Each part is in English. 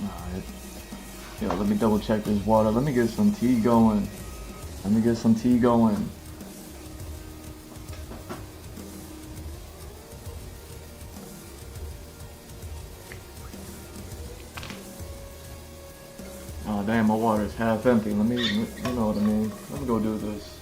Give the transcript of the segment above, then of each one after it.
Alright. Yo, let me double check this water. Let me get some tea going. Let me get some tea going. Oh damn, my water's half empty. Let me, you know what I mean. Let me go do this.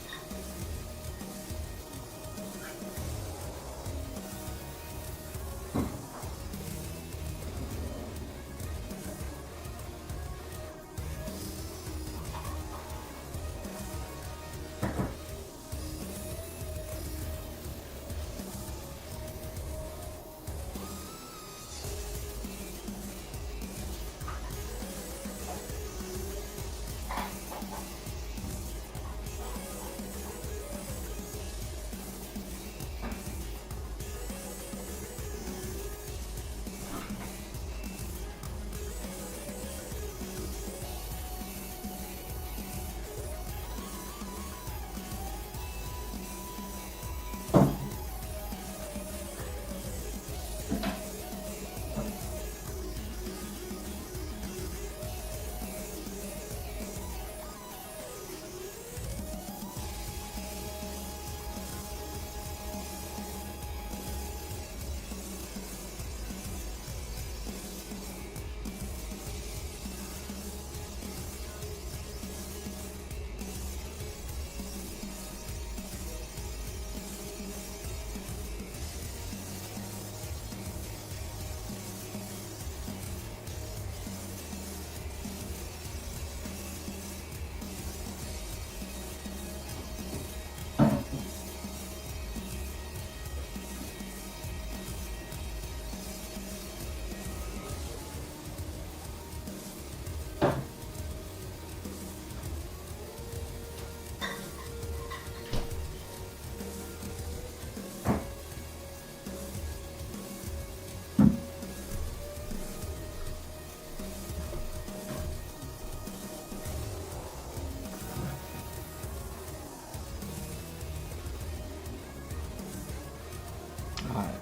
Alright.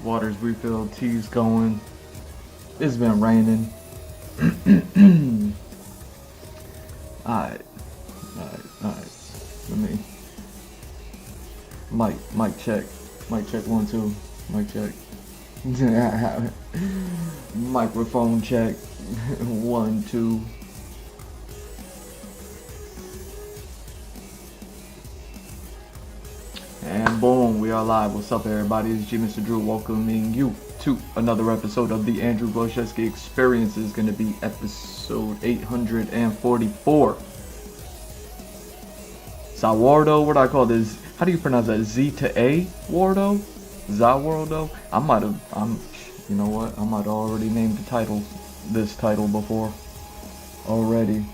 Water's refilled, tea's going. It's been raining. Alright. Alright. Let me. Mic check. Mic check 1 2. Mic check. Microphone check. 1 2. And boom, we are live. What's up, everybody? It's G Mr. Drew welcoming you to another episode of the Andrew Wojcicki Experience. Is going to be episode 844. Wardo, what do I call this? How do you pronounce that? Z to A? Wardo? Wardo? You know what? I might have already named this title before. Already.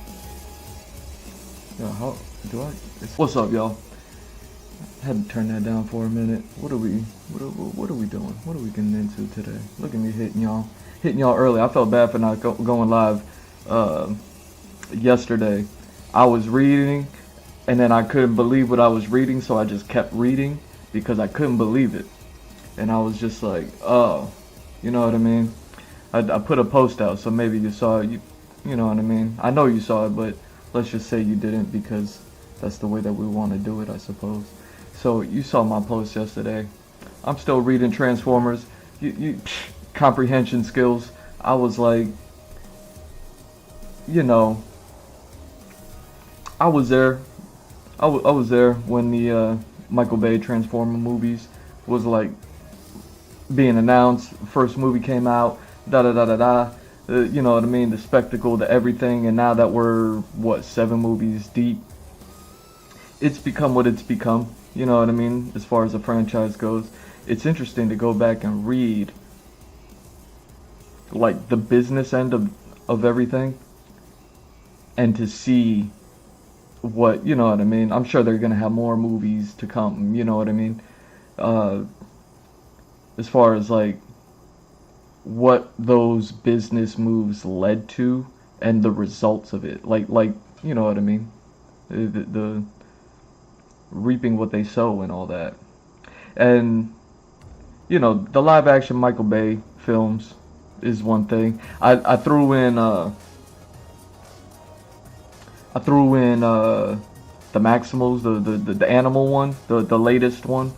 Yeah, how do I? What's up, y'all? Had to turn that down for a minute. What are we doing? What are we getting into today? Look at me hitting y'all early. I felt bad for not going live yesterday. I was reading and then I couldn't believe what I was reading, so I just kept reading because I couldn't believe it. And I was just like, oh, you know what I mean? I put a post out, so maybe you saw it. You know what I mean? I know you saw it, but let's just say you didn't, because that's the way that we want to do it, I suppose. So you saw my post yesterday. I'm still reading Transformers. Comprehension skills. I was like, you know, I was there. I was there when the Michael Bay Transformer movies was like being announced. First movie came out. You know what I mean? The spectacle, the everything. And now that we're 7 movies deep, it's become what it's become. You know what I mean? As far as the franchise goes, it's interesting to go back and read like the business end of everything, and to see what, you know what I mean? I'm sure they're gonna have more movies to come, you know what I mean? As far as like what those business moves led to and the results of it, like you know what I mean? The reaping what they sow and all that. And you know, the live action Michael Bay films, is one thing. I threw in the Maximals, the animal one, the latest one,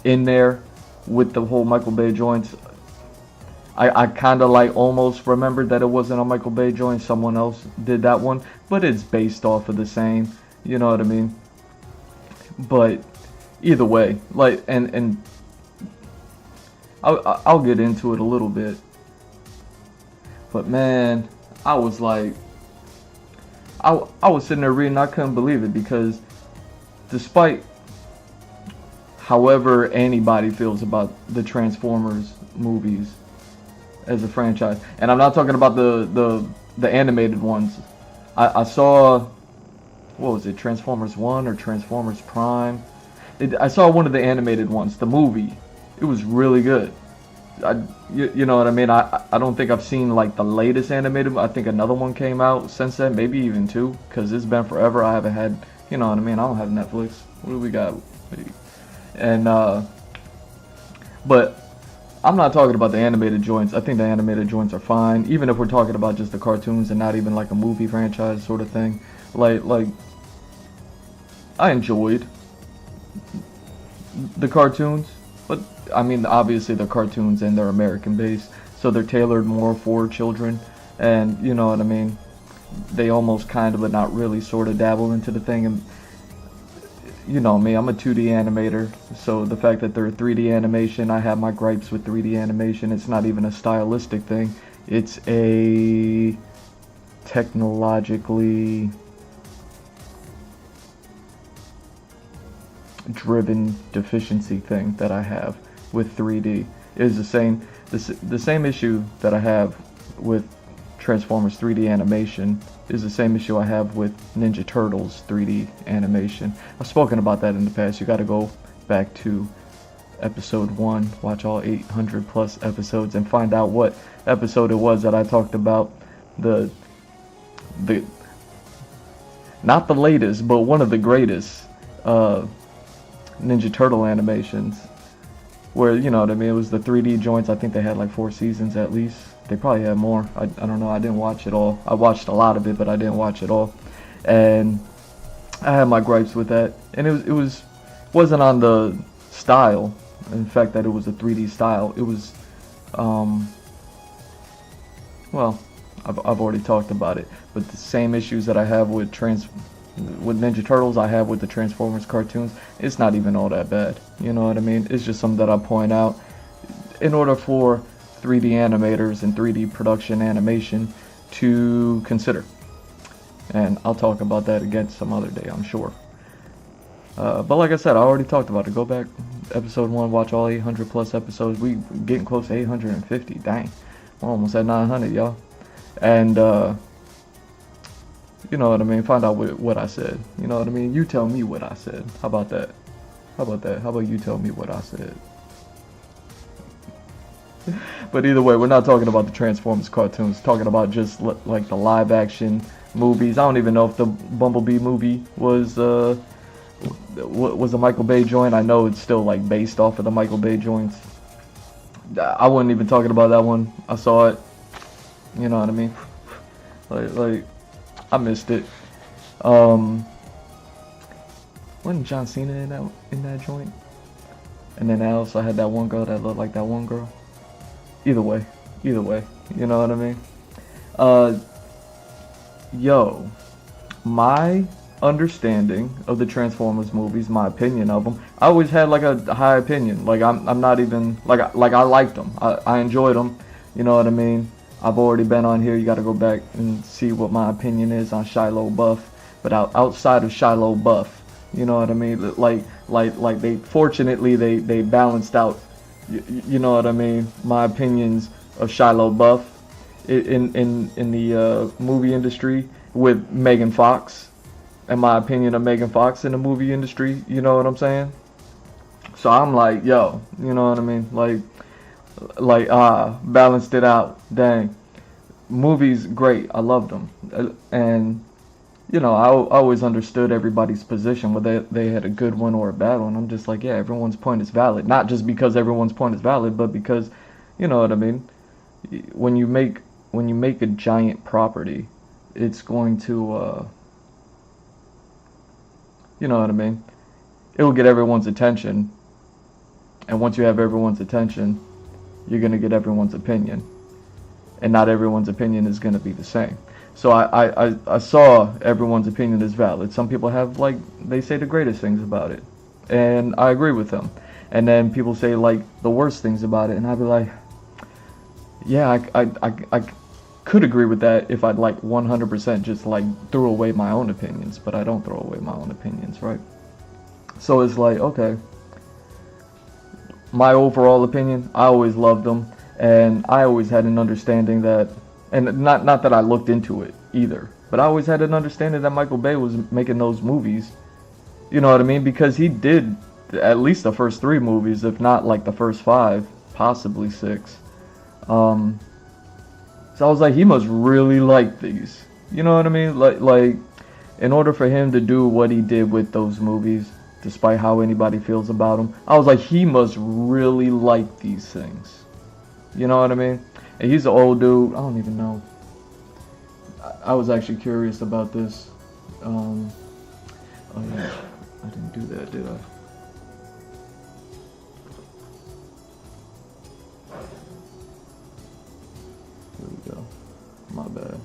in there with the whole Michael Bay joints. I kind of like almost remembered that it wasn't a Michael Bay joint. Someone else did that one, but it's based off of the same. You know what I mean? But either way, like, and I'll get into it a little bit. But man, I was like, I was sitting there reading, I couldn't believe it, because despite however anybody feels about the Transformers movies as a franchise, and I'm not talking about the animated ones. I saw, what was it, Transformers 1 or Transformers Prime? I saw one of the animated ones, the movie. It was really good. You know what I mean? I don't think I've seen like the latest animated. I think another one came out since then, maybe even two, because it's been forever. I haven't had, you know what I mean? I don't have Netflix. What do we got? And but I'm not talking about the animated joints. I think the animated joints are fine, even if we're talking about just the cartoons and not even like a movie franchise sort of thing. Like I enjoyed the cartoons, but I mean, obviously they're cartoons and they're American based, so they're tailored more for children, and you know what I mean, they almost kind of, but not really, sort of dabble into the thing. And you know me, I'm a 2D animator, so the fact that they're 3D animation, I have my gripes with 3D animation. It's not even a stylistic thing, it's a technologically driven deficiency thing that I have with 3D. Is the same issue that I have with Transformers 3D animation is the same issue I have with Ninja Turtles 3D animation. I've spoken about that in the past. You got to go back to episode 1, watch all 800 plus episodes, and find out what episode it was that I talked about the not the latest, but one of the greatest Ninja Turtle animations, where, you know what I mean, it was the 3D joints. I think they had like 4 seasons at least. They probably had more. I don't know. I didn't watch it all. I watched a lot of it, but I didn't watch it all. And I had my gripes with that. And it wasn't on the style. In fact, that it was a 3D style. It was, well, I've already talked about it. But the same issues that I have with Ninja Turtles, I have with the Transformers cartoons. It's not even all that bad. You know what I mean? It's just something that I point out in order for 3D animators and 3D production animation to consider. And I'll talk about that again some other day, I'm sure. But like I said, I already talked about it. Go back, episode 1, watch all 800 plus episodes. We getting close to 850. Dang, we're almost at 900, y'all. And you know what I mean? Find out what I said. You know what I mean? You tell me what I said. How about that? How about you tell me what I said? But either way, we're not talking about the Transformers cartoons. Talking about just like the live action movies. I don't even know if the Bumblebee movie was a Michael Bay joint. I know it's still like based off of the Michael Bay joints. I wasn't even talking about that one. I saw it. You know what I mean? Like I missed it. Wasn't John Cena in that joint? And then I also had that one girl that looked like that one girl. Either way, you know what I mean? Yo, my understanding of the Transformers movies, my opinion of them, I always had like a high opinion. Like I'm not even like I liked them. I enjoyed them. You know what I mean? I've already been on here. You got to go back and see what my opinion is on Shiloh Buff. But outside of Shiloh Buff, you know what I mean? Like they fortunately they balanced out. You know what I mean? My opinions of Shiloh Buff in the movie industry with Megan Fox, and my opinion of Megan Fox in the movie industry. You know what I'm saying? So I'm like, yo, you know what I mean? Like balanced it out. Dang, movies great. I loved them, and you know, I always understood everybody's position, whether they had a good one or a bad one. I'm just like, yeah, everyone's point is valid. Not just because everyone's point is valid, but because, You know what I mean? When you make a giant property, it's going to you know what I mean? It will get everyone's attention, and once you have everyone's attention, you're gonna get everyone's opinion, and not everyone's opinion is gonna be the same. So I saw everyone's opinion is valid. Some people have, like, they say the greatest things about it, and I agree with them. And then people say, like, the worst things about it, and I'd be like, yeah, I could agree with that if I'd, like, 100% just, like, threw away my own opinions, but I don't throw away my own opinions, right? So it's like, okay, my overall opinion, I always loved them, and I always had an understanding that, and not that I looked into it either, but I always had an understanding that Michael Bay was making those movies, you know what I mean? Because he did at least the first 3 movies, if not like the first 5, possibly 6. So I was like, he must really like these, you know what I mean? Like in order for him to do what he did with those movies, despite how anybody feels about him, I was like, he must really like these things, you know what I mean? And he's an old dude. I don't even know. I was actually curious about this. Oh yeah, I didn't do that, did I? Here we go. My bad.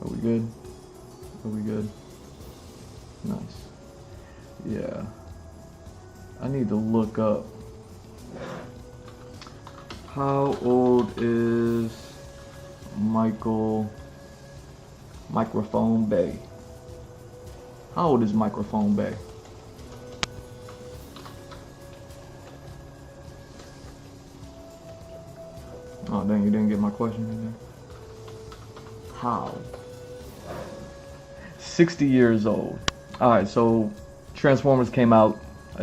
Are we good? Are we good? Nice. Yeah. I need to look up. How old is Microphone Bay? How old is Microphone Bay? Oh dang, you didn't get my question in there. How? 60 years old. Alright, so Transformers came out,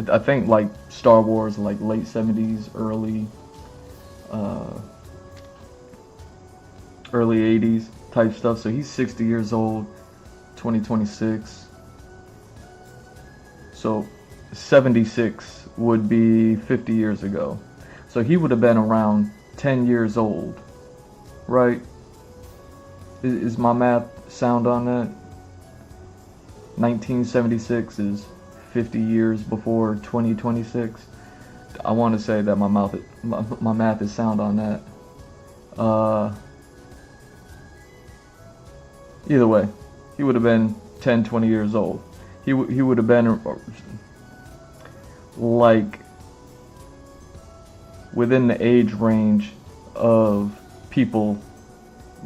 I think, like Star Wars, like late 70s, early 80s type stuff. So he's 60 years old, 2026. So 76 would be 50 years ago. So he would have been around 10 years old, right? Is my math sound on that? 1976 is 50 years before 2026. I want to say that my math is sound on that. Either way, he would have been 10, 20 years old. He would have been like within the age range of people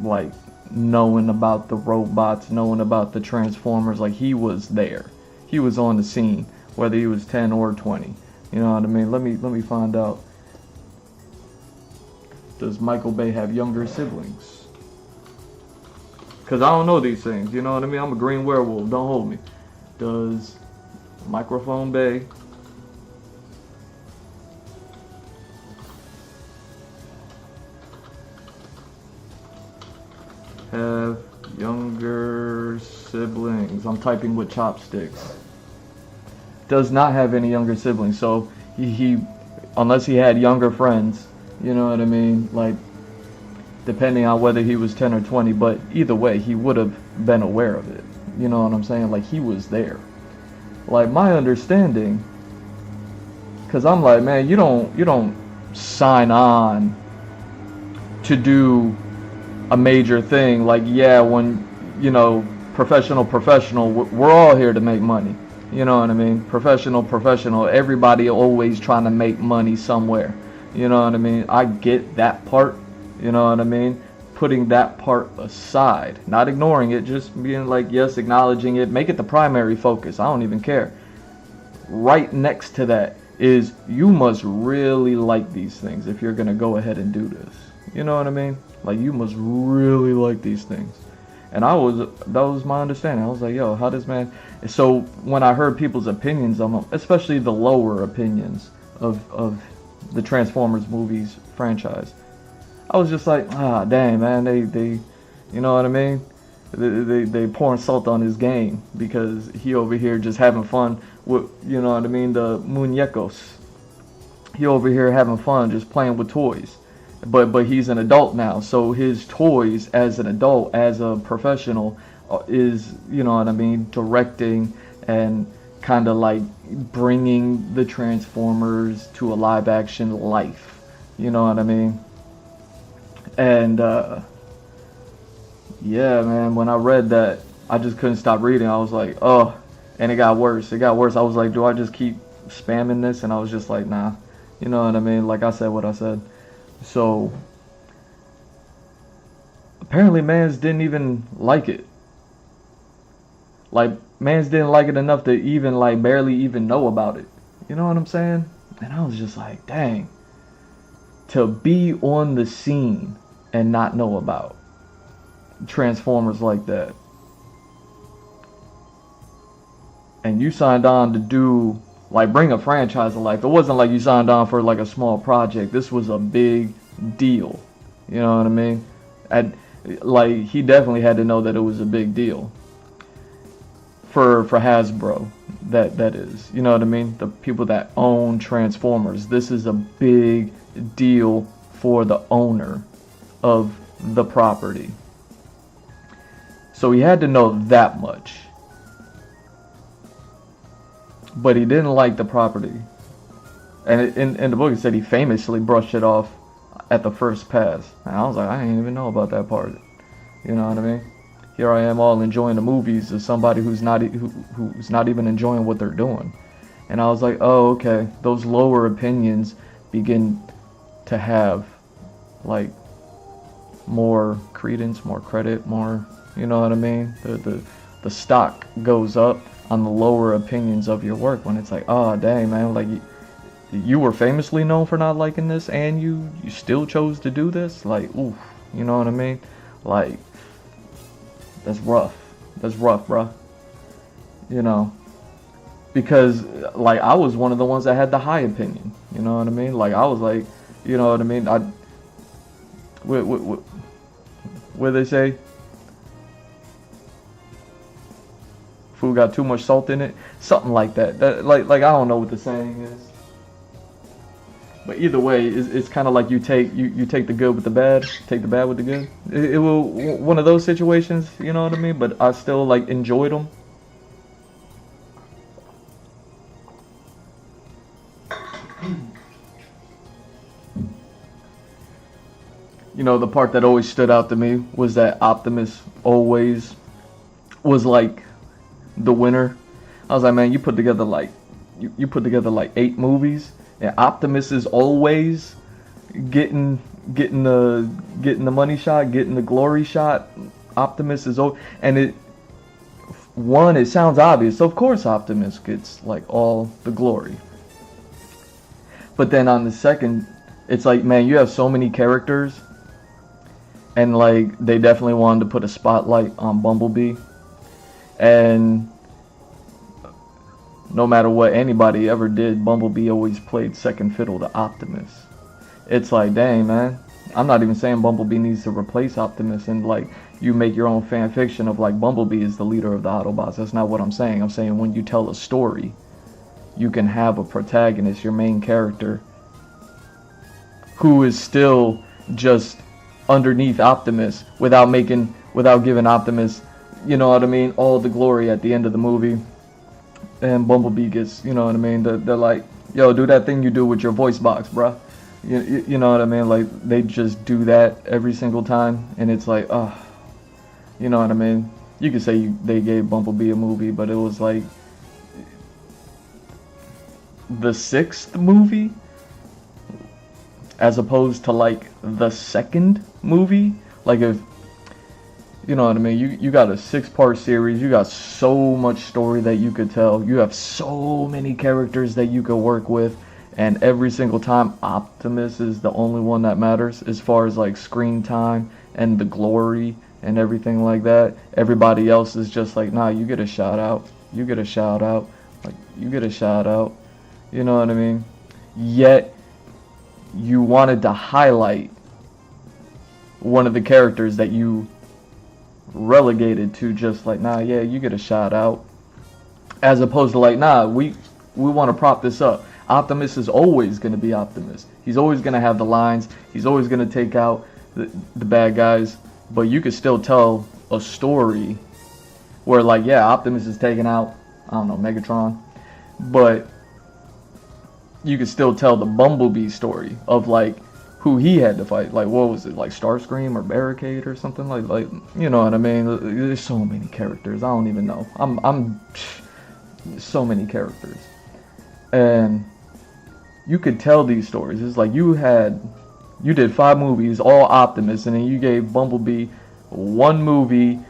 like knowing about the robots, knowing about the Transformers. Like, he was there. He was on the scene, whether he was 10 or 20. You know what I mean? Let me find out. Does Michael Bay have younger siblings? Because I don't know these things. You know what I mean? I'm a green werewolf. Don't hold me. Does Microphone Bay have younger siblings? I'm typing with chopsticks. Does not have any younger siblings. So he unless he had younger friends, you know what I mean? Like, depending on whether he was 10 or 20, but either way, he would have been aware of it. You know what I'm saying? Like, he was there. Like, my understanding, because I'm like, man, you don't sign on to do a major thing. Like, yeah, when, you know, professional, we're all here to make money. You know what I mean? Professional, everybody always trying to make money somewhere. You know what I mean? I get that part. You know what I mean? Putting that part aside, not ignoring it, just being like, yes, acknowledging it, make it the primary focus. I don't even care. Right next to that is, you must really like these things if you're gonna go ahead and do this. You know what I mean? Like, you must really like these things. And that was my understanding. I was like, yo, how does man? So when I heard people's opinions on them, especially the lower opinions of the Transformers movies franchise, I was just like, ah, dang, man, they you know what I mean? They pouring salt on his game, because he over here just having fun with, you know what I mean, the muñecos. He over here having fun, just playing with toys. But he's an adult now, so his toys as an adult, as a professional, is, you know what I mean, directing and kind of like bringing the Transformers to a live action life. You know what I mean? And yeah, man, when I read that, I just couldn't stop reading. I was like, oh, and it got worse. It got worse. I was like, do I just keep spamming this? And I was just like, nah. You know what I mean? Like I said what I said. So apparently mans didn't even like it. Like mans didn't like it enough to even like barely even know about it. You know what I'm saying? And I was just like, dang. To be on the scene and not know about Transformers like that. And you signed on to do, like, bring a franchise to life. It wasn't like you signed on for like a small project. This was a big deal. You know what I mean? Like, he definitely had to know that it was a big deal. For Hasbro, that is. You know what I mean? The people that own Transformers. This is a big deal for the owner of the property. So he had to know that much. But he didn't like the property. And in the book it said he famously brushed it off at the first pass. And I was like, I didn't even know about that part. You know what I mean? Here I am all enjoying the movies as somebody who's not even enjoying what they're doing. And I was like, oh, okay. Those lower opinions begin to have like more credence, more credit, more, you know what I mean? The stock goes up on the lower opinions of your work when it's like, oh dang man, like you were famously known for not liking this and you still chose to do this. Like, oof, you know what I mean? Like, that's rough. That's rough, bruh. You know, because like I was one of the ones that had the high opinion. You know what I mean? Like I was like, you know what I mean? What they say? Food got too much salt in it, something like that. Like I don't know what the saying is. But either way, it's kind of like you take the good with the bad, take the bad with the good. It will one of those situations, you know what I mean? But I still like enjoyed them. You know, the part that always stood out to me was that Optimus always was like the winner. I was like, man, you put together like 8 movies. And Optimus is always getting the money shot, getting the glory shot. Optimus is and it sounds obvious. So of course Optimus gets like all the glory. But then on the second, it's like, man, you have so many characters, and like they definitely wanted to put a spotlight on Bumblebee, and no matter what anybody ever did, Bumblebee always played second fiddle to Optimus. It's like, dang, man. I'm not even saying Bumblebee needs to replace Optimus and like you make your own fan fiction of like Bumblebee is the leader of the Autobots. That's not what I'm saying. I'm saying when you tell a story, you can have a protagonist, your main character, who is still just underneath Optimus without giving Optimus, you know what I mean, all the glory at the end of the movie. And Bumblebee gets, you know what I mean, they're like, yo, do that thing you do with your voice box, bruh. You know what I mean? Like, they just do that every single time. And it's like, oh, you know what I mean? You could say they gave Bumblebee a movie, but it was like the 6th movie as opposed to like the 2nd movie. Like, if you know what I mean, you got a 6-part series, you got so much story that you could tell, you have so many characters that you could work with, and every single time Optimus is the only one that matters as far as like screen time and the glory and everything like that. Everybody else is just like, nah, you get a shout out, you get a shout out, like you get a shout out, you know what I mean? Yet you wanted to highlight one of the characters that you relegated to just like, nah, yeah, you get a shout out. as opposed to like, nah, we want to prop this up. Optimus is always going to be Optimus. He's always going to have the lines. He's always going to take out the bad guys. But you could still tell a story where, like, yeah, Optimus is taking out, I don't know, Megatron. But you could still tell the Bumblebee story of, like, who he had to fight. Like, what was it, like Starscream or Barricade or something? Like, you know what I mean? There's so many characters. I don't even know. I'm so many characters. And you could tell these stories. It's like you did 5 movies, all Optimus, and then you gave Bumblebee 1 movie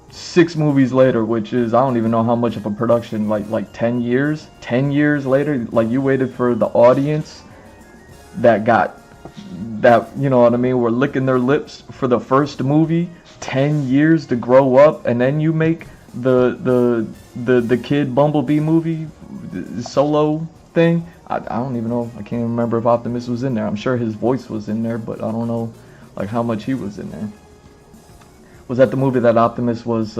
6 movies later, which is, I don't even know how much of a production, like 10 years? 10 years later, like you waited for the audience that, you know what I mean, were licking their lips for the first movie, 10 years to grow up, and then you make the kid Bumblebee movie solo thing. I don't even know. I can't remember if Optimus was in there. I'm sure his voice was in there, but I don't know like how much he was in there. Was that the movie that Optimus was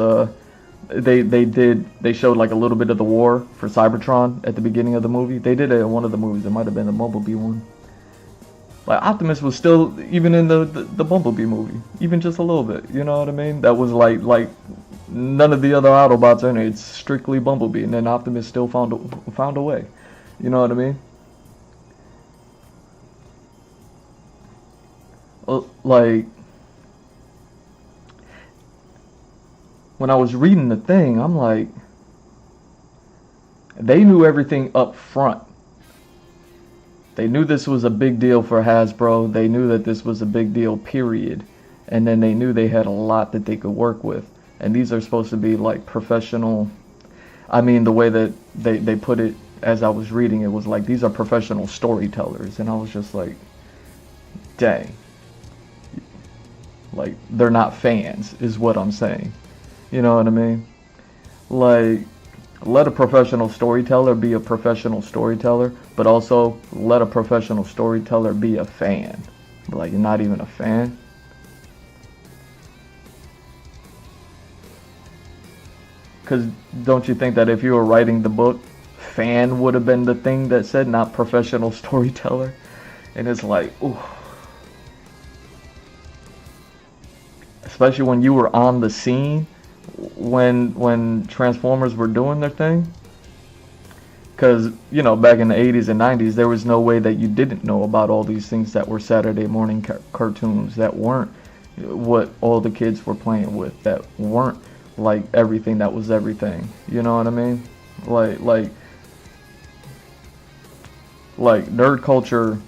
they showed like a little bit of the war for Cybertron at the beginning of the movie? They did it in one of the movies. It might have been the Bumblebee one. Like Optimus was still even in the Bumblebee movie, even just a little bit. You know what I mean? That was like none of the other Autobots are in it. It's strictly Bumblebee, and then Optimus still found a way. You know what I mean? Like when I was reading the thing, I'm like, they knew everything up front. They knew this was a big deal for Hasbro. They knew that this was a big deal, period. And then they knew they had a lot that they could work with. And these are supposed to be like professional. I mean, the way that they put it as I was reading it was like, these are professional storytellers. And I was just like, dang. Like, they're not fans, is what I'm saying. You know what I mean? Like, let a professional storyteller be a professional storyteller, but also let a professional storyteller be a fan. Like, you're not even a fan. Because don't you think that if you were writing the book, fan would have been the thing that said, not professional storyteller? And it's like, ooh. Especially when you were on the scene when Transformers were doing their thing. Because, you know, back in the 80s and 90s, there was no way that you didn't know about all these things that were Saturday morning cartoons, that weren't what all the kids were playing with, that weren't like everything that was everything. You know what I mean? Like nerd culture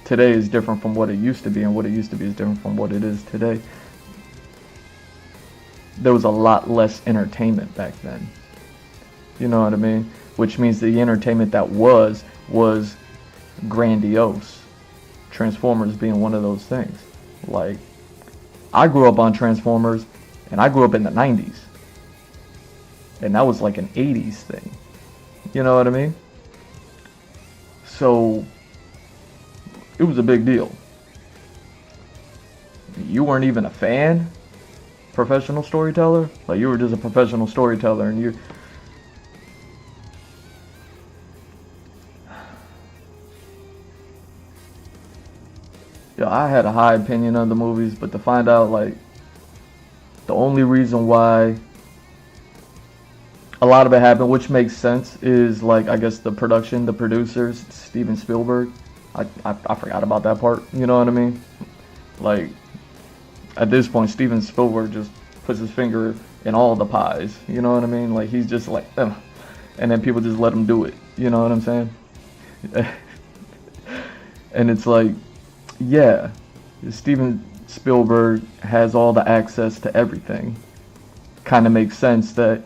today is different from what it used to be, and what it used to be is different from what it is today. There was a lot less entertainment back then. You know what I mean? Which means the entertainment that was grandiose. Transformers being one of those things. Like, I grew up on Transformers, and I grew up in the 90s. And that was like an 80s thing. You know what I mean? So, it was a big deal. You weren't even a fan? Professional storyteller? Like, you were just a professional storyteller, and you... Yeah, I had a high opinion of the movies, but to find out, like, the only reason why a lot of it happened, which makes sense, is, like, I guess the production, the producers, Steven Spielberg. I forgot about that part, you know what I mean? Like, at this point, Steven Spielberg just puts his finger in all the pies, you know what I mean? Like, he's just like, ugh. And then people just let him do it, you know what I'm saying? And it's like, yeah, Steven Spielberg has all the access to everything. Kind of makes sense that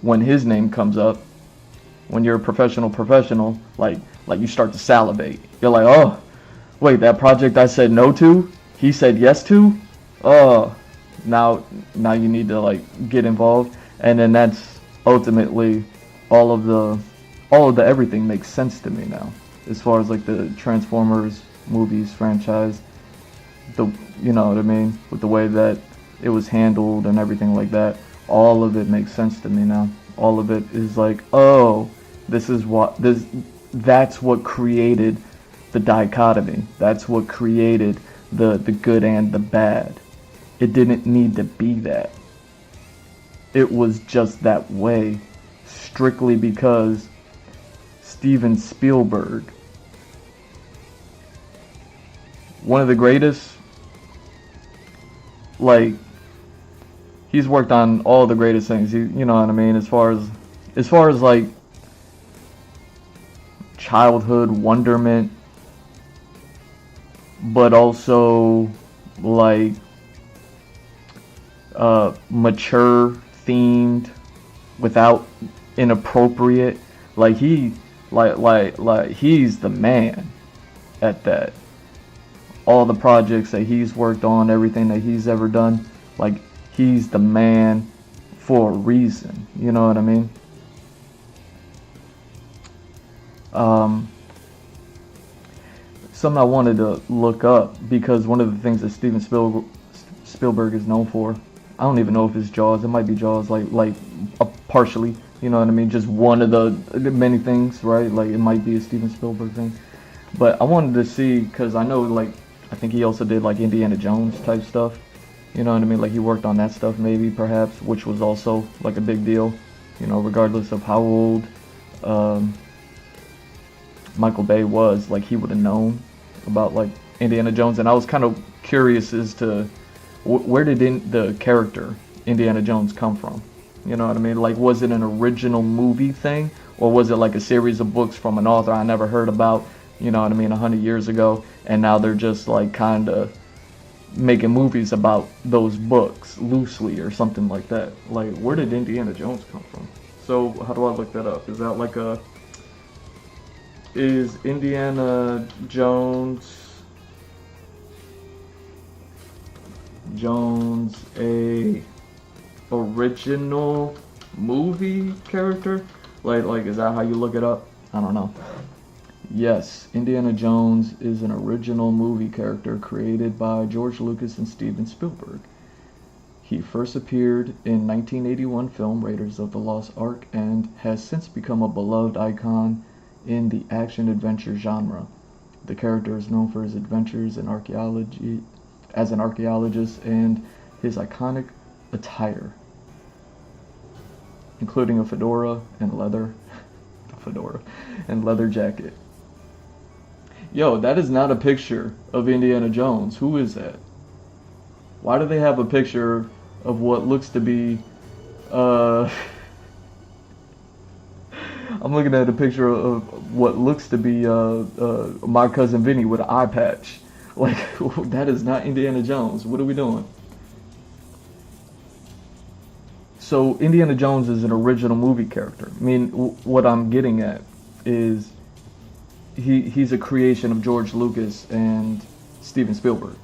when his name comes up, when you're a professional, like you start to salivate. You're like, oh, wait, that project I said no to, he said yes to? Oh, now you need to, like, get involved. And then that's ultimately all of the everything makes sense to me now. As far as, like, the Transformers movies franchise, you know what I mean, with the way that it was handled and everything like that. all of it makes sense to me now. All of it is like, oh, that's what created the dichotomy. That's what created the good and the bad. It didn't need to be that. It was just that way strictly because Steven Spielberg, one of the greatest, like, he's worked on all the greatest things. You know what I mean? As far as like childhood wonderment, but also like mature themed without inappropriate. Like he's the man at that. All the projects that he's worked on, everything that he's ever done, like he's the man for a reason. You know what I mean? Something I wanted to look up, because one of the things that Steven Spielberg is known for, I don't even know if it's Jaws. It might be Jaws, like partially. You know what I mean? Just one of the many things, right? Like it might be a Steven Spielberg thing. But I wanted to see, because I know, like, I think he also did like Indiana Jones type stuff. You know what I mean? Like he worked on that stuff maybe, perhaps, which was also like a big deal. You know, regardless of how old Michael Bay was, like he would have known about like Indiana Jones. And I was kind of curious as to where did the character Indiana Jones come from? You know what I mean? Like, was it an original movie thing, or was it like a series of books from an author I never heard about, you know what I mean, 100 years ago, and now they're just like kind of making movies about those books loosely or something like that? Like, where did Indiana Jones come from? So how do I look that up? Is that like is Indiana Jones a original movie character? Like is that how you look it up? I don't know. Yes, Indiana Jones is an original movie character created by George Lucas and Steven Spielberg. He first appeared in 1981 film Raiders of the Lost Ark and has since become a beloved icon in the action-adventure genre. The character is known for his adventures in archaeology as an archaeologist and his iconic attire, including a fedora and leather jacket. Yo, that is not a picture of Indiana Jones. Who is that? Why do they have a picture of what looks to be I'm looking at a picture of what looks to be my cousin Vinny with an eye patch. Like, that is not Indiana Jones. What are we doing? So Indiana Jones is an original movie character. I mean, what I'm getting at is he's a creation of George Lucas and Steven Spielberg.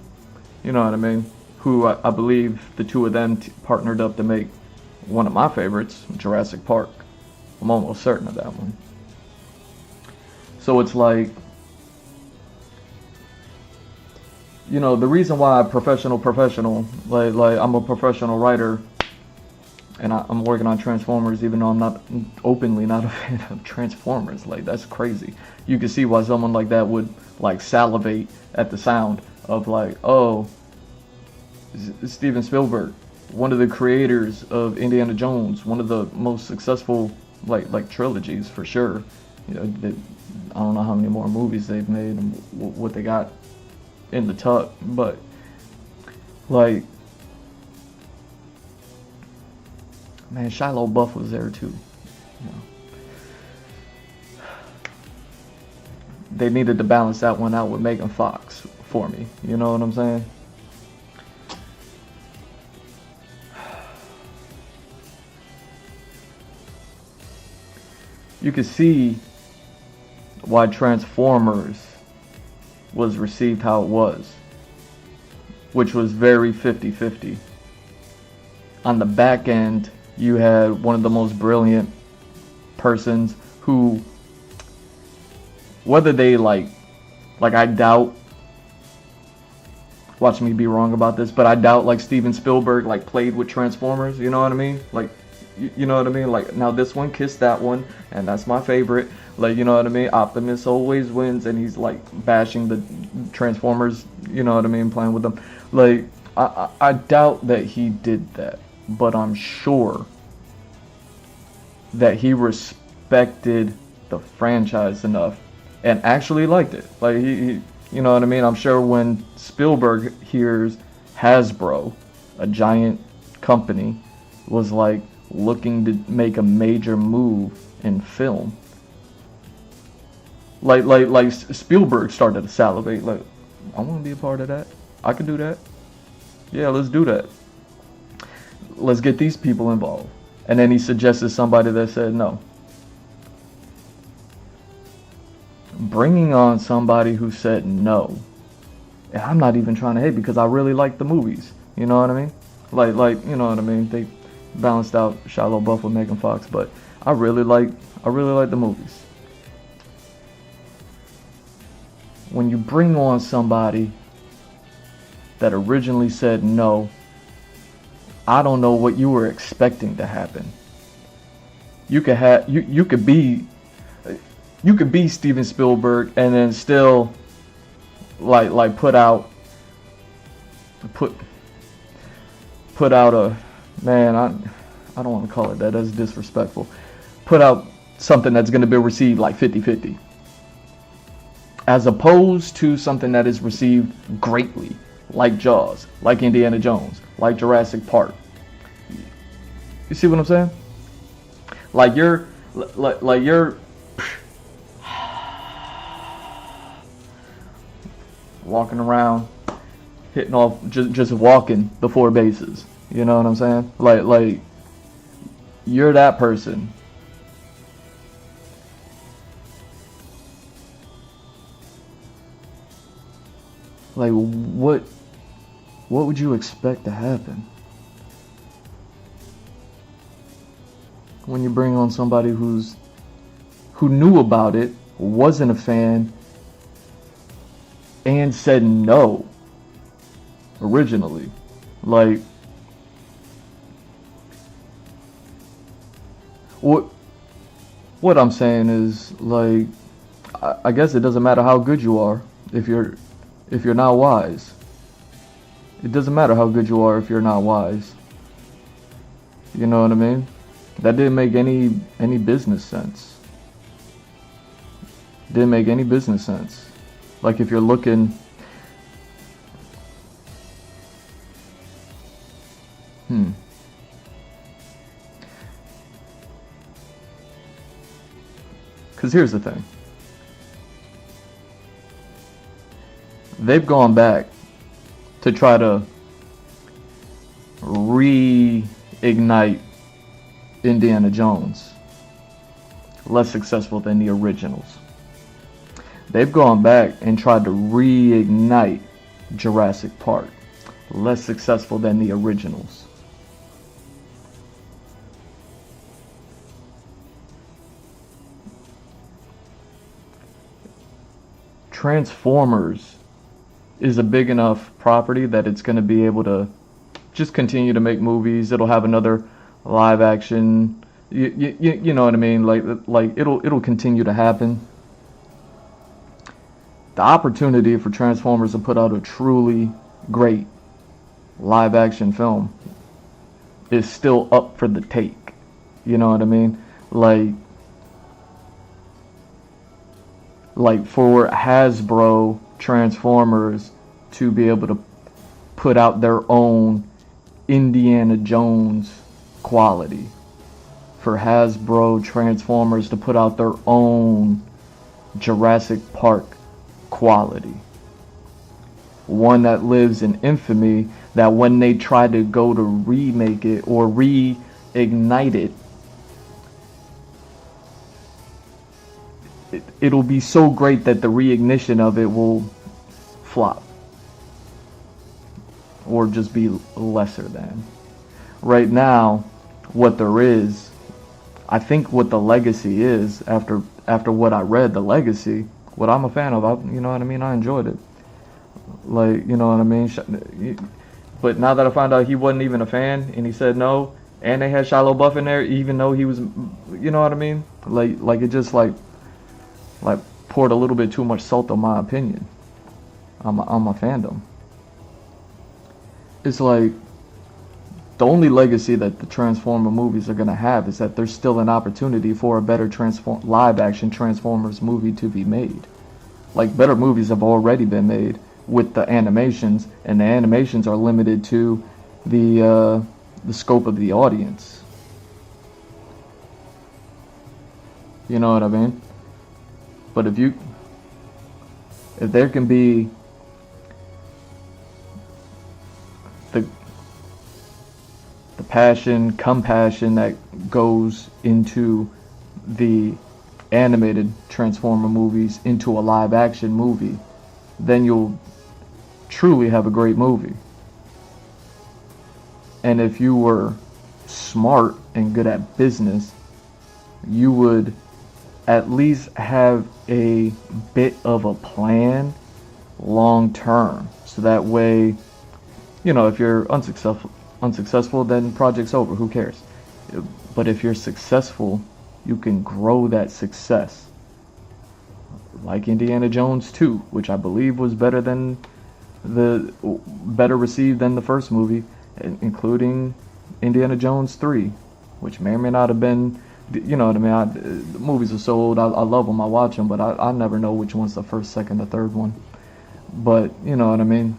You know what I mean? Who I believe the two of them partnered up to make one of my favorites, Jurassic Park. I'm almost certain of that one. So it's like, you know, the reason why professional, like I'm a professional writer, and I'm working on Transformers, even though I'm not openly not a fan of Transformers. Like, that's crazy. You can see why someone like that would like salivate at the sound of like, oh, Steven Spielberg, one of the creators of Indiana Jones, one of the most successful like trilogies for sure. You know, I don't know how many more movies they've made and what they got in the tuck, but like, man, Shia LaBeouf was there too. You know, they needed to balance that one out with Megan Fox for me. You know what I'm saying? You can see why Transformers was received how it was, which was very 50-50. On the back end, you had one of the most brilliant persons who, whether they like I doubt watch me be wrong about this, but I doubt like Steven Spielberg like played with Transformers. You know what I mean? Like, you know what I mean? Like, now this one kissed that one, and that's my favorite. Like, you know what I mean? Optimus always wins, and he's like bashing the Transformers. You know what I mean? Playing with them. Like, I doubt that he did that, but I'm sure that he respected the franchise enough and actually liked it. Like, he you know what I mean? I'm sure when Spielberg hears Hasbro, a giant company, was like looking to make a major move in film, like Spielberg started to salivate. Like, I want to be a part of that. I can do that. Yeah, let's do that. Let's get these people involved. And then he suggested somebody that said no. Bringing on somebody who said no, and I'm not even trying to hate because I really like the movies. You know what I mean? Like you know what I mean? They balanced out Shia LaBeouf with Megan Fox, but I really like the movies. When you bring on somebody that originally said no, I don't know what you were expecting to happen. You could be Steven Spielberg and then still like put out a, man, I don't want to call it that. That's disrespectful. Put out something that's going to be received like 50-50, as opposed to something that is received greatly, like Jaws, like Indiana Jones, like Jurassic Park. You see what I'm saying? Like you're walking around, hitting off, just walking the 4 bases. You know what I'm saying? Like you're that person. Like, what would you expect to happen when you bring on somebody who knew about it, wasn't a fan, and said no originally? Like, what I'm saying is, like, I guess it doesn't matter how good you are if you're not wise. It doesn't matter how good you are if you're not wise. You know what I mean? That didn't make any business sense. Didn't make any business sense. Like, if you're looking, because here's the thing. They've gone back to try to reignite Indiana Jones. Less successful than the originals. They've gone back and tried to reignite Jurassic Park. Less successful than the originals. Transformers is a big enough property that it's going to be able to just continue to make movies. It'll have another live action. You know what I mean? Like it'll continue to happen. The opportunity for Transformers to put out a truly great live action film is still up for the take. You know what I mean? Like for Hasbro Transformers to be able to put out their own Indiana Jones quality, for Hasbro Transformers to put out their own Jurassic Park quality, one that lives in infamy, that when they try to go to remake it or reignite it, it'll be so great that the reignition of it will flop or just be lesser than. Right now, what there is, I think what the legacy is, after what I read, the legacy, what I'm a fan of, you know what I mean, I enjoyed it. Like, you know what I mean? But now that I found out he wasn't even a fan and he said no, and they had Shia LaBeouf in there, even though he was, you know what I mean? Like it just like poured a little bit too much salt on my opinion, on my fandom. It's like the only legacy that the Transformer movies are gonna have is that there's still an opportunity for a better live action Transformers movie to be made. Like, better movies have already been made with the animations, and the animations are limited to the scope of the audience. You know what I mean? But if there can be the passion, compassion that goes into the animated Transformer movies into a live action movie, then you'll truly have a great movie. And if you were smart and good at business, you would at least have a bit of a plan long term. So that way, you know, if you're unsuccessful, then project's over. Who cares? But if you're successful, you can grow that success. Like Indiana Jones 2, which I believe was better received than the first movie, including Indiana Jones 3, which may or may not have been, you know what I mean? The movies are so old, I love them, I watch them, but I never know which one's the first, second, the third one. But, you know what I mean?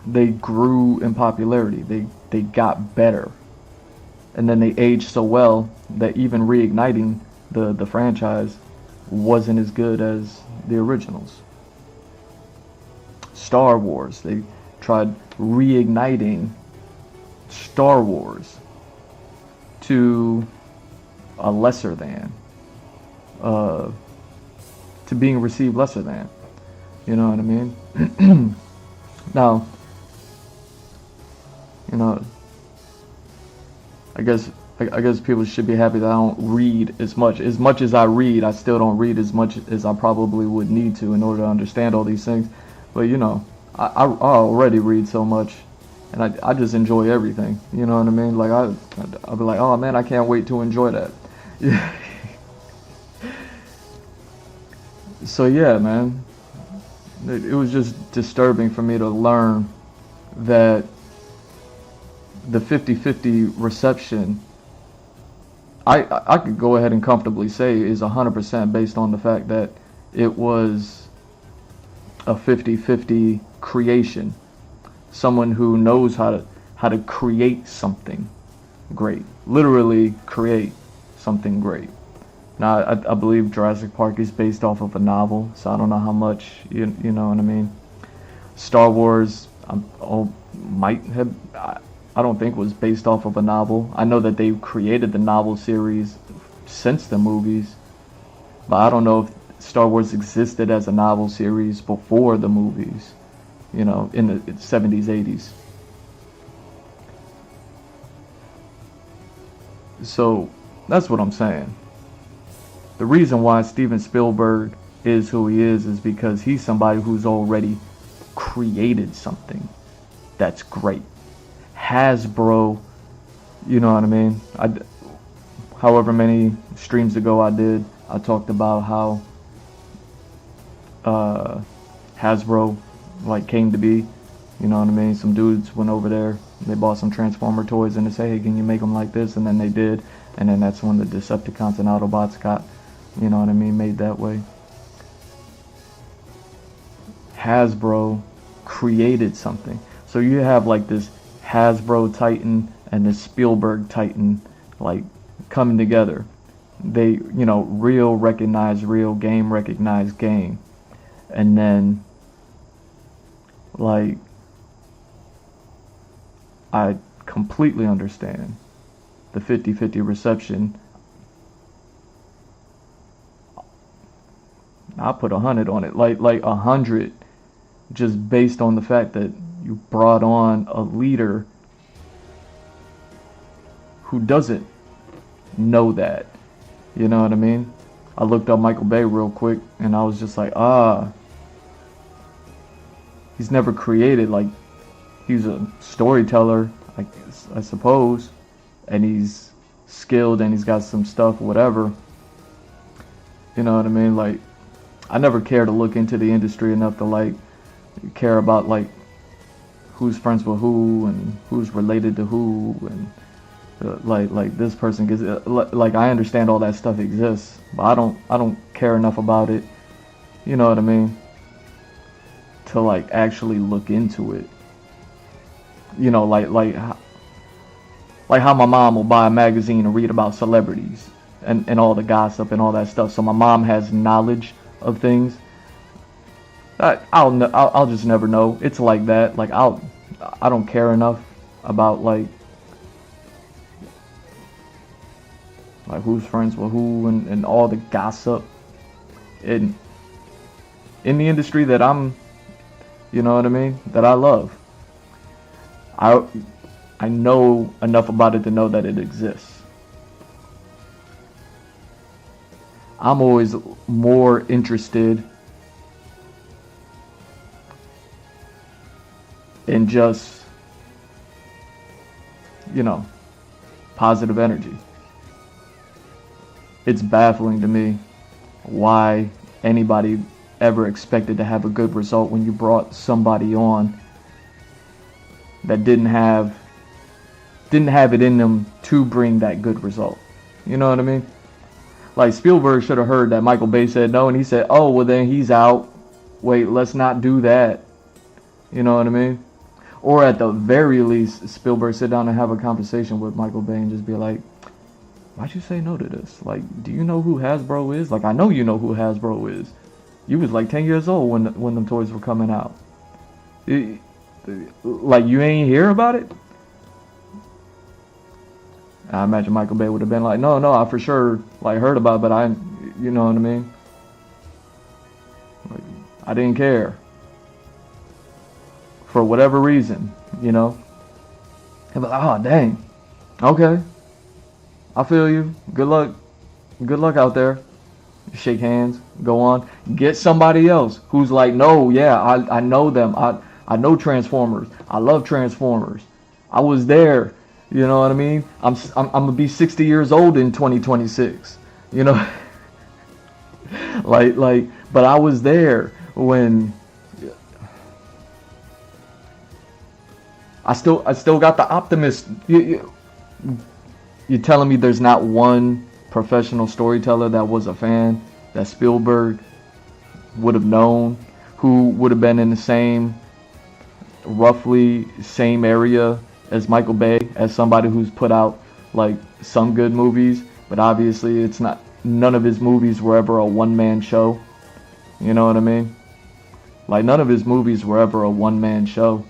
They grew in popularity. They got better. And then they aged so well that even reigniting the franchise wasn't as good as the originals. Star Wars, they tried reigniting Star Wars to a lesser than, to being received lesser than. You know what I mean? Now, you know, I guess people should be happy that I don't read as much. As much as I read, I still don't read as much as I probably would need to in order to understand all these things. But, you know, I already read so much, and I just enjoy everything. You know what I mean? Like, I'll be like, oh man, I can't wait to enjoy that. So yeah, man, it was just disturbing for me to learn that the 50-50 reception, I could go ahead and comfortably say is 100% based on the fact that it was a 50-50 creation. Someone who knows how to create something great. Literally create something great. Now, I believe Jurassic Park is based off of a novel, so I don't know how much, you know what I mean. Star Wars, might have, I don't think was based off of a novel. I know that they created the novel series since the movies, but I don't know if Star Wars existed as a novel series before the movies, you know, in the 70s, 80s. So that's what I'm saying. The reason why Steven Spielberg is who he is because he's somebody who's already created something that's great. Hasbro, you know what I mean? However many streams ago I talked about how Hasbro like came to be, you know what I mean? Some dudes went over there, they bought some Transformer toys and they say, hey, can you make them like this? And then they did, and then that's when the Decepticons and Autobots got, you know what I mean, made that way. Hasbro created something. So you have like this Hasbro Titan and this Spielberg Titan like coming together. They, you know, real recognize real, game recognize game. And then like I completely understand the 50-50 reception. I'll put 100 on it, like 100, just based on the fact that you brought on a leader who doesn't know that. You know what I mean? I looked up Michael Bay real quick and I was just like, he's never created. Like, he's a storyteller, I suppose, and he's skilled and he's got some stuff, whatever. You know what I mean? Like, I never cared to look into the industry enough to like care about like who's friends with who and who's related to who, and like this person gets like, I understand all that stuff exists, but I don't care enough about it. You know what I mean? To like actually look into it. You know, like how my mom will buy a magazine and read about celebrities and all the gossip and all that stuff. So my mom has knowledge of things. I'll just never know. It's like that. Like, I don't care enough about like who's friends with who and all the gossip in the industry that I'm, you know what I mean, that I love. I know enough about it to know that it exists. I'm always more interested in just, you know, positive energy. It's baffling to me why anybody ever expected to have a good result when you brought somebody on that didn't have it in them to bring that good result. You know what I mean? Like, Spielberg should have heard that Michael Bay said no, and he said, oh, well then he's out. Wait, let's not do that. You know what I mean? Or at the very least, Spielberg sit down and have a conversation with Michael Bay and just be like, why'd you say no to this? Like, do you know who Hasbro is? Like, I know you know who Hasbro is. You was like 10 years old when them toys were coming out. Like, you ain't hear about it? I imagine Michael Bay would have been like, no, I for sure like heard about it, but you know what I mean? Like, I didn't care. For whatever reason, you know? And like, oh, dang. Okay. I feel you. Good luck. Good luck out there. Shake hands. Go on. Get somebody else who's like, no, yeah, I know them. I know Transformers. I love Transformers. I was there. You know what I mean? I'm gonna be 60 years old in 2026. You know? like, but I was there when I still got the optimist. You're telling me there's not one professional storyteller that was a fan that Spielberg would have known, who would have been in the roughly same area as Michael Bay, as somebody who's put out like some good movies, but obviously it's not, none of his movies were ever a one-man show. You know what I mean? Like, none of his movies were ever a one-man show.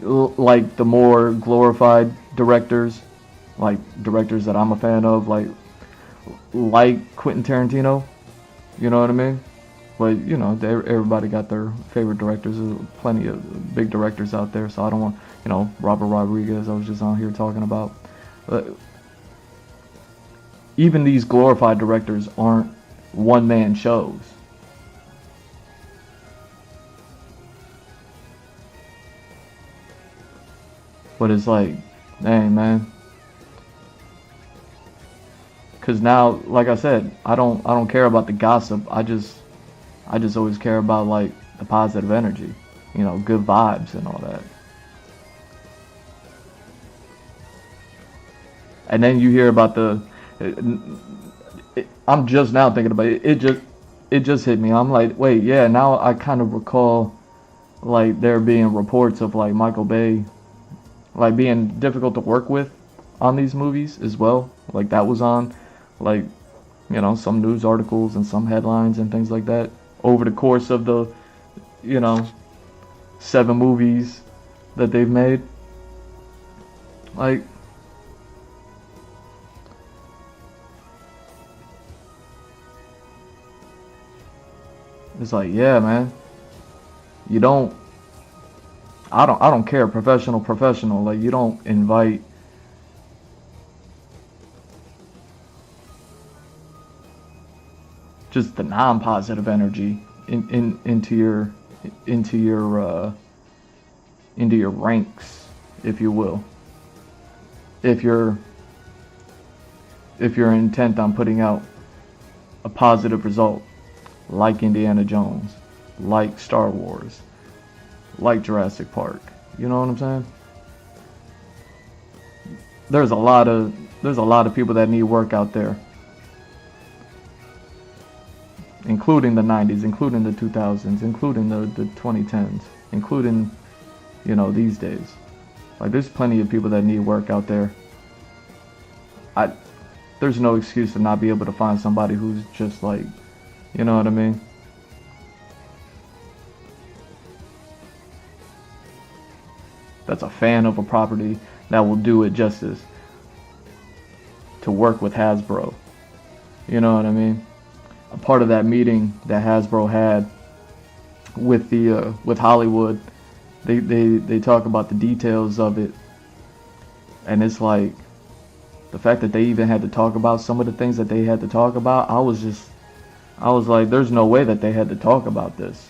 Like the more glorified directors, like directors that I'm a fan of, like Quentin Tarantino, you know what I mean? But, you know, everybody got their favorite directors. There's plenty of big directors out there, so I don't want, you know, Robert Rodriguez, I was just on here talking about. Even these glorified directors aren't one-man shows. But it's like, dang, man. Because now, like I said, I don't care about the gossip. I just always care about like the positive energy, you know, good vibes and all that. And then you hear about I'm just now thinking about it. It just hit me. I'm like, wait, yeah. Now I kind of recall like there being reports of like Michael Bay like being difficult to work with on these movies as well. Like, that was on like, you know, some news articles and some headlines and things like that over the course of the, you know, 7 movies that they've made. Like, it's like, yeah, man. You don't, I don't care, professional. Like, you don't invite just the non-positive energy into your into your ranks, if you will. If you're intent on putting out a positive result, like Indiana Jones, like Star Wars, like Jurassic Park. You know what I'm saying? There's a lot of people that need work out there, including the 90s, including the 2000s, including the 2010s, including, these days. Like, there's plenty of people that need work out there. There's no excuse to not be able to find somebody who's just like, you know what I mean? That's a fan of a property that will do it justice to work with Hasbro. You know what I mean? A part of that meeting that Hasbro had with with Hollywood, they talk about the details of it, and it's like the fact that they even had to talk about some of the things that they had to talk about. I was like, there's no way that they had to talk about this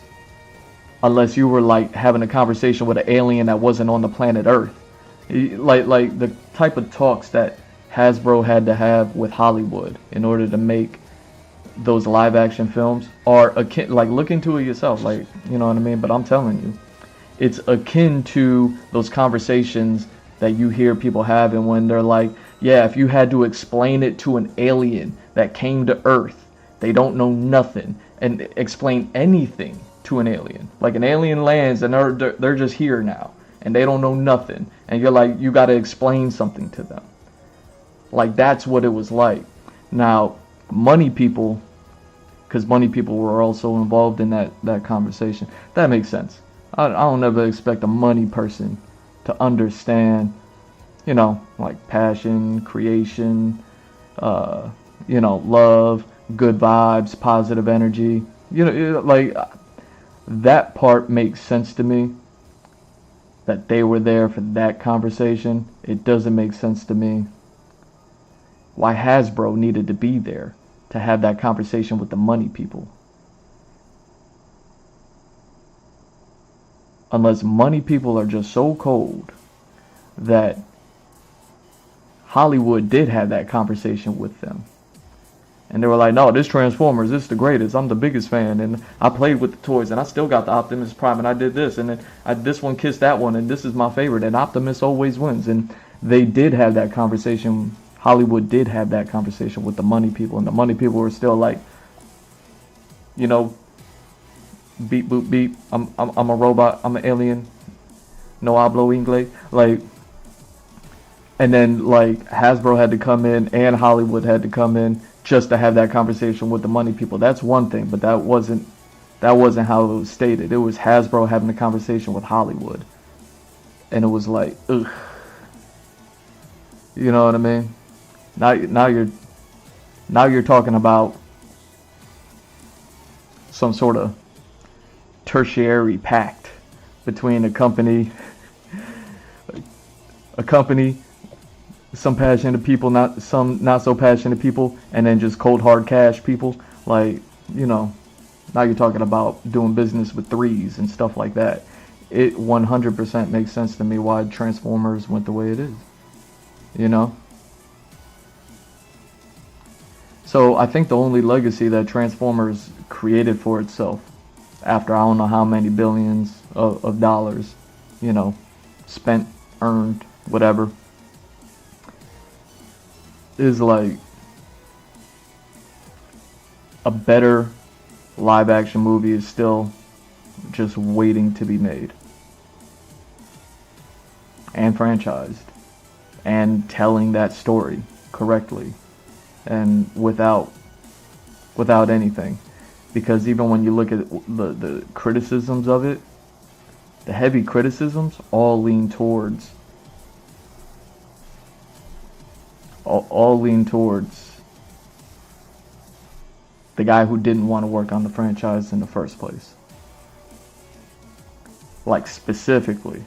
unless you were like having a conversation with an alien that wasn't on the planet Earth. Like the type of talks that Hasbro had to have with Hollywood in order to make those live action films are akin, like, look into it yourself, like, you know what I mean? But I'm telling you, it's akin to those conversations that you hear people having when they're like, yeah, if you had to explain it to an alien that came to Earth, they don't know nothing, and explain anything to an alien. Like, an alien lands and they're just here now and they don't know nothing, and you're like, you got to explain something to them. Like, that's what it was like. Now, money people, because money people were also involved in that conversation, that makes sense. I don't ever expect a money person to understand, like passion, creation, love, good vibes, positive energy. Like, that part makes sense to me, that they were there for that conversation. It doesn't make sense to me why Hasbro needed to be there to have that conversation with the money people. Unless money people are just so cold that Hollywood did have that conversation with them. And they were like, no, this Transformers, this is the greatest. I'm the biggest fan. And I played with the toys, and I still got the Optimus Prime, and I did this. And then this one kissed that one, and this is my favorite. And Optimus always wins. And they did have that conversation. Hollywood did have that conversation with the money people. And the money people were still like, beep, boop, beep. I'm a robot. I'm an alien. No hablo inglés. Like, and then, like, Hasbro had to come in and Hollywood had to come in just to have that conversation with the money people. That's one thing, but that wasn't how it was stated. It was Hasbro having a conversation with Hollywood, and it was like, ugh. You know what I mean? Now you're talking about some sort of tertiary pact between a company, some passionate people, some not so passionate people, and then just cold hard cash people. Like, now you're talking about doing business with threes and stuff like that. It 100% makes sense to me why Transformers went the way it is. So I think the only legacy that Transformers created for itself, after I don't know how many billions of dollars, spent, earned, whatever, is like a better live action movie is still just waiting to be made and franchised and telling that story correctly and without anything. Because even when you look at the criticisms of it, the heavy criticisms all lean towards the guy who didn't want to work on the franchise in the first place. Like, specifically,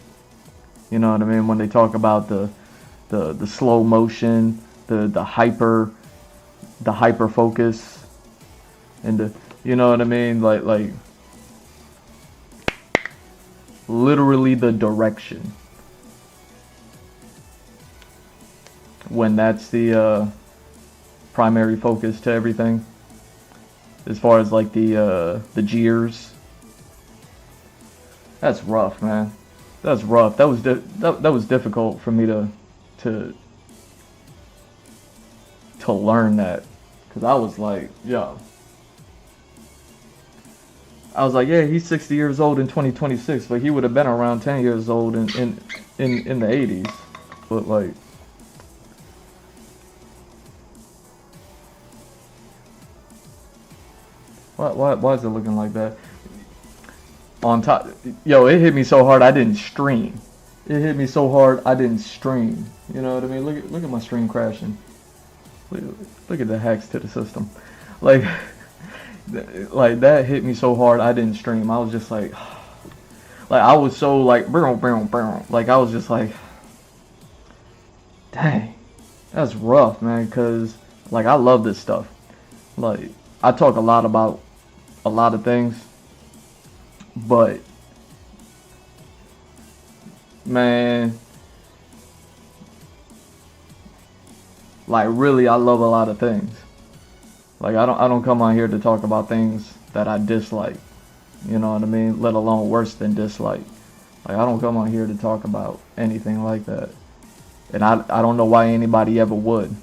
you know what I mean? When they talk about the slow motion, the hyper focus, and you know what I mean? Like literally the direction. When that's the primary focus to everything, as far as like the gears. That's rough, man. That's rough. That was difficult for me to learn that, because I was like, yo. I was like, yeah, he's 60 years old in 2026, but he would have been around 10 years old in the 80s. But like, why is it looking like that? On top, yo, it hit me so hard I didn't stream. It hit me so hard I didn't stream. You know what I mean? Look at my stream crashing. Look at the hacks to the system. Like that hit me so hard I didn't stream. I was just like I was so like like I was just like, dang, that's rough, man. Cause like I love this stuff. Like I talk a lot about a lot of things, but man, like really I love a lot of things. Like I don't come on here to talk about things that I dislike. You know what I mean? Let alone worse than dislike. Like I don't come on here to talk about anything like that. And I don't know why anybody ever would.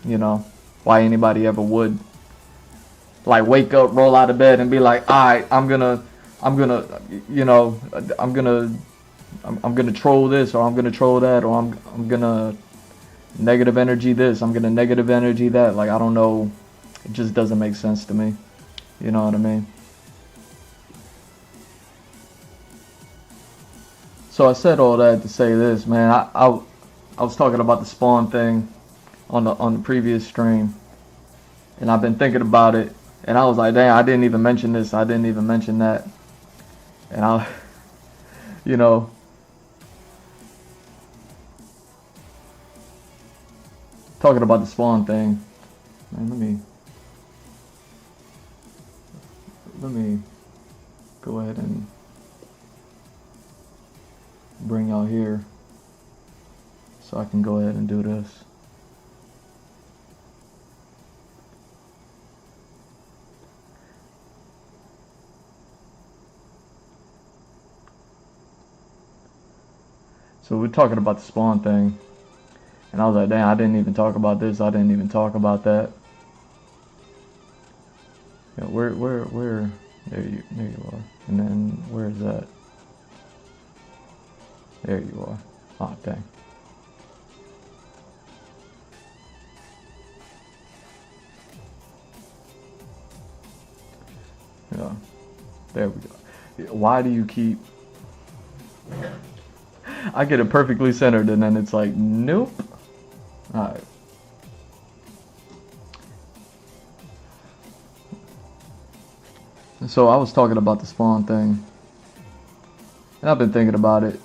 You know? Why anybody ever would like wake up, roll out of bed and be like, "Alright, I'm gonna you know, I'm gonna troll this, or I'm gonna troll that, or I'm gonna negative energy this, I'm gonna negative energy that." Like I don't know. It just doesn't make sense to me. You know what I mean? So I said all that to say this, man. I was talking about the spawn thing on the previous stream, and I've been thinking about it, and I was like, dang, I didn't even mention this, I didn't even mention that, and I, you know, talking about the spawn thing, man. Let me go ahead and bring y'all here so I can go ahead and do this. So we're talking about the spawn thing, and I was like, damn, I didn't even talk about this, I didn't even talk about that. Yeah, where there you are. And then where is that? There you are. Oh dang. Yeah. There we go. Why do you keep I get it perfectly centered and then it's like, nope. Alright. So I was talking about the spawn thing, and I've been thinking about it.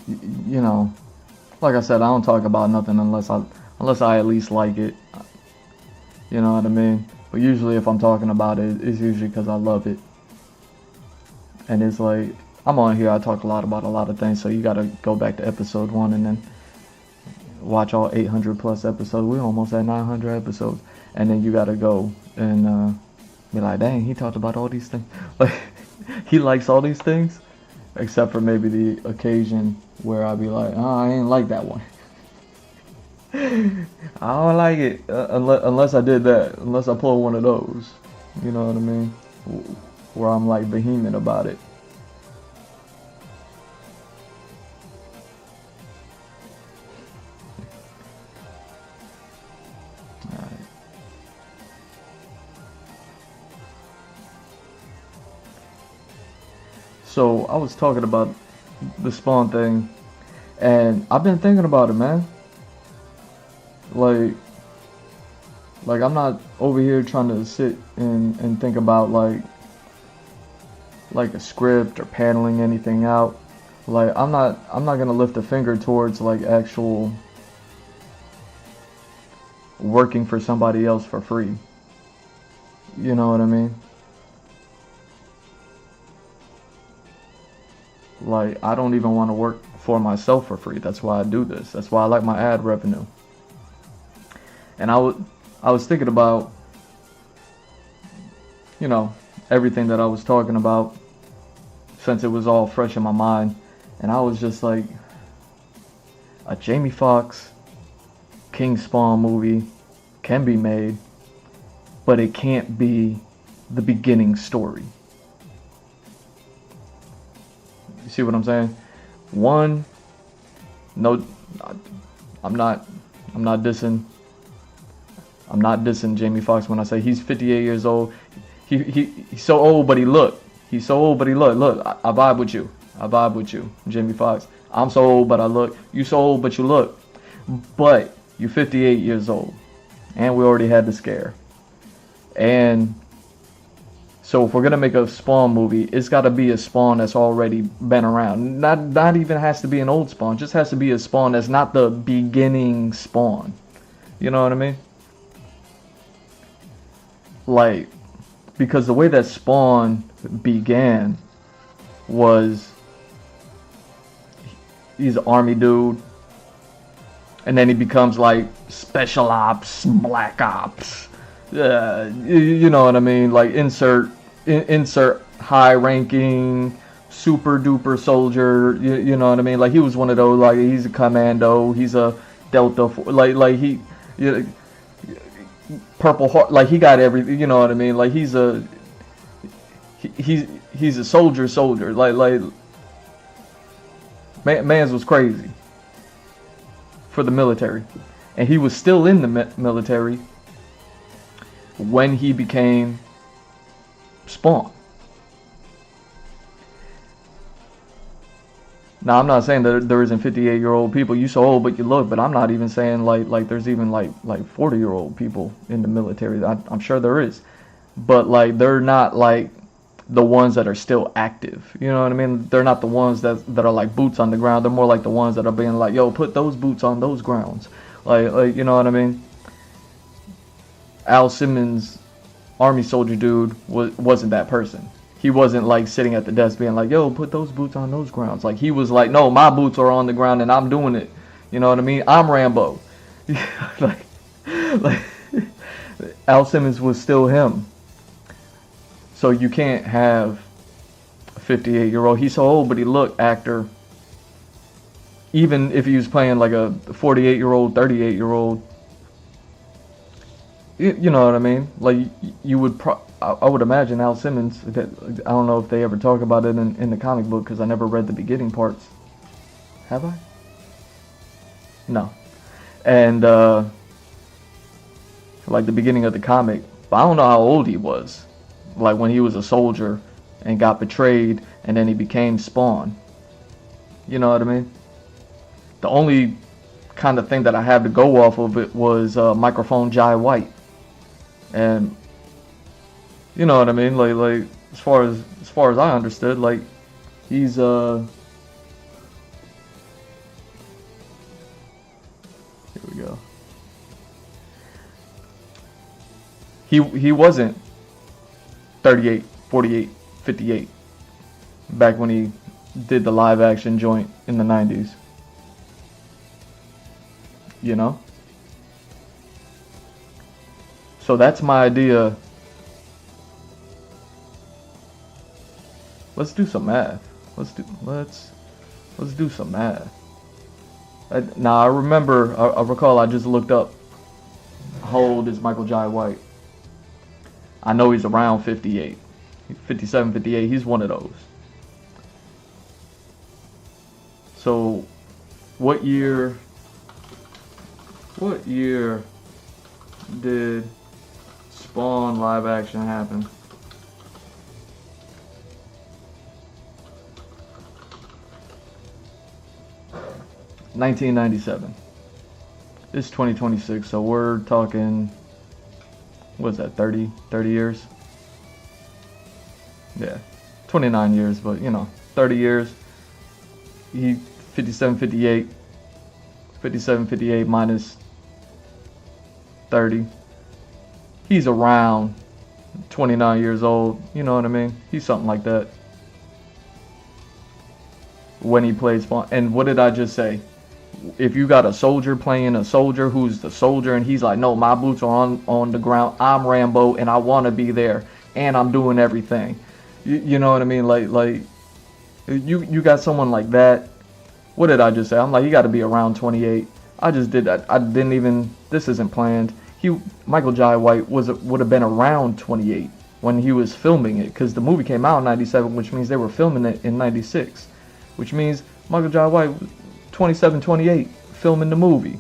You know, like I said, I don't talk about nothing unless I at least like it. You know what I mean? But usually if I'm talking about it, it's usually because I love it. And it's like, I'm on here, I talk a lot about a lot of things, so you gotta go back to episode 1 and then watch all 800 plus episodes. We're almost at 900 episodes. And then you gotta go and be like, dang, he talked about all these things. Like, he likes all these things, except for maybe the occasion where I'll be like, oh, I ain't like that one. I don't like it unless I did that, unless I pull one of those. You know what I mean? Where I'm like vehement about it. So I was talking about the spawn thing, and I've been thinking about it, man. Like I'm not over here trying to sit and think about like a script or paneling anything out. Like I'm not gonna lift a finger towards like actual working for somebody else for free. You know what I mean? Like, I don't even want to work for myself for free. That's why I do this. That's why I like my ad revenue. And I was thinking about, you know, everything that I was talking about, since it was all fresh in my mind. And I was just like, a Jamie Foxx King Spawn movie can be made, but it can't be the beginning story. You see what I'm saying? One, no, I'm not dissing. I'm not dissing Jamie Foxx when I say he's 58 years old. He's so old, but he look. He's so old, but he look. Look, I vibe with you. I vibe with you, Jamie Foxx. I'm so old, but I look. You so old, but you look. But you're 58 years old, and we already had the scare. And so if we're gonna make a Spawn movie, it's got to be a Spawn that's already been around. Not even has to be an old Spawn. Just has to be a Spawn that's not the beginning Spawn. You know what I mean? Like, because the way that Spawn began was he's an army dude, and then he becomes like special ops, black ops. You know what I mean? Like insert high ranking super duper soldier. You know what I mean? Like he was one of those. Like he's a commando. He's a Delta. Like he. You know, Purple Heart, like he got everything, you know what I mean? Like he's a soldier. Like man's was crazy for the military, and he was still in the military when he became Spawn. Now I'm not saying that there isn't 58-year-old people. You so old, but you look. But I'm not even saying like there's even like 40-year-old people in the military. I'm sure there is, but like they're not like the ones that are still active. You know what I mean? They're not the ones that are like boots on the ground. They're more like the ones that are being like, yo, put those boots on those grounds. Like you know what I mean? Al Simmons, army soldier dude, wasn't that person. He wasn't like sitting at the desk being like, yo, put those boots on those grounds. Like he was like, no, my boots are on the ground and I'm doing it. You know what I mean? I'm Rambo. like Al Simmons was still him. So you can't have a 58-year-old. He's so old, but he looked actor. Even if he was playing like a 48-year-old, 38-year-old. You know what I mean? Like you would I would imagine Al Simmons, I don't know if they ever talk about it in the comic book because I never read the beginning parts. Have I? No. And like the beginning of the comic, but I don't know how old he was. Like when he was a soldier and got betrayed and then he became Spawn. You know what I mean? The only kind of thing that I had to go off of it was microphone Jai White. And you know what I mean? Like as far as I understood, like he's here we go. He wasn't 38, 48, 58 back when he did the live action joint in the 90s. You know? So that's my idea. Let's do some math. Let's do some math. Now I remember, I recall I just looked up how old is Michael Jai White. I know he's around 58. 57, 58, he's one of those. So what year did Spawn live action happen? $1997. It's 2026, so we're talking, what's that, 30 years? Yeah, 29 years, but you know, 30 years. He 57, 58 minus 30. He's around 29 years old, you know what I mean? He's something like that. when he played Spawn. And what did I just say? If you got a soldier playing a soldier who's the soldier and he's like, no, my boots are on the ground, I'm Rambo and I want to be there and I'm doing everything. You know what I mean? Like you got someone like that. What did I just say? I'm like, he got to be around 28. I just did that. I didn't even, this isn't planned. Michael Jai White would have been around 28 when he was filming it, because the movie came out in 97, which means they were filming it in 96, which means Michael Jai White 27, 28 filming the movie.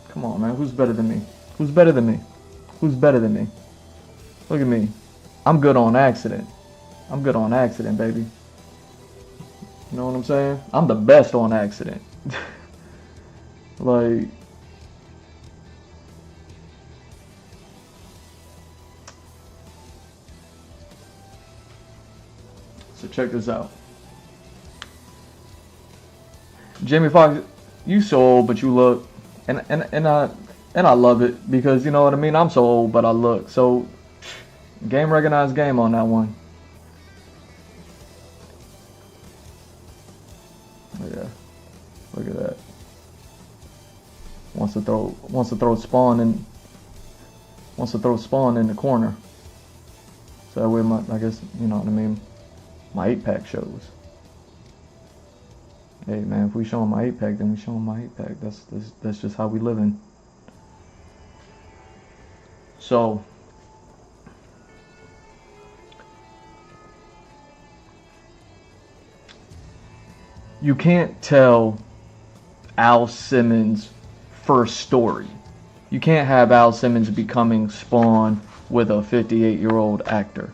Come on, man. Who's better than me? Who's better than me? Who's better than me? Look at me. I'm good on accident. I'm good on accident, baby. You know what I'm saying? I'm the best on accident. Like, so check this out. Jamie Foxx, you so old but you look, and I love it, because you know what I mean. I'm so old but I look. So, game recognized game on that one. Yeah, look at that. Wants to throw Spawn in. Wants to throw Spawn in the corner. So that way, I guess you know what I mean. My 8-pack shows. Hey man, if we show him my 8-pack, then we show him my 8-pack. That's just how we living. So you can't tell Al Simmons' first story. You can't have Al Simmons becoming Spawn with a 58-year-old actor.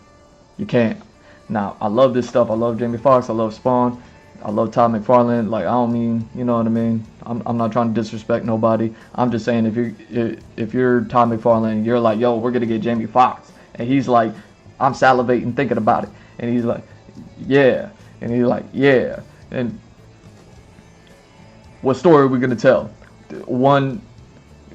You can't. Now, I love this stuff. I love Jamie Foxx. I love Spawn. I love Todd McFarlane. Like, I don't mean, you know what I mean? I'm not trying to disrespect nobody. I'm just saying, if you're Todd McFarlane, you're like, yo, we're gonna get Jamie Foxx, and he's like, I'm salivating thinking about it, and he's like, yeah, and he's like, yeah, and what story are we gonna tell? One,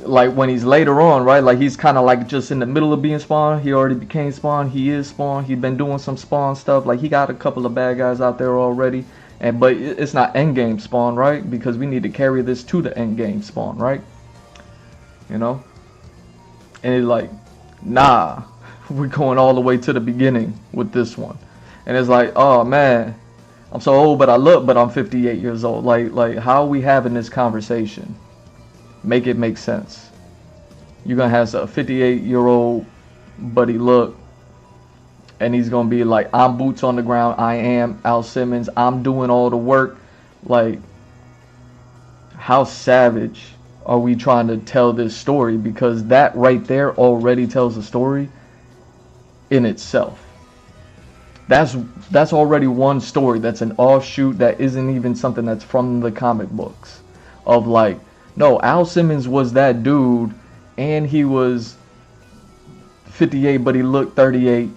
like when he's later on, right? Like he's kind of like just in the middle of being Spawn. He already became Spawn. He is Spawn. He's been doing some Spawn stuff. Like he got a couple of bad guys out there already. But it's not endgame Spawn, right? Because we need to carry this to the endgame Spawn, right? You know? And he's like, nah, we're going all the way to the beginning with this one. And it's like, oh man, I'm so old but I look, but I'm 58 years old. Like how are we having this conversation? Make it make sense. You're gonna have a 58-year-old buddy look, and he's gonna be like, I'm boots on the ground, I am Al Simmons, I'm doing all the work. Like, how savage are we trying to tell this story? Because that right there already tells a story in itself. That's already one story. That's an offshoot that isn't even something that's from the comic books. Of like, no, Al Simmons was that dude, and he was 58, but he looked 38.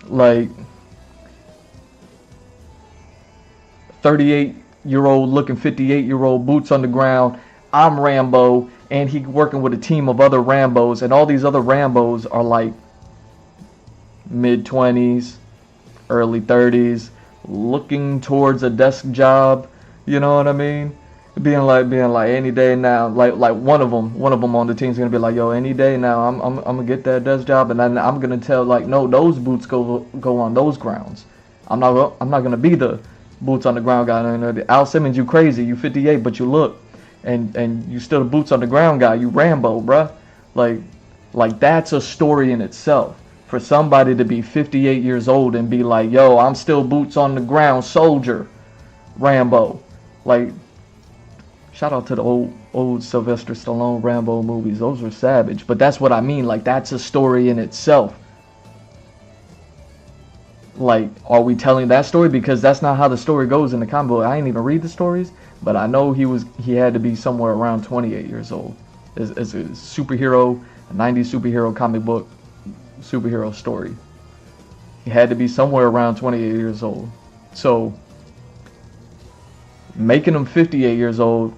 Like 38-year-old looking 58-year-old, boots on the ground. I'm Rambo, and he working with a team of other Rambos, and all these other Rambos are like mid-20s, early 30s, looking towards a desk job. You know what I mean? Being like any day now, like one of them on the team's gonna be like, yo, any day now I'm gonna get that desk job, and then I'm gonna tell like, no, those boots go on those grounds. I'm not gonna be the boots on the ground guy. Al Simmons, you crazy, you 58, but you look, and you still the boots on the ground guy. You Rambo, bruh. Like that's a story in itself. For somebody to be 58 years old and be like, yo, I'm still boots on the ground soldier, Rambo, like. Shout out to the old Sylvester Stallone Rambo movies. Those were savage. But that's what I mean. Like, that's a story in itself. Like, are we telling that story? Because that's not how the story goes in the comic book. I ain't even read the stories, but I know he had to be somewhere around 28 years old. It's a superhero, a 90s superhero comic book, superhero story. He had to be somewhere around 28 years old. So, making him 58 years old,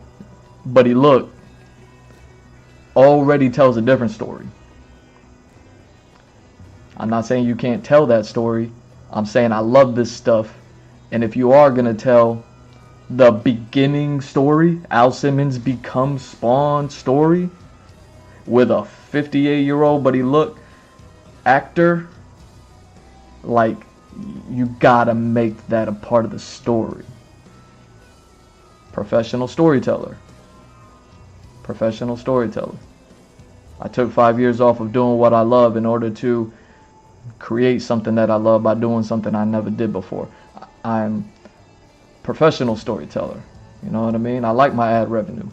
but he looked, already tells a different story. I'm not saying you can't tell that story. I'm saying I love this stuff. And if you are going to tell the beginning story, Al Simmons becomes Spawn story, with a 58-year-old, but he looked actor, like, you gotta make that a part of the story. Professional storyteller. Professional storyteller. I took 5 years off of doing what I love in order to create something that I love by doing something I never did before. I'm professional storyteller. You know what I mean? I like my ad revenue.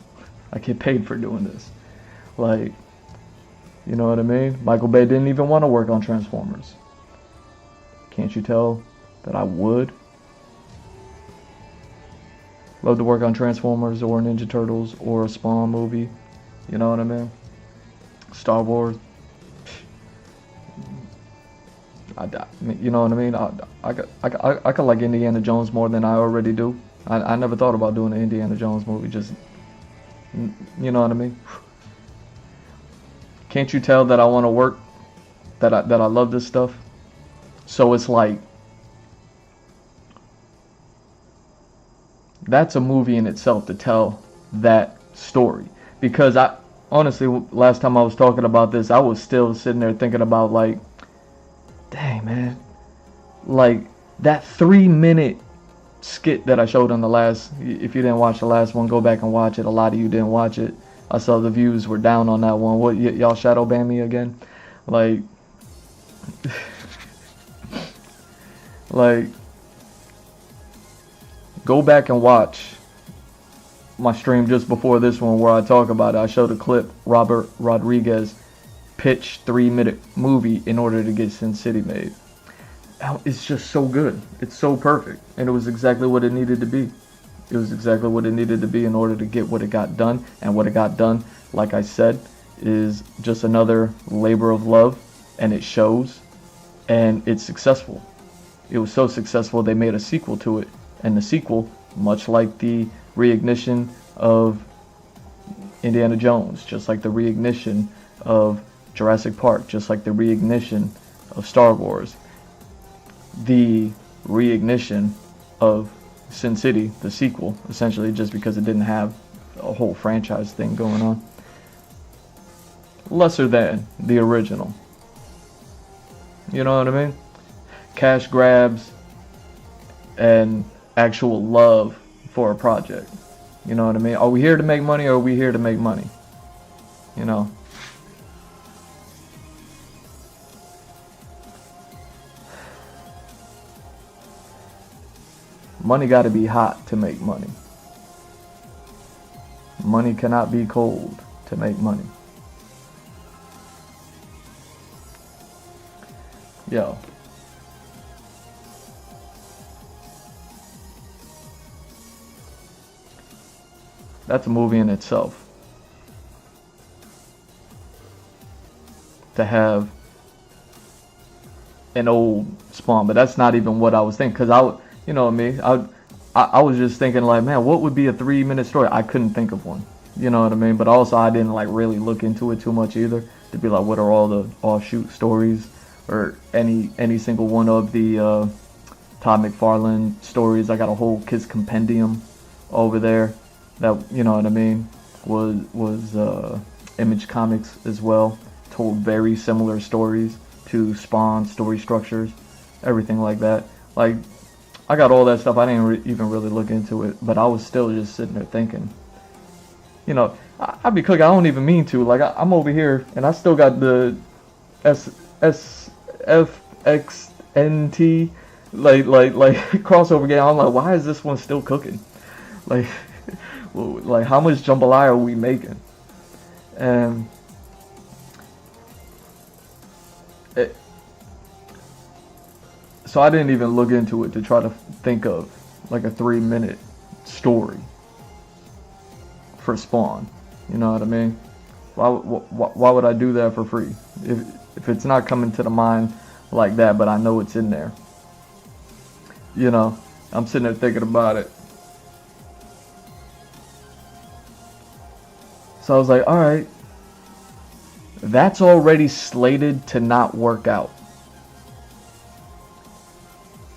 I get paid for doing this. Like, you know what I mean? Michael Bay didn't even want to work on Transformers. Can't you tell that I would? Love to work on Transformers or Ninja Turtles or a Spawn movie. You know what I mean? Star Wars. You know what I mean? I could like Indiana Jones more than I already do. I never thought about doing an Indiana Jones movie. Just, you know what I mean? Can't you tell that I want to work? That I love this stuff? So it's like, that's a movie in itself to tell that story. Because I honestly, last time I was talking about this, I was still sitting there thinking about, like, dang, man, like that 3-minute skit that I showed on the last, if you didn't watch the last one, go back and watch it. A lot of you didn't watch it. I saw the views were down on that one. What, y'all shadow ban me again? Like, like, go back and watch my stream just before this one where I talk about it. I showed a clip, Robert Rodriguez pitched 3-minute movie in order to get Sin City made. It's just so good. It's so perfect. And it was exactly what it needed to be. It was exactly what it needed to be in order to get what it got done. And what it got done, like I said, is just another labor of love. And it shows. And it's successful. It was so successful they made a sequel to it. And the sequel, much like the reignition of Indiana Jones, just like the reignition of Jurassic Park, just like the reignition of Star Wars, the reignition of Sin City, the sequel, essentially, just because it didn't have a whole franchise thing going on. Lesser than the original. You know what I mean? Cash grabs and actual love for a project. You know what I mean? Are we here to make money, or are we here to make money? You know? Money got to be hot to make money. Money cannot be cold to make money. Yo. That's a movie in itself. To have an old Spawn, but that's not even what I was thinking. Because you know me, I was just thinking, like, man, what would be a 3-minute story? I couldn't think of one. You know what I mean? But also, I didn't like really look into it too much either, to be like, what are all the offshoot stories, or any single one of the Todd McFarlane stories. I got a whole Kiss compendium over there that, you know what I mean, was Image Comics as well. Told very similar stories to Spawn story structures, everything like that. Like, I got all that stuff. I didn't even really look into it, but I was still just sitting there thinking, you know, I be cooking. I don't even mean to. Like, I'm over here, and I still got the SFXNT like crossover game. I'm like, why is this one still cooking? Like, like how much jambalaya are we making? And so I didn't even look into it to try to think of like a 3-minute story for Spawn. You know what I mean? Why would I do that for free if it's not coming to the mind like that? But I know it's in there. You know, I'm sitting there thinking about it. So I was like, all right, that's already slated to not work out.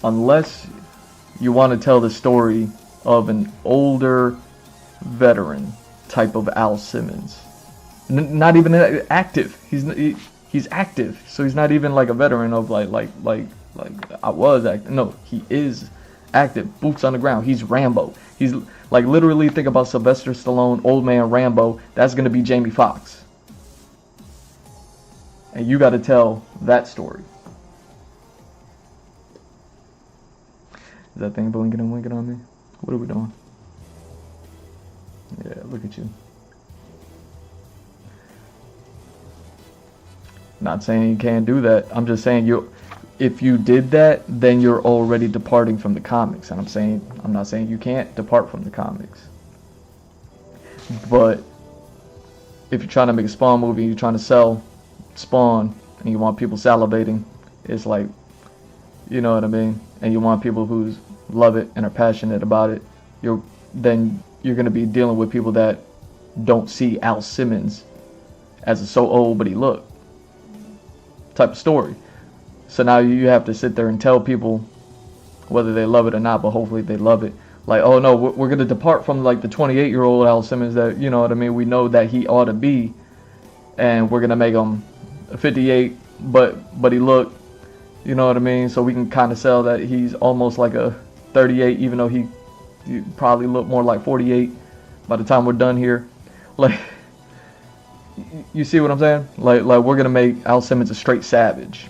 Unless you want to tell the story of an older veteran type of Al Simmons. Not even active. He's active, so he's not even like a veteran of like I was active. No, he is active. Boots on the ground. He's Rambo. He's like, literally, think about Sylvester Stallone, old man Rambo. That's gonna be Jamie Foxx, and you got to tell that story. Is that thing blinking and winking on me? What are we doing? Yeah, look at you. Not saying you can't do that. I'm just saying if you did that, then you're already departing from the comics. And I'm not saying you can't depart from the comics. But if you're trying to make a Spawn movie, you're trying to sell Spawn, and you want people salivating, it's like, you know what I mean? And you want people who love it and are passionate about it, then you're going to be dealing with people that don't see Al Simmons as a so old but he looked type of story. So now you have to sit there and tell people whether they love it or not, but hopefully they love it. Like, oh no, we're going to depart from like the 28-year-old Al Simmons that, you know what I mean, we know that he ought to be, and we're going to make him 58, but he looked, you know what I mean, so we can kind of sell that he's almost like a 38, even though he probably look more like 48 by the time we're done here. Like, you see what I'm saying? Like we're gonna make Al Simmons a straight savage.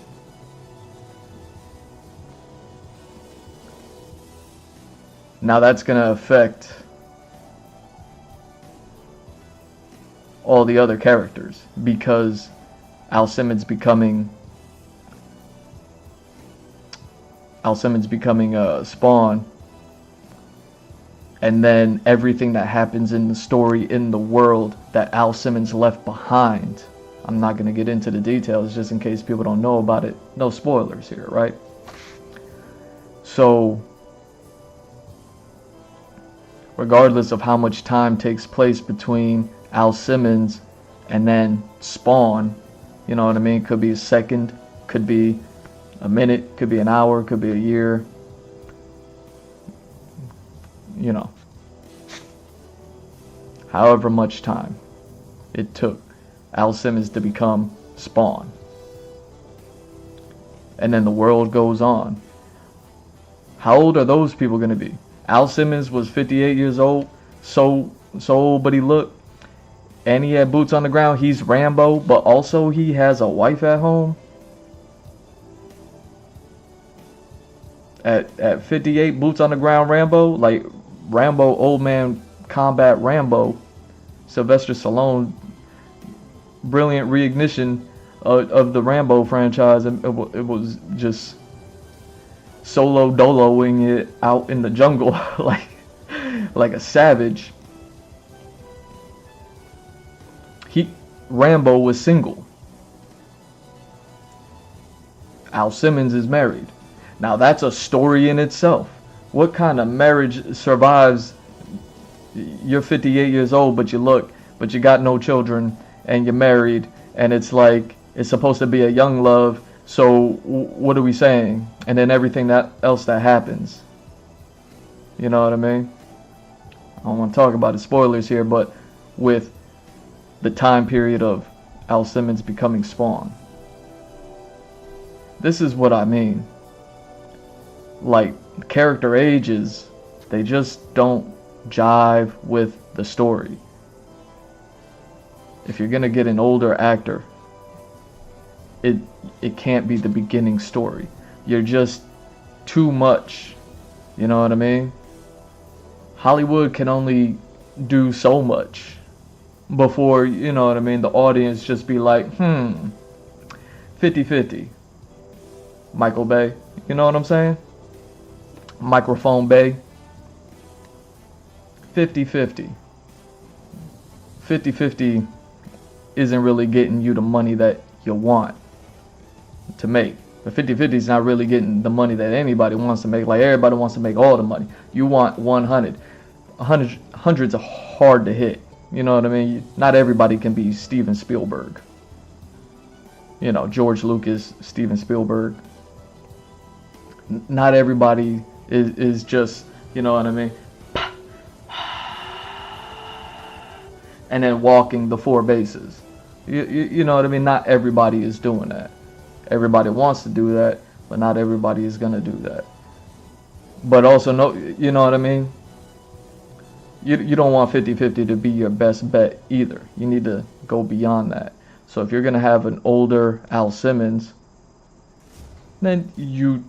Now that's gonna affect all the other characters, because Al Simmons becoming Spawn, and then everything that happens in the story, in the world that Al Simmons left behind. I'm not going to get into the details just in case people don't know about it. No spoilers here, right? So, regardless of how much time takes place between Al Simmons and then Spawn, you know what I mean? Could be a second, could be a minute, could be an hour, could be a year. You know, however much time it took Al Simmons to become Spawn. And then the world goes on. How old are those people going to be? Al Simmons was 58 years old, so old but he looked, and he had boots on the ground. He's Rambo, but also he has a wife at home. At 58, boots on the ground Rambo, like Rambo, old man combat Rambo, Sylvester Stallone, brilliant reignition of the Rambo franchise. It was just solo doloing it out in the jungle like a savage. Rambo was single. Al Simmons is married. Now that's a story in itself. What kind of marriage survives? You're 58 years old, but you got no children, and you're married, and it's like, it's supposed to be a young love, so what are we saying? And then everything else that happens. You know what I mean? I don't want to talk about the spoilers here, but with the time period of Al Simmons becoming Spawn. This is what I mean. Like, character ages, they just don't jive with the story. If you're gonna get an older actor, it can't be the beginning story. You're just too much. You know what I mean? Hollywood can only do so much before, you know what I mean, the audience just be like, 50-50. Michael Bay, you know what I'm saying? Microphone Bay. 50-50. 50-50 isn't really getting you the money that you want to make. But 50-50 is not really getting the money that anybody wants to make. Like, everybody wants to make all the money. You want 100. Hundreds are hard to hit. You know what I mean? Not everybody can be Steven Spielberg. You know, George Lucas, Steven Spielberg. Not everybody is just, you know what I mean? and then walking the 4 bases. You know what I mean? Not everybody is doing that. Everybody wants to do that, but not everybody is going to do that. But also, no, you know what I mean? You don't want 50-50 to be your best bet either. You need to go beyond that. So if you're going to have an older Al Simmons, then you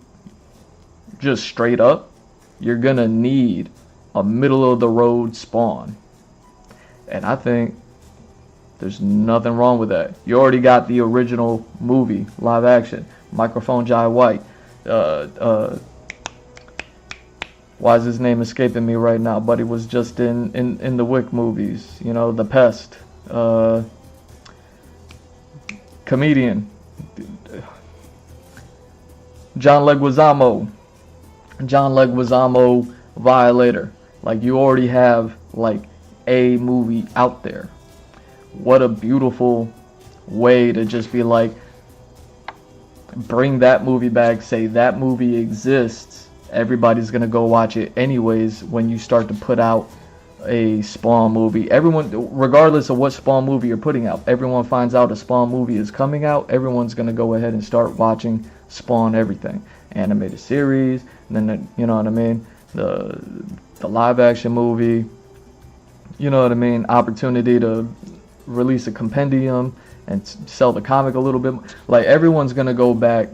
just straight up, you're going to need a middle of the road Spawn. And I think there's nothing wrong with that. You already got the original movie, live action. Microphone Jai White. Why is his name escaping me right now? But he was just in the Wick movies. You know, The Pest. Comedian. John Leguizamo. John Leguizamo, Violator. Like, you already have, like, a movie out there. What a beautiful way to just be like, bring that movie back, say that movie exists. Everybody's gonna go watch it anyways when you start to put out a Spawn movie. Everyone, regardless of what Spawn movie you're putting out, everyone finds out a Spawn movie is coming out, everyone's gonna go ahead and start watching Spawn everything. Animated series, and then, you know what I mean, the live action movie, you know what I mean, opportunity to release a compendium and sell the comic a little bit. Like, everyone's gonna go back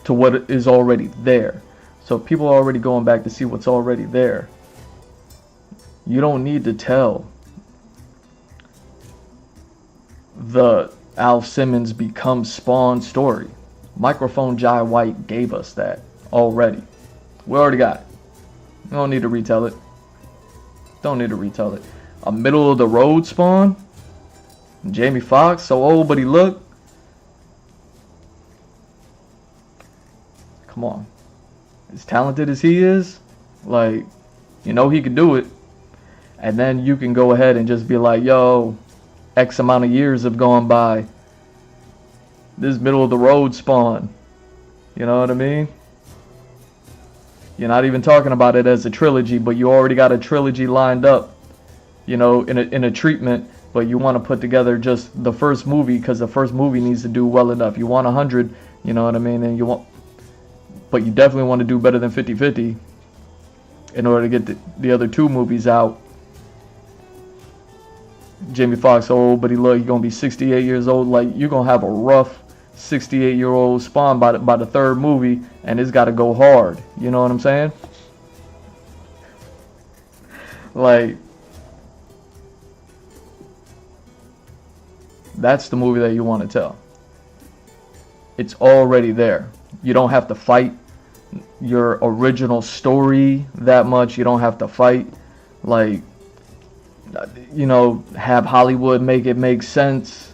to what is already there. So people are already going back to see what's already there. You don't need to tell the Al Simmons becomes Spawn story. Microphone Jai White gave us that already. We already got it. We don't need to retell it. Don't need to retell it. A middle of the road Spawn. Jamie Foxx, so old but he look. Come on. As talented as he is, like, you know he can do it. And then you can go ahead and just be like, yo, X amount of years have gone by. This middle of the road Spawn. You know what I mean? You're not even talking about it as a trilogy, but you already got a trilogy lined up, you know, in a treatment, but you want to put together just the first movie because the first movie needs to do well enough. You want 100, you know what I mean? And you want, but you definitely want to do better than 50-50 in order to get the other 2 movies out. Jamie Foxx old, but he's gonna be 68 years old. Like, you're gonna have a rough 68-year-old Spawn by the 3rd movie, and it's got to go hard. You know what I'm saying? Like, that's the movie that you want to tell. It's already there. You don't have to fight your original story that much. You don't have to fight, like, you know, have Hollywood make it make sense.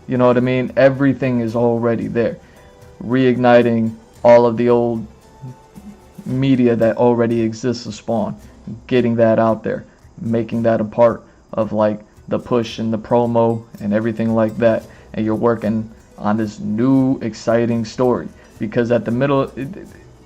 You know what I mean? Everything is already there. Reigniting all of the old media that already exists of Spawn. Getting that out there. Making that a part of, like, the push and the promo and everything like that. And you're working on this new exciting story. Because at the middle,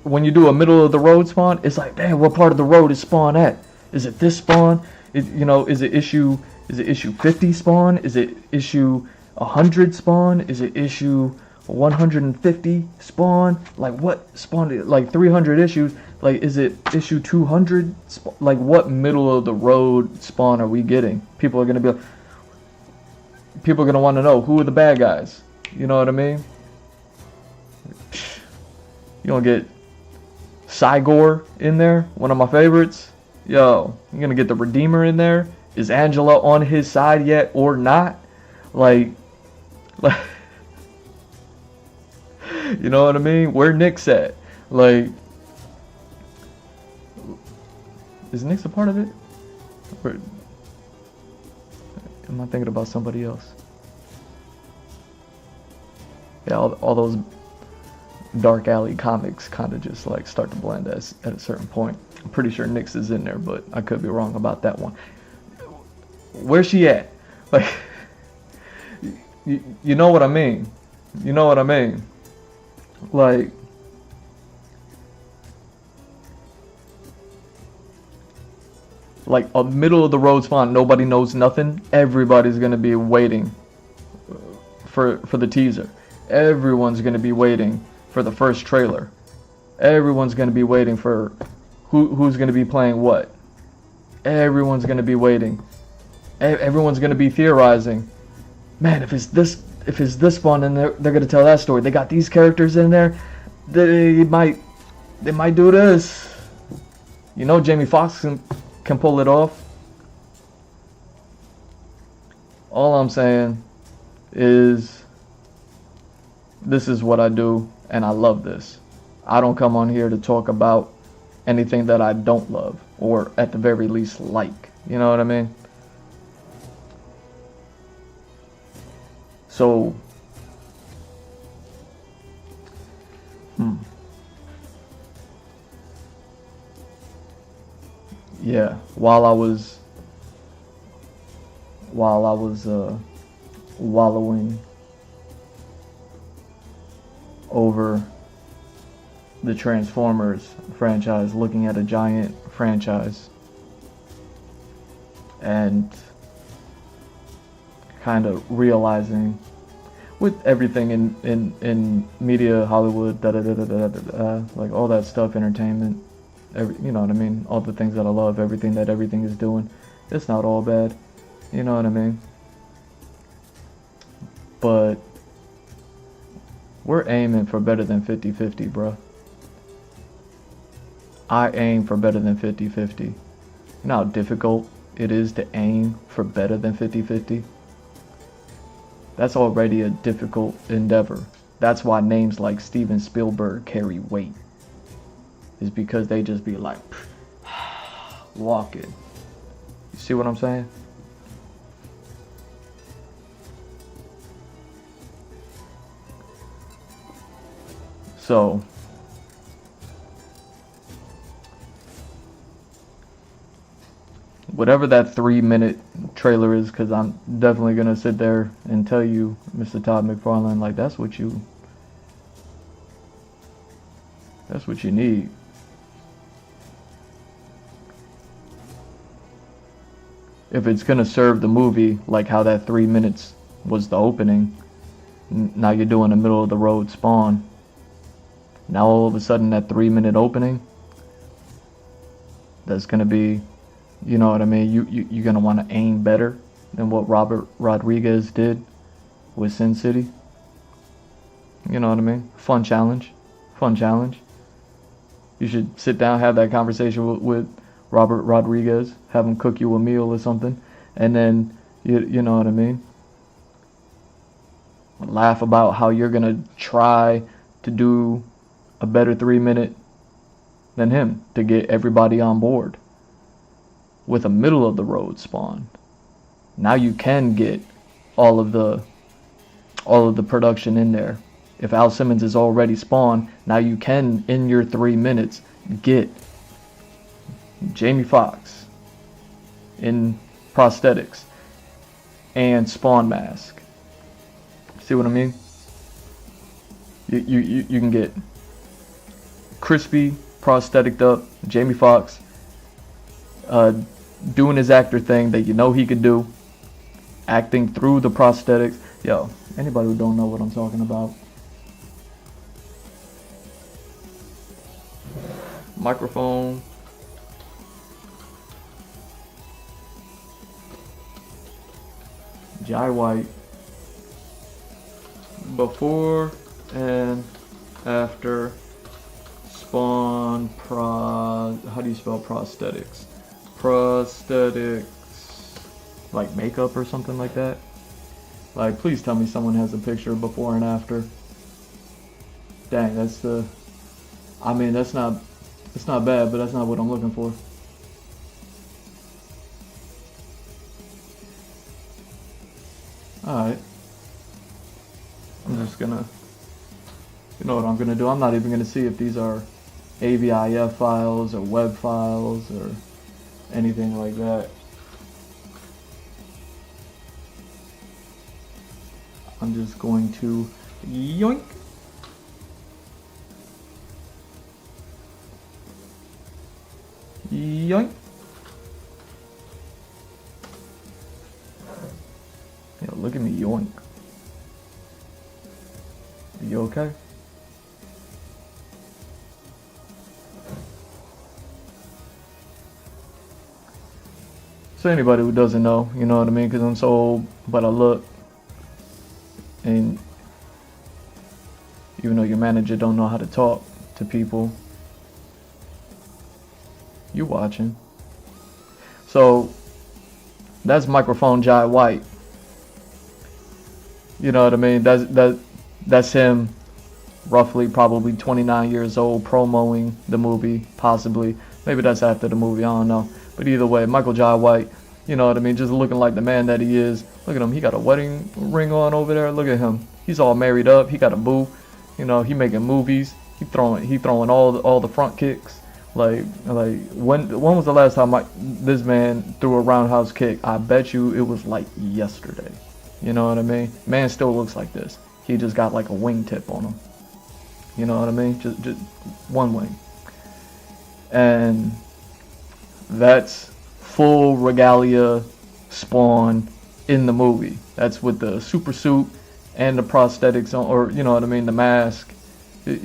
when you do a middle of the road Spawn, it's like, man, what part of the road is Spawn at? Is it this Spawn? You know, is it issue 50 Spawn? Is it issue 100 Spawn? Is it issue 150 Spawn? Like, what Spawn? Like 300 issues? Like, is it issue 200? Like, what middle of the road Spawn are we getting? People are gonna want to know, who are the bad guys? You know what I mean? You gonna get Cygor in there, one of my favorites. Yo, you're gonna get the Redeemer in there. Is Angela on his side yet or not? Like, you know what I mean? Where Nick's at? Like, is Nick's a part of it? Or am I thinking about somebody else? Yeah, all those dark alley comics kind of just like start to blend at a certain point. I'm pretty sure Nick's is in there, but I could be wrong about that one. Where's she at? Like, you know what I mean? You know what I mean? Like, like a middle of the road spawn, nobody knows nothing. Everybody's gonna be waiting for the teaser. Everyone's gonna be waiting for the first trailer. Everyone's gonna be waiting for who's gonna be playing what. Everyone's gonna be waiting. Everyone's gonna be theorizing. Man, if it's this one, and they're gonna tell that story. They got these characters in there. They might do this. You know, Jamie Foxx can pull it off. All I'm saying is, this is what I do, and I love this. I don't come on here to talk about anything that I don't love, or at the very least like. You know what I mean? So, yeah, while I was wallowing over the Transformers franchise, looking at a giant franchise, and kind of realizing with everything in media, Hollywood, like all that stuff, entertainment, you know what I mean, all the things that I love, everything that everything is doing, it's not all bad, you know what I mean? But we're aiming for better than 50-50, bro. I aim for better than 50-50. You know how difficult it is to aim for better than 50-50? That's already a difficult endeavor. That's why names like Steven Spielberg carry weight. Is because they just be like, walk it. You see what I'm saying? So, whatever that 3-minute trailer is, because I'm definitely going to sit there and tell you, Mr. Todd McFarlane, like, that's what you need. If it's going to serve the movie, like how that 3 minutes was the opening, now you're doing a middle of the road spawn. Now all of a sudden that 3-minute opening, that's going to be, you know what I mean, you're going to want to aim better than what Robert Rodriguez did with Sin City. You know what I mean? Fun challenge. You should sit down, have that conversation with Robert Rodriguez, have him cook you a meal or something, and then, you know what I mean? Laugh about how you're going to try to do a better 3-minute than him to get everybody on board with a middle of the road spawn. Now you can get all of the production in there. If Al Simmons is already spawned, now you can, in your 3 minutes, get Jamie Foxx in prosthetics and spawn mask. See what I mean? You can get crispy, prosthetic up Jamie Foxx doing his actor thing that you know he could do, acting through the prosthetics. Yo, anybody who don't know what I'm talking about, microphone. Jai White, before and after spawn how do you spell prosthetics? Prosthetics, like makeup or something like that. Like, please tell me someone has a picture before and after. Dang, that's not bad, but that's not what I'm looking for. Alright. I'm just gonna, you know what I'm gonna do? I'm not even gonna see if these are AVIF files or web files or anything like that. I'm just going to yoink. Yoink. Look at me yoink. You okay? So anybody who doesn't know, you know what I mean? Because I'm so old, but I look. And even though your manager don't know how to talk to people, you watching. So that's microphone Jai White. You know what I mean? That's him, roughly probably 29 years old, promoting the movie, possibly. Maybe that's after the movie, I don't know. But either way, Michael Jai White, you know what I mean? Just looking like the man that he is. Look at him. He got a wedding ring on over there. Look at him. He's all married up. He got a boo. You know, he making movies. He throwing all the front kicks. Like when was the last time this man threw a roundhouse kick? I bet you it was like yesterday. You know what I mean? Man still looks like this. He just got like a wingtip on him. You know what I mean? Just one wing. And that's full regalia Spawn in the movie. That's with the super suit and the prosthetics on, or you know what I mean, the mask. Yo,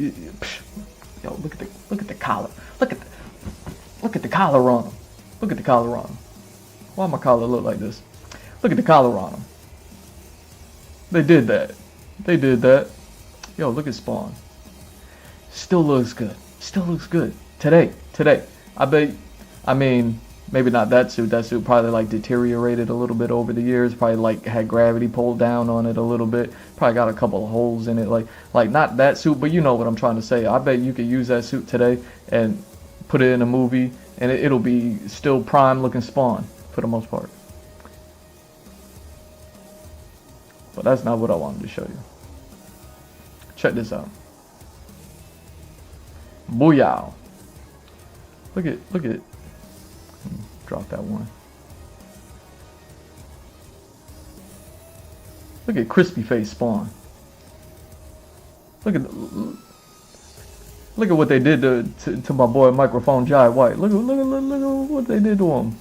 look at the collar. Look at the collar on him. Look at the collar on him. Why my collar look like this? Look at the collar on him. They did that. They did that. Yo, look at Spawn. Still looks good. Still looks good. Today. I mean, maybe not that suit. That suit probably like deteriorated a little bit over the years. Probably like had gravity pulled down on it a little bit. Probably got a couple of holes in it. Like not that suit, but you know what I'm trying to say. I bet you could use that suit today and put it in a movie, and it'll be still prime looking Spawn for the most part. But that's not what I wanted to show you. Check this out. Booyah. Look at. Drop that one. Look at crispy face Spawn. Look at what they did to my boy Microphone Jai White. Look at what they did to him.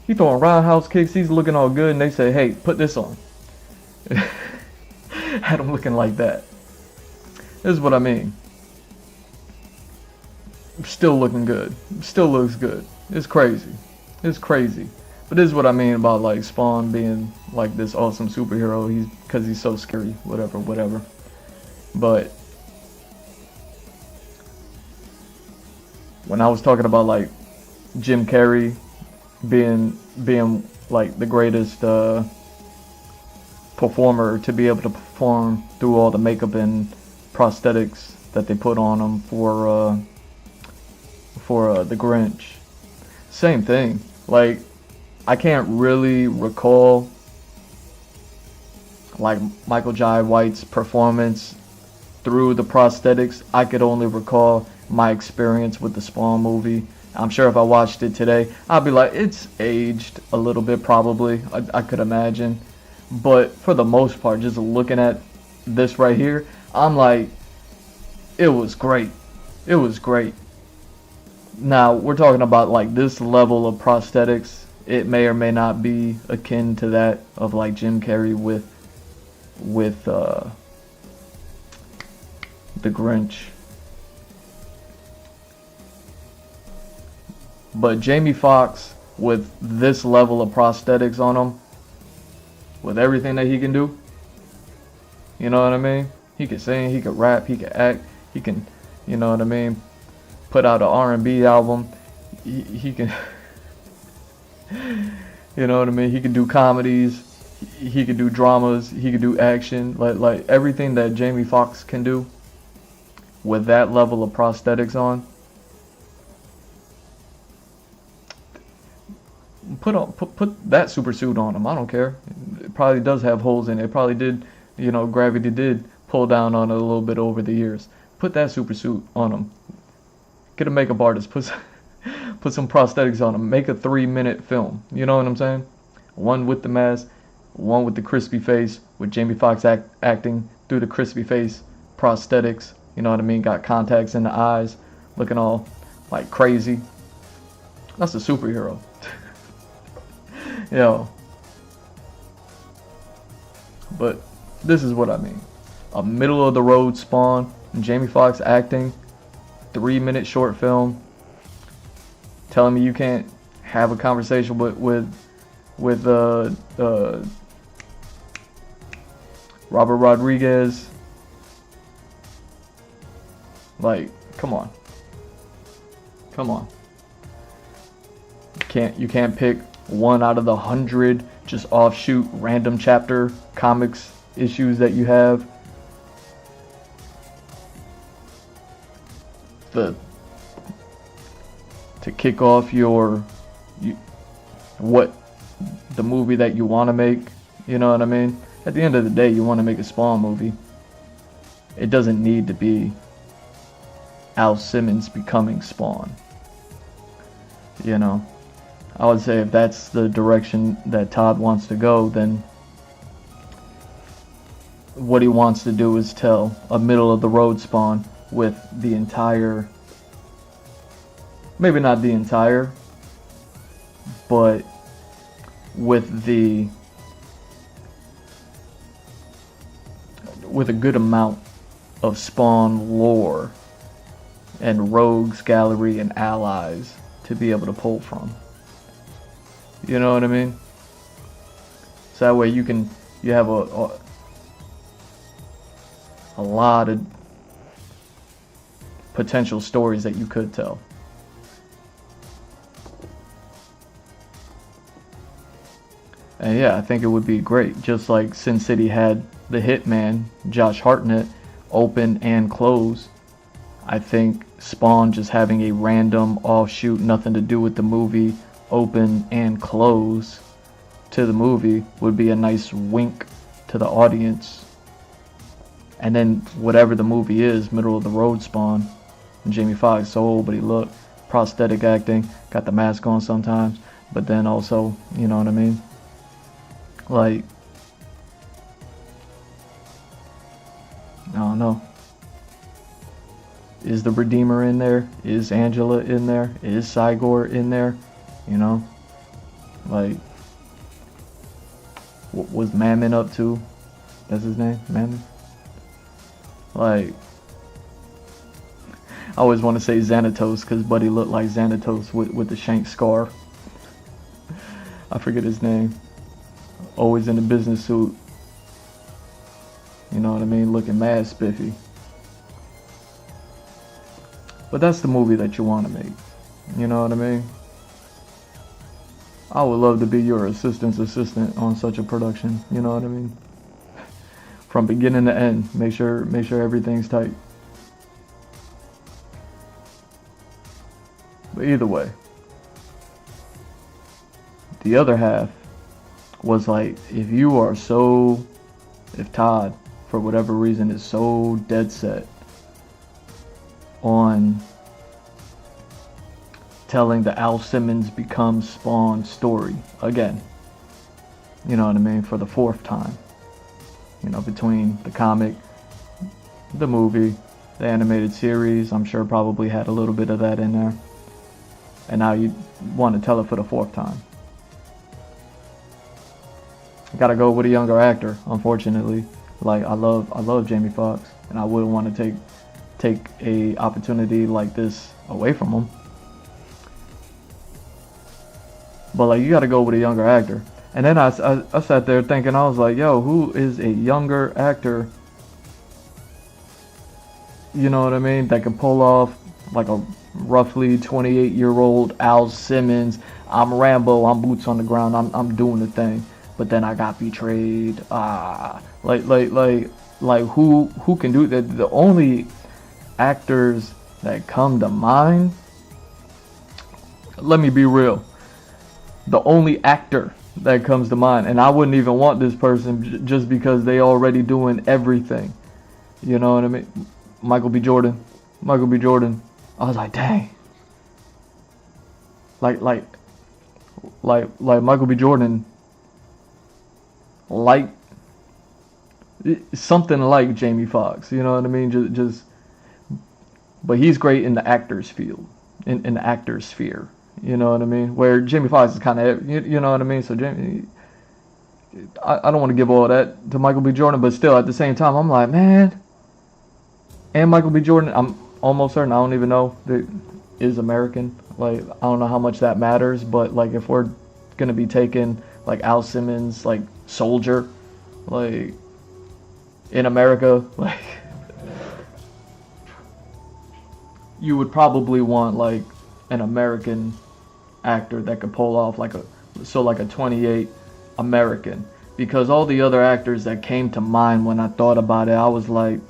He throwing roundhouse kicks. He's looking all good, and they say, "Hey, put this on." Had him looking like that. This is what I mean. Still looking good. Still looks good. It's crazy. It's crazy. But this is what I mean about like Spawn being like this awesome superhero. Because he's so scary. Whatever. But when I was talking about like Jim Carrey being like the greatest performer to be able to perform through all the makeup and prosthetics that they put on him for the Grinch. Same thing. Like, I can't really recall like Michael Jai White's performance through the prosthetics. I could only recall my experience with the Spawn movie. I'm sure if I watched it today, I'd be like, it's aged a little bit probably. I could imagine. But for the most part, just looking at this right here, I'm like, it was great. It was great. Now, we're talking about like this level of prosthetics. It may or may not be akin to that of like Jim Carrey with the Grinch. But Jamie Foxx with this level of prosthetics on him, with everything that he can do, you know what I mean? He can sing, he can rap, he can act, he can, you know what I mean, put out an R&B album. He can, you know what I mean? He can do comedies, he can do dramas, he can do action, like everything that Jamie Foxx can do with that level of prosthetics on. Put that super suit on him. I don't care. It probably does have holes in it. It probably did, you know, gravity did pull down on it a little bit over the years. Put that super suit on him. Get a makeup artist. Put some prosthetics on him. Make a 3-minute film. You know what I'm saying? One with the mask, one with the crispy face, with Jamie Foxx acting through the crispy face prosthetics. You know what I mean? Got contacts in the eyes, looking all like crazy. That's a superhero. Yo. But this is what I mean. A middle of the road Spawn, Jamie Foxx acting, 3-minute short film, telling me you can't have a conversation with Robert Rodriguez. Like, come on. Come on. You can't pick one out of the 100 just offshoot random chapter comics issues that you have. To kick off the movie that you want to make, you know what I mean? At the end of the day, you want to make a Spawn movie. It doesn't need to be Al Simmons becoming Spawn. You know, I would say if that's the direction that Todd wants to go, then what he wants to do is tell a middle of the road Spawn with the entire, maybe not the entire, but with a good amount of Spawn lore and rogues gallery and allies to be able to pull from. You know what I mean? So that way you have a lot of potential stories that you could tell. And yeah, I think it would be great. Just like Sin City had the Hitman, Josh Hartnett, open and close. I think Spawn just having a random offshoot, nothing to do with the movie, open and close to the movie would be a nice wink to the audience. And then whatever the movie is, middle of the road Spawn. And Jamie Foxx, so old, but he looked prosthetic acting, got the mask on sometimes, but then also, you know what I mean? Like, I don't know. Is the Redeemer in there? Is Angela in there? Is Cygor in there? You know? Like, what was Mammon up to? That's his name? Mammon? Like, I always want to say Xanatos because Buddy looked like Xanatos with the shank scar. I forget his name. Always in a business suit. You know what I mean? Looking mad spiffy. But that's the movie that you want to make. You know what I mean? I would love to be your assistant on such a production. You know what I mean? From beginning to end, make sure everything's tight. But either way, the other half was like, if Todd, for whatever reason, is so dead set on telling the Al Simmons becomes Spawn story again, you know what I mean, for the 4th time, you know, between the comic, the movie, the animated series, I'm sure probably had a little bit of that in there, and now you want to tell it for the 4th time. Gotta go with a younger actor, unfortunately. Like, I love Jamie Foxx, and I wouldn't want to take a opportunity like this away from him. But like, you gotta go with a younger actor. And then I sat there thinking, I was like, yo, who is a younger actor, you know what I mean, that can pull off like a roughly 28-year-old Al Simmons, I'm Rambo, I'm boots on the ground, I'm doing the thing. But then I got betrayed. Like who can do that? The only actors that come to mind, let me be real, the only actor that comes to mind, and I wouldn't even want this person just because they already doing everything, you know what I mean? Michael B. Jordan. I was like, dang, like Michael B. Jordan, like something like Jamie Foxx, you know what I mean? Just, but he's great in the actor's field, in the actor's sphere, you know what I mean? Where Jamie Foxx is kind of, you know what I mean? So Jamie, I don't want to give all that to Michael B. Jordan, but still at the same time, I'm like, man, and Michael B. Jordan, I'm almost certain, I don't even know, that is American. Like, I don't know how much that matters, but like if we're gonna be taking like Al Simmons, like Soldier, like in America, like you would probably want like an American actor that could pull off like a 28 American, because all the other actors that came to mind when I thought about it, I was like,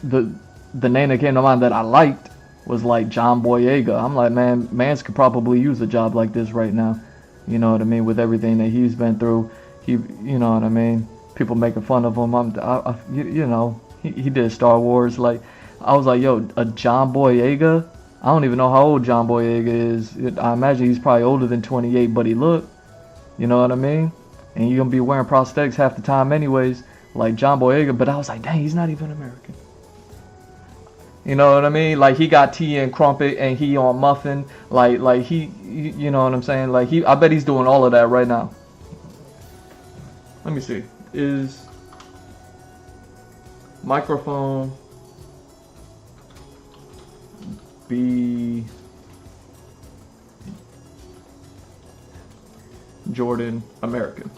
the name that came to mind that I liked was like John Boyega. I'm like, man, Mance could probably use a job like this right now. You know what I mean? With everything that he's been through, you know what I mean? People making fun of him. You know, he did Star Wars. Like, I was like, yo, a John Boyega? I don't even know how old John Boyega is. I imagine he's probably older than 28, but he look, you know what I mean? And you're gonna be wearing prosthetics half the time anyways, like John Boyega. But I was like, dang, he's not even American. You know what I mean? Like, he got tea and crumpet and he on muffin. Like he, you know what I'm saying? Like, I bet he's doing all of that right now. Let me see. Is microphone B Jordan American?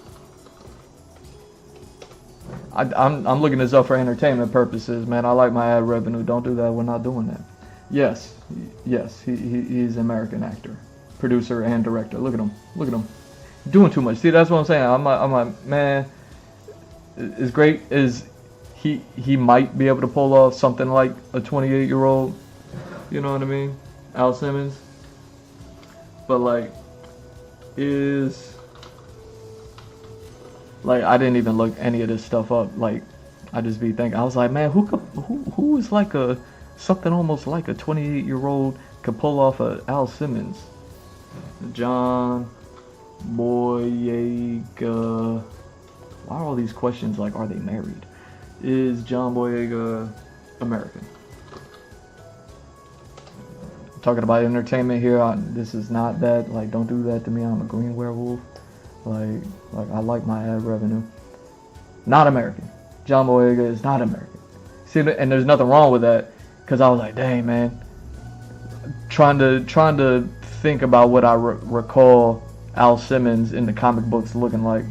I'm looking this up for entertainment purposes, man. I like my ad revenue. Don't do that. We're not doing that. Yes, he's an American actor, producer and director. Look at him, doing too much. See, that's what I'm saying. I'm like, man, as great as he might be able to pull off something like a 28-year-old, you know what I mean, Al Simmons. But like, like, I didn't even look any of this stuff up. Like, I just be thinking, I was like, man, who is like something almost like a 28-year-old could pull off a Al Simmons? John Boyega. Why are all these questions like, are they married? Is John Boyega American? Talking about entertainment here. This is not that. Like, don't do that to me. I'm a green werewolf. Like I like my ad revenue. Not American. John Boyega is not American. See, and there's nothing wrong with that, because I was like, dang, man. Trying to think about what I recall Al Simmons in the comic books looking like.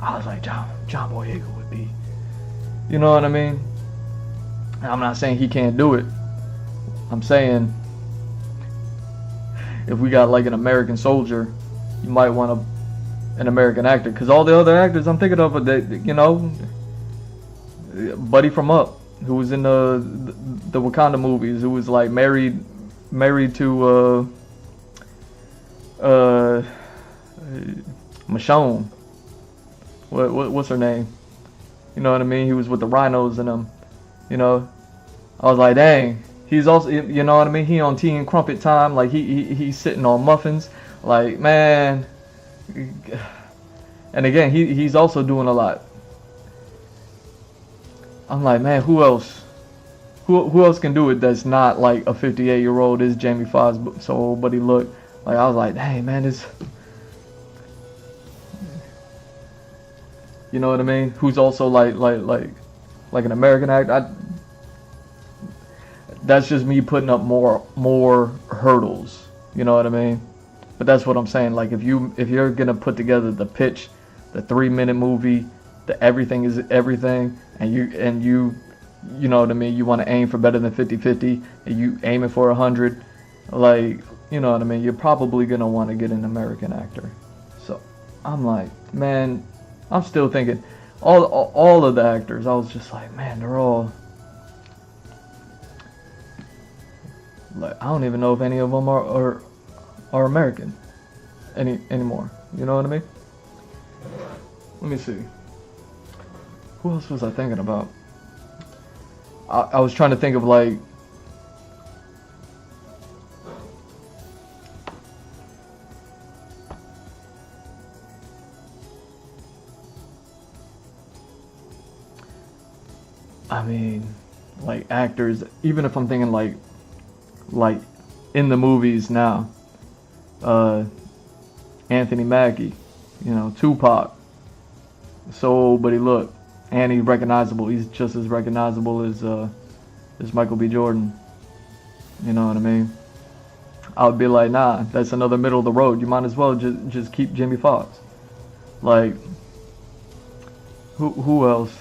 I was like, John Boyega would be. You know what I mean? And I'm not saying he can't do it. I'm saying if we got like an American soldier, you might want an American actor, because all the other actors I'm thinking of are, you know, Buddy from Up, who was in the Wakanda movies, who was like married to Michonne. What's her name? You know what I mean? He was with the rhinos and them. You know, I was like, dang. He's also, you know what I mean? He on tea and crumpet time. Like, he's sitting on muffins. Like, man. And again, he's also doing a lot. I'm like, man, who else? Who else can do it that's not like a 58-year-old? Is Jamie Foxx so old, but he looked like, I was like, hey, man, this. You know what I mean? Who's also like an American actor? That's just me putting up more hurdles. You know what I mean? But that's what I'm saying. Like, if you're gonna put together the pitch, the 3-minute movie, the everything is everything, and you know what I mean, you want to aim for better than 50-50, and you aiming for 100, like, you know what I mean, you're probably gonna want to get an American actor. So I'm like, man, I'm still thinking all of the actors. I was just like, man, they're all like, I don't even know if any of them are American anymore. You know what I mean? Let me see. Who else was I thinking about? I was trying to think of like, I mean, like actors, even if I'm thinking like in the movies now, Anthony Mackie, you know, Tupac, So, but he look, and he's recognizable. He's just as recognizable as Michael B. Jordan. You know what I mean? I would be like, nah, that's another middle of the road. You might as well just keep Jamie Foxx. Like, who else?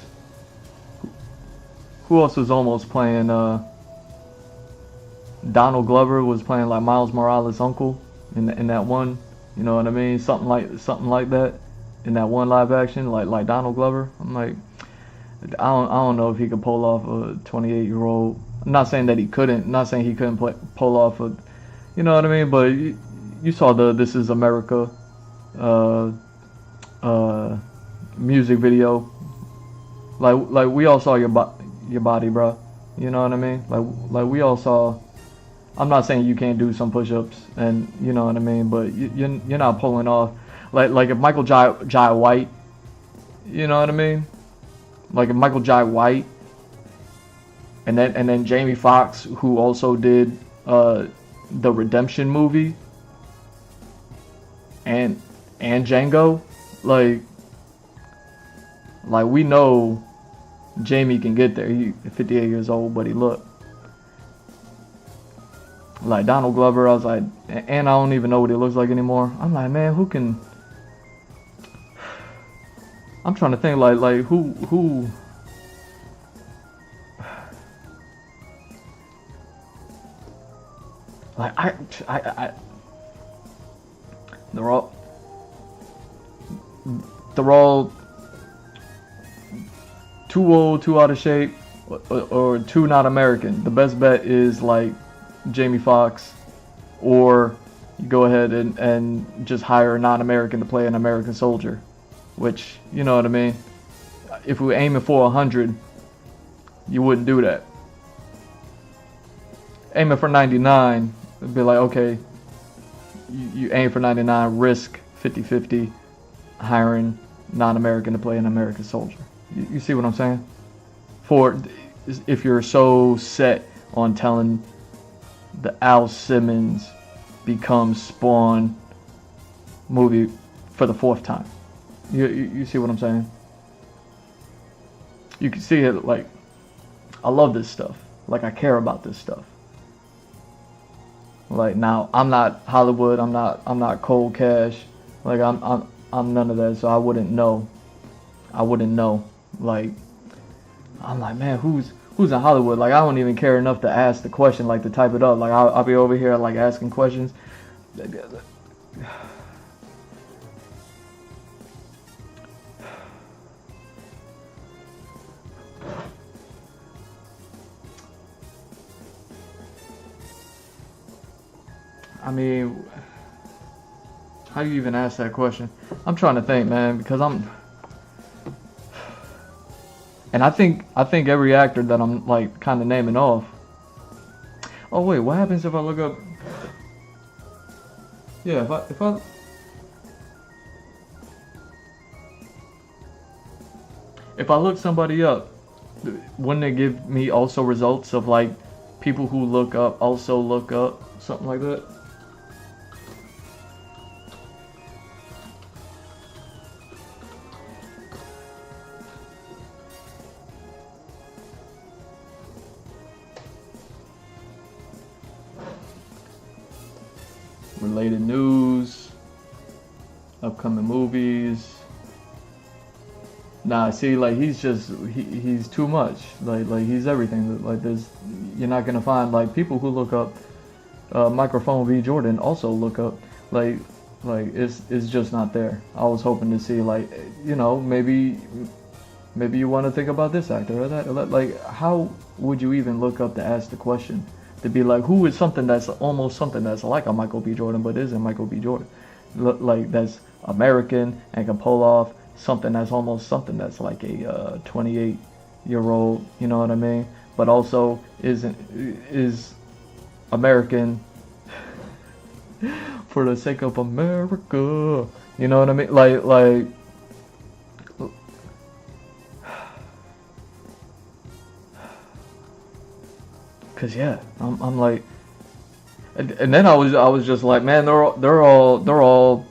Who else was almost playing? Donald Glover was playing like Miles Morales' uncle in that one. You know what I mean? Something like that in that one live action, like Donald Glover. I'm like, I don't know if he could pull off a 28-year-old. I'm not saying that he couldn't. I'm not saying he couldn't pull off a, you know what I mean? But you saw the "This Is America" music video. Like we all saw your body, bro. You know what I mean? Like we all saw. I'm not saying you can't do some push-ups, and you know what I mean, but you're not pulling off like if Michael Jai White, you know what I mean? Like if Michael Jai White, and then Jamie Foxx, who also did the Redemption movie, and Django, like we know Jamie can get there. He's 58 years old, but he look. Like Donald Glover, I was like, and I don't even know what he looks like anymore. I'm like, man, who can? I'm trying to think, like who? Like I they're all too old, too out of shape, or too not American. The best bet is like Jamie Foxx, or you go ahead and just hire a non-American to play an American soldier, which, you know what I mean? If we were aiming for 100, you wouldn't do that. Aiming for 99, it'd be like, okay, you aim for 99, risk 50-50, hiring non-American to play an American soldier. You see what I'm saying? For if you're so set on telling the Al Simmons becomes Spawn movie for the 4th time. You see what I'm saying? You can see it. Like, I love this stuff. Like, I care about this stuff. Like, now I'm not Hollywood. I'm not cold cash. Like, I'm none of that. So I wouldn't know. Like, I'm like, man, who's in Hollywood? Like, I don't even care enough to ask the question, like to type it up. Like, I'll be over here like asking questions. I mean, how do you even ask that question? I'm trying to think, man, because and I think every actor that I'm like kind of naming off. Oh wait, what happens if I look up? Yeah, if I look somebody up, wouldn't it give me also results of like people who look up also look up, something like that? Related news, upcoming movies. Nah, see, like he's too much. Like he's everything. Like you're not gonna find like people who look up Microphone V Jordan also look up like it's just not there. I was hoping to see like, you know, maybe you want to think about this actor or that. Like, how would you even look up to ask the question? To be like, who is something that's almost something that's like a Michael B. Jordan, but isn't Michael B. Jordan? Like, that's American and can pull off something that's almost something that's like a 28-year-old, you know what I mean? But also is American for the sake of America, you know what I mean? Like. Cause yeah, I'm like, and then I was just like, man, they're all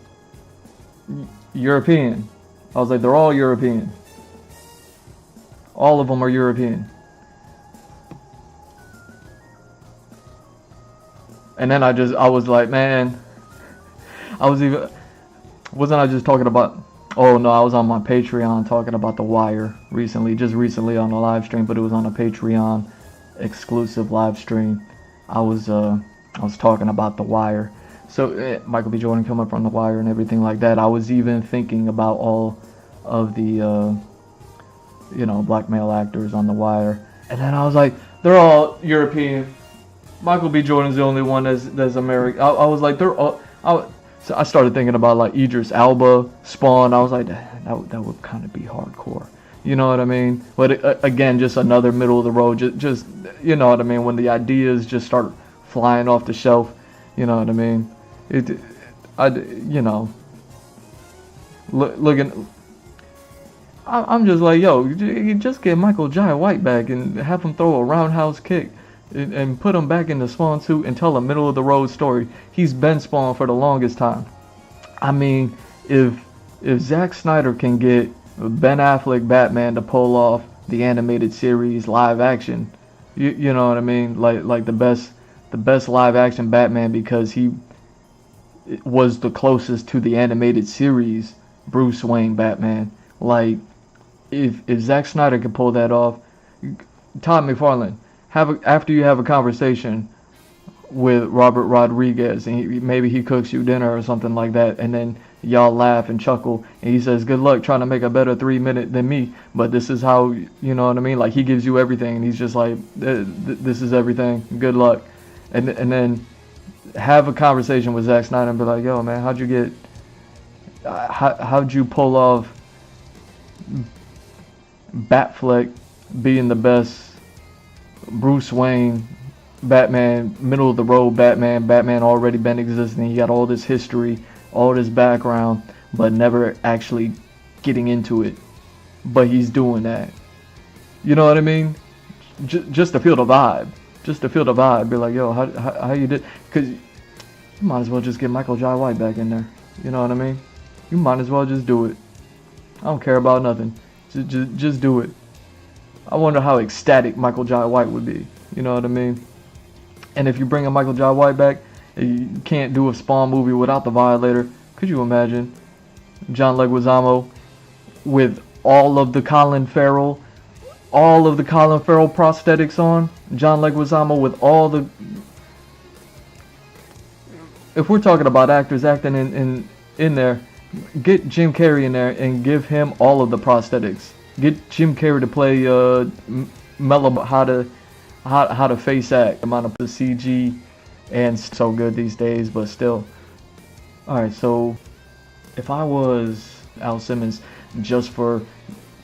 European, I was like, they're all European. All of them are European. And then I was like, man, wasn't I just talking about, oh no, I was on my Patreon talking about The Wire just recently on a live stream, but it was on a Patreon exclusive live stream. I was talking about The Wire. So Michael B. Jordan coming from The Wire and everything like that. I was even thinking about all of the, black male actors on The Wire. And then I was like, they're all European. Michael B. Jordan's the only one that's American. I was like, they're all. So I started thinking about like Idris Elba, Spawn. I was like, that would kind of be hardcore. You know what I mean? But again, just another middle of the road. Just you know what I mean? When the ideas just start flying off the shelf, you know what I mean? Looking. I'm just like, yo, you just get Michael Jai White back and have him throw a roundhouse kick. And put him back in the Spawn suit and tell a middle of the road story. He's been Spawn for the longest time. I mean, if Zack Snyder can get Ben Affleck Batman to pull off the animated series live action, you know what I mean? Like the best live action Batman, because he was the closest to the animated series Bruce Wayne Batman. Like if Zack Snyder can pull that off, Todd McFarlane, after you have a conversation with Robert Rodriguez and maybe he cooks you dinner or something like that, and then y'all laugh and chuckle and he says, good luck trying to make a better 3-minute than me, but this is how, you know what I mean? Like he gives you everything and he's just like, this is everything, good luck. And then have a conversation with Zack Snyder and be like, yo man, how'd you pull off Batfleck being the best Bruce Wayne Batman, middle of the road Batman already been existing. He got all this history, all this background, but never actually getting into it. But he's doing that. You know what I mean? Just to feel the vibe. Be like, yo, how you did? Because you might as well just get Michael Jai White back in there. You know what I mean? You might as well just do it. I don't care about nothing. Just do it. I wonder how ecstatic Michael Jai White would be. You know what I mean? And if you bring a Michael Jai White back, you can't do a Spawn movie without the Violator. Could you imagine? John Leguizamo with all of the Colin Farrell prosthetics on. John Leguizamo with all the... If we're talking about actors acting in there, get Jim Carrey in there and give him all of the prosthetics. Get Jim Carrey to play how to face act. Amount of the CG and so good these days, but still. Alright, so if I was Al Simmons, just for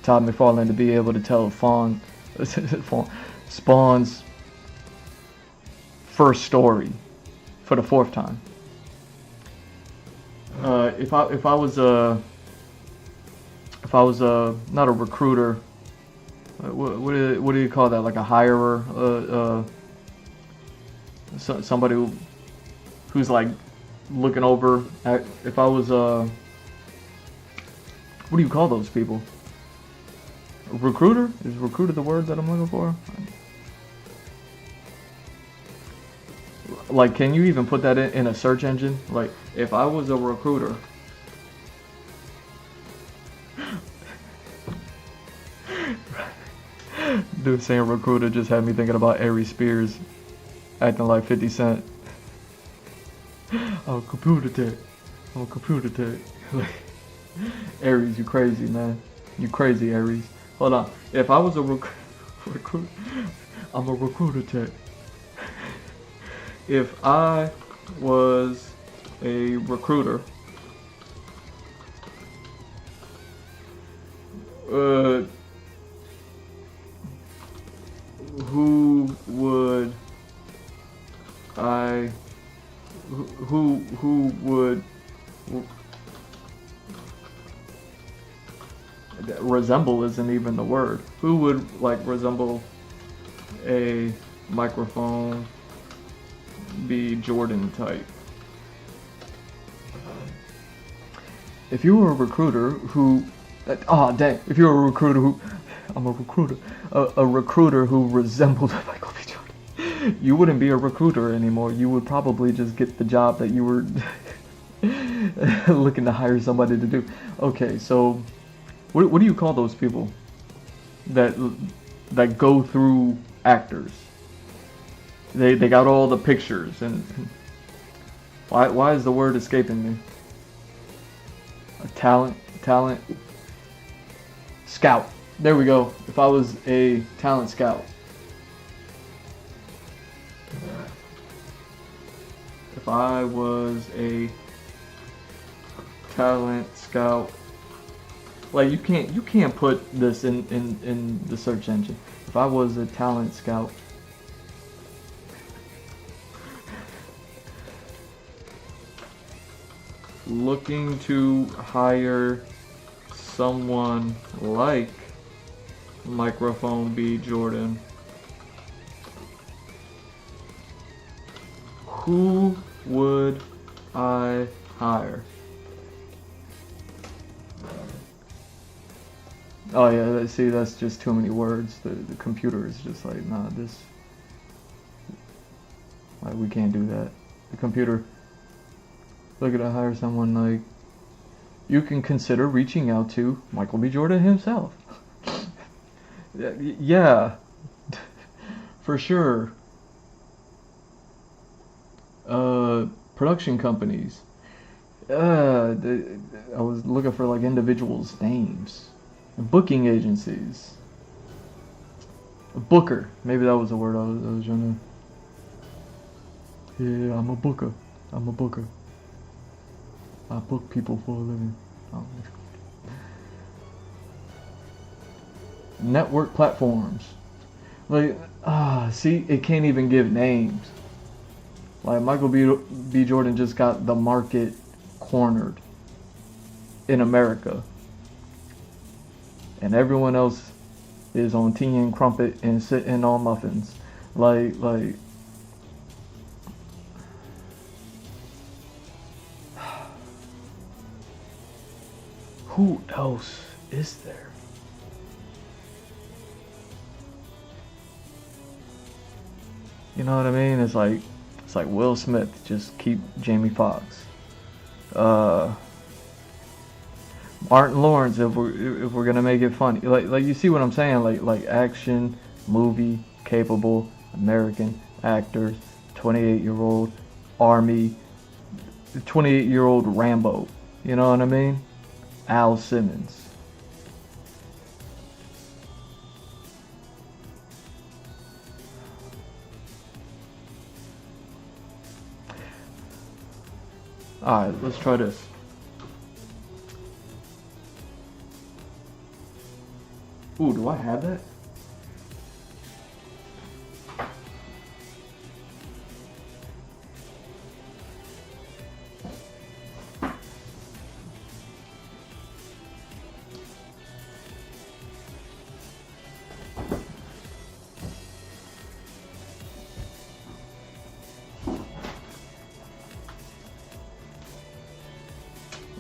Todd McFarlane to be able to tell Spawn's first story for the 4th time. If I was not a recruiter, what do you call that? Like a hirer, somebody who's like looking over. If I was what do you call those people? A recruiter? Is recruiter the word that I'm looking for? Like, can you even put that in a search engine? Like, if I was a recruiter. Dude, saying recruiter just had me thinking about Aries Spears acting like 50 Cent. Oh, computer tech. Oh, computer tech. Like, Aries, you crazy, man. You crazy, Aries. Hold on. If I was a recruiter, I'm a recruiter tech. If I was a recruiter, who would resemble isn't even the word. Who would like resemble a microphone be Jordan type? If you were a recruiter who Oh dang! If you're a recruiter who, I'm a recruiter, a recruiter who resembled Michael B. Jordan, you wouldn't be a recruiter anymore. You would probably just get the job that you were looking to hire somebody to do. Okay, so what do you call those people that go through actors? They got all the pictures, and why is the word escaping me? A talent scout. There we go. If I was a talent scout. If I was a talent scout. Like you can't put this in the search engine. If I was a talent scout. Looking to hire someone like Microphone B. Jordan, who would I hire? Oh yeah, see, that's just too many words. The computer is just like, nah, this, like, we can't do that. The computer, look at I hire someone like, you can consider reaching out to Michael B. Jordan himself. Yeah, for sure. Production companies. I was looking for like individuals' names. Booking agencies. A booker. Maybe that was the word I was trying to. Yeah, I'm a booker. I'm a booker. I book people for a living. Oh. Network platforms. Like, see, it can't even give names. Like, Michael B. Jordan just got the market cornered in America. And everyone else is on tea and crumpet and sitting on muffins. Like, who else is there? You know what I mean? It's like Will Smith, just keep Jamie Foxx. Martin Lawrence, if we're gonna make it funny, like you see what I'm saying? Like action, movie, capable, American actors, 28-year-old Army, 28-year-old Rambo. You know what I mean? Al Simmons. Alright, let's try this. Ooh, do I have that?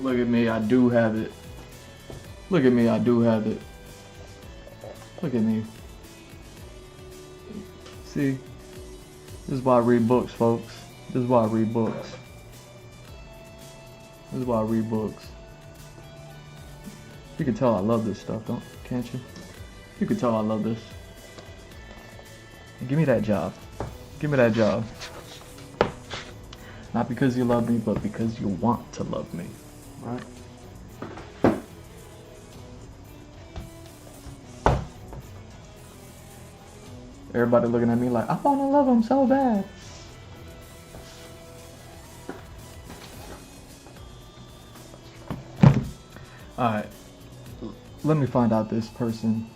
Look at me, I do have it. Look at me, I do have it. Look at me. See? This is why I read books, folks. This is why I read books. This is why I read books. You can tell I love this stuff, can't you? You can tell I love this. Give me that job. Give me that job. Not because you love me, but because you want to love me. Right? Everybody looking at me like, I want to love him so bad. Alright. Let me find out this person.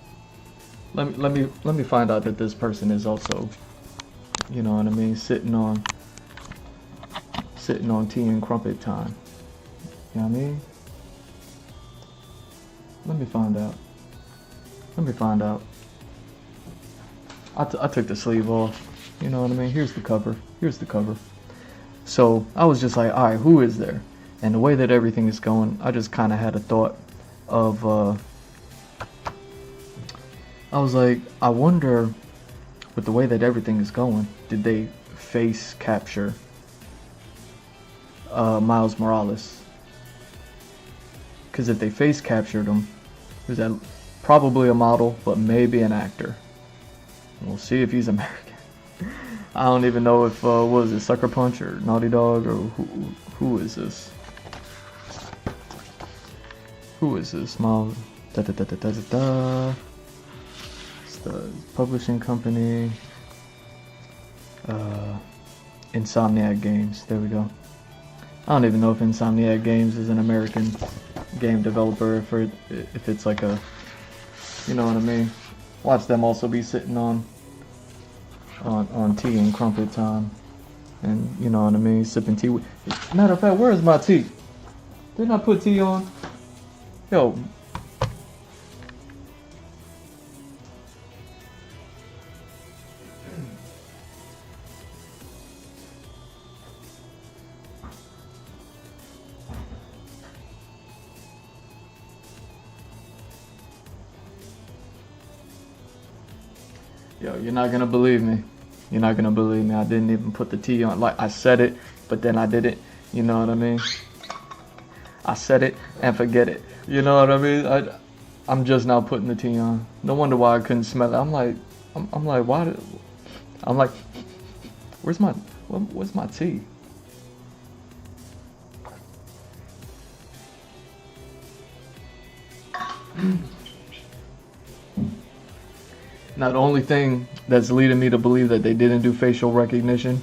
Let me find out that this person is also, you know what I mean, sitting on tea and crumpet time. You know what I mean? Let me find out. Let me find out. I took the sleeve off. You know what I mean? Here's the cover. Here's the cover. So I was just like, all right, who is there? And the way that everything is going, I just kind of had a thought. of I was like, I wonder, with the way that everything is going, did they face capture Miles Morales? Because if they face captured him, is that probably a model, but maybe an actor. We'll see if he's American. I don't even know if what is it, Sucker Punch or Naughty Dog, or who is this? Who is this? Miles. Da da da da da da da. It's the publishing company. Insomniac Games. There we go. I don't even know if Insomniac Games is an American game developer, if it's like a, you know what I mean. Watch them also be sitting on tea and crumpet time, and you know what I mean, sipping tea. Matter of fact, where is my tea? Didn't I put tea on? Yo. Yo, you're not gonna believe me. You're not gonna believe me. I didn't even put the tea on. Like, I said it, but then I didn't. You know what I mean? I said it and forget it. You know what I mean? I'm just now putting the tea on. No wonder why I couldn't smell it. I'm like, why did? I'm like, where's my tea? Now, the only thing that's leading me to believe that they didn't do facial recognition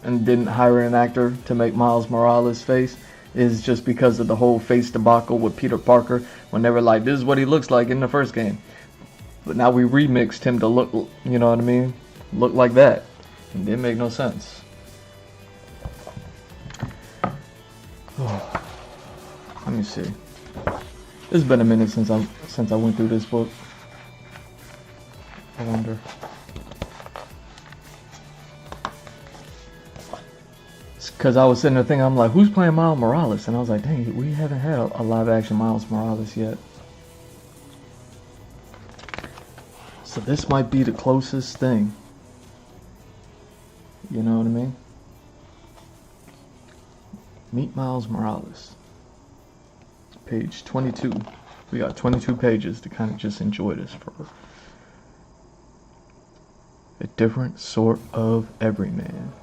and didn't hire an actor to make Miles Morales' face is just because of the whole face debacle with Peter Parker, when they were like, this is what he looks like in the first game. But now we remixed him to look, you know what I mean? Look like that. It didn't make no sense. Oh. Let me see. It's been a minute since I went through this book. I wonder. Because I was sitting there thinking, I'm like, who's playing Miles Morales? And I was like, dang, we haven't had a live action Miles Morales yet. So this might be the closest thing. You know what I mean? Meet Miles Morales. Page 22. We got 22 pages to kind of just enjoy this for a different sort of everyman.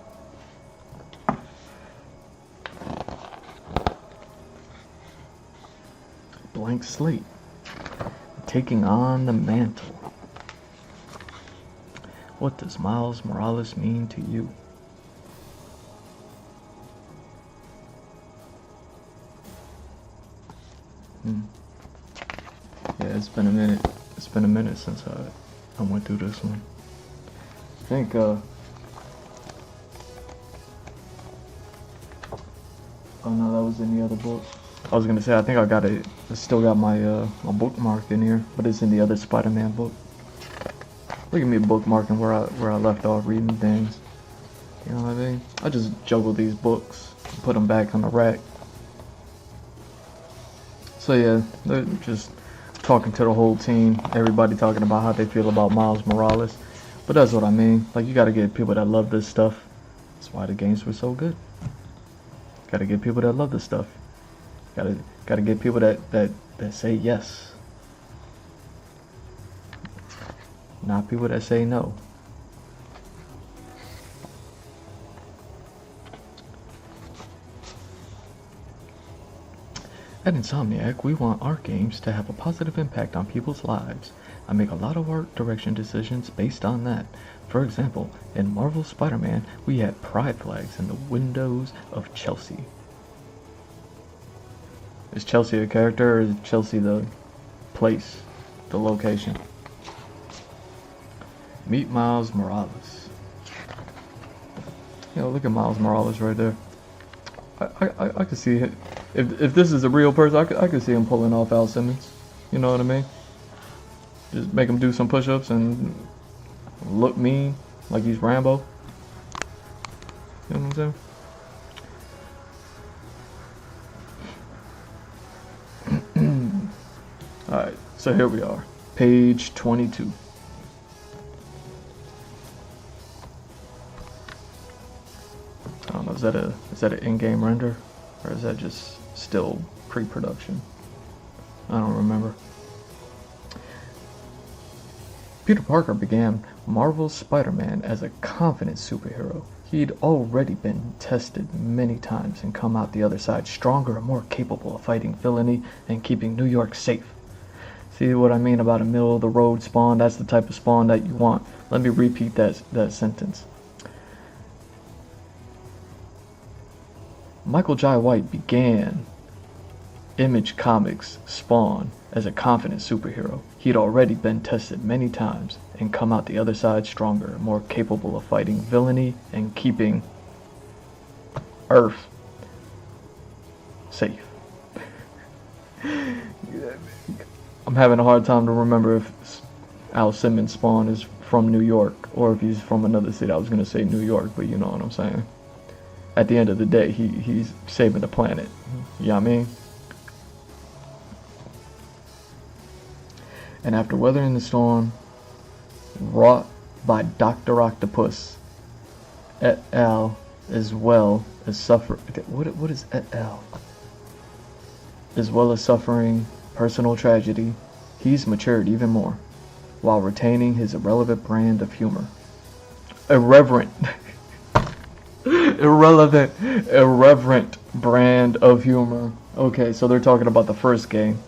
Blank slate. Taking on the mantle. What does Miles Morales mean to you? Yeah, it's been a minute. It's been a minute since I went through this one. I think oh no, that was in the other book. I was gonna say, I think I still got my my bookmark in here, but it's in the other Spider-Man book. Look at me bookmarking where I left off reading things. You know what I mean? I just juggle these books, put them back on the rack. So yeah, they're just talking to the whole team, everybody talking about how they feel about Miles Morales. But that's what I mean. Like, you gotta get people that love this stuff. That's why the games were so good. Gotta get people that love this stuff. Gotta get people that say yes. Not people that say no. At Insomniac, we want our games to have a positive impact on people's lives. I make a lot of art direction decisions based on that. For example, in Marvel Spider-Man, we had pride flags in the windows of Chelsea. Is Chelsea a character, or is Chelsea the place, the location? Meet Miles Morales. You know, look at Miles Morales right there. I could see it. If this is a real person, I could see him pulling off Al Simmons. You know what I mean? Just make him do some push-ups and look mean, like he's Rambo. You know what I'm saying? So here we are, page 22. I don't know, is that an in-game render, or is that just still pre-production? I don't remember. Peter Parker began Marvel's Spider-Man as a confident superhero. He'd already been tested many times and come out the other side stronger and more capable of fighting villainy and keeping New York safe. See what I mean about a middle-of-the-road spawn? That's the type of spawn that you want. Let me repeat that sentence. Michael Jai White began Image Comics' Spawn as a confident superhero. He'd already been tested many times and come out the other side stronger and more capable of fighting villainy and keeping Earth safe. I'm having a hard time to remember if Al Simmons' Spawn is from New York or if he's from another city. I was going to say New York, but you know what I'm saying. At the end of the day, he's saving the planet. You know what I mean? And after weathering the storm wrought by Dr. Octopus et al., as well as what is et al? As well as suffering personal tragedy, he's matured even more, while retaining his irrelevant brand of humor. Irreverent brand of humor. Okay, so they're talking about the first game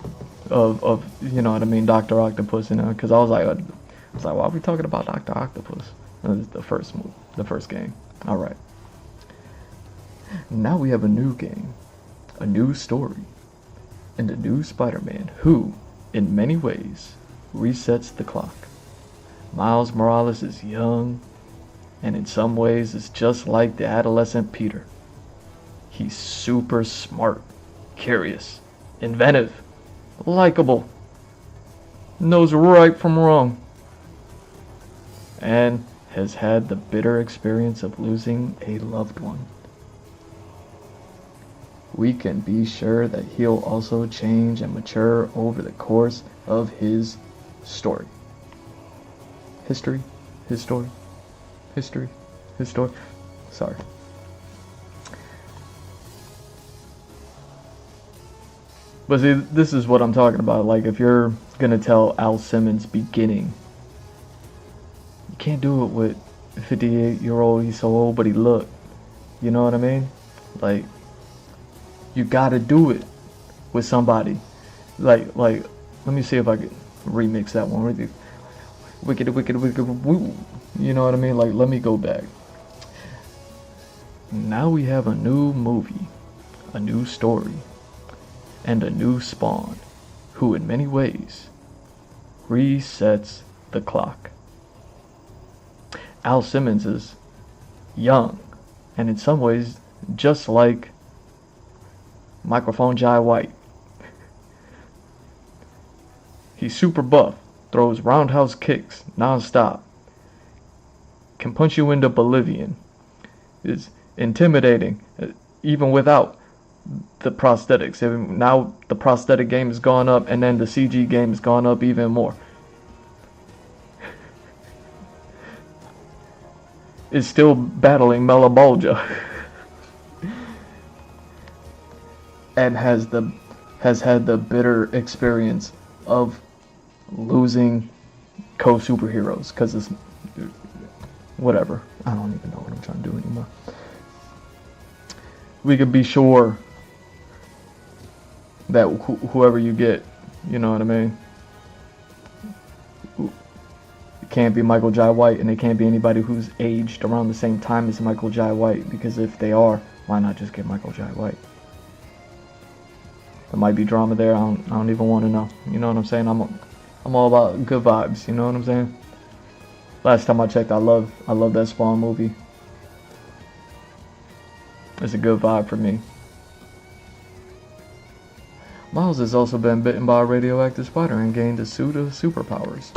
of you know what I mean, Dr. Octopus, you know, because I was like, why are we talking about Dr. Octopus? The first game. All right. Now we have a new game, a new story, and a new Spider-Man who, in many ways, resets the clock. Miles Morales is young, and in some ways is just like the adolescent Peter. He's super smart, curious, inventive, likable, knows right from wrong, and has had the bitter experience of losing a loved one. We can be sure that he'll also change and mature over the course of his story. History. Sorry. But see, this is what I'm talking about. Like, if you're gonna tell Al Simmons' beginning, you can't do it with 58-year-old, he's so old, but he look. You know what I mean? Like, you gotta do it with somebody. Like, let me see if I can remix that one with you. Wicked, woo. You know what I mean? Like, let me go back. Now we have a new movie, a new story, and a new Spawn, who in many ways resets the clock. Al Simmons is young, and in some ways just like Microphone Jai White. He's super buff, throws roundhouse kicks non-stop, can punch you into oblivion, is intimidating even without the prosthetics. Now the prosthetic game has gone up, and then the CG game has gone up even more. Is still battling Melabalja. And has had the bitter experience of losing co-superheroes, because it's whatever. I don't even know what I'm trying to do anymore. We could be sure that whoever you get, you know what I mean, it can't be Michael Jai White, and it can't be anybody who's aged around the same time as Michael Jai White, because if they are, why not just get Michael Jai White? There might be drama there. I don't even want to know. You know what I'm saying? I'm all about good vibes. You know what I'm saying? Last time I checked, I love that Spawn movie. It's a good vibe for me. Miles has also been bitten by a radioactive spider and gained a suit of superpowers.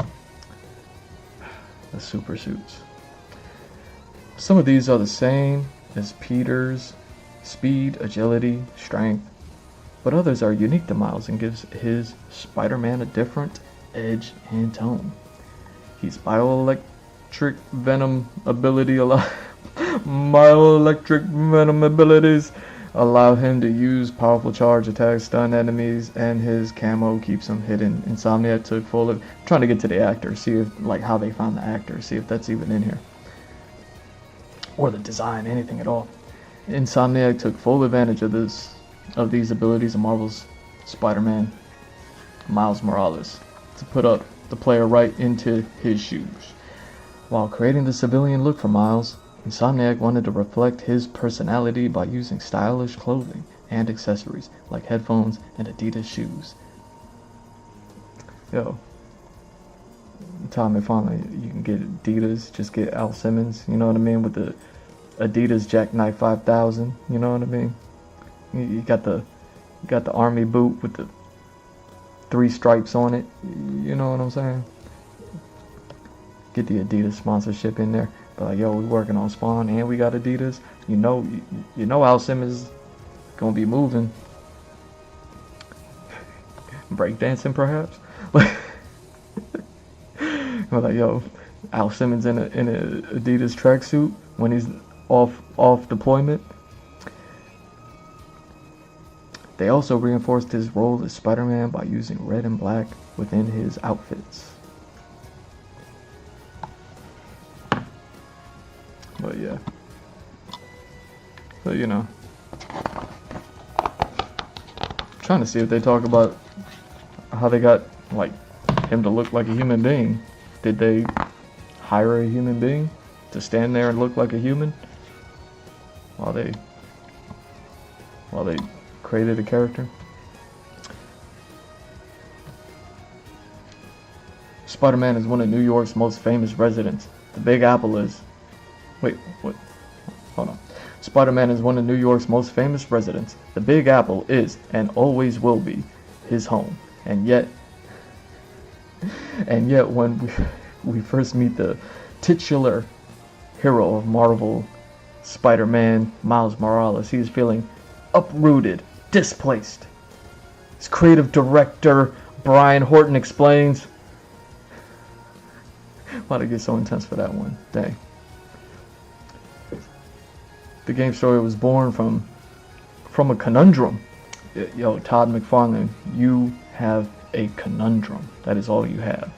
The super suits. Some of these are the same as Peter's: speed, agility, strength. but others are unique to Miles and gives his Spider-Man a different edge and tone. His bioelectric venom ability abilities allow him to use powerful charge attacks, stun enemies, and his camo keeps him hidden. Insomniac took full of trying to get to the actor, see if like how they found the actor, see if that's even in here. Or the design, anything at all. Insomniac took full advantage of these abilities of Marvel's Spider-Man Miles Morales to put up the player right into his shoes. While creating the civilian look for Miles, Insomniac wanted to reflect his personality by using stylish clothing and accessories like headphones and Adidas shoes. Yo, time if finally you can get Adidas, just get Al Simmons, you know what I mean, with the Adidas Jackknife 5000, you know what I mean? You got the army boot with the 3 stripes on it, you know what I'm saying? Get the Adidas sponsorship in there. But like, yo, we working on Spawn and we got Adidas. You know Al Simmons gonna be moving. Breakdancing perhaps. But like, yo, Al Simmons in a Adidas tracksuit when he's off deployment. They also reinforced his role as Spider-Man by using red and black within his outfits. But yeah. So, you know. Trying to see if they talk about how they got, like, him to look like a human being. Did they hire a human being to stand there and look like a human while they created a character? Spider-Man is one of New York's most famous residents. The Big Apple is... Wait, what? Hold on. Spider-Man is one of New York's most famous residents. The Big Apple is, and always will be, his home. And yet when we first meet the titular hero of Marvel, Spider-Man, Miles Morales, he is feeling uprooted, displaced. His creative director, Brian Horton, explains... Why'd it get so intense for that one? Dang. The game story was born from a conundrum. Yo, Todd McFarlane, you have a conundrum. That is all you have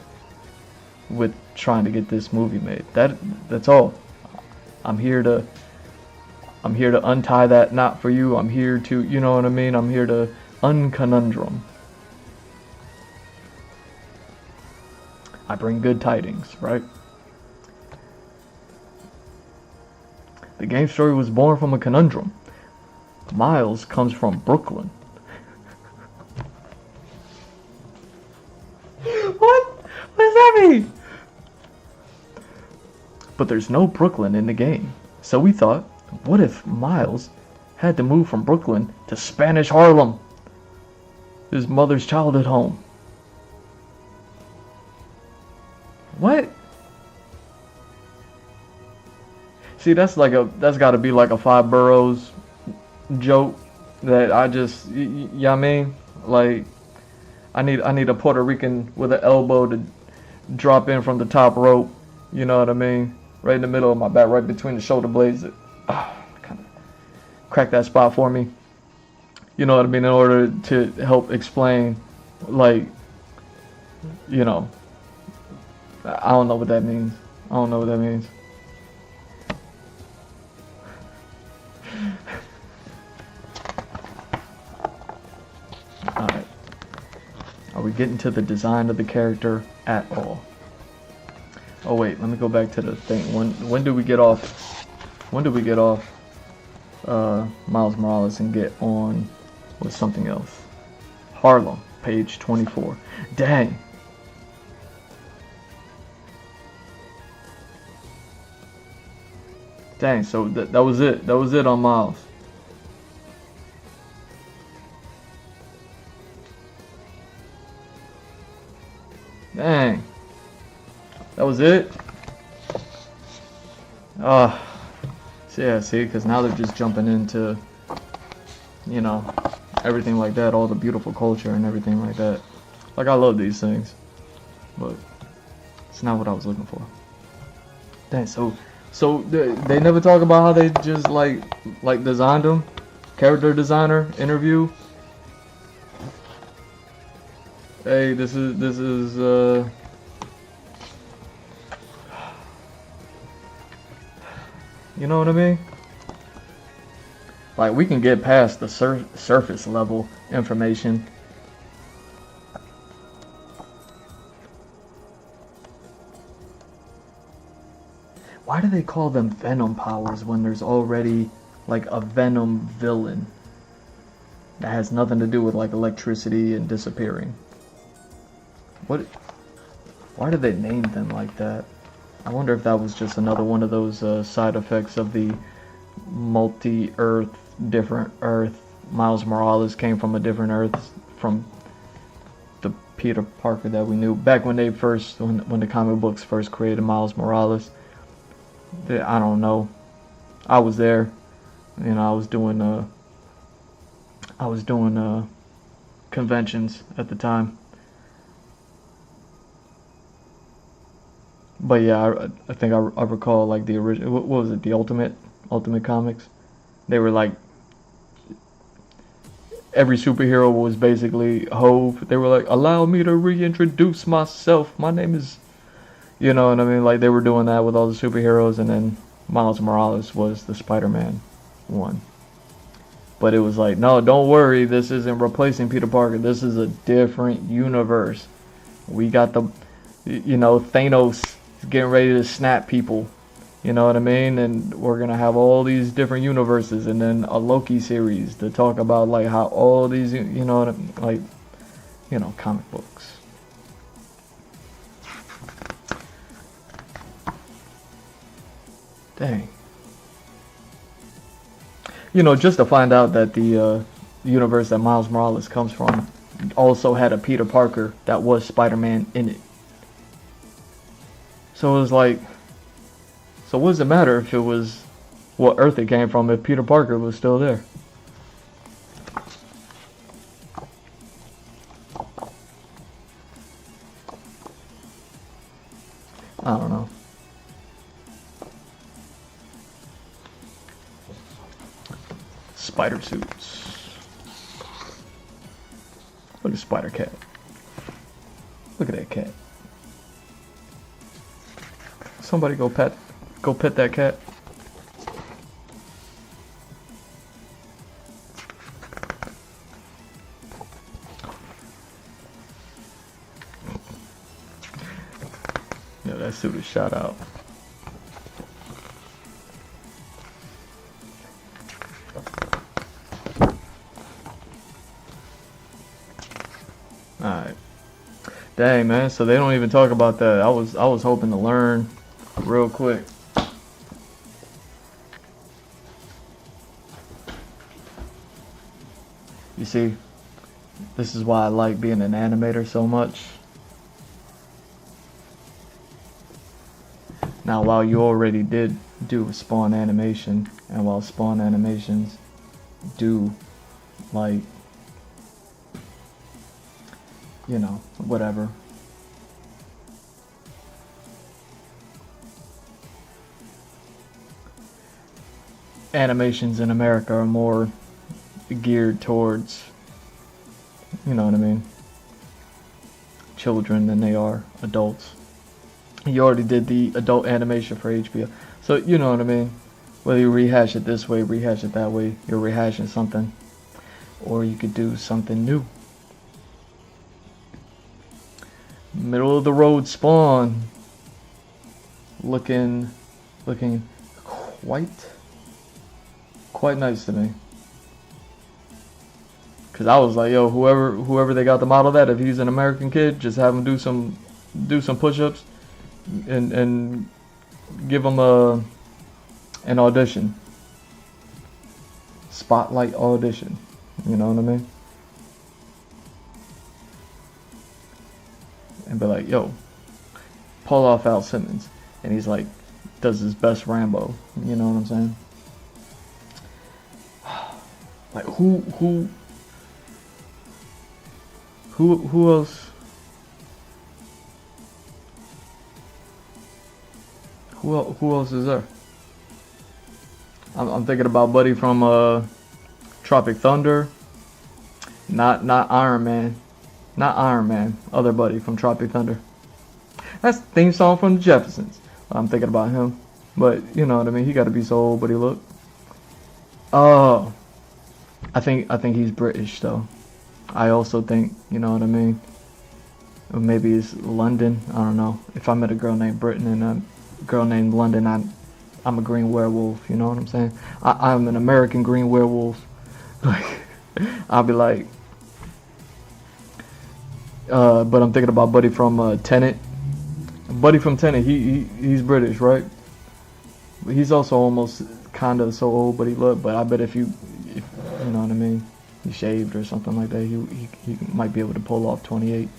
with trying to get this movie made. That's all. I'm here to untie that knot for you. I'm here to, you know what I mean? I'm here to unconundrum. I bring good tidings, right? The game story was born from a conundrum. Miles comes from Brooklyn. What? What does that mean? But there's no Brooklyn in the game. So we thought, what if Miles had to move from Brooklyn to Spanish Harlem, his mother's childhood home? What? See, that's got to be like a 5 boroughs joke that I just, you know what I mean? Like, I need a Puerto Rican with an elbow to drop in from the top rope, you know what I mean? Right in the middle of my back, right between the shoulder blades. Kind of crack that spot for me. You know what I mean? In order to help explain, like, you know, I don't know what that means. I don't know what that means. Alright. Are we getting to the design of the character at all? Oh wait, let me go back to the thing. When do we get off? When do we get off Miles Morales and get on with something else? Harlem, page 24. Dang. Dang, so that was it. That was it on Miles. Dang. That was it? So yeah, see, because now they're just jumping into, you know, everything like that, all the beautiful culture and everything like that. Like, I love these things, but it's not what I was looking for. Dang, so they never talk about how they just like designed them, character designer interview. Hey, this is you know what I mean? Like, we can get past the surface level information. Why do they call them Venom powers when there's already like a Venom villain that has nothing to do with like electricity and disappearing? What? Why did they name them like that? I wonder if that was just another one of those side effects of the multi-Earth, different Earth. Miles Morales came from a different Earth from the Peter Parker that we knew back when they first, when the comic books first created Miles Morales. I don't know. I was there. You know, I was doing conventions at the time. But yeah, I think I recall like the original. What was it? The Ultimate Comics. They were like, every superhero was basically Hove. They were like, allow me to reintroduce myself. My name is, you know what I mean? Like, they were doing that with all the superheroes, and then Miles Morales was the Spider-Man one. But it was like, no, don't worry, this isn't replacing Peter Parker. This is a different universe. We got the, you know, Thanos is getting ready to snap people. You know what I mean? And we're going to have all these different universes, and then a Loki series to talk about like how all these, you know what I mean? Like, you know, comic books. Dang. You know, just to find out that the universe that Miles Morales comes from also had a Peter Parker that was Spider-Man in it. So it was like, so what does it matter if it was what Earth it came from if Peter Parker was still there? I don't know. Spider suits. Look at Spider Cat. Look at that cat. Somebody go pet that cat. Yeah, that suit is shot out. Alright. Dang, man, so they don't even talk about that. I was hoping to learn real quick. You see, this is why I like being an animator so much. Now, while you already did do Spawn animation, and while Spawn animations do, like, you know, whatever. Animations in America are more geared towards, you know what I mean, children than they are adults. You already did the adult animation for HBO, so you know what I mean. Whether you rehash it this way, rehash it that way, you're rehashing something, or you could do something new. Middle of the road Spawn, looking quite nice to me. Cause I was like, yo, whoever they got the model that, if he's an American kid, just have him do some push-ups, and give him an audition, spotlight audition. You know what I mean? And be like, yo, pull off Al Simmons, and he's like, does his best Rambo. You know what I'm saying? Like, who Who else? Who else is there? I'm thinking about Buddy from Tropic Thunder. Not Iron Man. Not Iron Man. Other Buddy from Tropic Thunder. That's the theme song from the Jeffersons. I'm thinking about him. But you know what I mean. He got to be so old, but he look. Oh, I think he's British though. I also think, you know what I mean. Or maybe it's London. I don't know. If I met a girl named Britain and a girl named London, I'm a green werewolf. You know what I'm saying? I'm an American green werewolf. Like, I'll be like. But I'm thinking about Buddy from Tenet. Buddy from Tenet. He's British, right? But he's also almost kind of so old, but he look. But I bet if you know what I mean, he shaved or something like that, he might be able to pull off 28.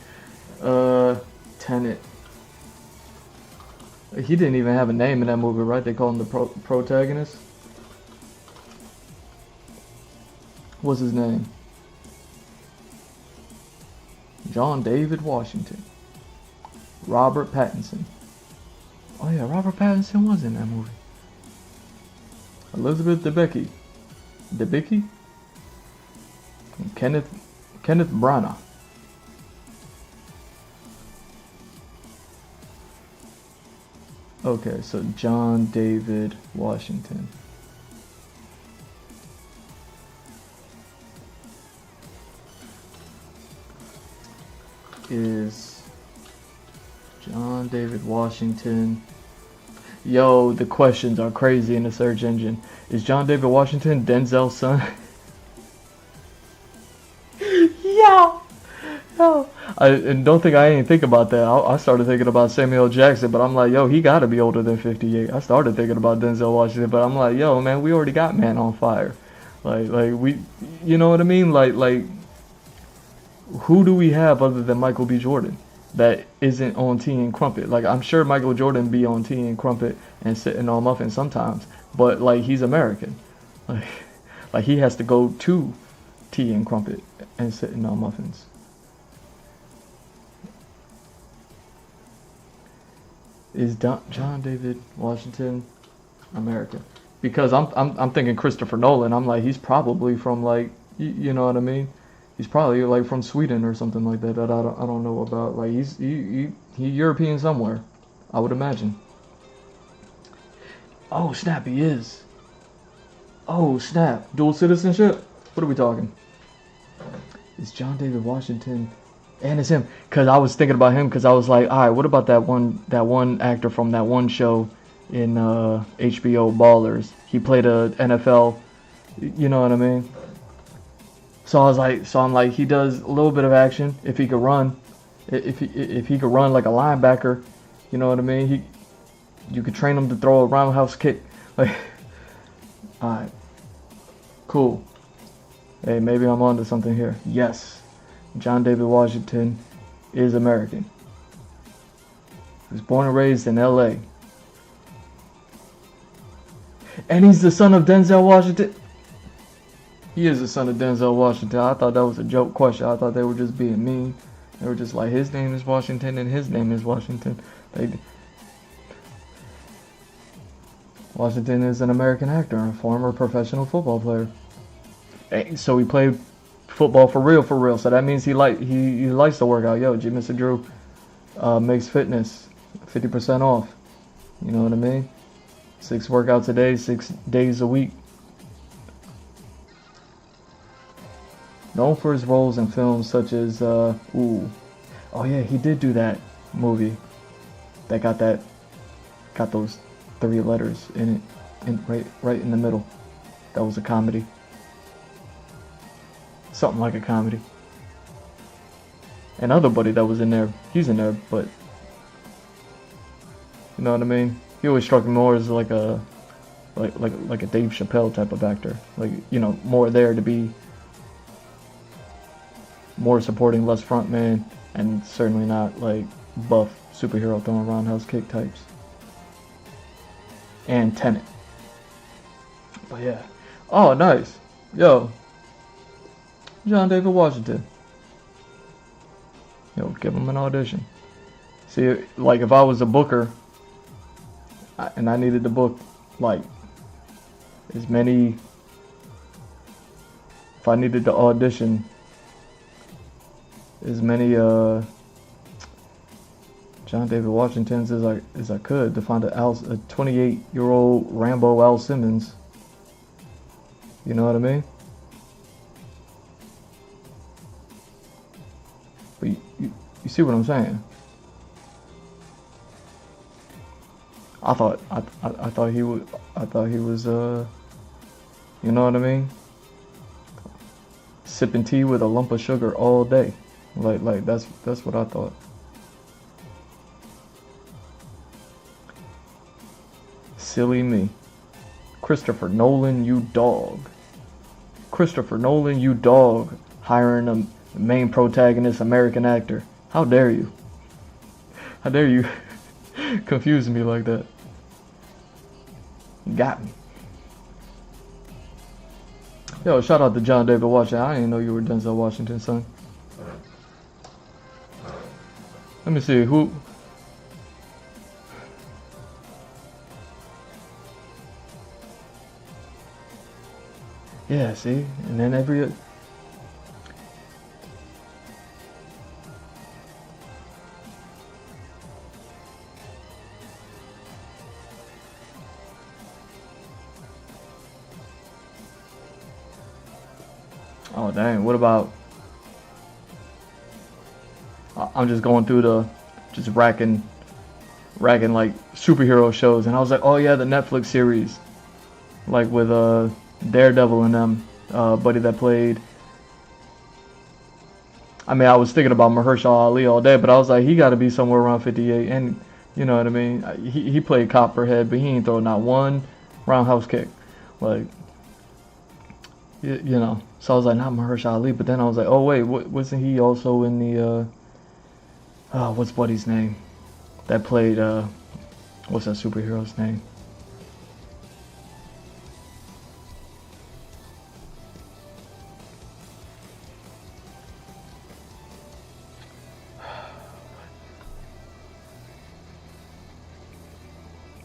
Tenet. He didn't even have a name in that movie, right? They called him the protagonist. What's his name? John David Washington. Robert Pattinson. Oh yeah, Robert Pattinson was in that movie. Elizabeth Debicki. Debicki? Kenneth Branagh. Okay, so John David Washington. Is John David Washington. Yo, the questions are crazy in the search engine. Is John David Washington Denzel's son? Yeah. Yo. And don't think I ain't think about that. I started thinking about Samuel Jackson, but I'm like, yo, he gotta be older than 58. I started thinking about Denzel Washington, but I'm like, yo, man, we already got Man on Fire. Like we, you know what I mean? Like, who do we have other than Michael B. Jordan that isn't on tea and crumpet? Like, I'm sure Michael Jordan be on tea and crumpet and sitting on muffins sometimes, but like, he's American. Like he has to go to tea and crumpet and sitting on muffins. Is John David Washington American? Because I'm thinking Christopher Nolan. I'm like, he's probably from like, you know what I mean? He's probably like from Sweden or something like that. That I don't know about. Like he European somewhere, I would imagine. Oh snap, he is. Oh snap, dual citizenship. What are we talking? It's John David Washington, and it's him. Cause I was thinking about him. Cause I was like, all right, what about that one actor from that one show in HBO Ballers? He played a NFL. You know what I mean? So I'm like, he does a little bit of action if he could run, if he could run like a linebacker, you know what I mean? You could train him to throw a roundhouse kick. Like, all right, cool. Hey, maybe I'm onto something here. Yes, John David Washington is American. He was born and raised in L.A. And he's the son of Denzel Washington. He is the son of Denzel Washington. I thought that was a joke question. I thought they were just being mean. They were just like, his name is Washington and his name is Washington. Washington is an American actor and a former professional football player. So he played football for real. So that means he likes to work out. Yo, Mr. Drew makes fitness 50% off. You know what I mean? 6 workouts a day, 6 days a week. Known for his roles in films such as, oh yeah, he did do that movie that got those 3 letters in it, right in the middle. That was a comedy. Something like a comedy. And other buddy that was in there, he's in there, but you know what I mean? He always struck me more as like a Dave Chappelle type of actor. Like, you know, more there to be more supporting, less front man, and certainly not like buff superhero throwing roundhouse kick types. And Tenet. But yeah. Oh, nice. Yo. John David Washington. Give him an audition. See, like if I was a booker and I needed to book like as many, if I needed to audition as many John David Washingtons as I could to find a 28-year-old Rambo Al Simmons. You know what I mean? But you see what I'm saying? I thought he was you know what I mean? Sipping tea with a lump of sugar all day. Like that's what I thought. Silly me. Christopher Nolan, you dog. Christopher Nolan, you dog. Hiring a main protagonist American actor. How dare you? How dare you confuse me like that? You got me. Yo, shout out to John David Washington. I didn't know you were Denzel Washington, son. Let me see, who... Yeah, see? And then every... Oh, dang. What about... I'm just going through the... Just racking like superhero shows. And I was like, oh yeah, the Netflix series. Like with Daredevil and them. Buddy that played... I mean, I was thinking about Mahershala Ali all day, but I was like, he got to be somewhere around 58. And, you know what I mean? He played Copperhead, but he ain't throw not one roundhouse kick. Like... You know, so I was like, not Mahershala Ali, but then I was like, oh wait, wasn't he also in the, what's Buddy's name? That played, what's that superhero's name?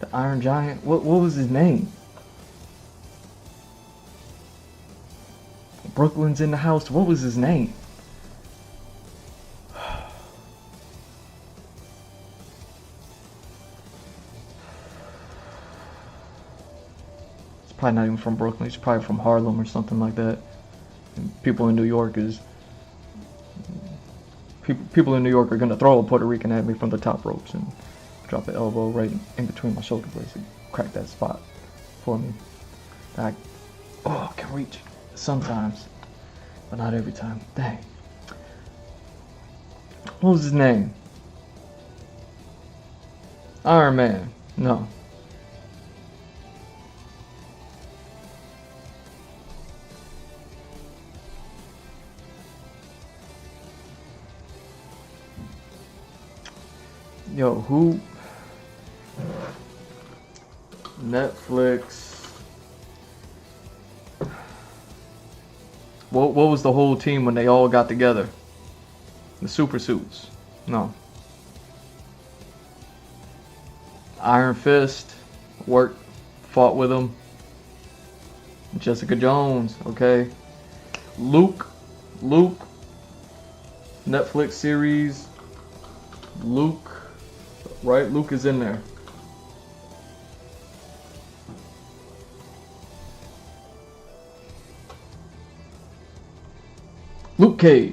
The Iron Giant? What was his name? Brooklyn's in the house. What was his name? It's probably not even from Brooklyn. He's probably from Harlem or something like that. And people in New York is... People in New York are going to throw a Puerto Rican at me from the top ropes and drop an elbow right in between my shoulder blades and crack that spot for me. I can reach. Sometimes, but not every time. Dang. What was his name? Iron Man. No. Yo, who? Netflix. What was the whole team when they all got together? The super suits. No. Iron Fist. Fought with him. Jessica Jones. Okay. Luke. Netflix series. Luke. Right? Luke is in there. Luke Cage.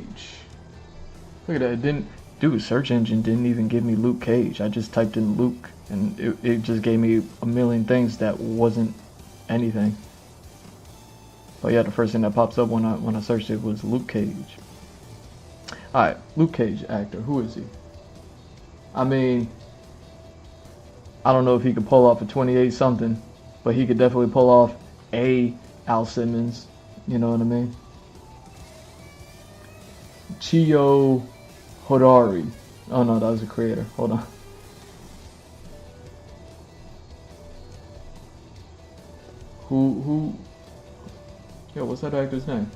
Look at that. Dude, search engine didn't even give me Luke Cage. I just typed in Luke and it just gave me a million things that wasn't anything. But yeah, the first thing that pops up when I searched it was Luke Cage. Alright, Luke Cage actor. Who is he? I mean, I don't know if he could pull off a 28 something, but he could definitely pull off a Al Simmons. You know what I mean? Chio Hodari. Oh no, that was a creator. Hold on. Who? Yo, what's that actor's name?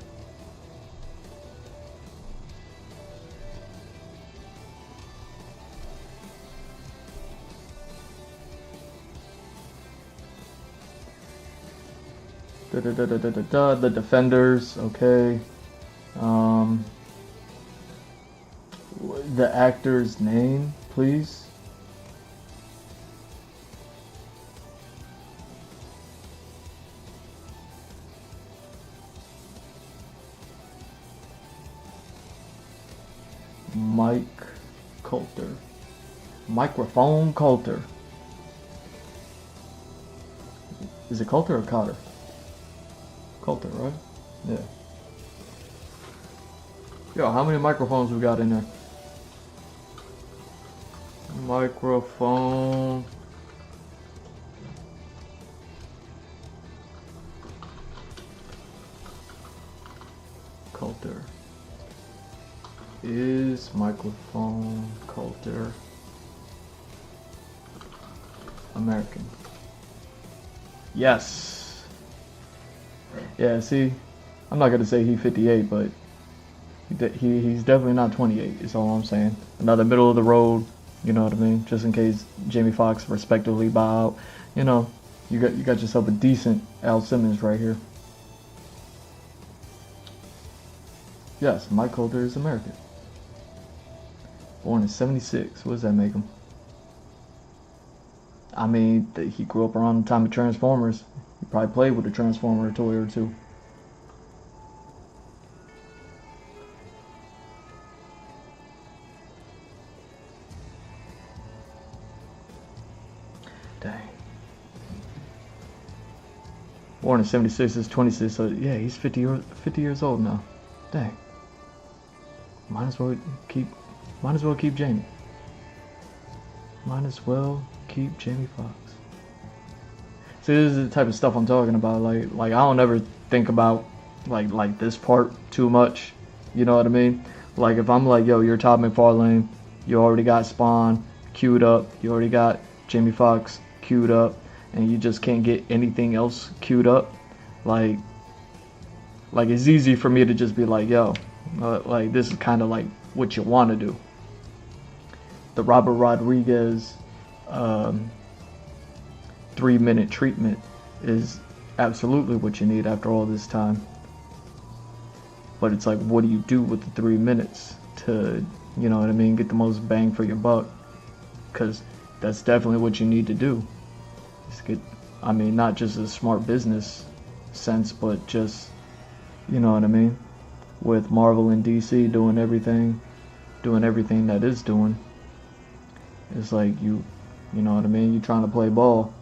The Defenders, okay. The actor's name, please. Mike Coulter. Microphone Coulter. Is it Coulter or Cotter? Coulter, right? Yeah. Yo, how many microphones we got in there? Microphone. Coulter. Is microphone Coulter American? Yes. Yeah, see, I'm not gonna say he's 58, but he's definitely not 28. Is all I'm saying. Another middle of the road. You know what I mean? Just in case Jamie Foxx respectively bow out. You know, you got yourself a decent Al Simmons right here. Yes, Mike Coulter is American. Born in '76. What does that make him? I mean, he grew up around the time of Transformers. He probably played with a Transformer toy or two. Dang. Born in '76 is 26, so yeah, he's 50 years old now. Dang. Might as well keep Jamie. Might as well keep Jamie Foxx. See, this is the type of stuff I'm talking about. Like I don't ever think about like this part too much. You know what I mean? Like if I'm like, yo, you're Todd McFarlane, you already got Spawn queued up, you already got Jamie Foxx queued up, and you just can't get anything else queued up. Like it's easy for me to just be like, yo, like this is kind of like what you want to do. The Robert Rodriguez 3-minute treatment is absolutely what you need after all this time. But it's like, what do you do with the 3 minutes to, you know what I mean, get the most bang for your buck? Because that's definitely what you need to do. Just get, I mean, not just a smart business sense, but just, you know what I mean, with Marvel and DC doing everything that is doing. It's like you know what I mean, you trying to play ball.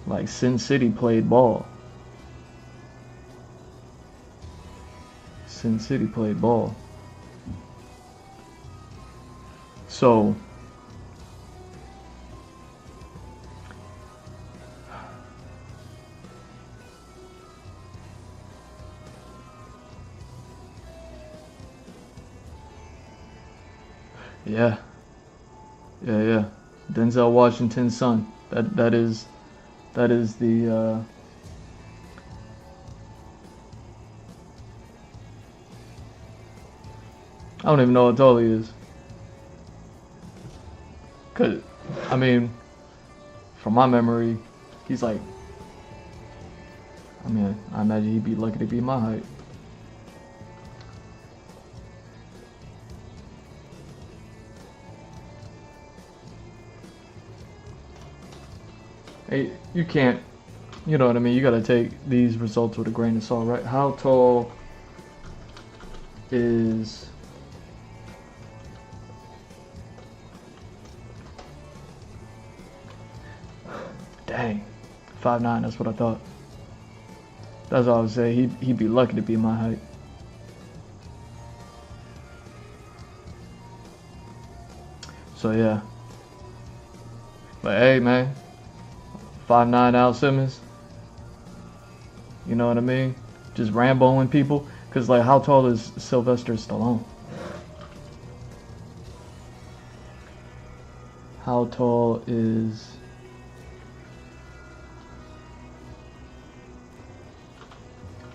Like Sin City played ball. Sin City played ball. So yeah. Denzel Washington's son. That is the I don't even know how tall he is. Cause I mean, from my memory, he's like, I mean, I imagine he'd be lucky to be my height. Hey, you can't, you know what I mean, you gotta take these results with a grain of salt, right? How tall is dang, 5'9", that's what I thought. That's what I would say, he'd be lucky to be my height. So yeah. But hey man, 5'9" Al Simmons. You know what I mean? Just Ramboing people. Cause like, how tall is Sylvester Stallone? How tall is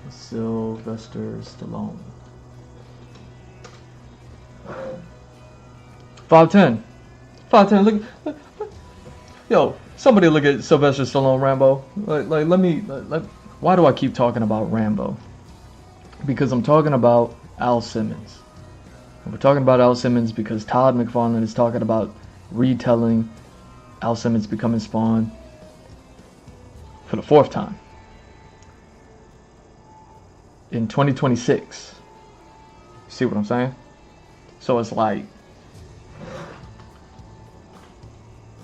Sylvester Stallone? 5'10". 5'10". Look. Yo, Somebody look at Sylvester Stallone Rambo. Why do I keep talking about Rambo? Because I'm talking about Al Simmons. And we're talking about Al Simmons because Todd McFarlane is talking about retelling Al Simmons becoming Spawn for the 4th time in 2026. See what I'm saying? So it's like,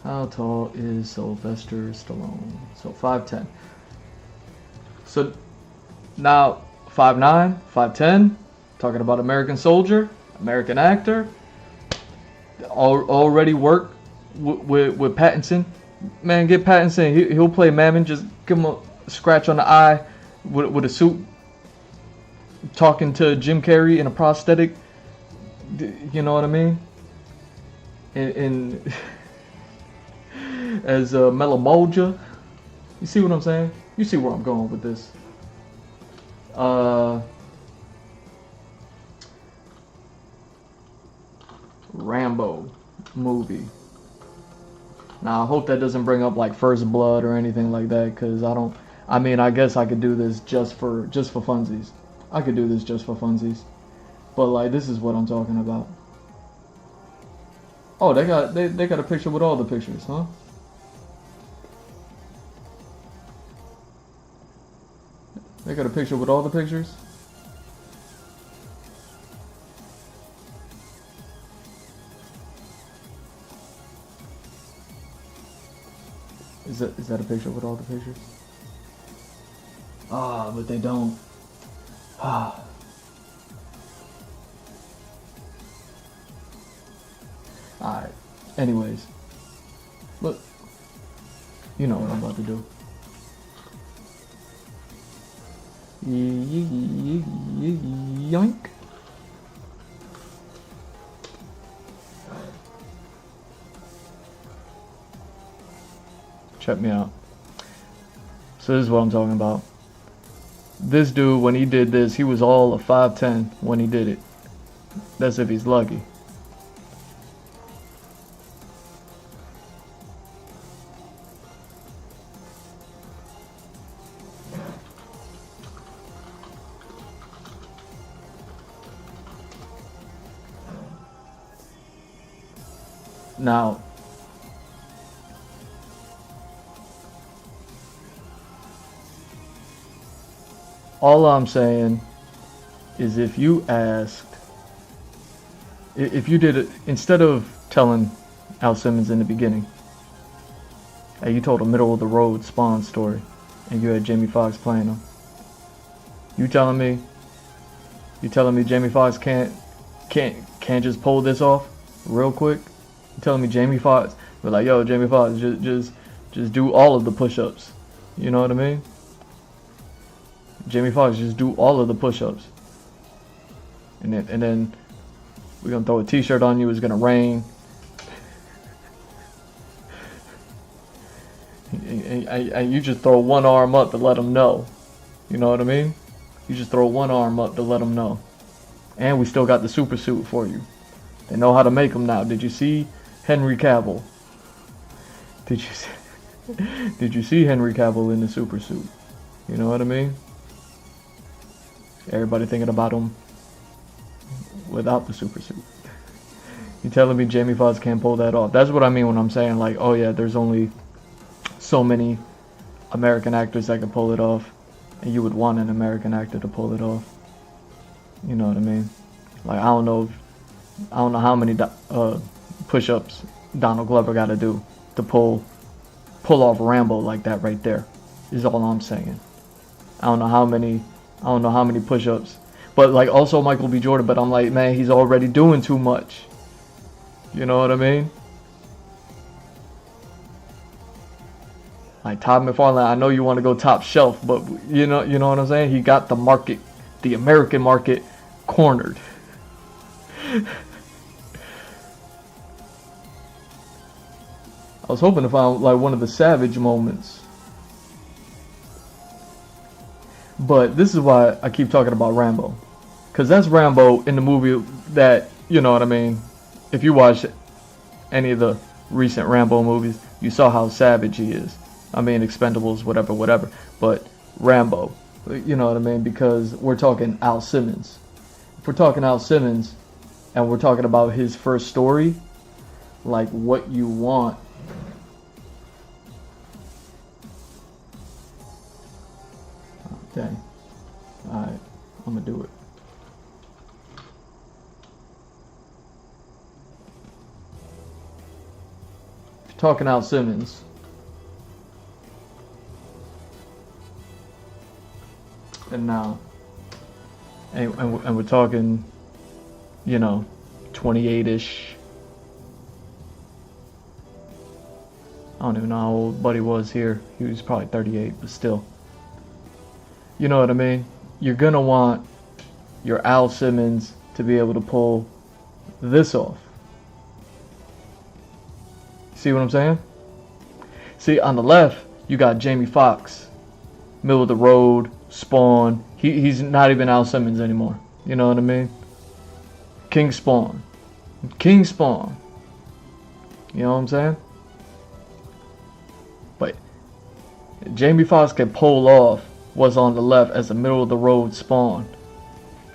how tall is Sylvester Stallone? So 5'10". So now 5'9", 5'10", talking about American soldier, American actor, already worked with Pattinson. Man, get Pattinson. He'll play Mammon. Just give him a scratch on the eye with a suit. Talking to Jim Carrey in a prosthetic. You know what I mean? In as Melamolja. You see what I'm saying? You see where I'm going with this. Rambo movie. Now I hope that doesn't bring up like First Blood or anything like that, because I guess I could do this just for funsies. I could do this just for funsies. But like, this is what I'm talking about. Oh, they got a picture with all the pictures, huh? They got a picture with all the pictures? Is that a picture with all the pictures? Ah, but they don't. Ah. Alright. Anyways. Look. You know what I'm about to do. Yoink. Check me out. So this is what I'm talking about. This dude, when he did this, he was all a 5'10" when he did it. That's if he's lucky. Now, all I'm saying is if you did it, instead of telling Al Simmons in the beginning, and you told a middle of the road Spawn story, and you had Jamie Foxx playing him, you telling me Jamie Foxx can't just pull this off real quick? You telling me Jamie Foxx, we're like, yo, Jamie Foxx, just do all of the push-ups. You know what I mean? Jamie Foxx, just do all of the push-ups. And then we're gonna throw a t-shirt on you, it's gonna rain. And you just throw one arm up to let them know. You know what I mean? You just throw one arm up to let them know. And we still got the super suit for you. They know how to make them now. Did you see Henry Cavill? Did you see Henry Cavill in the super suit? You know what I mean? Everybody thinking about him without the super suit. You telling me Jamie Foxx can't pull that off? That's what I mean when I'm saying like, oh yeah, there's only so many American actors that can pull it off, and you would want an American actor to pull it off. You know what I mean? Like, I don't know how many push-ups Donald Glover got to do to pull off Rambo like that right there. Is all I'm saying. I don't know how many push-ups, but like also Michael B. Jordan. But I'm like, man, he's already doing too much. You know what I mean? Like Todd McFarlane, I know you want to go top shelf, but you know what I'm saying? He got the market, the American market, cornered. I was hoping to find like one of the Savage moments. But this is why I keep talking about Rambo. Because that's Rambo in the movie that, you know what I mean? If you watch any of the recent Rambo movies, You saw how savage he is. I mean, Expendables, whatever, whatever. But Rambo, you know what I mean? Because we're talking Al Simmons. If we're talking Al Simmons, and we're talking about his first story, like What You Want. Oh, dang. Alright, I'm gonna do it. If you're talking Al Simmons, and now, and we're talking, you know, 28-ish. I don't even know how old Buddy was here. He was probably 38, but still. You know what I mean? You're gonna want your Al Simmons to be able to pull this off. See what I'm saying? See, on the left, you got Jamie Foxx, middle of the road, Spawn. He's not even Al Simmons anymore. You know what I mean? King Spawn. King Spawn. You know what I'm saying? But Jamie Foxx can pull off what's on the left as a middle of the road Spawn.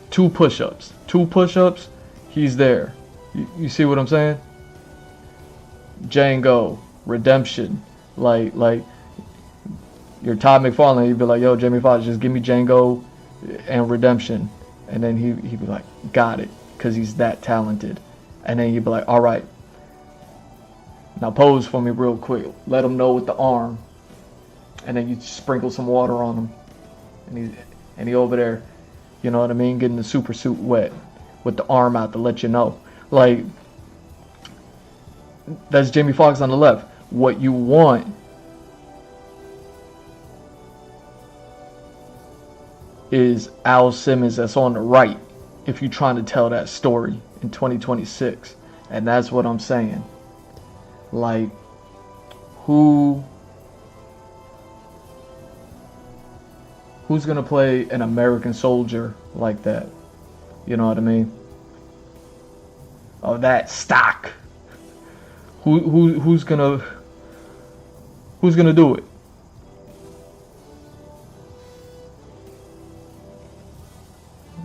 2 push-ups. 2 push-ups, he's there. You see what I'm saying? Django, Redemption. Like you're Todd McFarlane, you'd be like, yo, Jamie Foxx, just give me Django and Redemption. And then he'd be like, got it, because he's that talented. And then you'd be like, all right, now pose for me real quick. Let him know with the arm. And then you sprinkle some water on him. And he over there, you know what I mean, getting the super suit wet with the arm out to let you know. Like, that's Jamie Foxx on the left. What you want is Al Simmons that's on the right, if you're trying to tell that story in 2026. And that's what I'm saying. Like, who's gonna play an American soldier like that? You know what I mean? Of that stock. Who's gonna do it?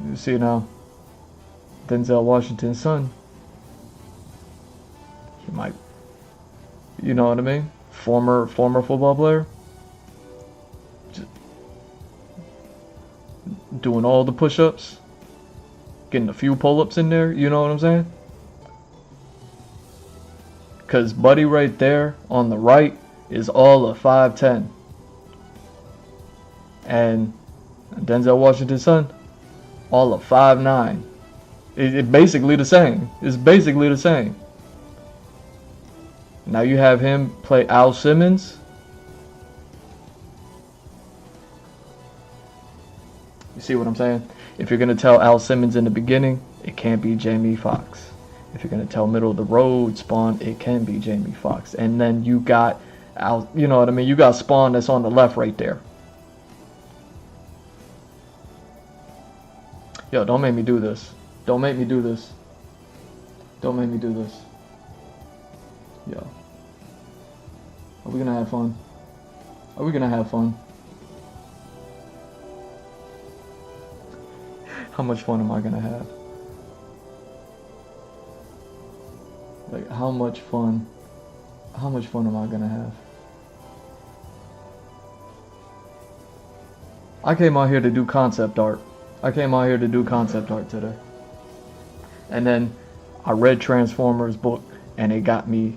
You see now, Denzel Washington's son. He might, you know what I mean? Former football player. Just doing all the push-ups, getting a few pull-ups in there. You know what I'm saying? Because Buddy right there on the right is all of 5'10". And Denzel Washington's son, all of 5'9". It's basically the same. It's basically the same. Now you have him play Al Simmons. You see what I'm saying? If you're going to tell Al Simmons in the beginning, it can't be Jamie Foxx. If you're going to tell middle of the road Spawn, it can be Jamie Foxx. And then you got Al, you know what I mean? You got Spawn that's on the left right there. Yo, don't make me do this. Don't make me do this. Don't make me do this. Yo. Are we going to have fun? Are we going to have fun? How much fun am I going to have? Like, how much fun am I gonna have? I came out here to do concept art. Today. And then I read Transformers book, and it got me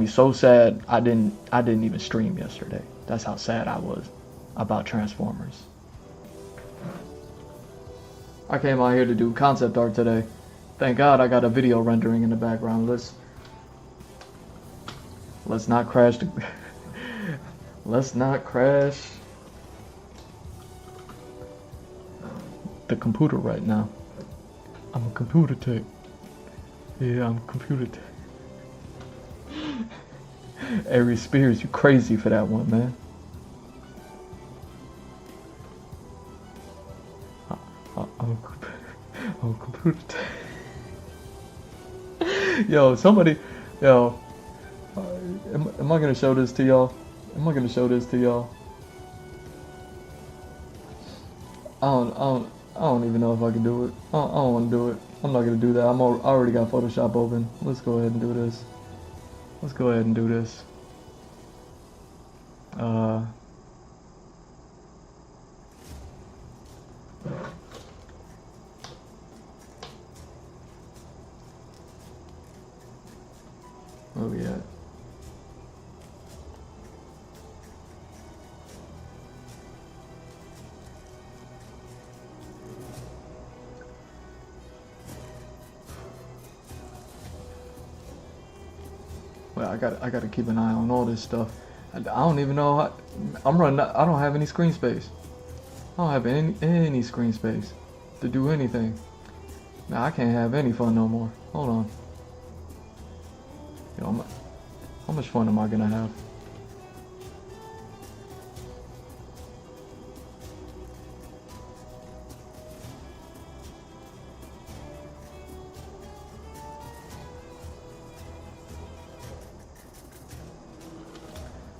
so sad I didn't even stream yesterday. That's how sad I was about Transformers. I came out here to do concept art today. Thank God I got a video rendering in the background. Let's not crash let's not crash the computer right now. I'm a computer tech. Yeah, I'm a computer tech. Aries Spears, you crazy for that one, man. I'm a computer tech. Yo, Am I gonna show this to y'all? Am I gonna show this to y'all? I don't even know if I can do it. I don't want to do it. I'm not gonna do that. I already got Photoshop open. Let's go ahead and do this. Let's go ahead and do this. Where we at? Well, I gotta keep an eye on all this stuff. I don't even know how, I'm running. I don't have any screen space. I don't have any screen space to do anything. Now I can't have any fun no more. Hold on. Yo, how much fun am I gonna have?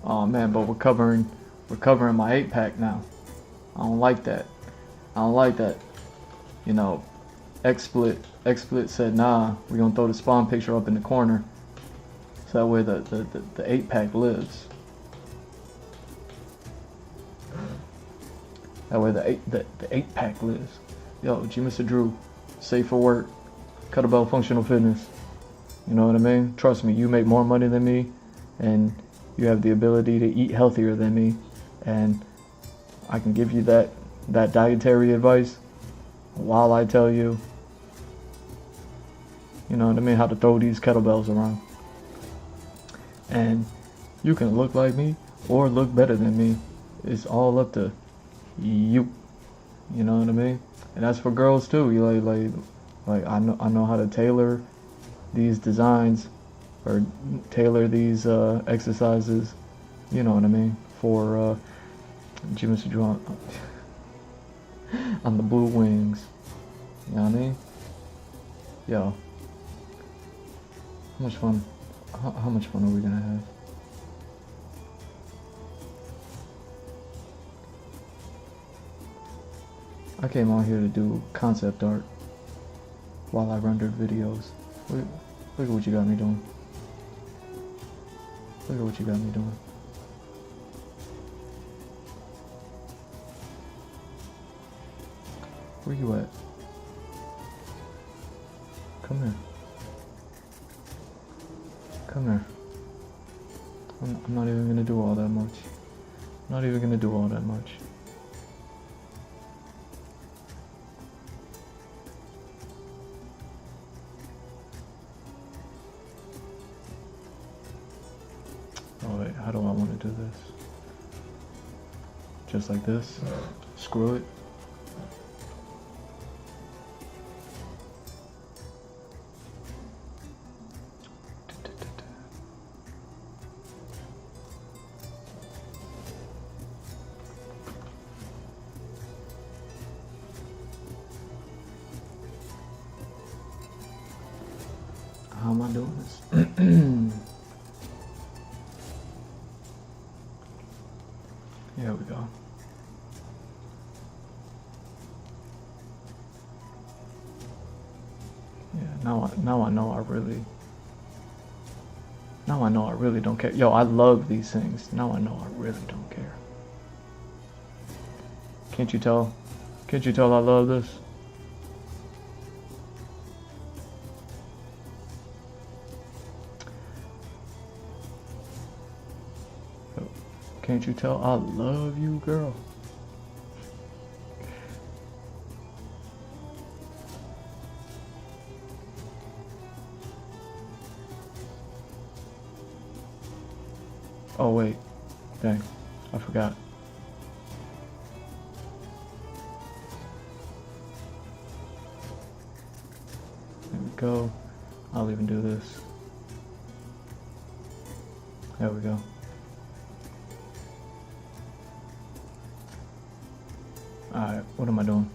Oh man, but we're covering my 8-pack now. I don't like that. I don't like that. You know, XSplit said, nah, we're gonna throw the spawn picture up in the corner. So that way the 8-pack lives. That way the 8-pack lives. Yo, G Mr. Drew, safe for work. Kettlebell functional fitness. You know what I mean? Trust me, you make more money than me, and you have the ability to eat healthier than me, and I can give you that dietary advice while I tell you, you know what I mean, how to throw these kettlebells around. And you can look like me or look better than me. It's all up to you. You know what I mean? And that's for girls too. You like I know how to tailor these designs or tailor these exercises, you know what I mean, for Jimmy Drew on the blue wings. You know what I mean? Yo, how much fun? How much fun are we gonna have? I came out here to do concept art while I rendered videos. Look at what you got me doing. Look at what you got me doing. Where you at? Come here. Come here. I'm not even gonna do all that much. Not even gonna do all that much. Oh wait, how do I want to do this? Just like this? Screw it. How am I doing this? There we go. Yeah, now I know I really don't care. Yo, I love these things. Now I know I really don't care. Can't you tell? Can't you tell I love this? Can't you tell I love you, girl? Oh wait, dang, I forgot. There we go. I'll even do this. There we go. Alright, what am I doing?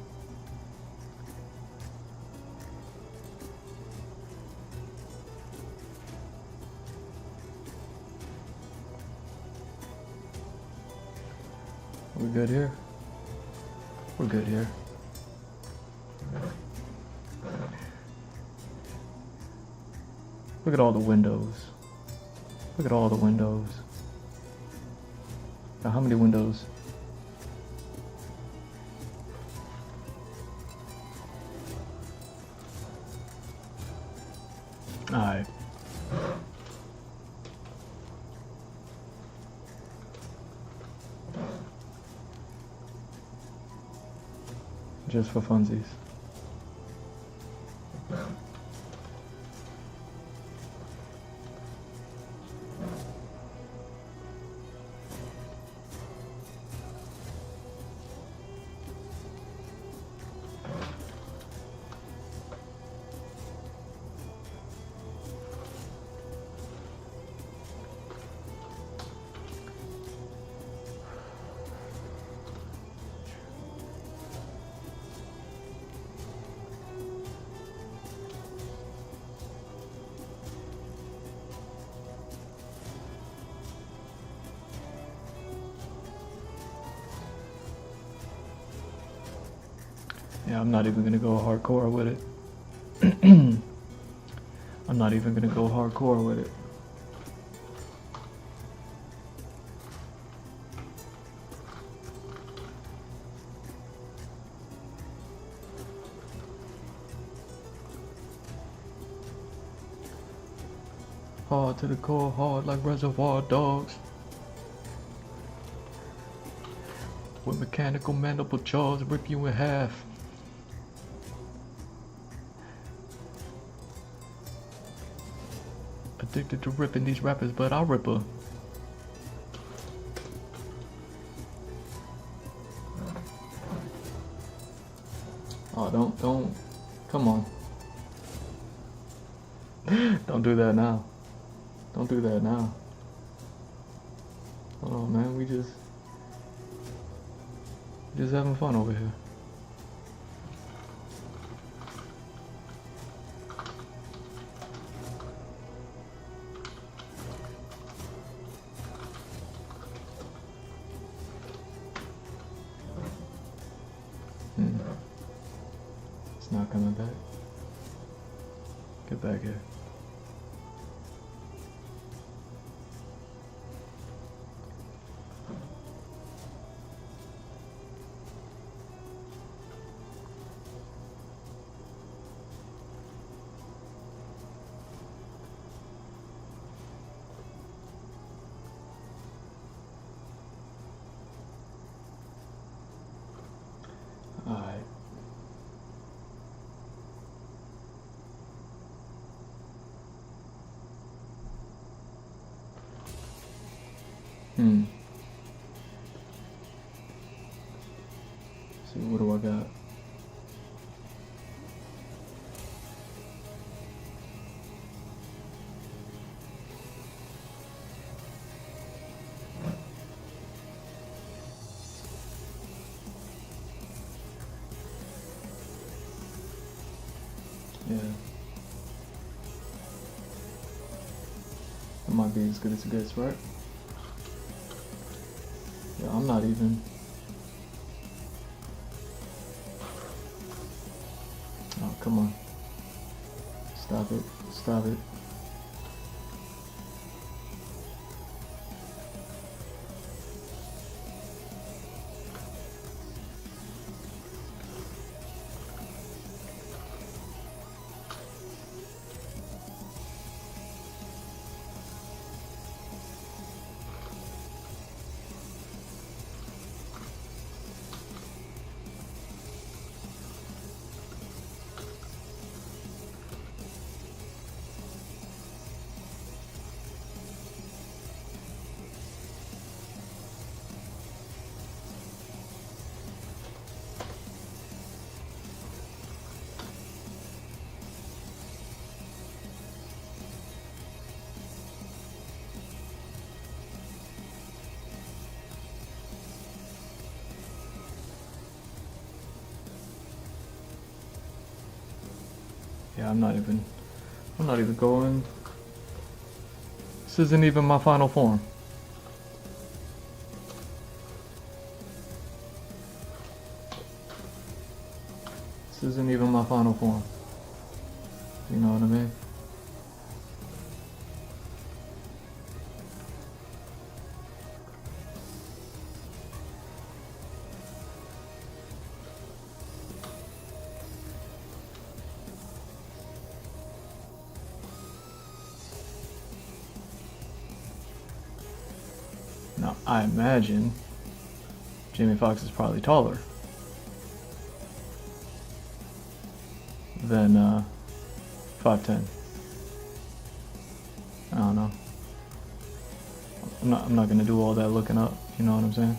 We're good here. We're good here. Look at all the windows. Look at all the windows. Now, how many windows? Alright. Just for funsies. Yeah, I'm not even gonna go hardcore with it. I'm not even gonna go hardcore with it. Hard to the core, hard like Reservoir Dogs. With mechanical mandible jaws, rip you in half. Addicted to ripping these rappers, but I'll rip her. Oh, don't, come on. Don't do that now. Don't do that now. Hold on, man, we just having fun over here. It's not coming back. Get back here. Alright. See, what do I got? Yeah. That might be as good as it gets, right? Yeah, I'm not even. Oh, come on. Stop it. Stop it. Yeah, I'm not even going. This isn't even my final form. This isn't even my final form. You know what I mean? Now, I imagine Jamie Foxx is probably taller than 5'10". I don't know. I'm not gonna do all that looking up, you know what I'm saying?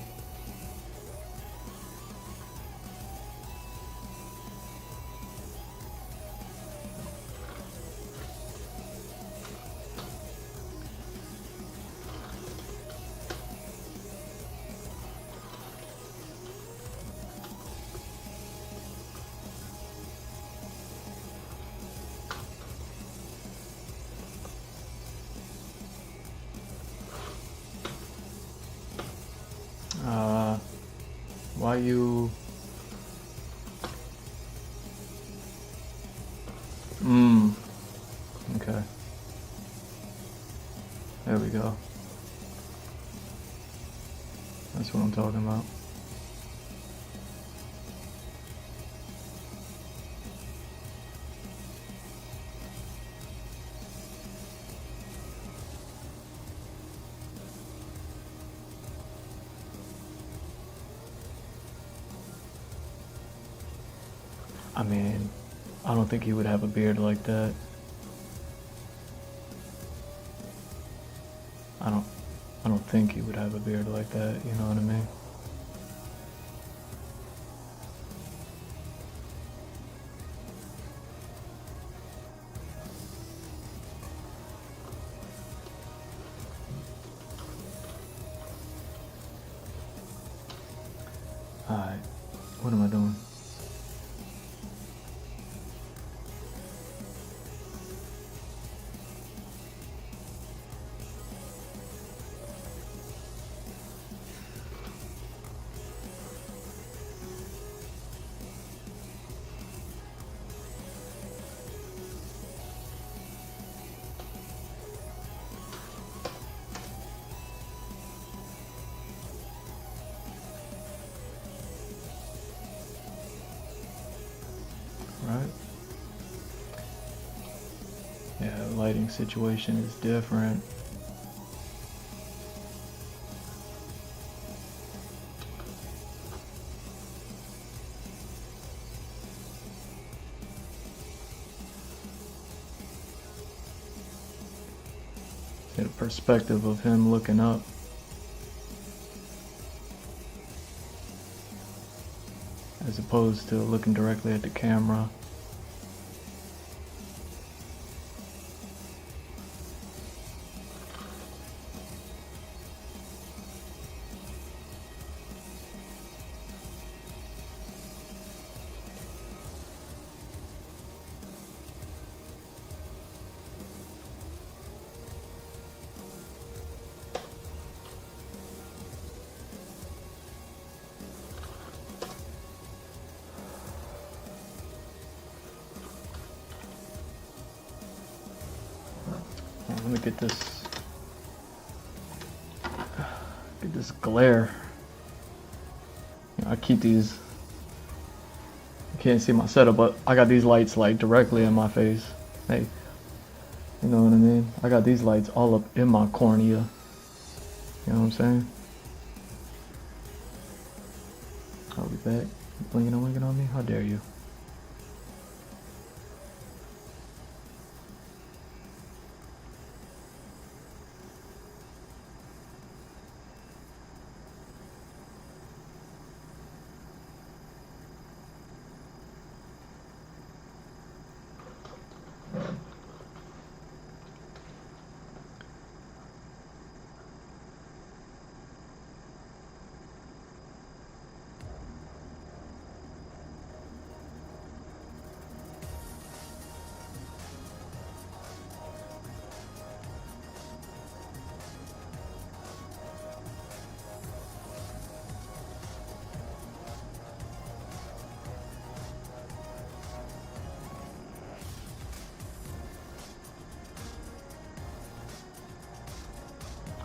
Why you... Okay. There we go. That's what I'm talking about. I mean, I don't think he would have a beard like that. I don't think he would have a beard like that, you know what I mean? Alright, what am I doing? Right? Yeah, the lighting situation is different. Get a perspective of him looking up. As opposed to looking directly at the camera. Let me get this glare. You know, I keep these. You can't see my setup, but I got these lights like directly in my face. Hey, you know what I mean? I got these lights all up in my cornea. You know what I'm saying? I'll be back. Blinking and winking on me? How dare you?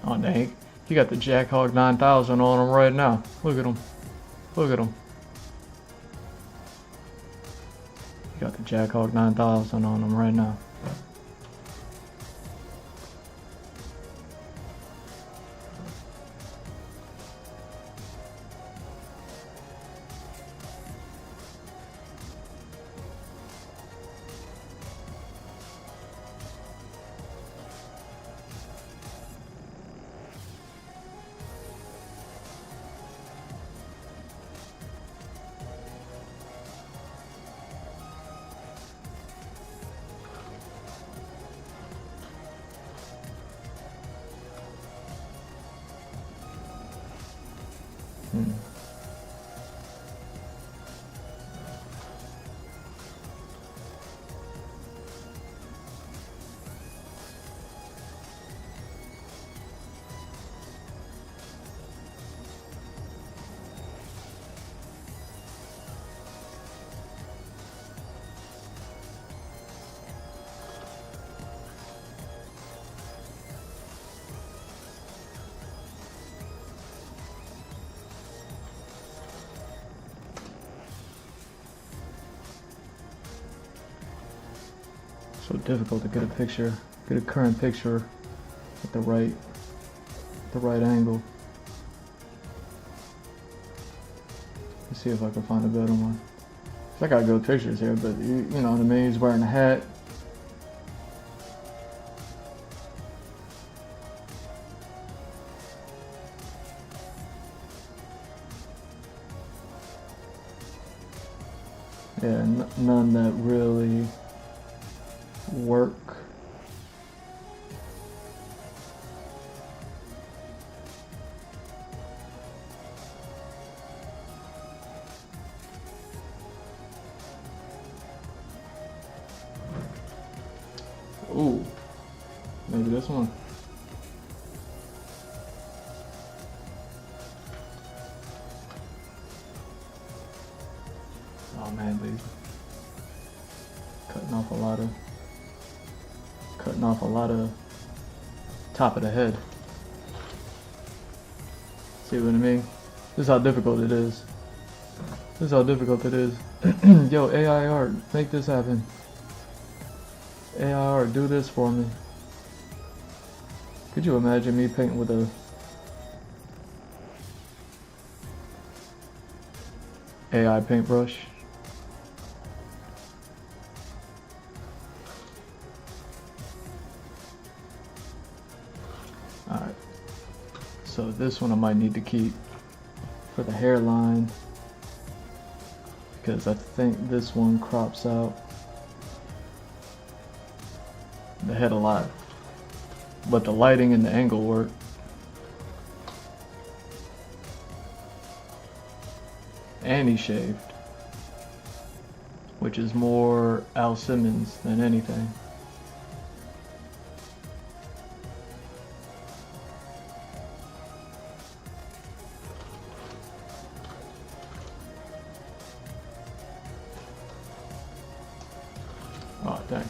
Oh dang, he got the Jackhawk 9000 on him right now. Look at him. Look at him. He got the Jackhawk 9000 on him right now. So difficult to get a picture, get a current picture at the right angle. Let's see if I can find a better one. I got good pictures here, but you know what I mean. He's wearing a hat. Yeah, none that really work. Ooh, maybe this one. Oh man, baby. Cutting off a lot of top of the head. See what I mean? This is how difficult it is. This is how difficult it is. Yo, AI art, make this happen. AI art, do this for me. Could you imagine me painting with a AI paintbrush? Alright, so this one I might need to keep for the hairline because I think this one crops out the head a lot, but the lighting and the angle work. And he shaved, which is more Al Simmons than anything. Oh, dang.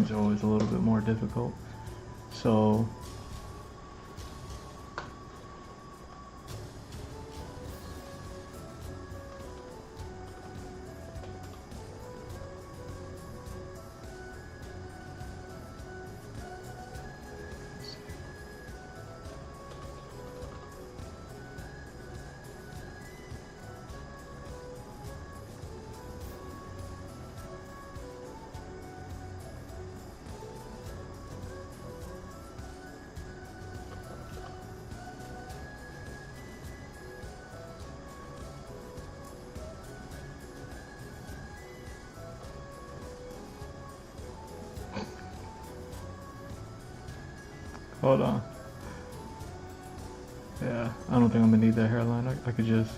things are always a little bit more difficult. So hold on. Yeah, I don't think I'm gonna need that hairline. I could just.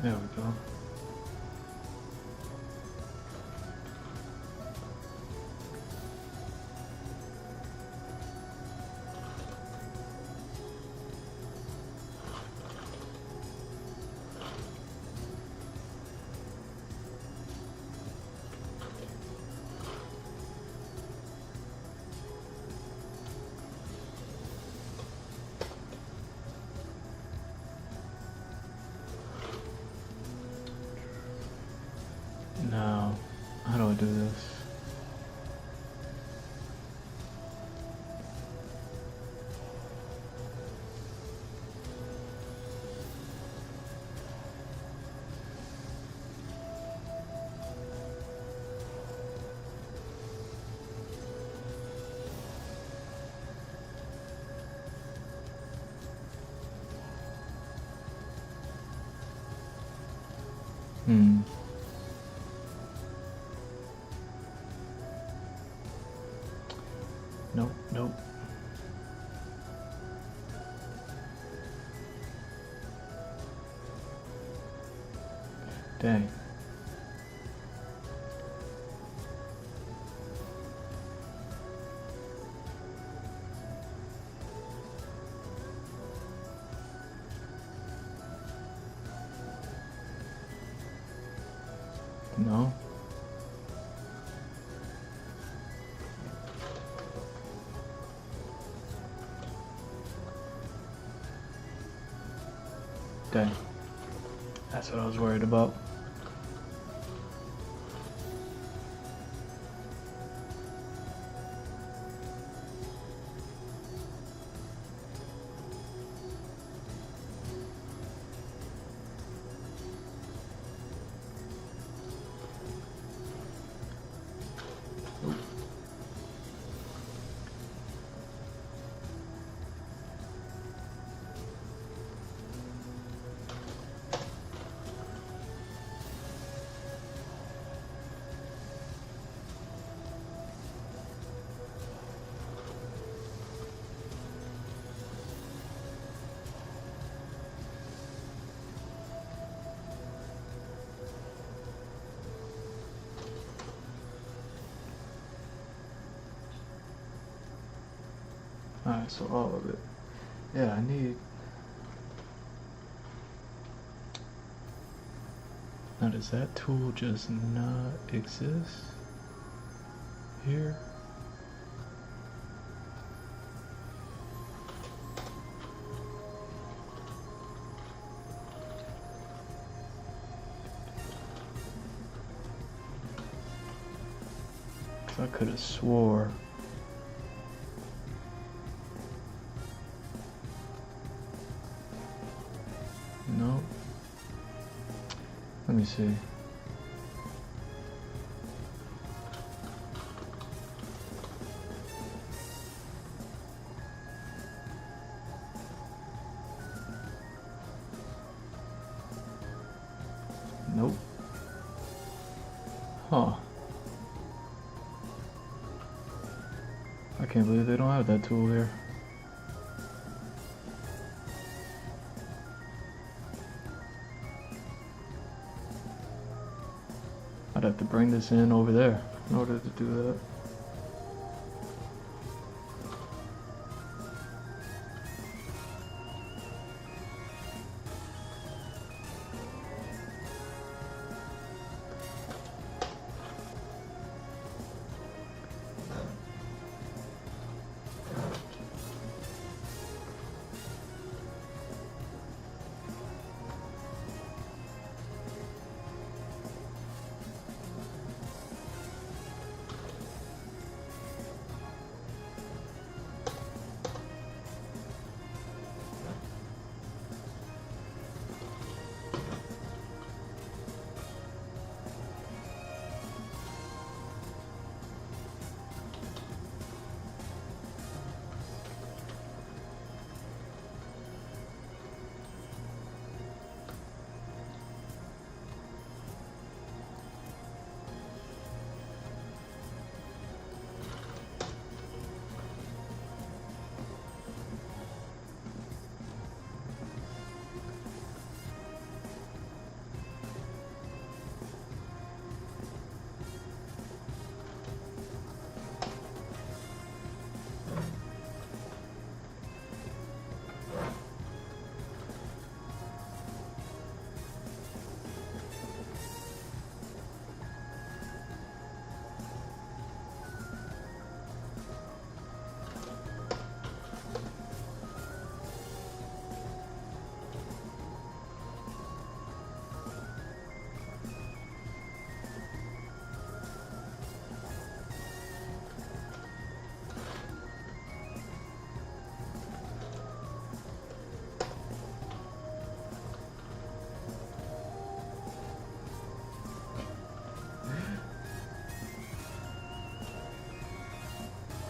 There we go. Now, how do I do this? Nope, nope. Dang. No. Dang. That's what I was worried about. Alright, so all of it. Yeah, I need... Now does that tool just not exist here? I could have swore. No. Let me see. Nope. Huh. I can't believe they don't have that tool here. I'd have to bring this in over there in order to do that.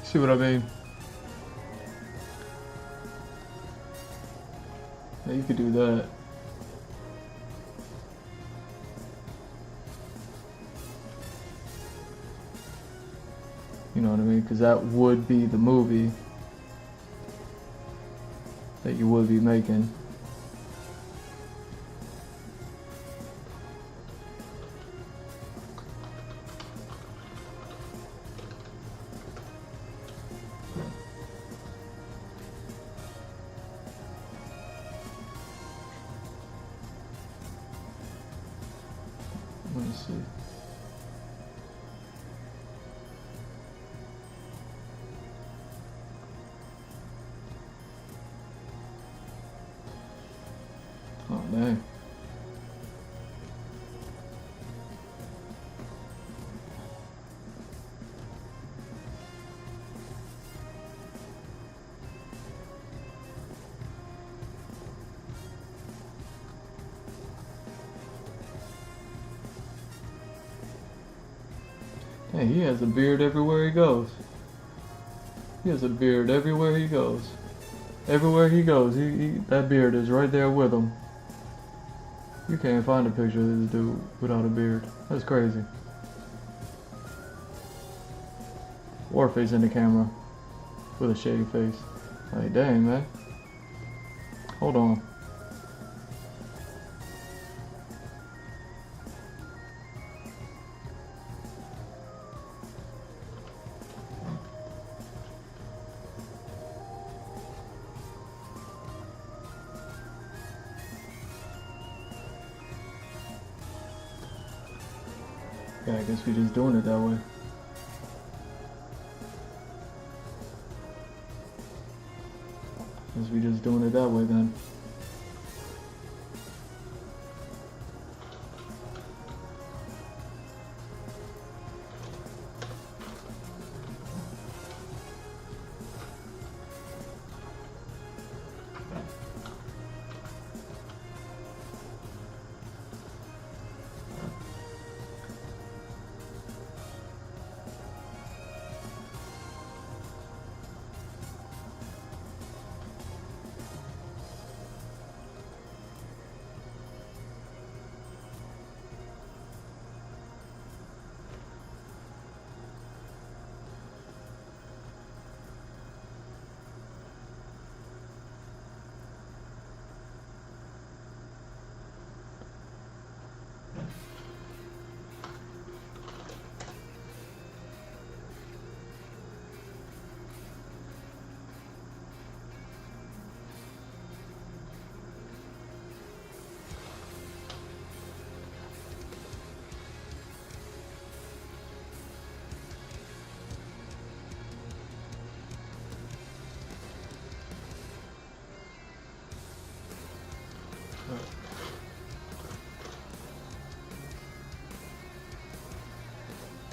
See what I mean? Yeah, you could do that. You know what I mean? Because that would be the movie that you would be making. Let me see. Oh, dang. Hey, he has a beard everywhere he goes. He has a beard everywhere he goes. Everywhere he goes, that beard is right there with him. You can't find a picture of this dude without a beard. That's crazy. Or facing the camera with a shady face. Like, dang, man. Hold on. Yeah, I guess we're just doing it that way. Guess we just doing it that way then.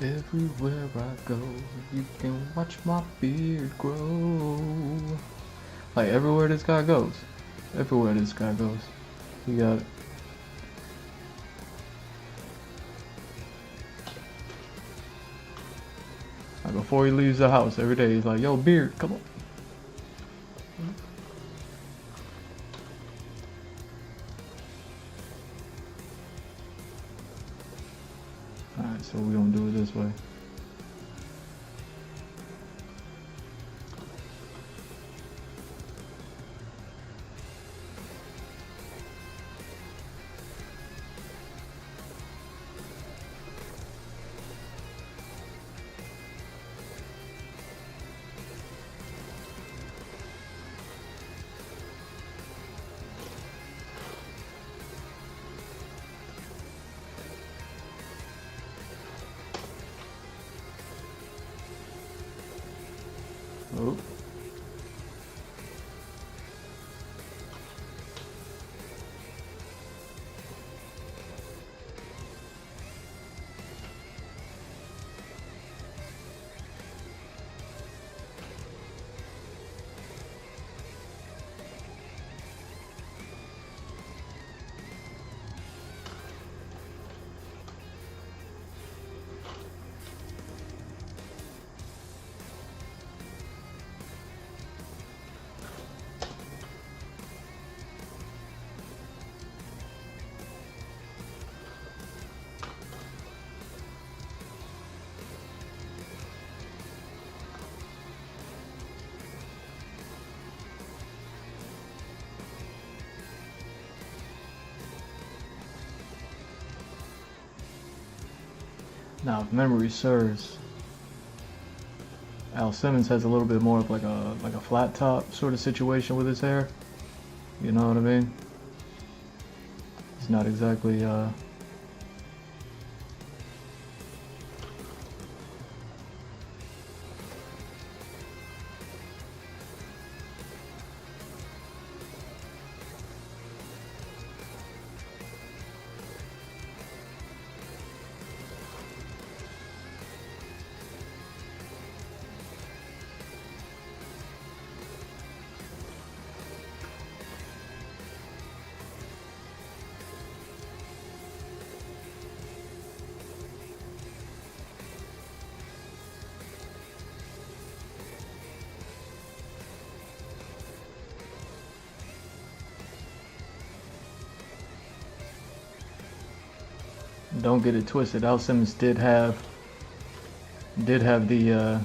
Everywhere I go, you can watch my beard grow. Like everywhere this guy goes. Everywhere this guy goes. You got it. Like before he leaves the house every day, he's like, yo, beard, come on. Alright, so we don't do it this way. Oh. Now, if memory serves, Al Simmons has a little bit more of like a flat top sort of situation with his hair. You know what I mean? He's not exactly don't get it twisted. Al Simmons did have the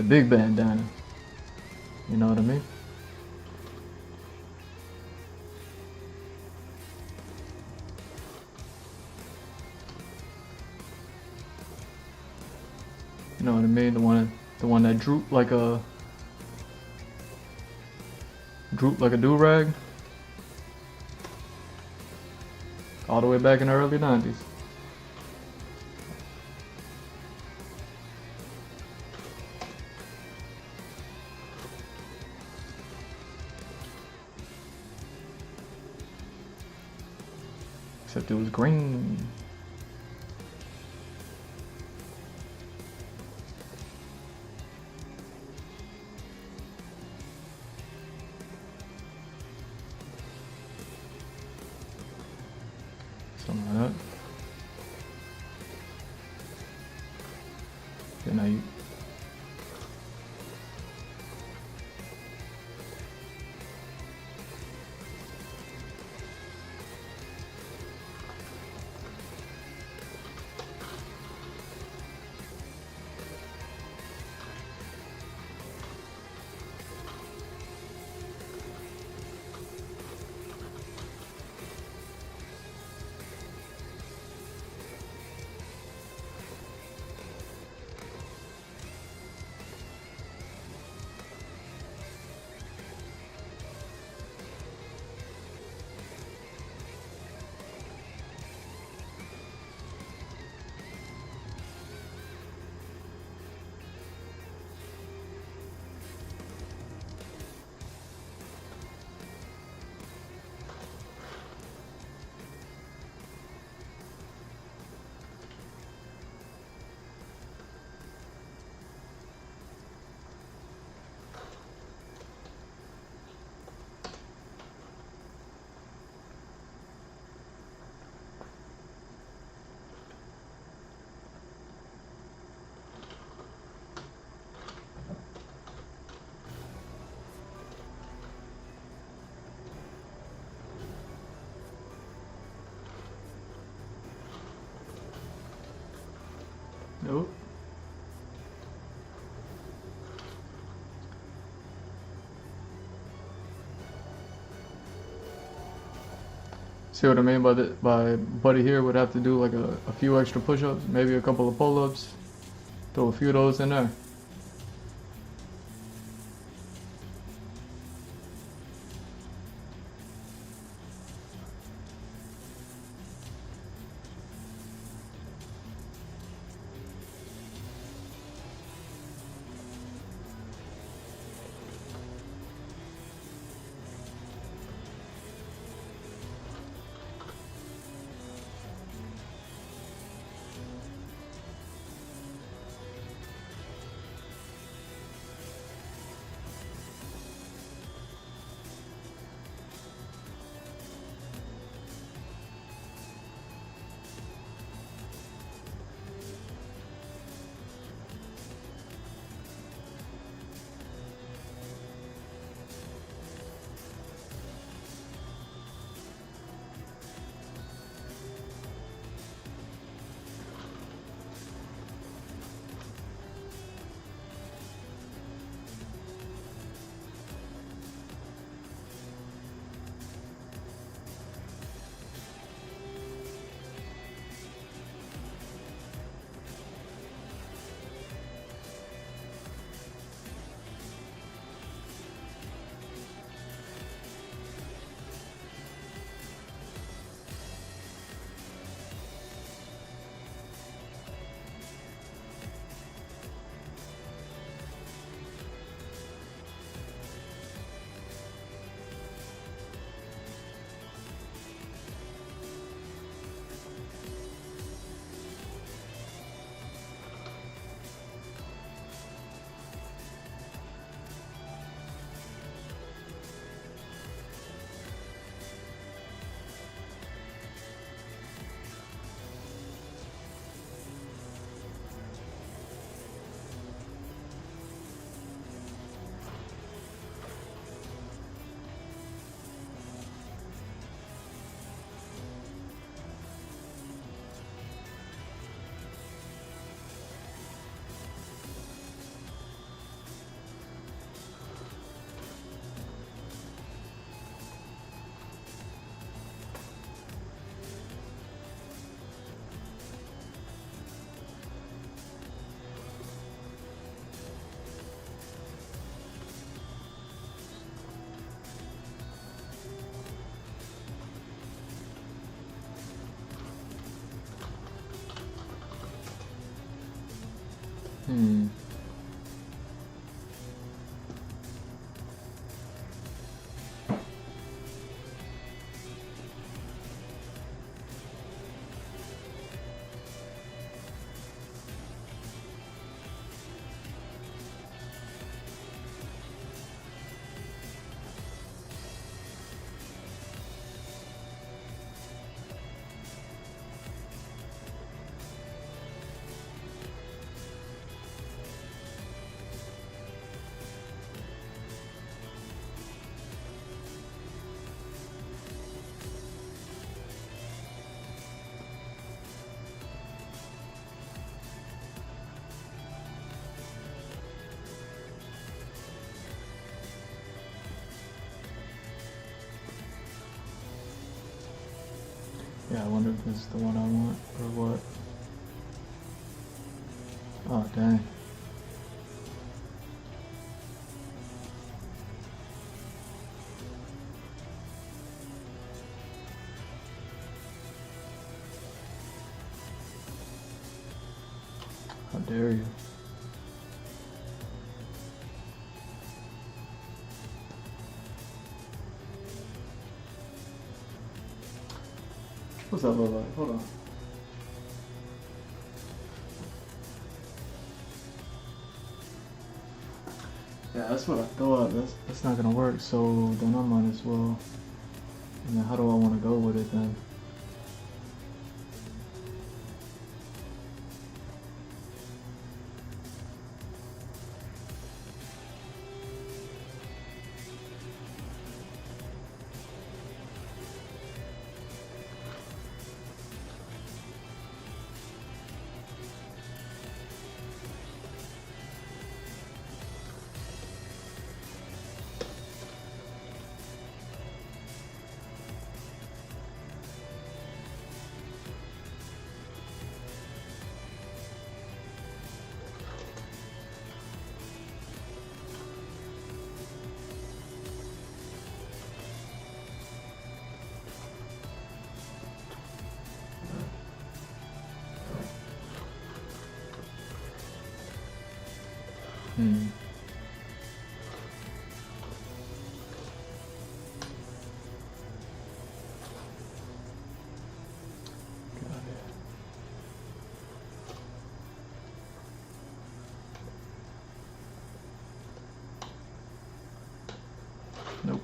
big bandana. You know what I mean? You know what I mean? The one that drooped like a do-rag. All the way back in the early 90s. Except it was green. Something like that. Okay, now you. Nope. See what I mean by by buddy here would have to do like a few extra push-ups, maybe a couple of pull-ups, throw a few of those in there. Yeah, I wonder if this is the one I want or what. Oh, dang. How dare you? What's that look like? Hold on. Yeah, that's what I thought. That's not gonna work, so then I might as well. And then how do I want to go with it then? Got it. Nope.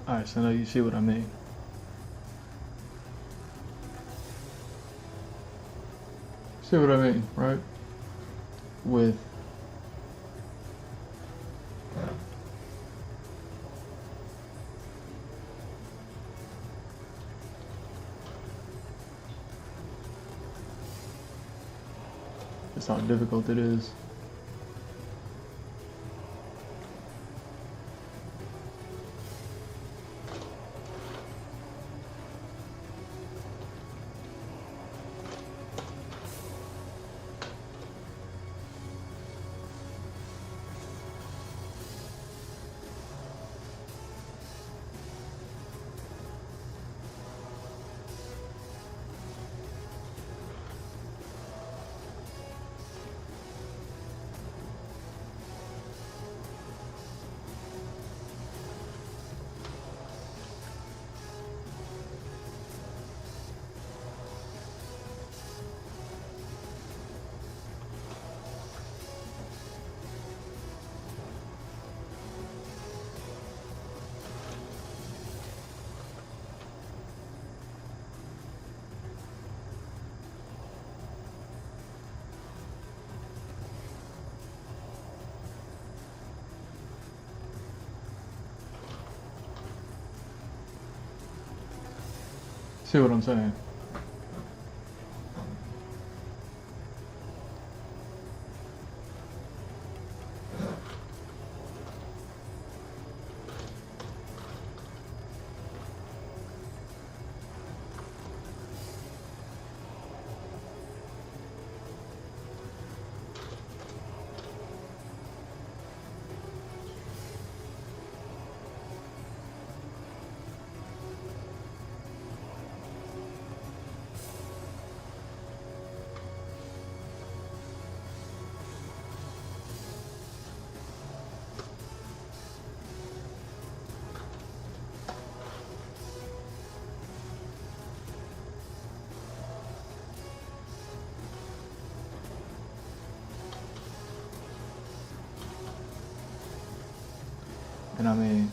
Alright, so now you see what I mean. See what I mean, right? With just how difficult it is. See what I'm saying? And I mean,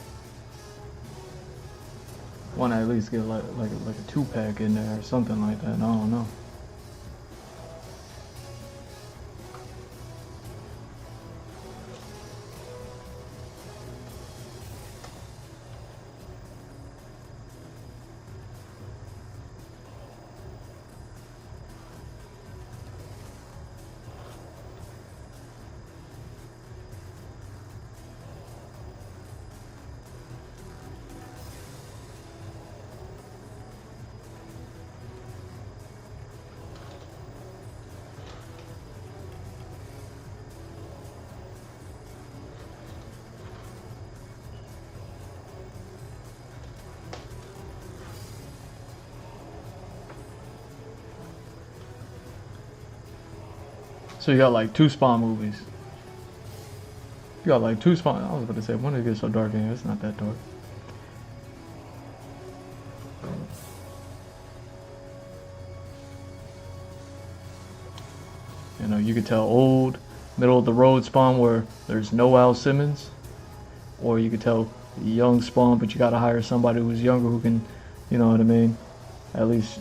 want to at least get like a 2-pack in there or something like that. I don't know. So you got like 2 Spawn movies. You got like 2 Spawn. I was about to say, when did it get so dark in here? It's not that dark. You know, you could tell old, middle of the road Spawn where there's no Al Simmons, or you could tell young Spawn, but you gotta hire somebody who's younger who can, you know what I mean, at least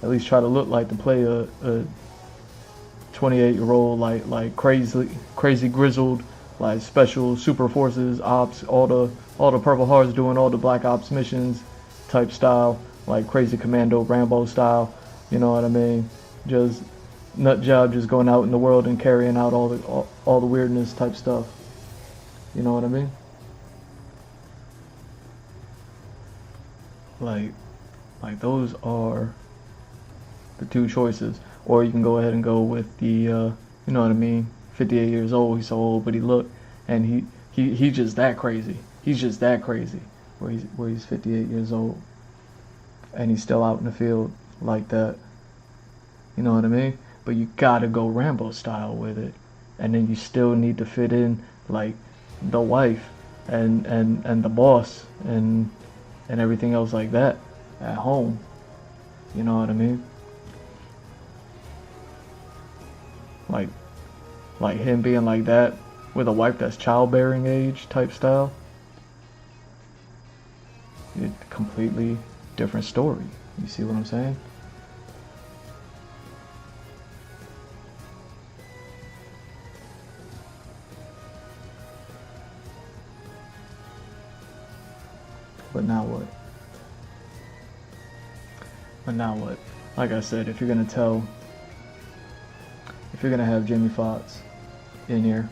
try to look like to play a 28-year-old like crazy grizzled, like special super forces ops, all the Purple Hearts doing all the Black Ops missions type style, like crazy commando Rambo style, you know what I mean, just nut job, just going out in the world and carrying out all the weirdness type stuff, you know what I mean. Like those are the 2 choices. Or you can go ahead and go with the, you know what I mean, 58 years old, he's so old, but he look, and he's just that crazy. He's just that crazy, where he's 58 years old, and he's still out in the field like that. You know what I mean? But you gotta go Rambo style with it, and then you still need to fit in like the wife and the boss and everything else like that at home. You know what I mean? Like him being like that with a wife that's childbearing age type style. It's a completely different story. You see what I'm saying? But now what? But now what? Like I said, if you're gonna have Jamie Foxx in here,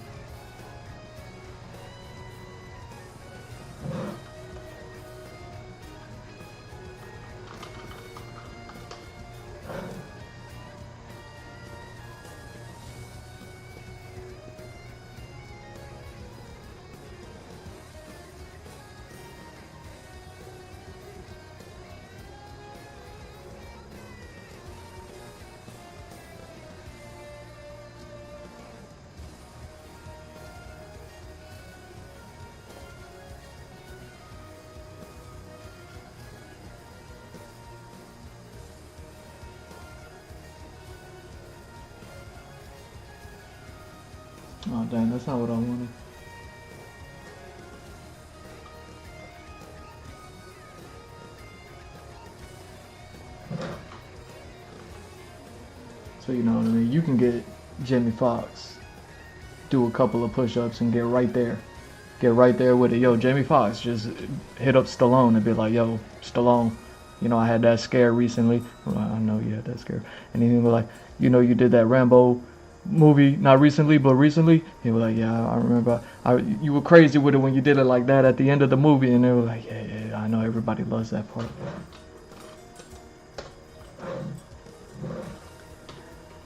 oh dang, that's not what I wanted. So you know what I mean? You can get Jamie Foxx, do a couple of push-ups and get right there. Get right there with it. Yo, Jamie Foxx, just hit up Stallone and be like, yo, Stallone, you know, I had that scare recently. Well, I know you had that scare. And he'd be like, you know, you did that Rambo movie, not recently, but recently. He was like, yeah, I remember. You were crazy with it when you did it like that at the end of the movie. And they were like, yeah, I know everybody loves that part.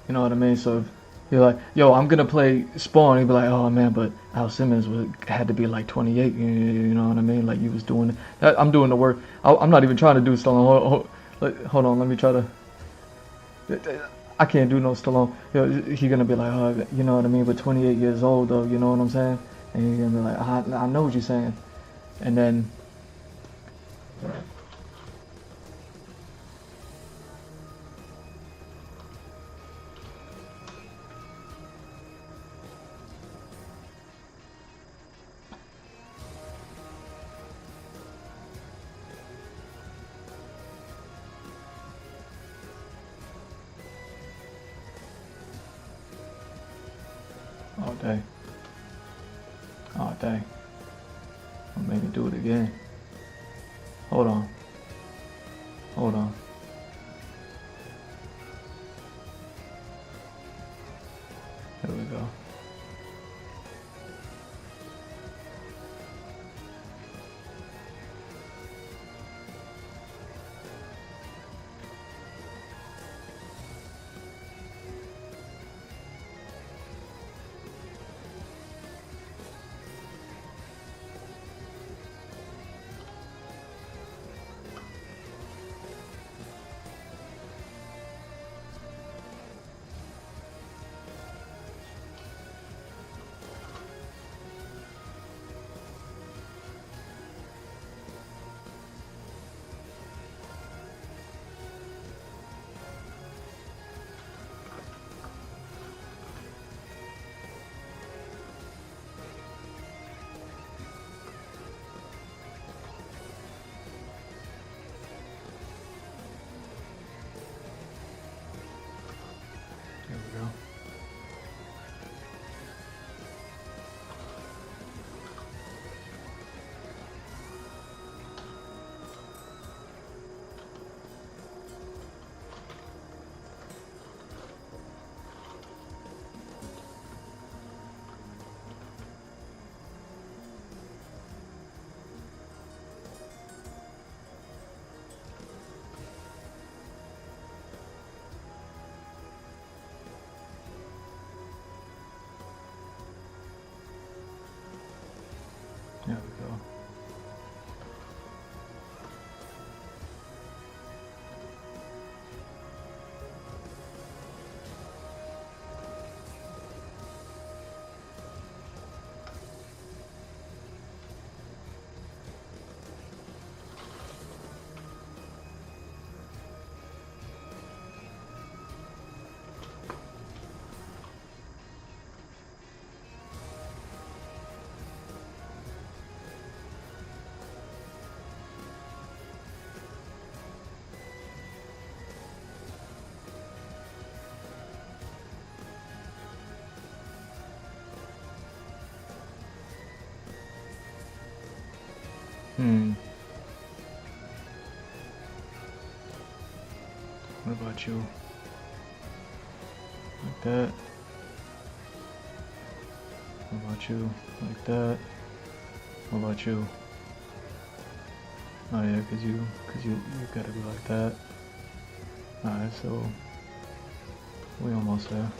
You know what I mean? So if you're like, yo, I'm gonna play Spawn, he'd be like, oh man, but Al Simmons had to be like 28. You know what I mean? Like you was doing that. I'm doing the work. I'm not even trying to do Stallone. Hold on, let me try to. I can't do no Stallone. You know, he gonna be like, oh, you know what I mean? But 28 years old though, you know what I'm saying? And he's gonna be like, I know what you're saying. And then. Oh, dang. Oh, dang. Don't make me do it again. Hold on. Hold on. There we go. There we go. There we go. What about you? Like that. What about you? Like that. What about you? Oh yeah, cause you gotta be like that. Alright, so we almost there.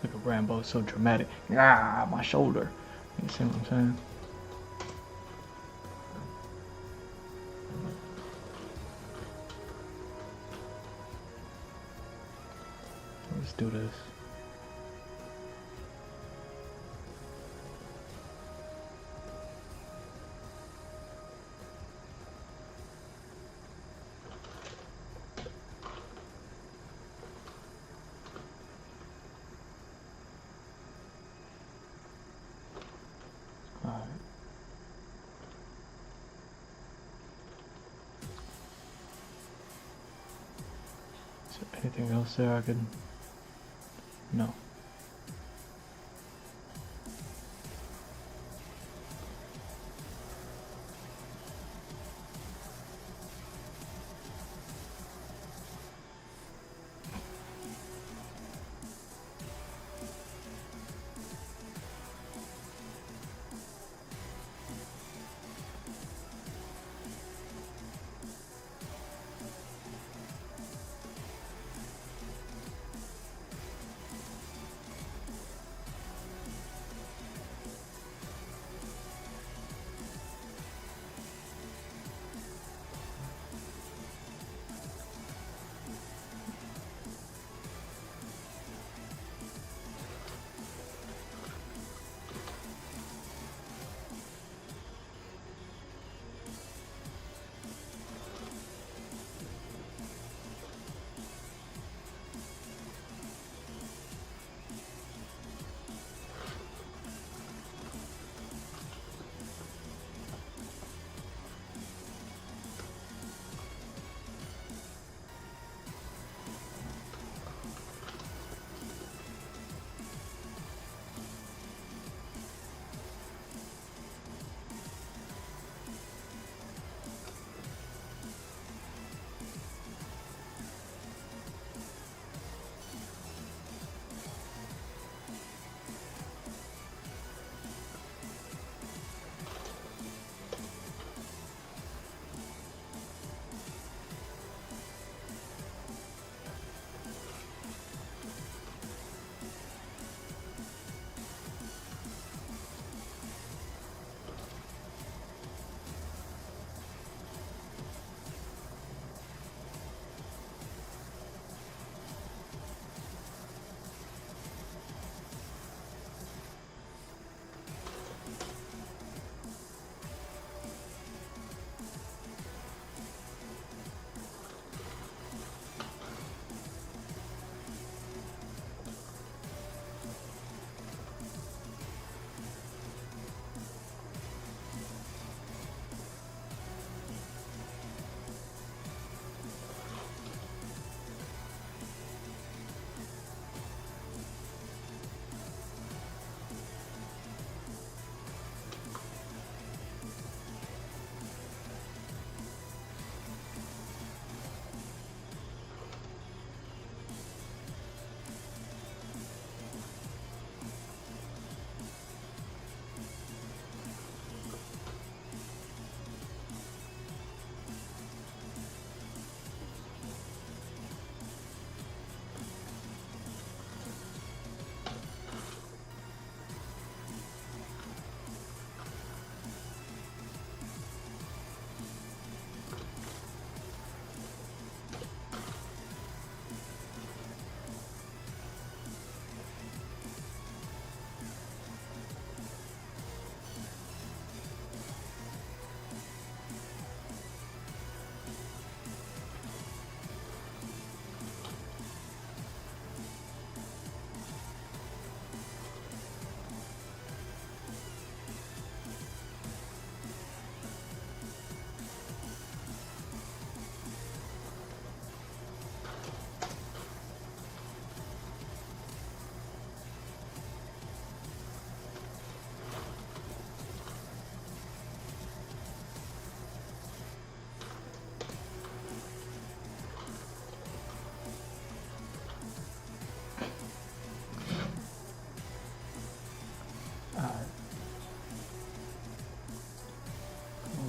Look at Rambo, so dramatic. Ah, my shoulder. You see what I'm saying? Let's do this. Alright. Is there anything else there I could... No.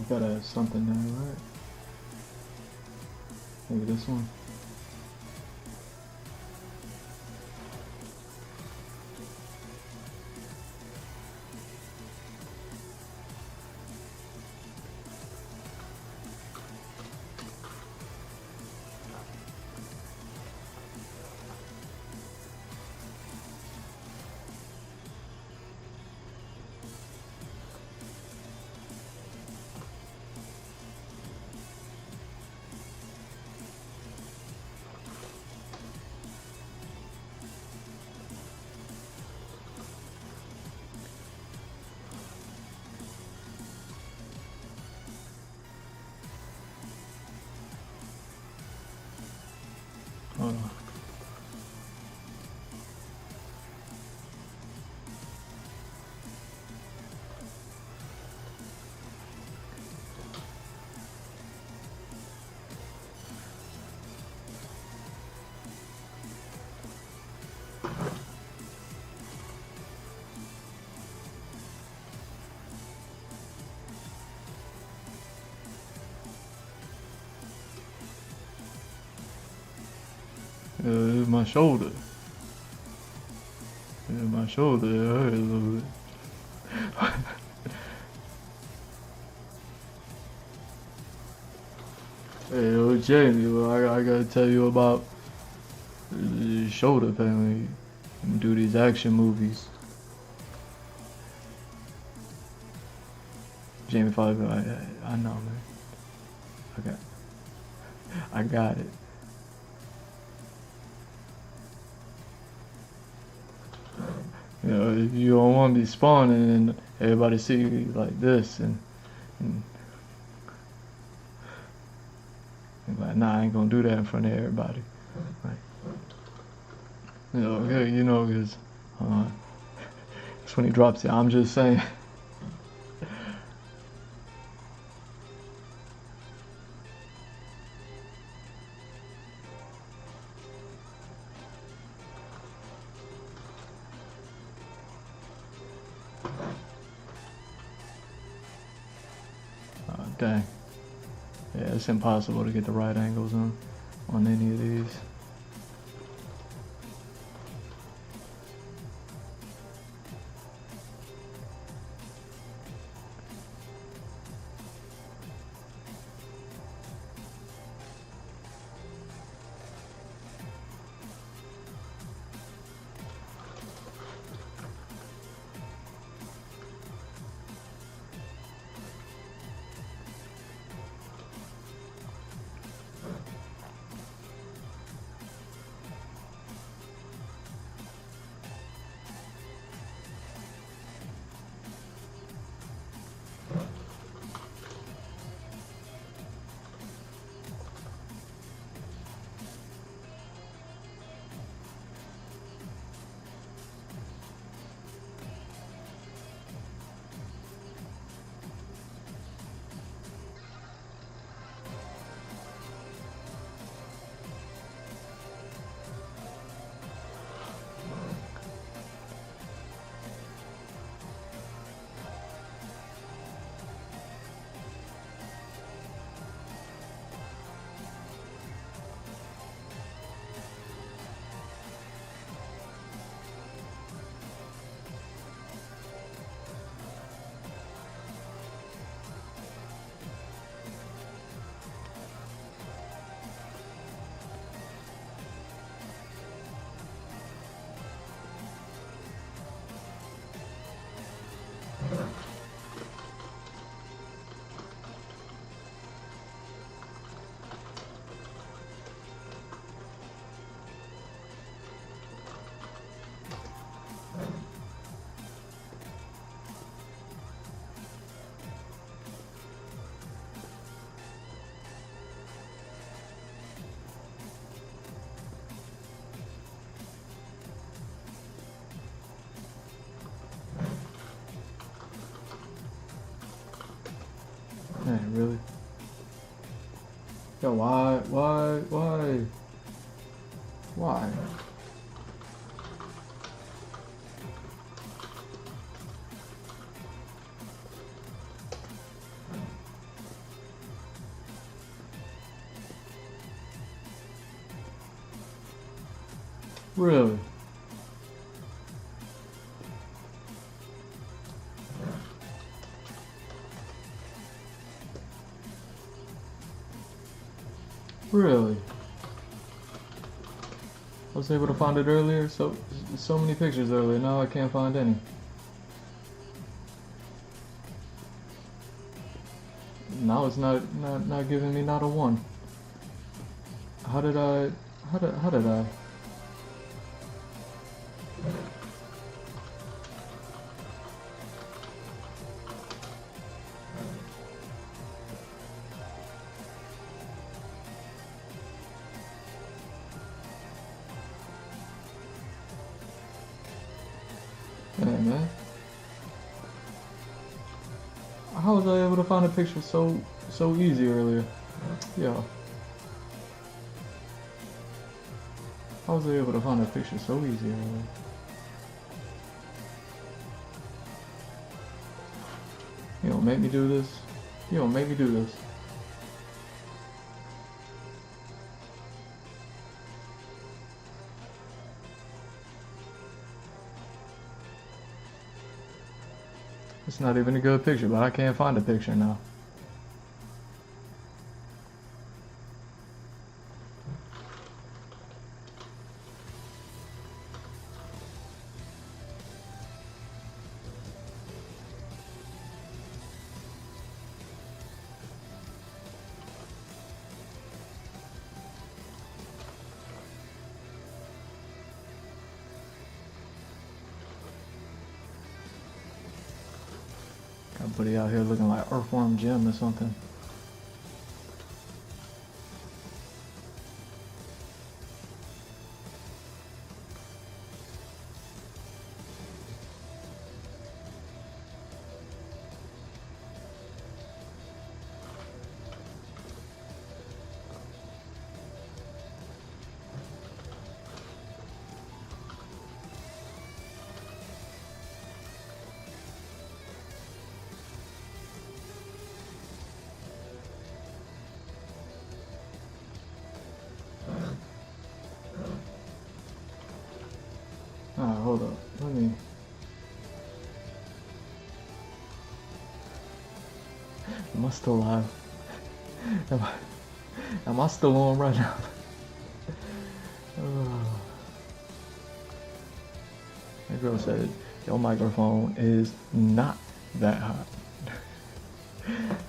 gotta have something there, right? Maybe this one. Hold on. My shoulder. Yeah, my shoulder hurt a little bit. Hey, yo, Jamie, well, I gotta tell you about the shoulder pain when you do these action movies. Jamie Foxx, I know, man. Okay, I got it. You know, if you don't want to be spawning and everybody see you like this, and like, nah, I ain't gonna do that in front of everybody. Like, you know, okay, you know, because that's when he drops it. I'm just saying. Dang. Yeah, it's impossible to get the right angles on any of these. Man, really? Yo, why? Really? Really? I was able to find it earlier, so many pictures earlier, now I can't find any. Now it's not giving me not a one. How did I? Hey man, how was I able to find a picture so easy earlier? Yeah. How was I able to find a picture so easy earlier? You don't make me do this. You don't make me do this. It's not even a good picture, but I can't find a picture now. Got buddy out here looking like Earthworm Jim or something. Alright, hold up. Let me... Am I still live? Am I still on right now? That girl said, your microphone is not that hot.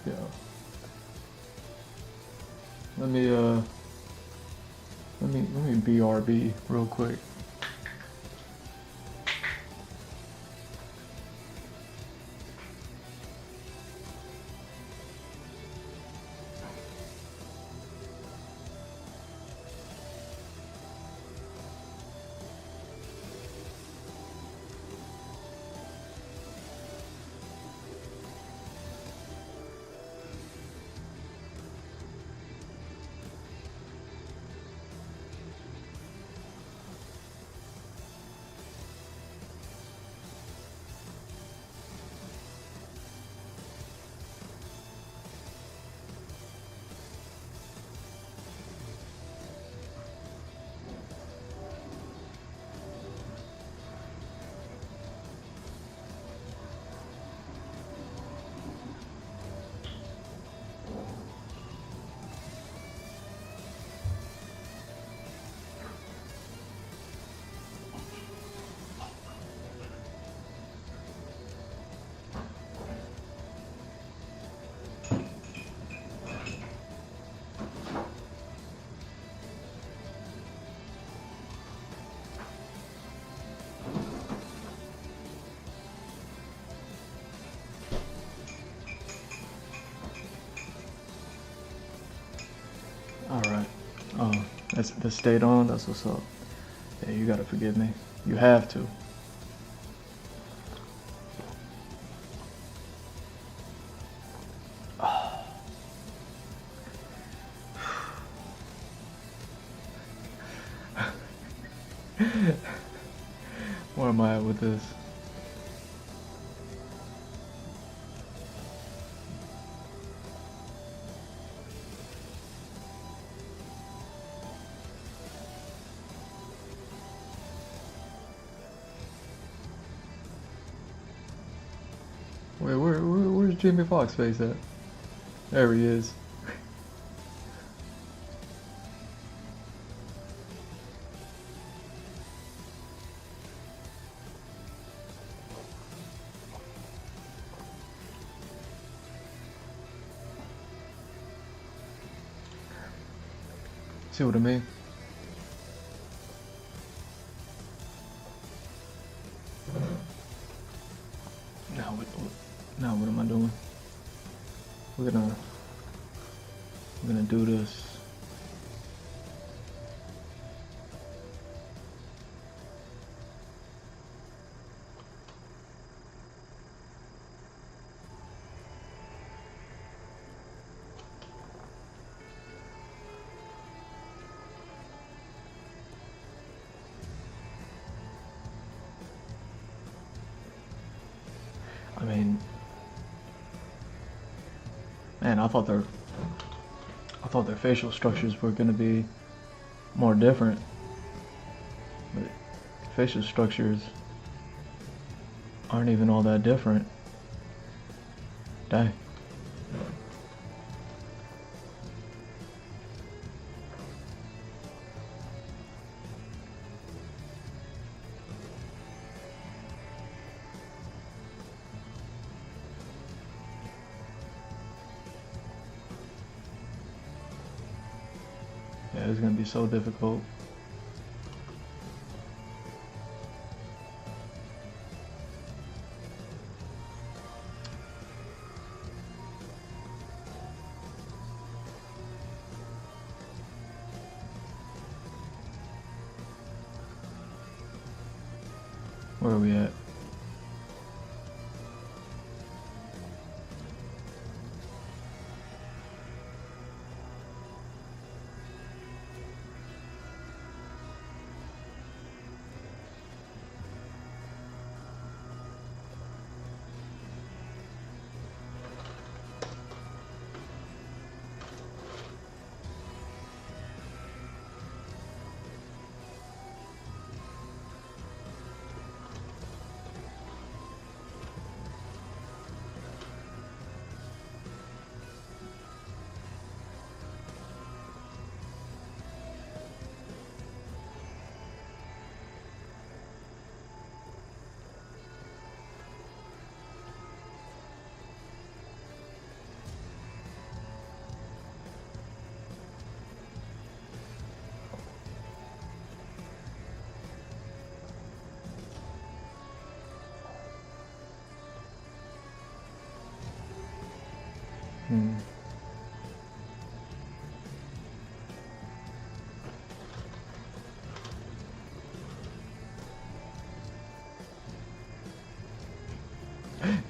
Yeah. Let me BRB real quick. Alright. Oh, that stayed on? That's what's up. Yeah, you gotta forgive me. You have to. Where am I at with this? Wait, where's Jimmy Fox face at? There he is. See what I mean? Now what am I doing? We're gonna do this. I mean, man, I thought their facial structures were gonna be more different, but facial structures aren't even all that different. Dang. Yeah, it's gonna be so difficult. Where are we at?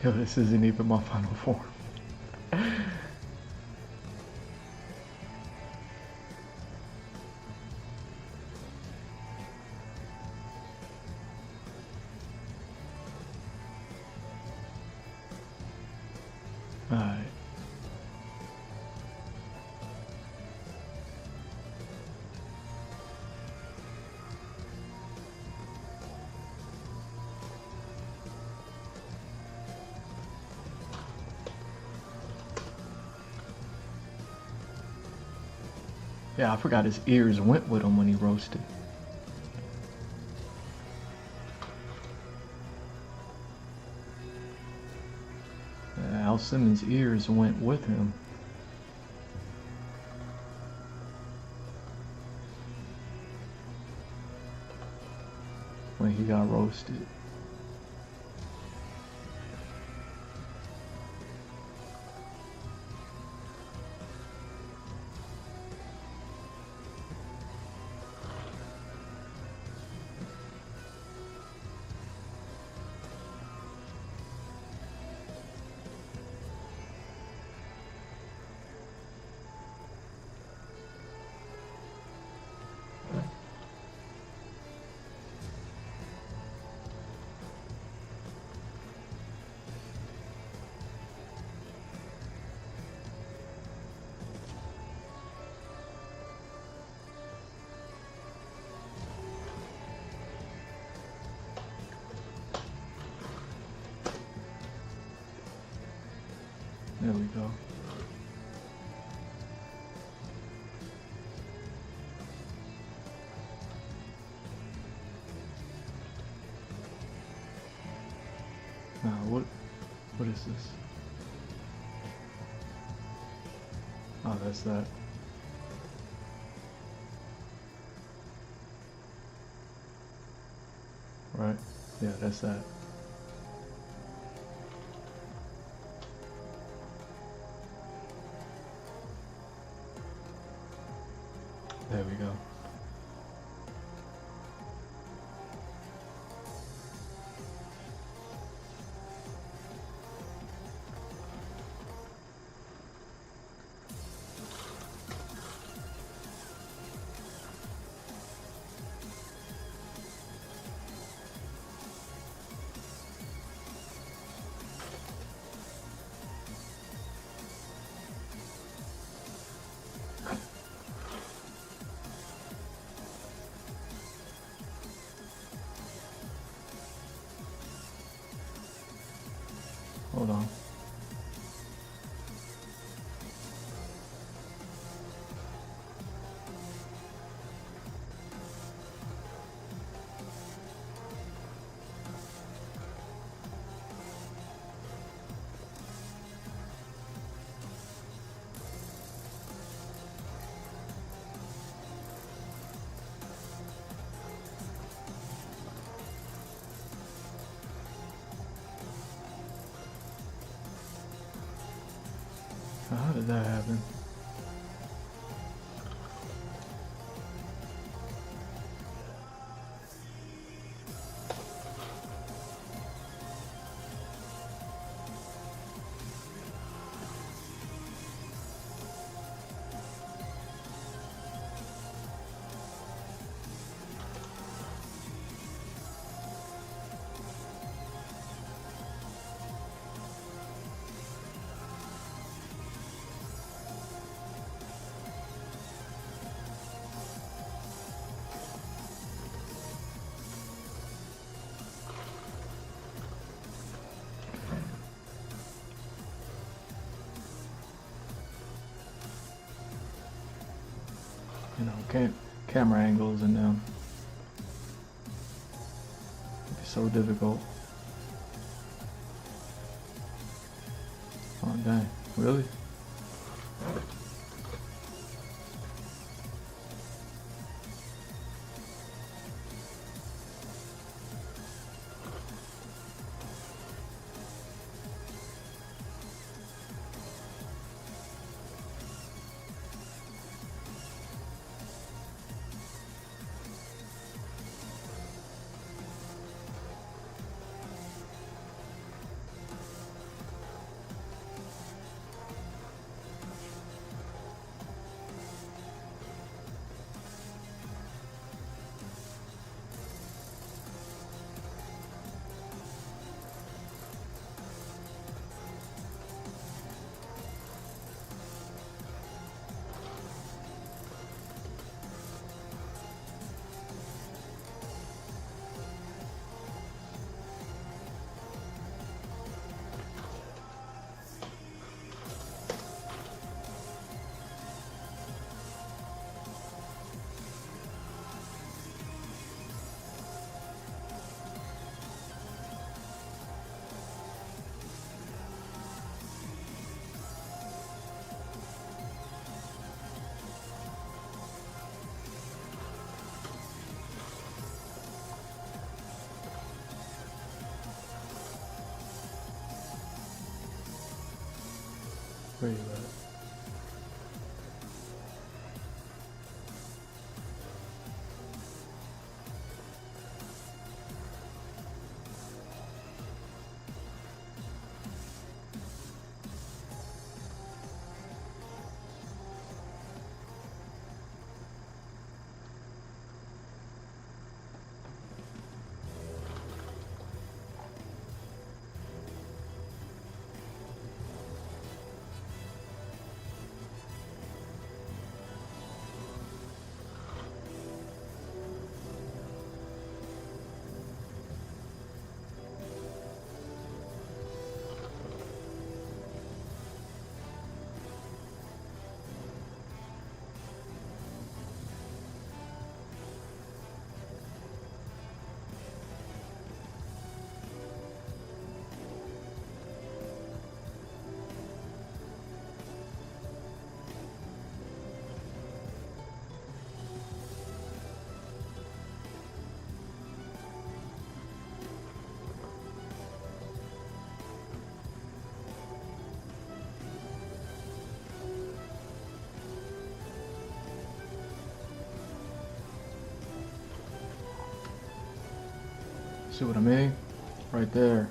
Yo, this isn't even my final form. Alright. Yeah, I forgot his ears went with him when he roasted. Yeah, Al Simmons' ears went with him. When he got roasted. There we go. Now what is this? Oh, that's that. Right? Yeah, that's that. There we go. Hold on. How did that happen? You know, camera angles and them. It's so difficult. Oh dang, really? See what I mean? Right there.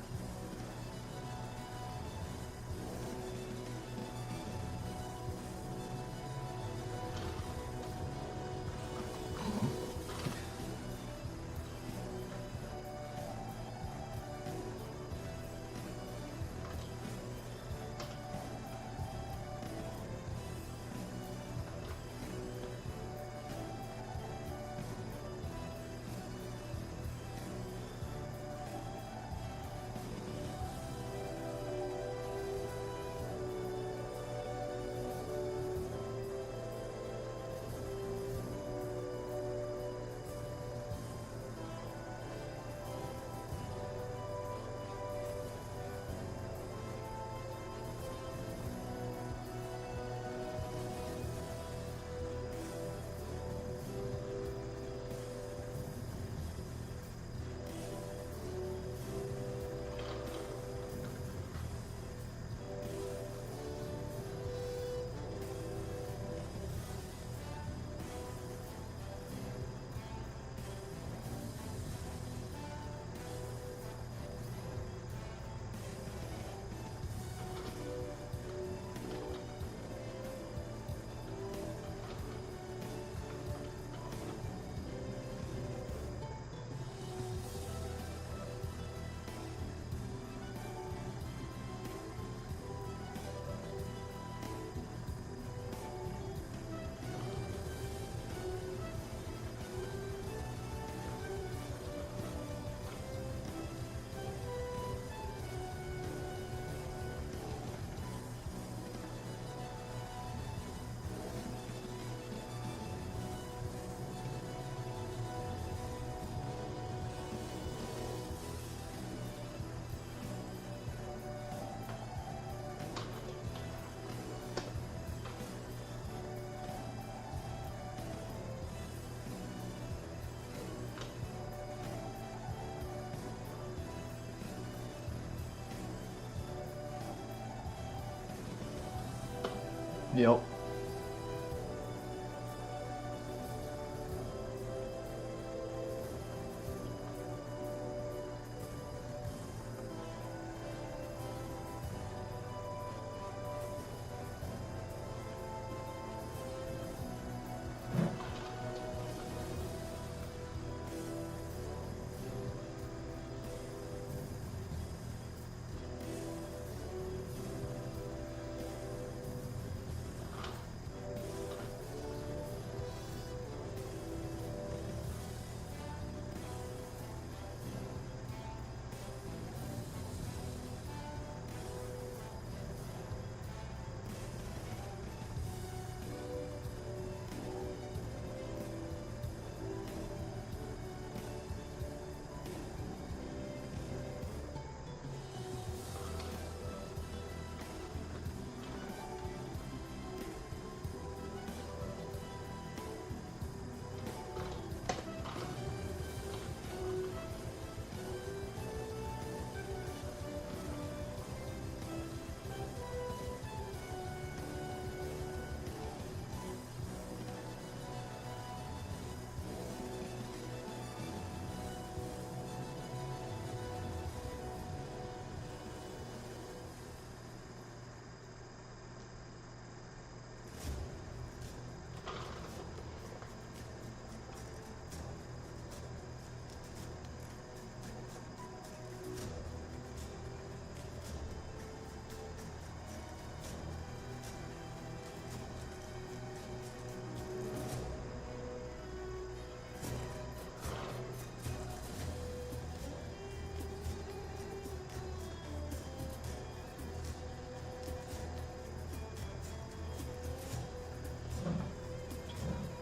Yep.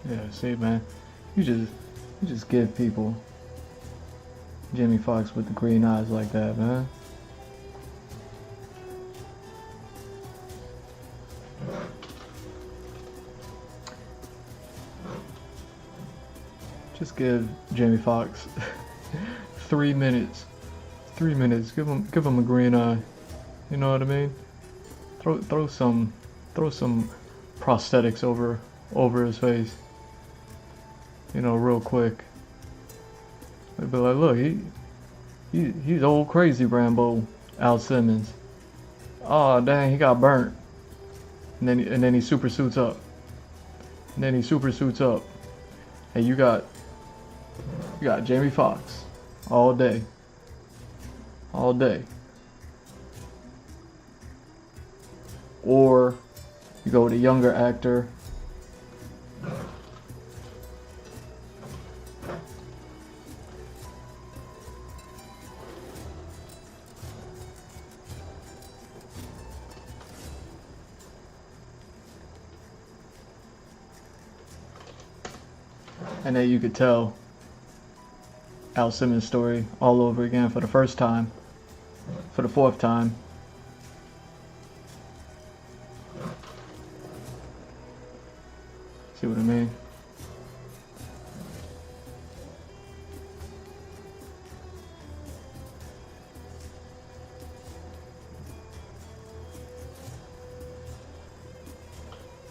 Yeah, see, man, you just give people Jamie Foxx with the green eyes like that, man. Just give Jamie Foxx 3 minutes. 3 minutes. Give him a green eye. You know what I mean? Throw some prosthetics over his face. You know, real quick. They'd be like, look, He's old crazy Rambo, Al Simmons. Oh dang, he got burnt. And then he super suits up. And then he super suits up. And you got Jamie Foxx all day. All day. Or you go with a younger actor. And then you could tell Al Simmons' story all over again for the first time, for the fourth time. See what I mean?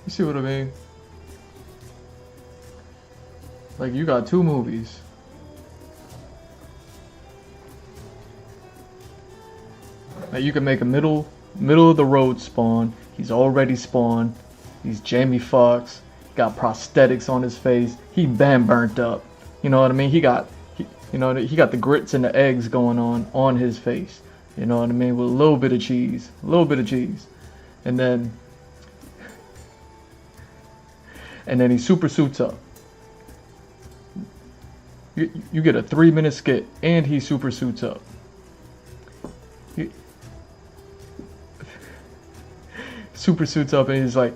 You see what I mean? Like, you got two movies. Like, you can make a middle of the road Spawn. He's already Spawn. He's Jamie Foxx. Got prosthetics on his face. He been burnt up. You know what I mean? He got the grits and the eggs going on his face. You know what I mean? With a little bit of cheese. A little bit of cheese. And then he super suits up. You get a 3-minute skit, and he super suits up. Super suits up, and he's like,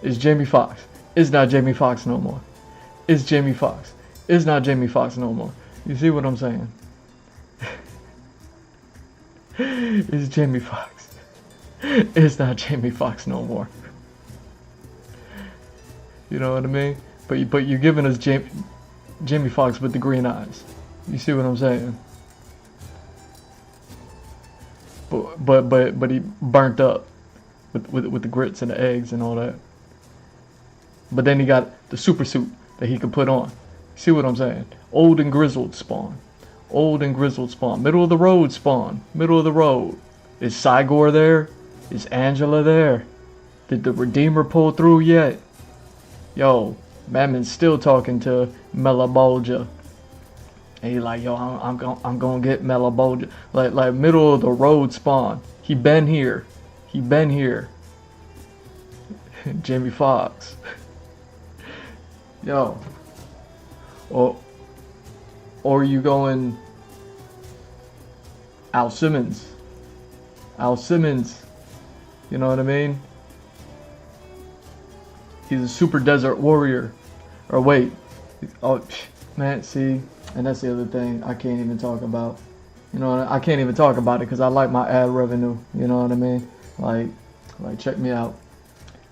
"It's Jamie Foxx. It's not Jamie Foxx no more. It's Jamie Foxx. It's not Jamie Foxx no more." You see what I'm saying? It's Jamie Foxx. It's not Jamie Foxx no more. You know what I mean? But you're giving us Jamie Foxx with the green eyes. You see what I'm saying? But he burnt up with the grits and the eggs and all that. But then he got the super suit that he could put on. See what I'm saying? Old and grizzled Spawn. Old and grizzled Spawn. Middle of the road Spawn. Middle of the road. Is Cygor there? Is Angela there? Did the Redeemer pull through yet? Yo, Mammon's still talking to Melabolja. And he like, yo, I'm gonna get Melabolja. Like middle of the road Spawn. He been here. He been here. Jamie Foxx. Yo. Or you going Al Simmons. Al Simmons. You know what I mean? He's a super desert warrior. Or wait. Oh, man, see. And that's the other thing I can't even talk about. You know, I can't even talk about it because I like my ad revenue. You know what I mean? Like check me out.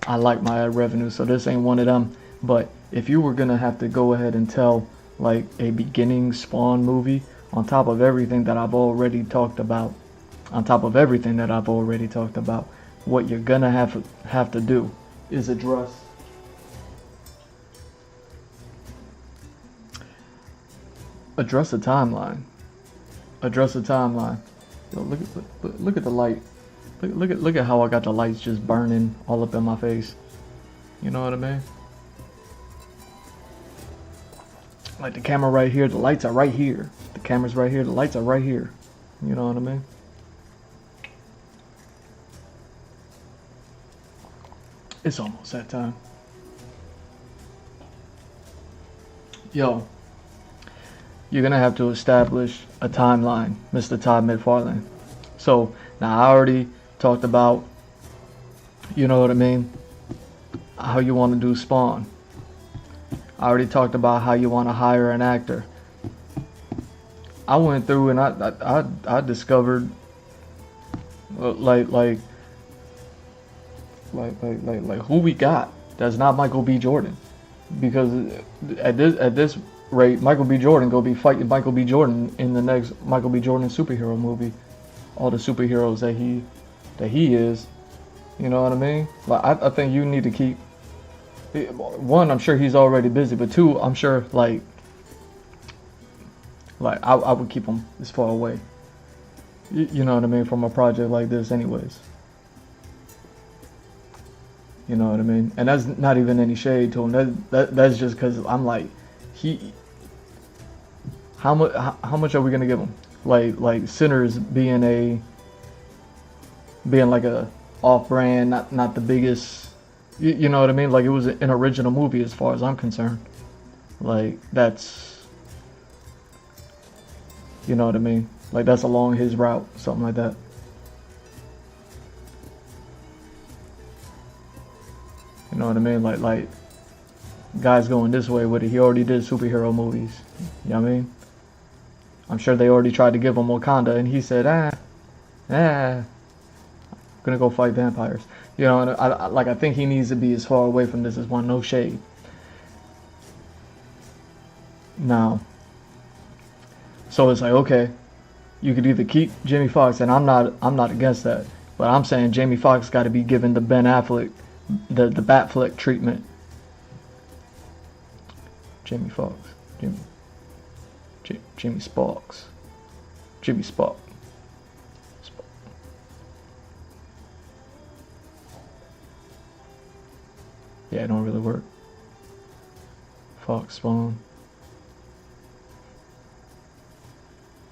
I like my ad revenue, so this ain't one of them. But if you were gonna have to go ahead and tell like a beginning Spawn movie on top of everything that I've already talked about, what you're gonna have to do is address the timeline. Address the timeline. Yo, look at the light. Look at how I got the lights just burning all up in my face. You know what I mean? Like the camera right here, the lights are right here. The camera's right here, the lights are right here. You know what I mean? It's almost that time. Yo, you're gonna have to establish a timeline, Mr. Todd McFarlane. So now I already talked about, you know what I mean, how you want to do Spawn. I already talked about how you want to hire an actor. I went through and I discovered like who we got that's not Michael B. Jordan, because at this rate Michael B. Jordan gonna be fighting Michael B. Jordan in the next Michael B. Jordan superhero movie. All the superheroes that he is, you know what I mean? Like I think you need to keep. One, I'm sure he's already busy, but two, I'm sure like Like I would keep him as far away. You know what I mean, from a project like this, anyways. You know what I mean? And that's not even any shade to him. That's just because I'm like, how much are we gonna give him? Like Sinners being like a off-brand, not the biggest. You know what I mean? Like, it was an original movie as far as I'm concerned. Like, that's, you know what I mean? Like, that's along his route, something like that. You know what I mean? Like guys going this way with it. He already did superhero movies. You know what I mean? I'm sure they already tried to give him Wakanda, and he said, I'm gonna go fight vampires. You know, and I think he needs to be as far away from this as one. No shade. Now, so it's like, okay, you could either keep Jamie Foxx, and I'm not against that, but I'm saying Jamie Foxx got to be given the Ben Affleck, the Batfleck treatment. Jamie Foxx, Jimmy Sparks, Jimmy Spark. Yeah, it don't really work. Fox, Spawn,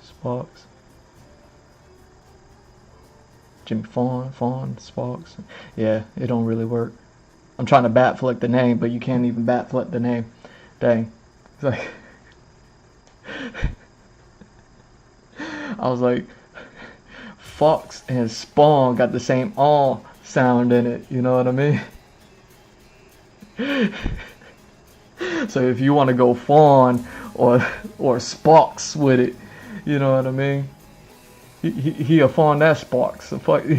Sparks, Jimmy Fawn, Sparks. Yeah, it don't really work. I'm trying to Batfleck the name, but you can't even Batfleck the name. Dang. It's like I was like, Fox and Spawn got the same all sound in it, you know what I mean? So if you want to go Fawn or Sparks with it, you know what I mean? He a Fawn that Sparks. So fuck, you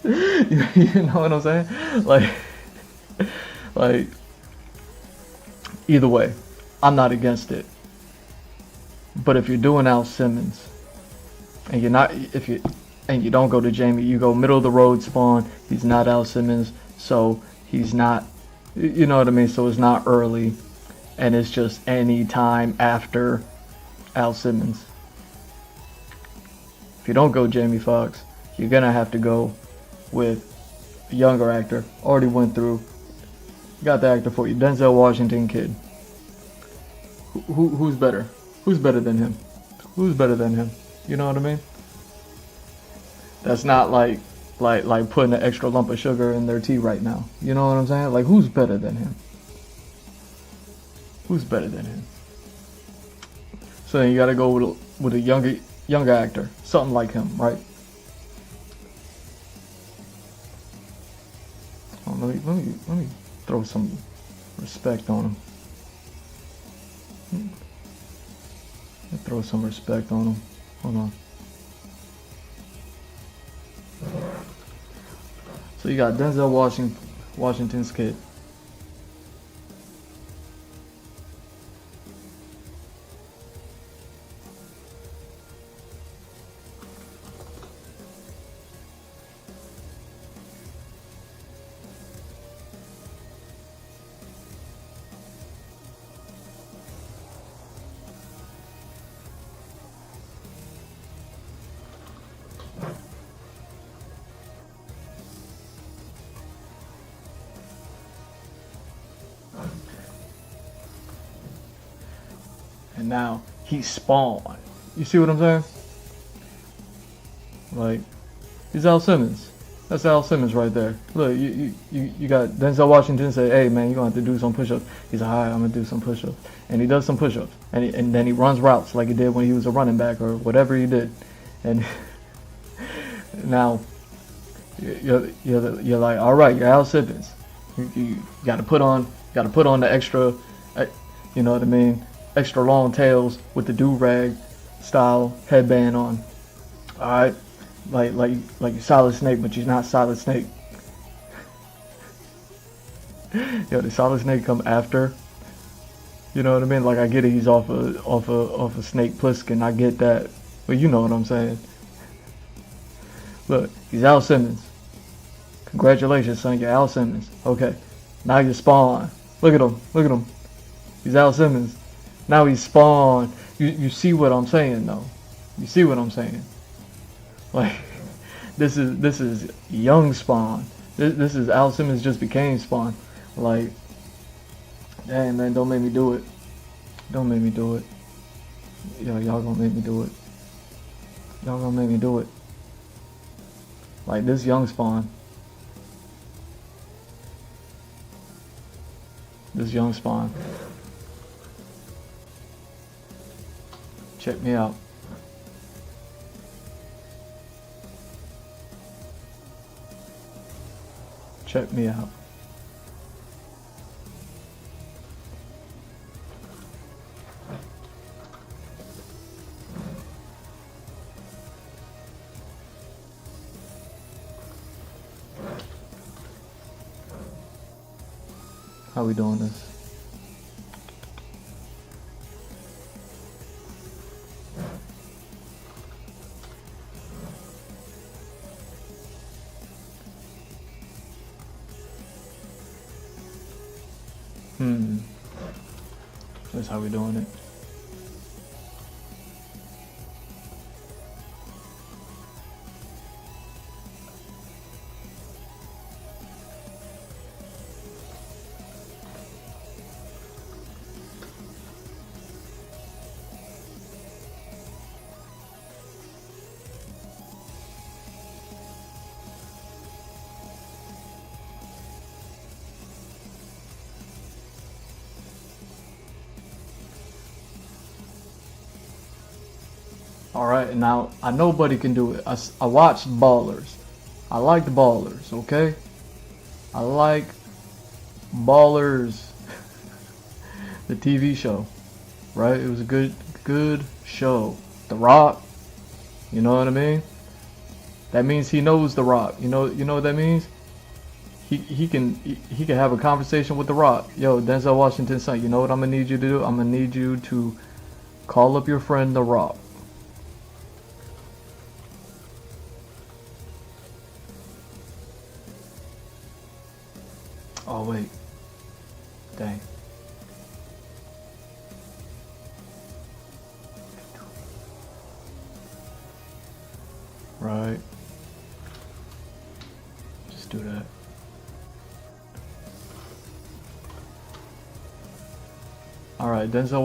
know what I'm saying? Like either way, I'm not against it. But if you're doing Al Simmons and you don't go to Jamie, you go middle of the road Spawn. He's not Al Simmons, so he's not. You know what I mean? So it's not early, and it's just any time after Al Simmons. If you don't go Jamie Foxx, you're gonna have to go with a younger actor. Already went through. Got the actor for you, Denzel Washington kid. Who's better? Who's better than him? Who's better than him? You know what I mean? That's not like putting an extra lump of sugar in their tea right now. You know what I'm saying? Like, who's better than him? Who's better than him? So then you gotta go with a younger actor, something like him, right? Oh, let me throw some respect on him. Let me throw some respect on him. Hold on. So you got Denzel Washington's kid. And now he's Spawn. You see what I'm saying? Like, he's Al Simmons. That's Al Simmons right there. Look, you got Denzel Washington say, hey man, you're gonna have to do some push-ups. He's like, alright, I'm gonna do some push-ups. And he does some push-ups. And then he runs routes like he did when he was a running back or whatever he did. And now you're like, alright, you're Al Simmons. You gotta put on the extra, you know what I mean? Extra long tails with the do-rag style headband on. Alright? Like you're Solid Snake, but you're not Solid Snake. Yo, the Solid Snake come after. You know what I mean? Like, I get it, he's off a Snake Plissken. I get that. But you know what I'm saying. Look, he's Al Simmons. Congratulations, son, you're Al Simmons. Okay. Now you're Spawn. Look at him. He's Al Simmons. Now he spawned. You see what I'm saying though? You see what I'm saying? Like this is young Spawn. This is Al Simmons just became Spawn. Like, dang man, don't make me do it. Don't make me do it. Yo, y'all gonna make me do it. Y'all gonna make me do it. Like this young Spawn. This young Spawn. Check me out. Check me out. How we doing this? That's how we doing it. Alright, now I know Buddy can do it. I watched Ballers. I liked Ballers, okay? I like Ballers, the TV show, right? It was a good show. The Rock, you know what I mean? That means he knows The Rock. You know what that means? He can have a conversation with The Rock. Yo, Denzel Washington's son, you know what I'm gonna need you to do? I'm gonna need you to call up your friend The Rock. Oh wait. Dang. Right. Just do that. Alright, Denzel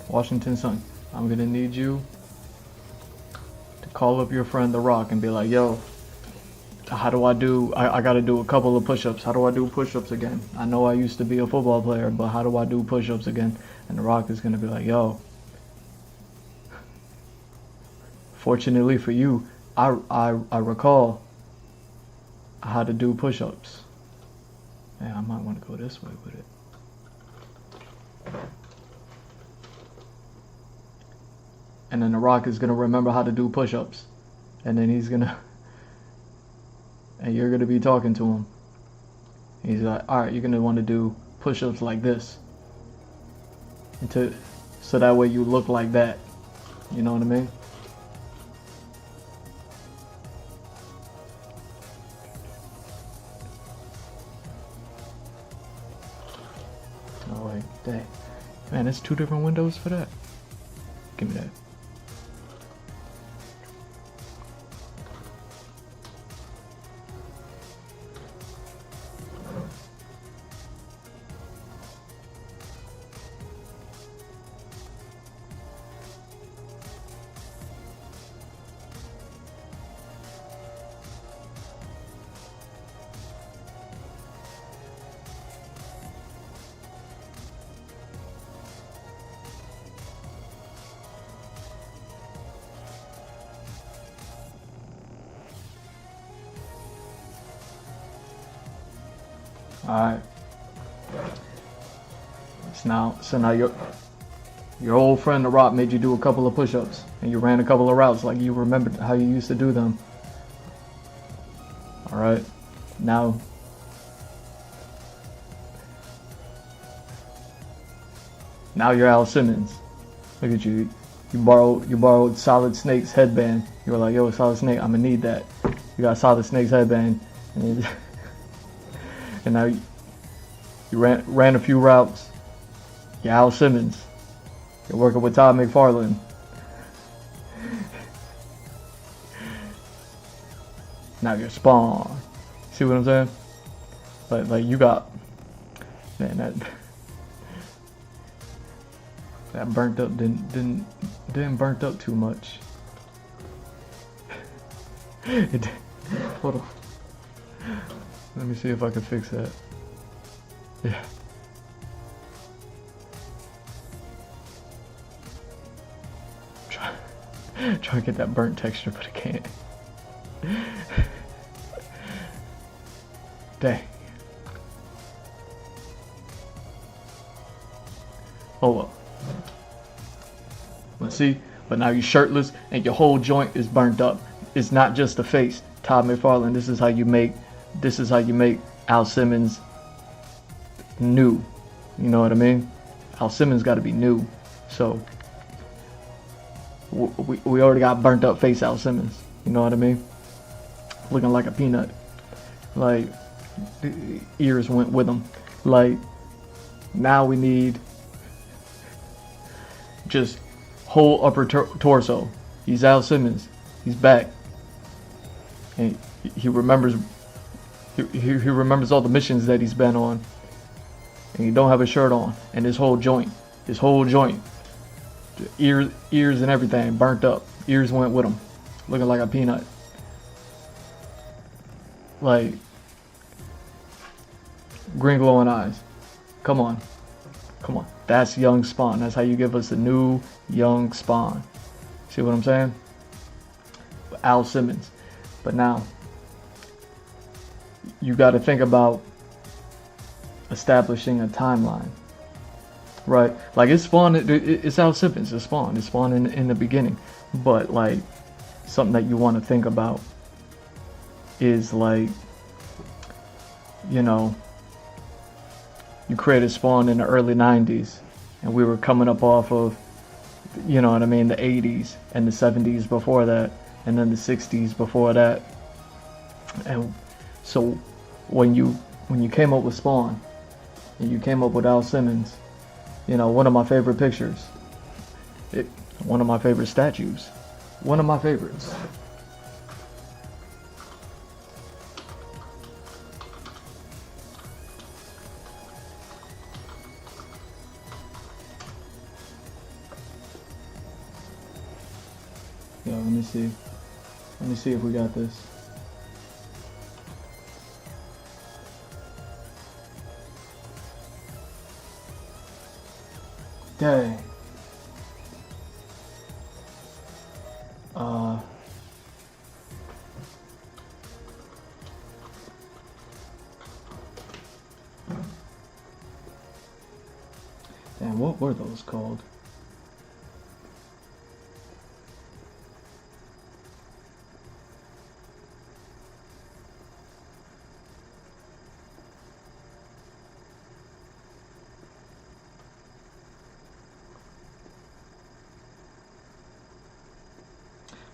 Washington's son. I'm gonna need you to call up your friend The Rock and be like, yo, how do I gotta do a couple of push-ups. How do I do push-ups again? I know I used to be a football player, but how do I do push-ups again? And The Rock is gonna be like, yo, fortunately for you, I recall how to do push-ups. Yeah, I might want to go this way with it. And then The Rock is gonna remember how to do push-ups. And then he's gonna and you're going to be talking to him. He's like, alright, you're going to want to do push-ups like this. So that way you look like that. You know what I mean? Oh wait, dang. Man, there's 2 different windows for that. Give me that. Alright. So now your old friend The Rock made you do a couple of push-ups and you ran a couple of routes like you remembered how you used to do them. Alright. Now you're Al Simmons. Look at you. You borrowed Solid Snake's headband. You were like, yo, Solid Snake, I'm gonna need that. You got Solid Snake's headband. And now you ran a few routes. You're Al Simmons. You're working with Todd McFarlane. Now you're Spawn. See what I'm saying? Like you got, man, that burnt up didn't burnt up too much. Hold on. Let me see if I can fix that. Yeah. Try to get that burnt texture, but I can't. Dang. Oh well. Let's see. But now you're shirtless and your whole joint is burnt up. It's not just the face. Todd McFarlane, this is how you make Al Simmons new. You know what I mean? Al Simmons got to be new. So we already got burnt up face Al Simmons. You know what I mean? Looking like a peanut. Like, the ears went with him. Like, now we need just whole upper torso. He's Al Simmons. He's back. And he remembers he remembers all the missions that he's been on. And he don't have a shirt on. And his whole joint, ears and everything burnt up. Ears went with him. Looking like a peanut. Like, green glowing eyes. Come on. Come on. That's young Spawn. That's how you give us a new young Spawn. See what I'm saying? Al Simmons. But now, you got to think about establishing a timeline. Right? Like, it's Spawn. It's Al Simmons. It's Spawn. It's Spawn in the beginning. But, like, something that you want to think about is, like, you know, you created Spawn in the early 90s, and we were coming up off of, you know what I mean, the 80s and the 70s before that, and then the 60s before that. And so when you came up with Spawn, and you came up with Al Simmons, you know, one of my favorite pictures, one of my favorite statues, one of my favorites. Yo, let me see. Let me see if we got this. Dang. Damn, what were those called?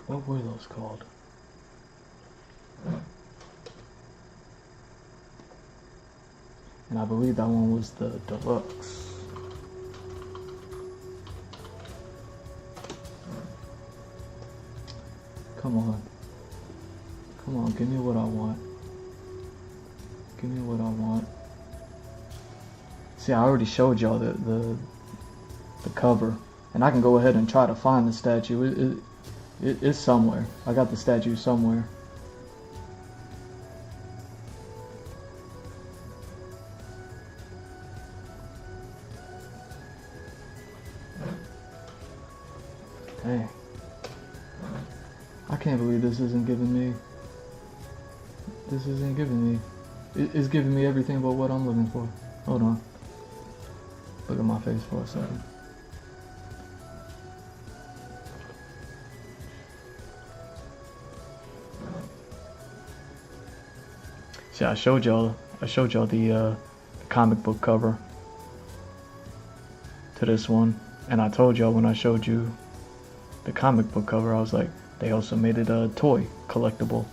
What were those called? And I believe that one was the deluxe. Come on. Come on, give me what I want. Give me what I want. See, I already showed y'all the cover. And I can go ahead and try to find the statue. It's somewhere. I got the statue somewhere. Dang. I can't believe this isn't giving me. This isn't giving me. It's giving me everything but what I'm looking for. Hold on. Look at my face for a second. See, I showed y'all the comic book cover to this one, and I told y'all when I showed you the comic book cover, I was like, they also made it a toy collectible.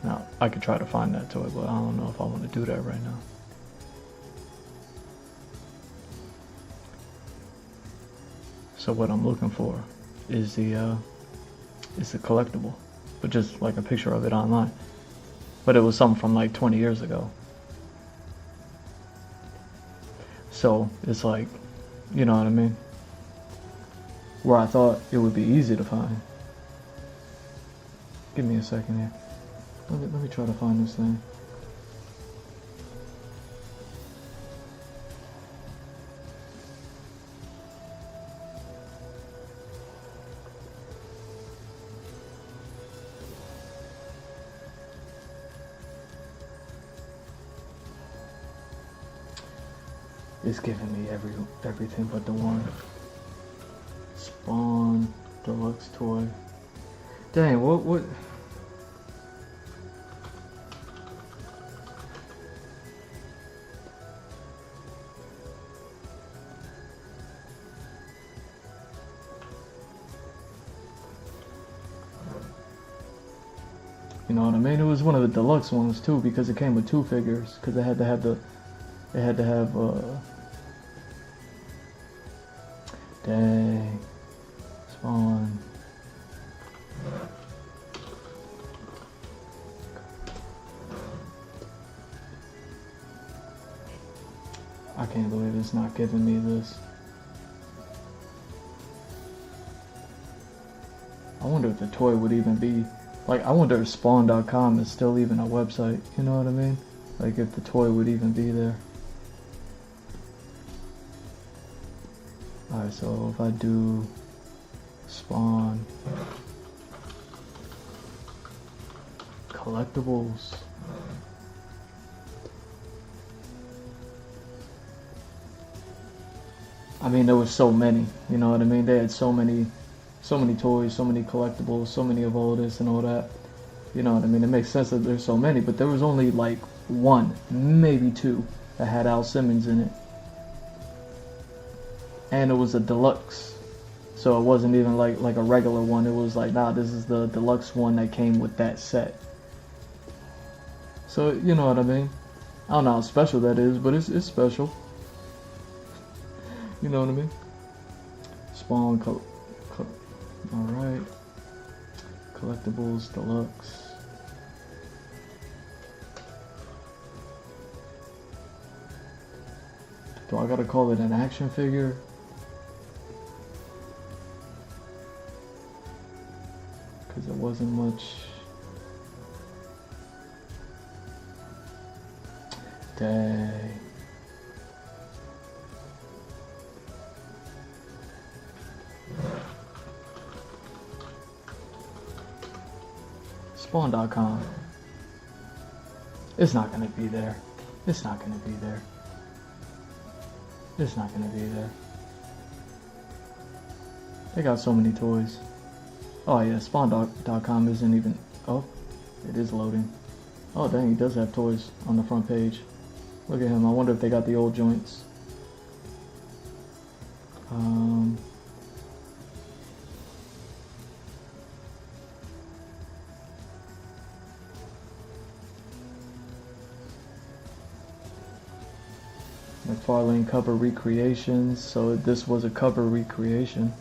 Now, I could try to find that toy, but I don't know if I want to do that right now. So what I'm looking for is the collectible, but just like a picture of it online. But it was something from like 20 years ago. So it's like, you know what I mean? Where I thought it would be easy to find. Give me a second here. Let me try to find this thing. It's giving me everything but the one. Spawn deluxe toy. Dang, what? You know what I mean? It was one of the deluxe ones too, because it came with 2 figures. Because they had to have dang. Spawn. I can't believe it's not giving me this. I wonder if the toy would even be, like, I wonder if spawn.com is still even a website, you know what I mean? Like, if the toy would even be there. Alright, so if I do spawn collectibles, I mean, there was so many, you know what I mean? They had so many toys, so many collectibles, so many of all this and all that. You know what I mean? It makes sense that there's so many, but there was only like 1, maybe 2 that had Al Simmons in it. And it was a deluxe. So it wasn't even like a regular one. It was like, nah, this is the deluxe one that came with that set. So, you know what I mean? I don't know how special that is, but it's special. You know what I mean? Spawn, alright. Collectibles, deluxe. Do I gotta call it an action figure? Because there wasn't much. Dang. Spawn.com. It's not gonna be there. It's not gonna be there. It's not gonna be there. They got so many toys. Oh yeah, spawn.com isn't even. Oh, it is loading. Oh dang, he does have toys on the front page. Look at him. I wonder if they got the old joints. McFarlane cover recreations. So this was a cover recreation.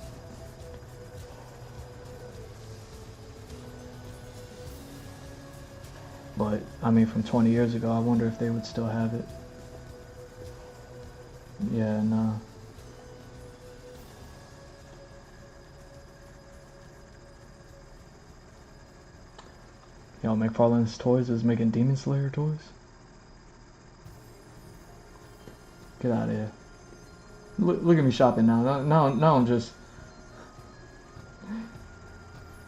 But, I mean, from 20 years ago, I wonder if they would still have it. Yeah, no. Yo, McFarlane's Toys is making Demon Slayer toys? Get out of here. Look at me shopping now. Now I'm just...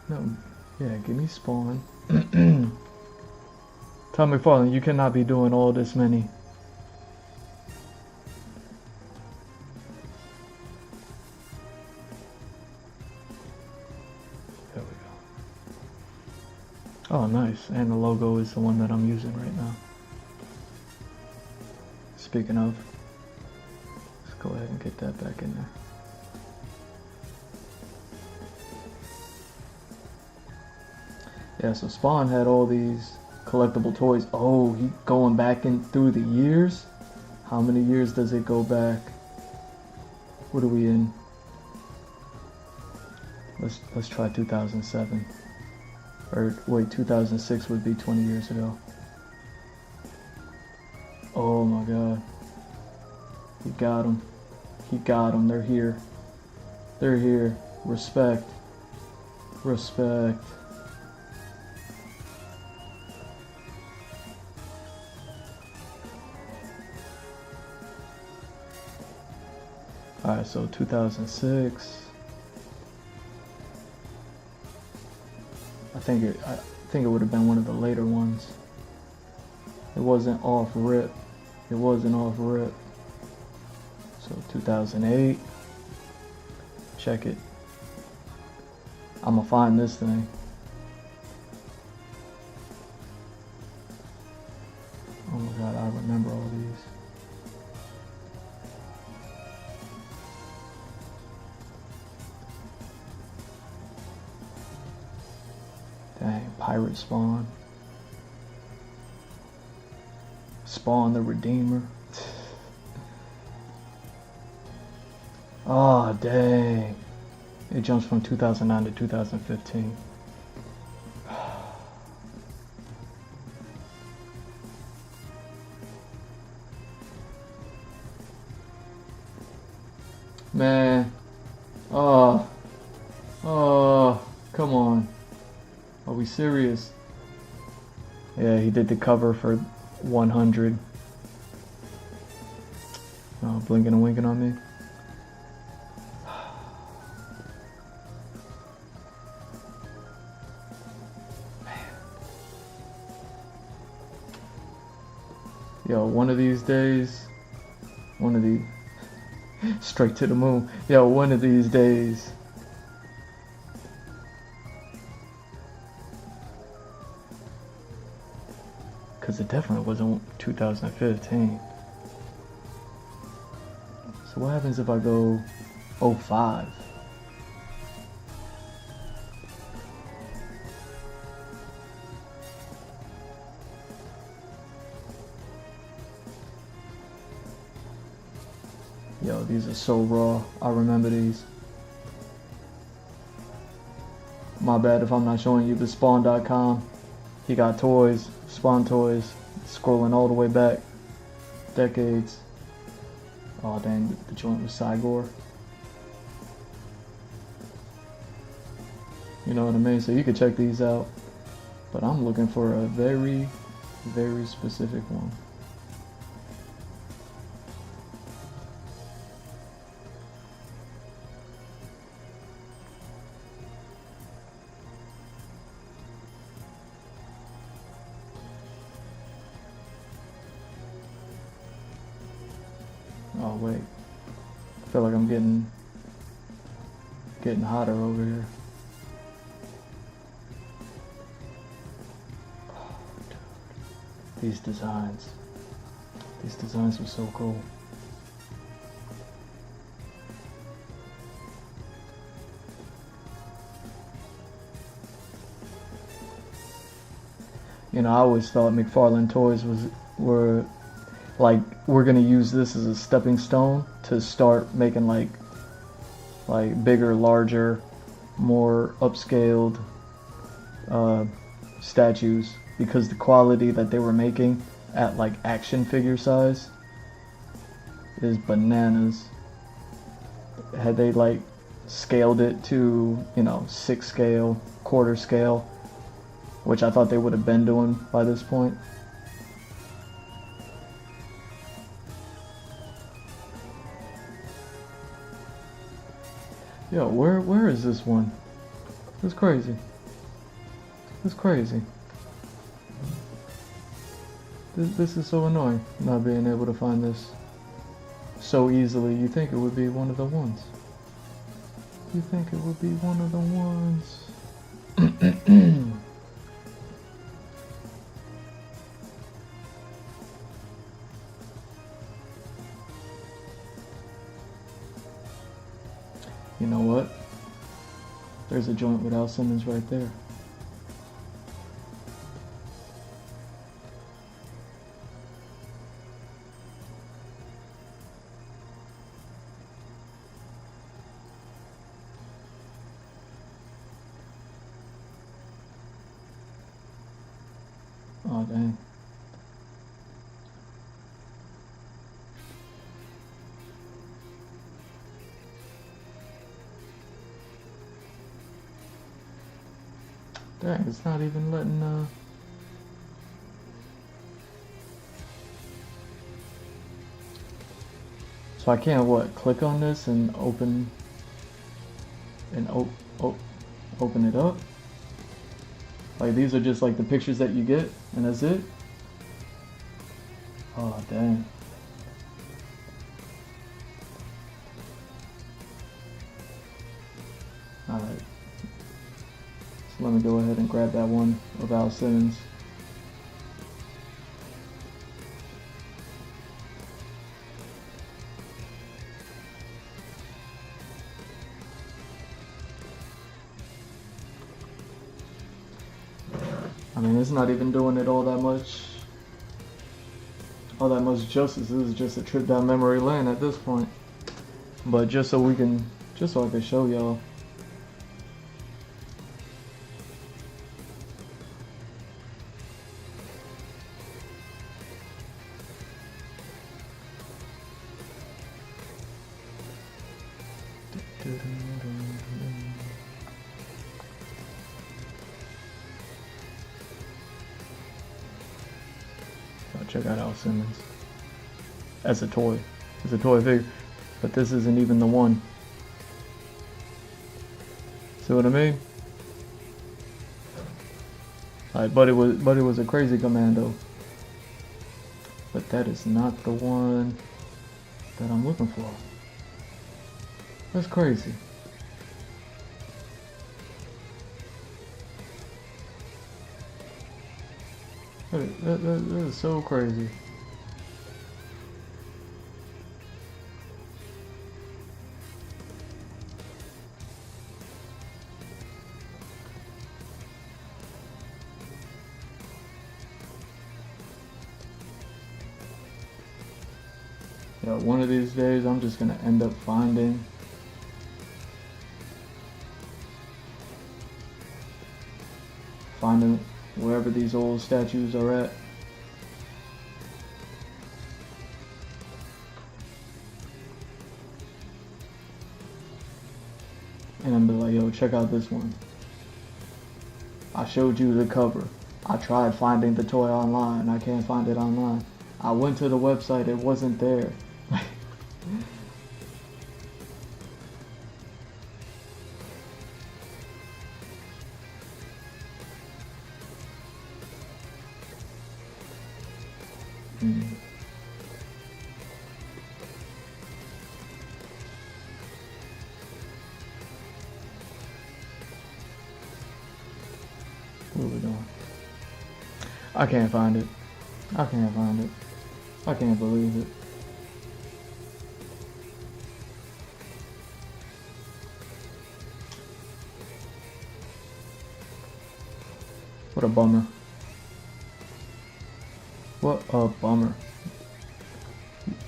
No, yeah, give me Spawn. Tell McFarlane, you cannot be doing all this many. There we go. Oh, nice. And the logo is the one that I'm using right now. Speaking of, let's go ahead and get that back in there. Yeah, so Spawn had all these collectible toys. Oh, he going back in through the years? How many years does it go back? What are we in? Let's try 2007. Or wait, 2006 would be 20 years ago. Oh my God. He got him. He got him. They're here. They're here. Respect. Respect. Alright, so 2006. I think it would have been one of the later ones. It wasn't off rip. It wasn't off rip. So 2008. Check it. I'm gonna find this thing. Oh my God, I remember all these. Dang, Pirate Spawn. Spawn the Redeemer. Oh, dang. It jumps from 2009 to 2015. Man. Oh. Oh. Come on. Are we serious? Yeah, he did the cover for 100. Oh, blinking and winking on me. Yo, one of these days, straight to the moon. Yo, one of these days. Because it definitely wasn't 2015. So what happens if I go 05? Yo, these are so raw. I remember these. My bad if I'm not showing you the spawn.com. He got toys, Spawn toys, scrolling all the way back. Decades. Oh dang, the joint was Cygor. You know what I mean? So you can check these out. But I'm looking for a very, very specific one. Oh wait, I feel like I'm getting hotter over here. Oh, dude. These designs were so cool. You know, I always thought McFarlane Toys were like, we're gonna use this as a stepping stone to start making like bigger, larger, more upscaled statues, because the quality that they were making at like action figure size is bananas. Had they like scaled it to, you know, 6 scale, quarter scale, which I thought they would have been doing by this point. Yo, where is this one? It's crazy. It's crazy. This is so annoying, not being able to find this so easily. You think it would be one of the ones. You think it would be one of the ones. You know what? There's a joint with Al Simmons right there. Oh dang. Dang, it's not even letting So I can't what? Click on this and open and open it up? Like these are just like the pictures that you get and that's it? Oh dang. Alright. So let me go ahead and grab that one of Al Simmons. I mean, it's not even doing it all that much justice. This is just a trip down memory lane at this point. But just so I can show y'all. Check out Al Simmons as a toy. It's a toy figure, but this isn't even the one. See what I mean? Like, Buddy was a crazy commando, but that is not the one that I'm looking for. That's crazy. That is so crazy. Yeah, one of these days I'm just gonna end up finding wherever these old statues are at. And I'm be like, yo, check out this one. I showed you the cover. I tried finding the toy online. I can't find it online. I went to the website. It wasn't there. What are we doing? I can't find it. I can't find it. I can't believe it. What a bummer. What a bummer.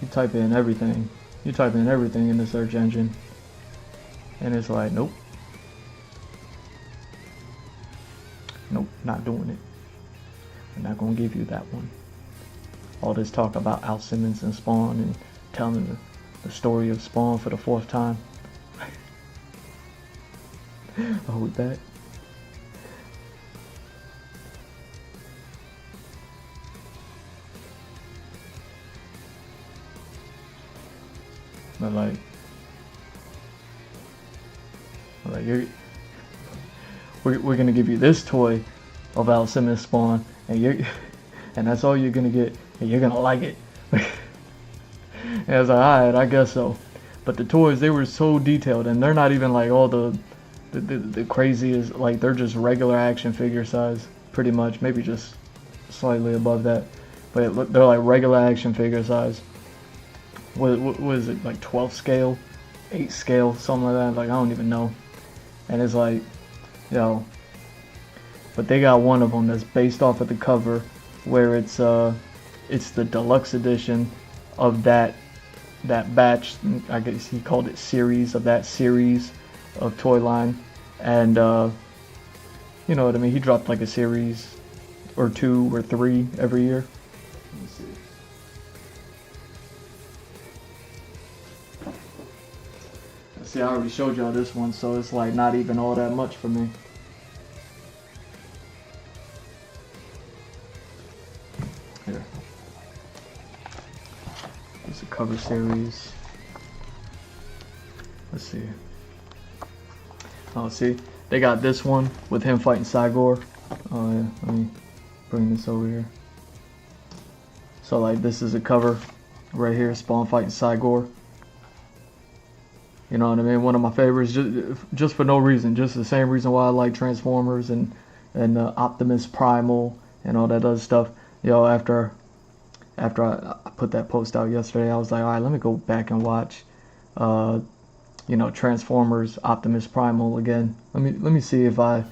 You type in everything. You type in everything in the search engine. And it's like, nope. Nope, not doing it. I'm not gonna give you that one. All this talk about Al Simmons and Spawn and telling the story of Spawn for the 4th time. Oh, we back? But like we're gonna give you this toy of Al Simmons Spawn, and that's all you're gonna get, and you're gonna like it. And I was like, alright, I guess so. But the toys, they were so detailed, and they're not even like all the craziest. Like, they're just regular action figure size, pretty much, maybe just slightly above that. But they're like regular action figure size. What is it, like 12 scale, 8 scale, something like that? Like, I don't even know. And it's like, yo, but they got one of them that's based off of the cover, where it's the deluxe edition of that batch. I guess he called it series of that series of toy line, and you know what I mean. He dropped like a series or 2 or 3 every year. Let me see. See, I already showed y'all this one, so it's like not even all that much for me. Here. It's a cover series. Let's see. Oh, see, they got this one with him fighting Cygor. Oh yeah, let me bring this over here. So like, this is a cover right here, Spawn fighting Cygor. You know what I mean? One of my favorites, just for no reason, just the same reason why I like Transformers and Optimus Primal and all that other stuff. Yo, after I put that post out yesterday, I was like, all right, let me go back and watch, you know, Transformers Optimus Primal again. Let me see if I,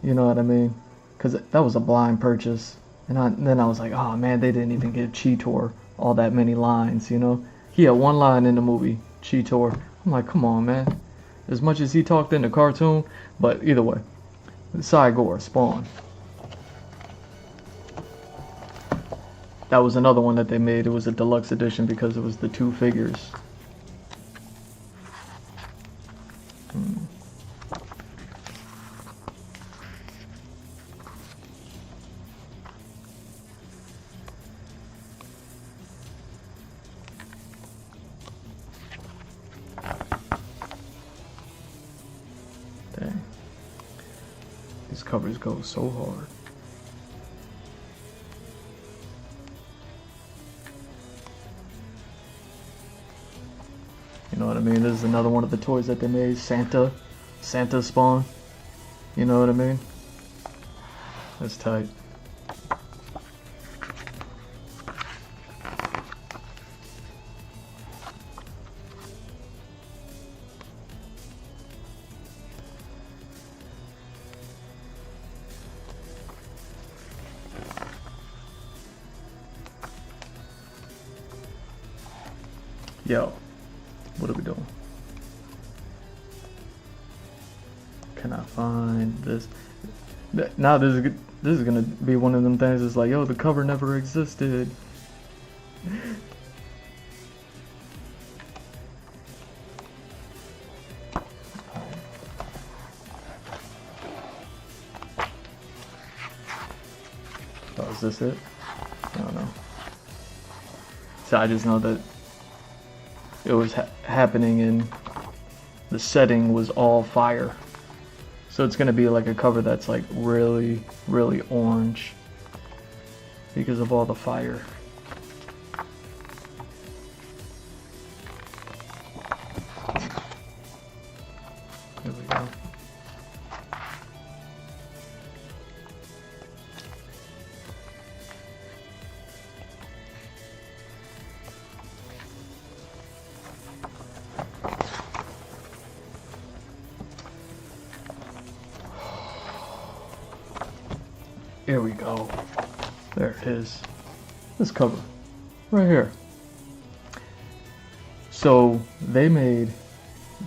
you know what I mean? Because that was a blind purchase, and then I was like, oh man, they didn't even give Cheetor all that many lines. You know, he had one line in the movie, Cheetor. I'm like, come on, man. As much as he talked in the cartoon, but either way, Cygor, Spawn. That was another one that they made. It was a deluxe edition because it was the 2 figures. Dang. These covers go so hard. You know what I mean? This is another one of the toys that they made. Santa Spawn. You know what I mean? That's tight. Yo, what are we doing? Can I find this? Now this is gonna be one of them things. It's like, yo, the cover never existed. Oh, is this it? I don't know. So I just know that it was happening and the setting was all fire. So it's gonna be like a cover that's like really, really orange because of all the fire. There we go. Here we go. There it is. This cover. Right here. So they made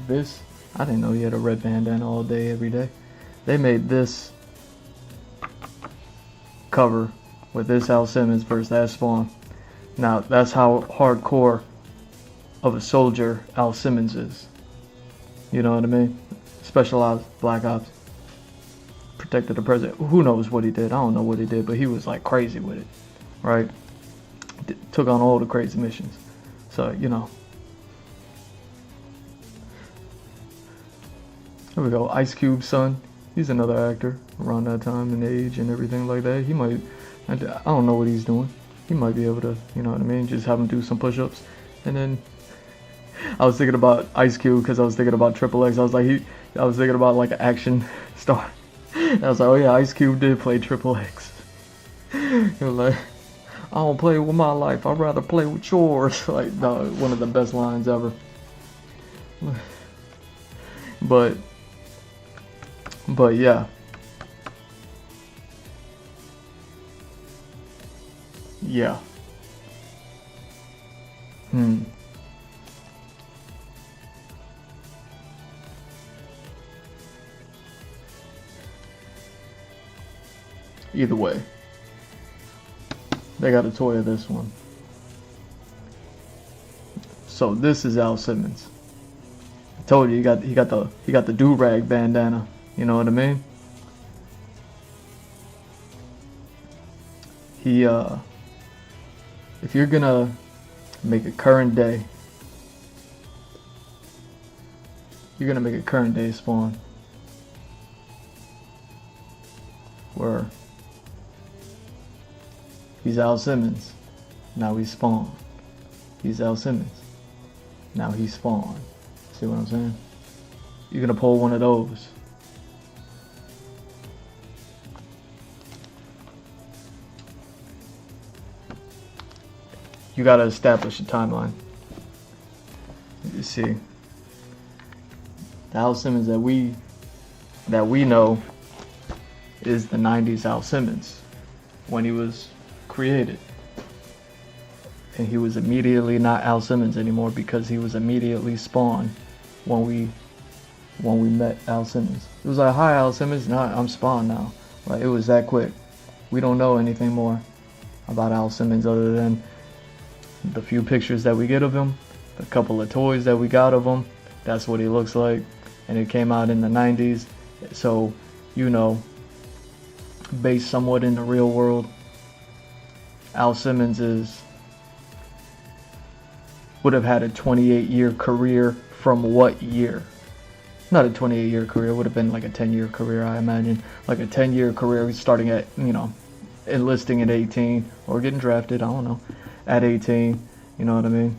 this. I didn't know you had a red bandana all day, every day. They made this cover with this Al Simmons versus that Spawn. Now that's how hardcore of a soldier Al Simmons is. You know what I mean? Specialized Black Ops. Protected the president. Who knows what he did? I don't know what he did, but he was like crazy with it, right? Took on all the crazy missions. So, you know. There we go. Ice Cube's son. He's another actor around that time and age and everything like that. He might, I don't know what he's doing. He might be able to, you know what I mean? Just have him do some push-ups. And then I was thinking about Ice Cube because I was thinking about Triple X. I was thinking about like an action star. I was like, oh yeah, Ice Cube did play Triple X. He was like, I don't play with my life, I'd rather play with yours. Like, no, one of the best lines ever. But yeah. Yeah. Either way, they got a toy of this one. So this is Al Simmons. I told you he got the do-rag bandana. You know what I mean? He if you're gonna make a current day, you're gonna make a current day spawn where he's Al Simmons, now he's Spawn. He's Al Simmons, now he's Spawn. See what I'm saying? You're gonna pull one of those. You gotta establish a timeline. You see, the Al Simmons that we know is the 90s Al Simmons when he was created. And he was immediately not Al Simmons anymore because he was immediately Spawn when we met Al Simmons. It was like, hi Al Simmons, no, I'm Spawn now. Like, it was that quick. We don't know anything more about Al Simmons other than the few pictures that we get of him, the couple of toys that we got of him. That's what he looks like. And it came out in the 90s. So, you know, based somewhat in the real world, Al Simmons would have had a 28-year career from what year? Not a 28-year career, would have been like a 10-year career, I imagine. Like a 10-year career starting at, you know, enlisting at 18 or getting drafted, I don't know, at 18, you know what I mean?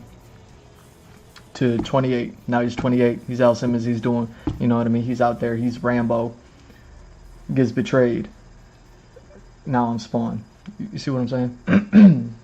To 28. Now he's 28. He's Al Simmons. He's doing, you know what I mean? He's out there. He's Rambo. Gets betrayed. Now I'm Spawn. You see what I'm saying?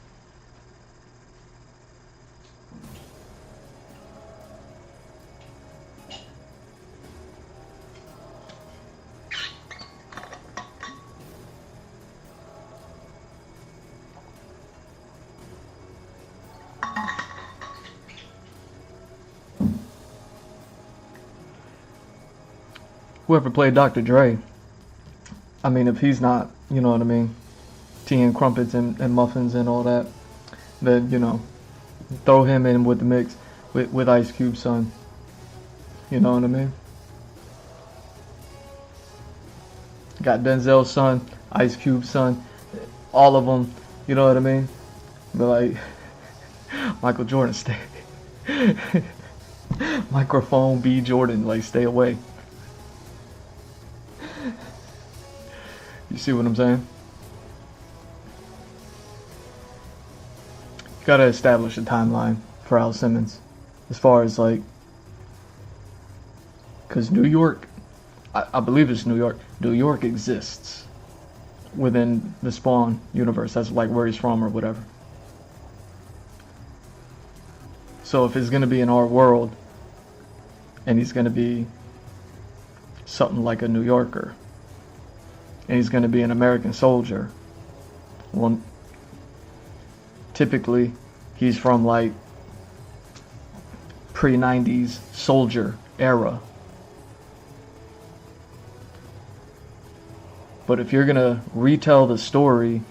Whoever played Dr. Dre, I mean, if he's not, you know what I mean, tea and crumpets and muffins and all that, then, you know, throw him in with the mix with Ice Cube's son. You know what I mean? Got Denzel's son, Ice Cube's son, all of them, you know what I mean? But like, Michael Jordan, stay. Microphone B. Jordan, like, stay away. You see what I'm saying? You gotta establish a timeline for Al Simmons. As far as like, because New York, I believe it's New York. New York exists within the Spawn universe. That's like where he's from or whatever. So if it's gonna be in our world, and he's gonna be something like a New Yorker, and he's going to be an American soldier, well, typically he's from like pre-90s soldier era. But if you're going to retell the story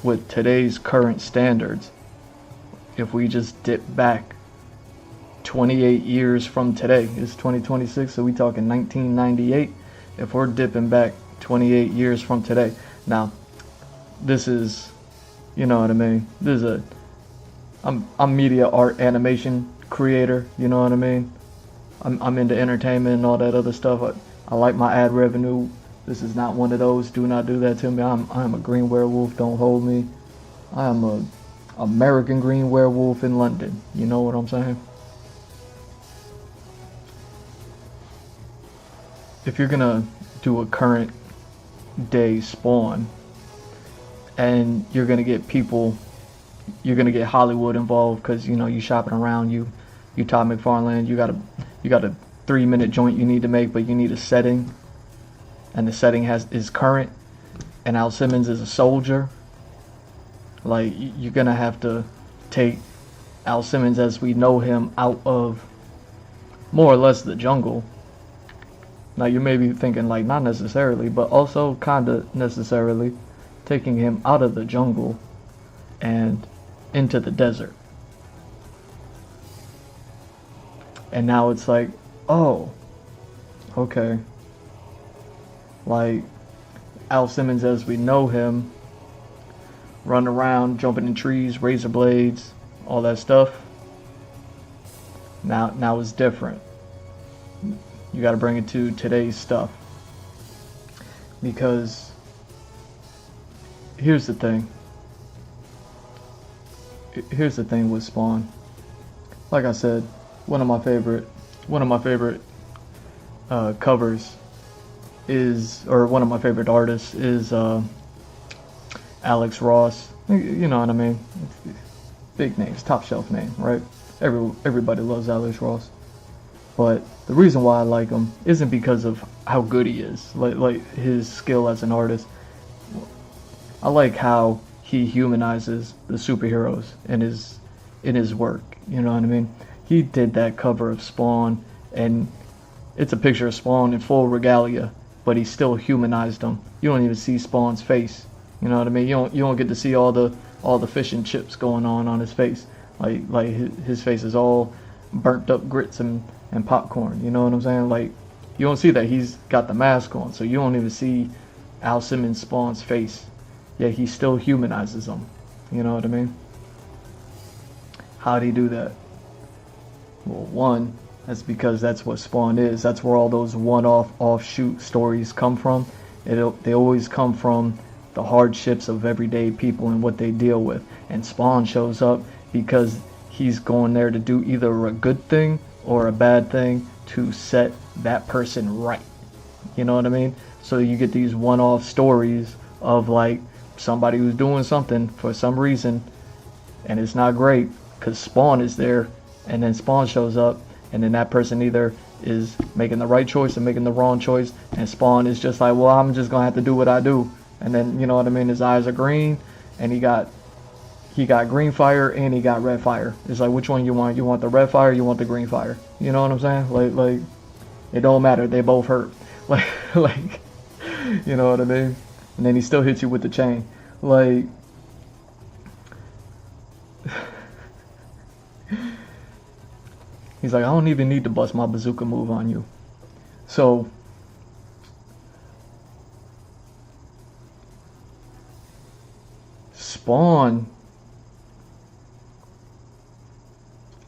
with today's current standards, if we just dip back 28 years from today, it's 2026, so we talking 1998. If we're dipping back 28 years from today. Now, this is, you know what I mean? This is I'm media art animation creator, you know what I mean? I'm into entertainment and all that other stuff. I like my ad revenue. This is not one of those. Do not do that to me. I'm a green werewolf. Don't hold me. I am a American green werewolf in London. You know what I'm saying? If you're gonna do a current day Spawn and you're gonna get people, you're gonna get Hollywood involved because, you know, you shopping around, you Todd McFarlane, you got a 3-minute joint you need to make, but you need a setting, and the setting is current, and Al Simmons is a soldier. Like, you're gonna have to take Al Simmons as we know him out of more or less the jungle. Now you may be thinking, like, not necessarily, but also kinda necessarily, taking him out of the jungle and into the desert. And now it's like, oh, okay. Like, Al Simmons as we know him, running around, jumping in trees, razor blades, all that stuff. Now it's different. You got to bring it to today's stuff. Because here's the thing. Here's the thing with Spawn. Like I said, one of my favorite covers is, or one of my favorite artists is Alex Ross. You know what I mean? Big names, top shelf name, right? Everybody loves Alex Ross. But the reason why I like him isn't because of how good he is, like his skill as an artist. I like how he humanizes the superheroes in his work. You know what I mean? He did that cover of Spawn, and it's a picture of Spawn in full regalia, but he still humanized him. You don't even see Spawn's face. You know what I mean? You don't get to see all the fish and chips going on his face. Like his face is all burnt up grits and popcorn. You know what I'm saying? Like, you don't see that. He's got the mask on, so you don't even see Al Simmons Spawn's face. Yet he still humanizes him. You know what I mean? How'd he do that? Well, one, that's because that's what Spawn is. That's where all those one-off, offshoot stories come from. They always come from the hardships of everyday people and what they deal with. And Spawn shows up because he's going there to do either a good thing or a bad thing to set that person right. You know what I mean? So you get these one-off stories of like somebody who's doing something for some reason and it's not great because Spawn is there, and then Spawn shows up, and then that person either is making the right choice or making the wrong choice, and Spawn is just like, well, I'm just gonna have to do what I do. And then, you know what I mean, his eyes are green, and he got green fire and he got red fire. It's like, which one you want? You want the red fire, you want the green fire? You know what I'm saying? Like it don't matter, they both hurt. Like you know what I mean? And then he still hits you with the chain. Like, he's like, I don't even need to bust my bazooka move on you. So Spawn,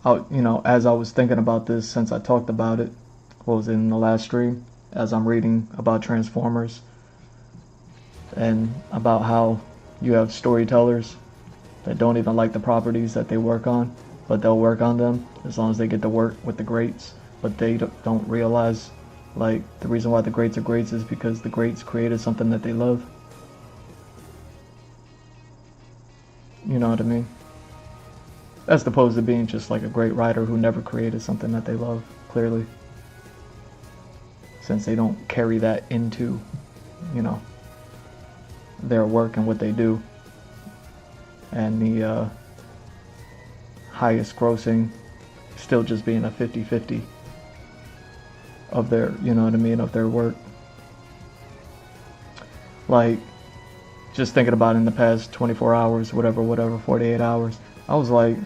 as I was thinking about this since I talked about it, what was it, in the last stream, as I'm reading about Transformers and about how you have storytellers that don't even like the properties that they work on, but they'll work on them as long as they get to work with the greats. But they don't realize, like, the reason why the greats are greats is because the greats created something that they love. You know what I mean? As opposed to being just like a great writer who never created something that they love, clearly. Since they don't carry that into, their work and what they do. And the highest grossing still just being a 50-50 of their, of their work. Like, just thinking about it in the past 24 hours, whatever, 48 hours, I was like,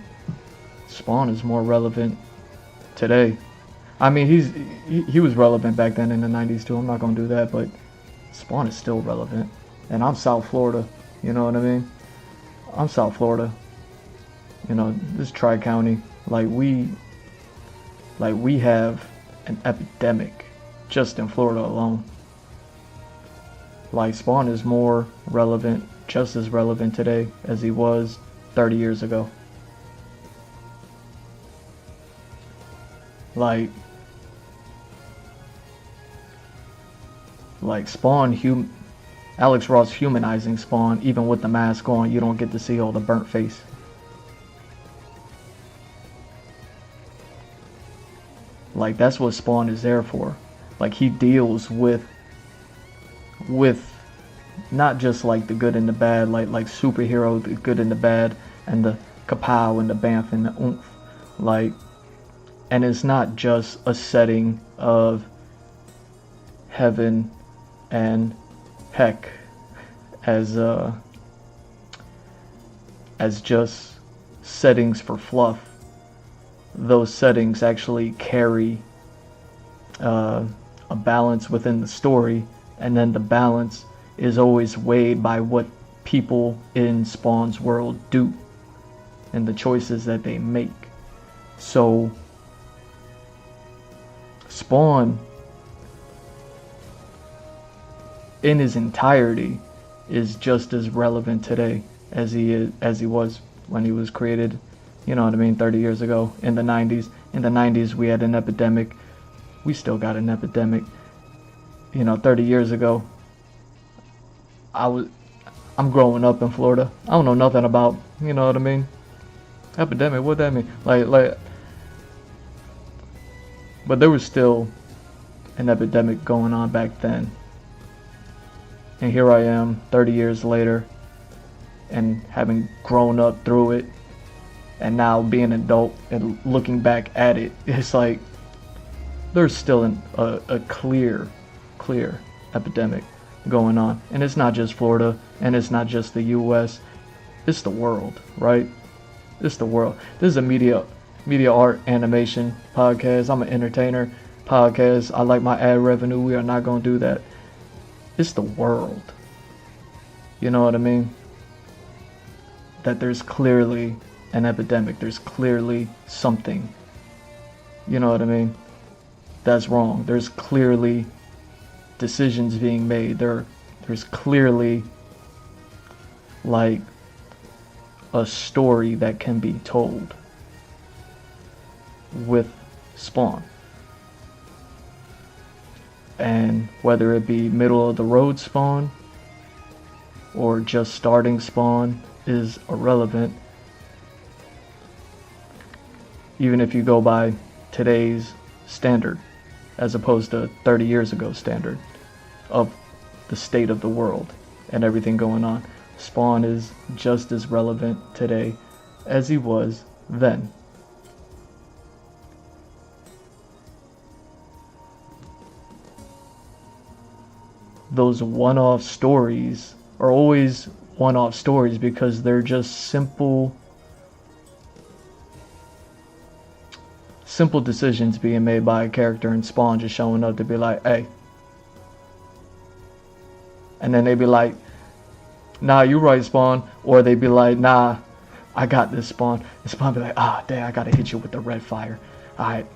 Spawn is more relevant today. I mean, he was relevant back then in the 90s too, I'm not going to do that, but Spawn is still relevant. And I'm South Florida, you know what I mean? I'm South Florida. This Tri-County, like we have an epidemic just in Florida alone. Like, Spawn is more relevant, just as relevant today as he was 30 years ago. Like Spawn, Alex Ross humanizing Spawn, even with the mask on, you don't get to see all the burnt face. Like, that's what Spawn is there for. Like, he deals with not just like the good and the bad, like superhero, the good and the bad, and the kapow and the bamf and the oomph. Like, and it's not just a setting of heaven and heck, as as just settings for fluff. Those settings actually carry a balance within the story, and then the balance is always weighed by what people in Spawn's world do and the choices that they make. So Spawn in his entirety is just as relevant today as he was when he was created, 30 years ago in the 90s. In the 90s we had an epidemic. We still got an epidemic. 30 years ago, I'm growing up in Florida. I don't know nothing about, epidemic, what that mean? Like but there was still an epidemic going on back then. And here I am 30 years later, and having grown up through it, and now being an adult and looking back at it, it's like there's still a clear epidemic going on. And it's not just Florida, and it's not just the US, it's the world, right? It's the world. This is a media art animation podcast. I'm an entertainer podcast. I like my ad revenue. We are not going to do that. It's the world. You know what I mean? That there's clearly an epidemic. There's clearly something. You know what I mean? That's wrong. There's clearly decisions being made. There's clearly like a story that can be told with Spawn. And whether it be middle of the road Spawn or just starting Spawn is irrelevant. Even if you go by today's standard as opposed to 30 years ago standard of the state of the world and everything going on, Spawn is just as relevant today as he was then. Those one-off stories are always one-off stories because they're just simple decisions being made by a character in Spawn, just showing up to be like, hey. And then they be like, nah, you right, Spawn. Or they be like, nah, I got this, Spawn. And Spawn be like, ah, dang, I gotta hit you with the red fire. Alright,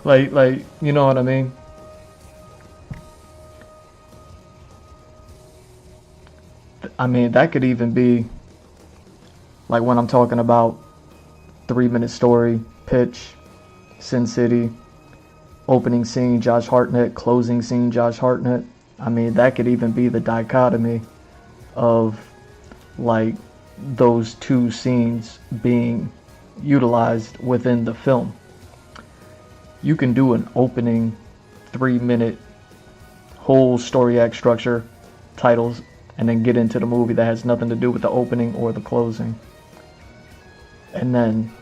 like, you know what I mean? I mean, that could even be like when I'm talking about 3-minute story, pitch, Sin City, opening scene, Josh Hartnett, closing scene, Josh Hartnett. I mean, that could even be the dichotomy of like those two scenes being utilized within the film. You can do an opening 3-minute whole story act structure, titles, and then get into the movie that has nothing to do with the opening or the closing. And then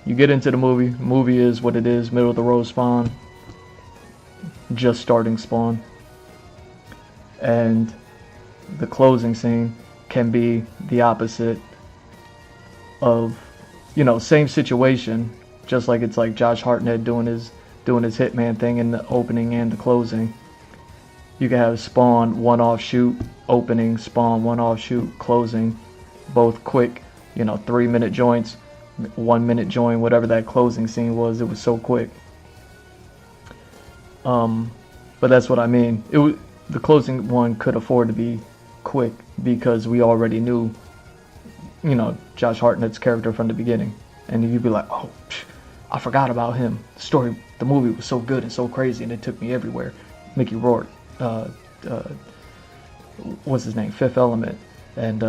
you get into the movie. The movie is what it is, middle of the road Spawn, just starting Spawn. And the closing scene can be the opposite of, same situation, just like it's like Josh Hartnett doing his Hitman thing in the opening and the closing. You can have Spawn one-off shoot, opening, Spawn one-off shoot, closing, both quick, 3-minute joints, 1-minute joint, whatever that closing scene was. It was so quick. But that's what I mean. The closing one could afford to be quick because we already knew, Josh Hartnett's character from the beginning, and you'd be like, oh, I forgot about him. The movie was so good and so crazy, and it took me everywhere. Mickey Rourke. What's his name? Fifth Element, and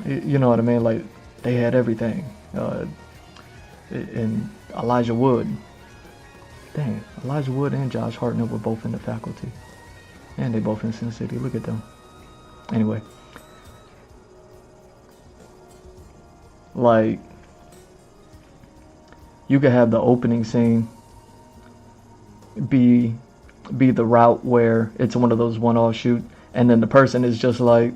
you know what I mean. Like they had everything. And Elijah Wood. Dang, Elijah Wood and Josh Hartnett were both in the faculty, and they both in Sin City. Look at them. Anyway, like you could have the opening scene be the route where it's one of those one-off shoot, and then the person is just like,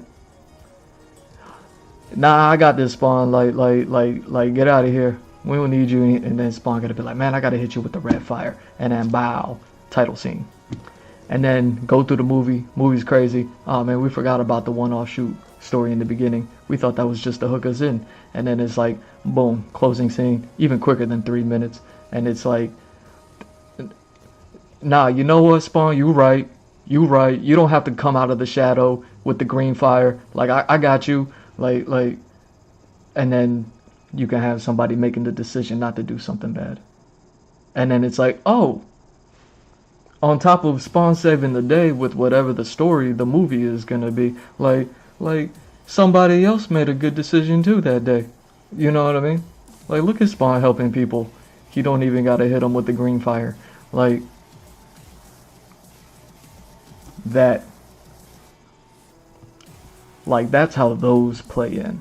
Nah, I got this, Spawn. Like, get out of here. We don't need you. And then Spawn gotta be like, man, I gotta hit you with the red fire. And then bow, title scene. And then go through the movie. Movie's crazy. Oh man, we forgot about the one offshoot story in the beginning. We thought that was just to hook us in. And then it's like, boom, closing scene, even quicker than 3 minutes. And it's like, nah, you know what, Spawn? You right. You right. You don't have to come out of the shadow with the green fire. Like, I got you. Like, and then you can have somebody making the decision not to do something bad. And then it's like, oh, on top of Spawn saving the day with whatever the story, the movie is gonna be, like somebody else made a good decision too that day. You know what I mean? Like, look at Spawn helping people. He don't even gotta hit them with the green fire. Like, that. Like, that's how those play in.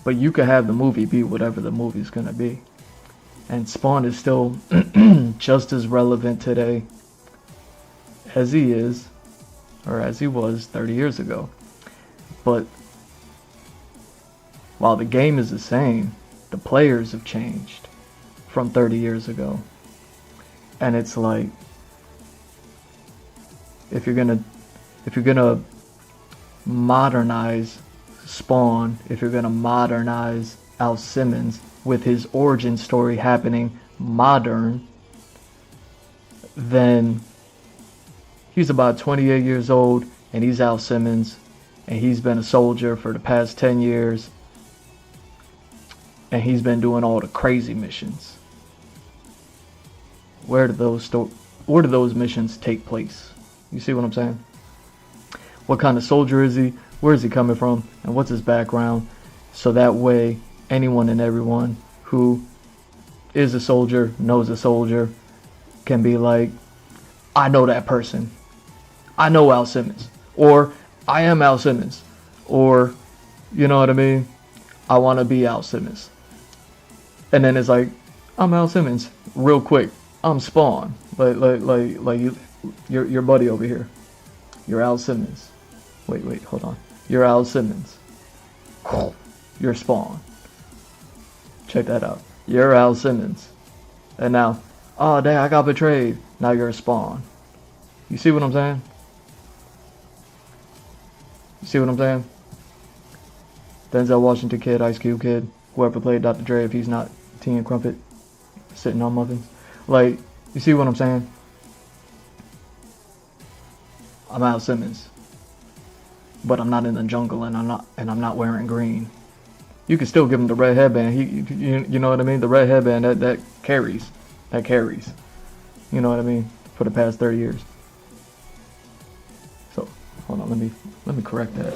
But you could have the movie be whatever the movie's gonna be. And Spawn is still just as relevant today as he is, or as he was 30 years ago. But while the game is the same, the players have changed from 30 years ago. And it's like, if you're gonna modernize Spawn, if you're gonna modernize Al Simmons with his origin story happening modern, then he's about 28 years old and he's Al Simmons and he's been a soldier for the past 10 years and he's been doing all the crazy missions. Where do those missions take place? You see what I'm saying? What kind of soldier is he? Where is he coming from? And what's his background? So that way, anyone and everyone who is a soldier, knows a soldier, can be like, I know that person. I know Al Simmons. Or, I am Al Simmons. Or, you know what I mean? I want to be Al Simmons. And then it's like, I'm Al Simmons. Real quick. I'm Spawn. Like your buddy over here. You're Al Simmons. Wait, hold on. You're Al Simmons. You're Spawn. Check that out. You're Al Simmons. And now, oh dang, I got betrayed. Now you're a Spawn. You see what I'm saying? You see what I'm saying? Denzel Washington kid, Ice Cube kid, whoever played Dr. Dre if he's not Tea and Crumpet sitting on muffins. Like, you see what I'm saying? I'm Al Simmons. But I'm not in the jungle and I'm not wearing green. You can still give him the red headband. You know what I mean? The red headband that carries. That carries. You know what I mean? For the past 30 years. So, hold on, let me correct that.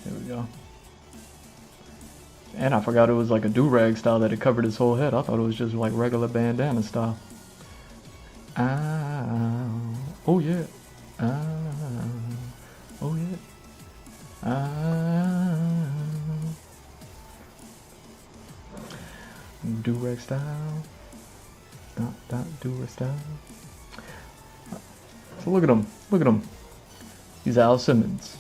There we go. And I forgot it was like a do-rag style that it covered his whole head. I thought it was just like regular bandana style. Oh yeah. Oh yeah. Do-rag style. Do-rag style. So look at him. Look at him. He's Al Simmons.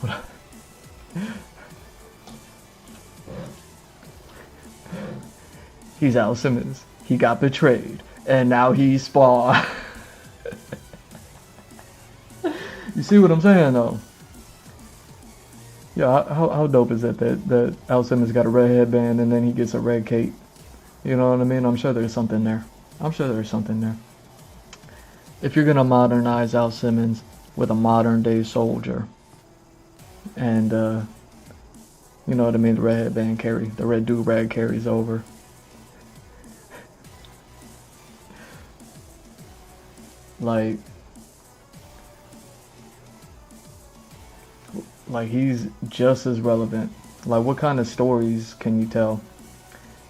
Hold on. He's Al Simmons. He got betrayed. And now he's Spawn. You see what I'm saying, though? Yeah, how dope is that Al Simmons got a red headband and then he gets a red cape? You know what I mean? I'm sure there's something there. I'm sure there's something there. If you're going to modernize Al Simmons with a modern day soldier, and, you know what I mean, the red headband the red do-rag carries over. Like he's just as relevant. Like, what kind of stories can you tell?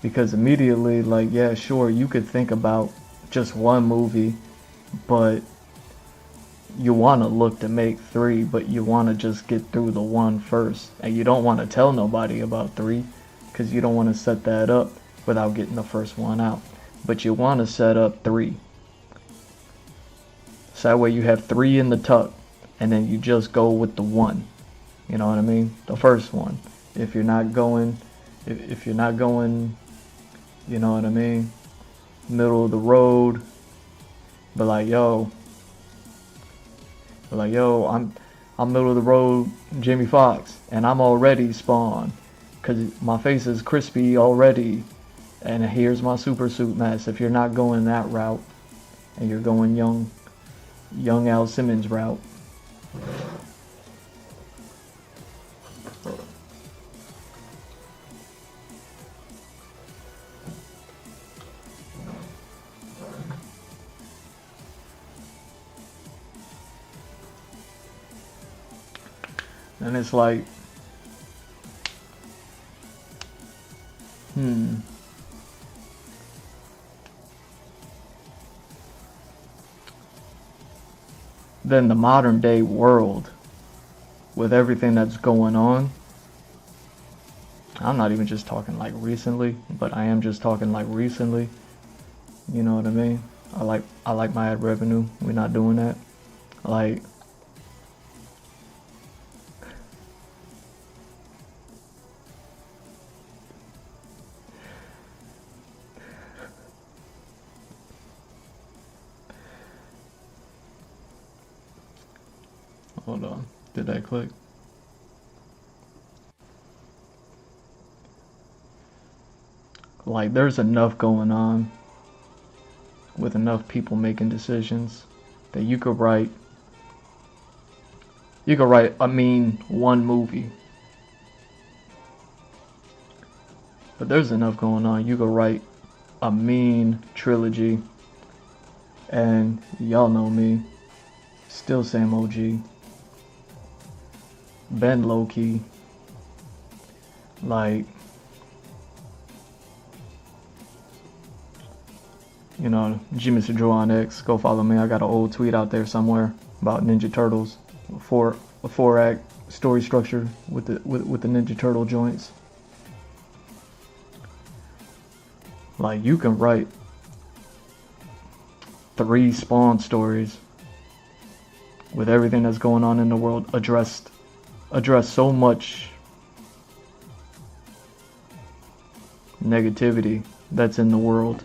Because immediately, like, yeah, sure, you could think about just one movie, but you want to look to make 3, but you want to just get through the 1 first. And you don't want to tell nobody about 3 because you don't want to set that up without getting the first one out. But you want to set up 3. So that way you have 3 in the tuck, and then you just go with the 1. You know what I mean? The first one. If you're not going, if you're not going, you know what I mean, middle of the road, but like, yo, I'm middle of the road Jamie Foxx, and I'm already Spawn, cause my face is crispy already, and here's my super suit mess. If you're not going that route, and you're going young Al Simmons route. And it's like, then the modern day world, with everything that's going on, I'm not even just talking like recently, but I am just talking like recently. You know what I mean? I like my ad revenue. We're not doing that. Like, hold on. Did that click? Like, there's enough going on with enough people making decisions that you could write a mean 1 movie. But there's enough going on. You could write a mean trilogy. And y'all know me. Still same OG. Ben low-key. Like, you know, G Mr. Joe on X, go follow me. I got an old tweet out there somewhere about Ninja Turtles. A 4-act story structure with the Ninja Turtle joints. Like, you can write 3 Spawn stories with everything that's going on in the world, address so much negativity that's in the world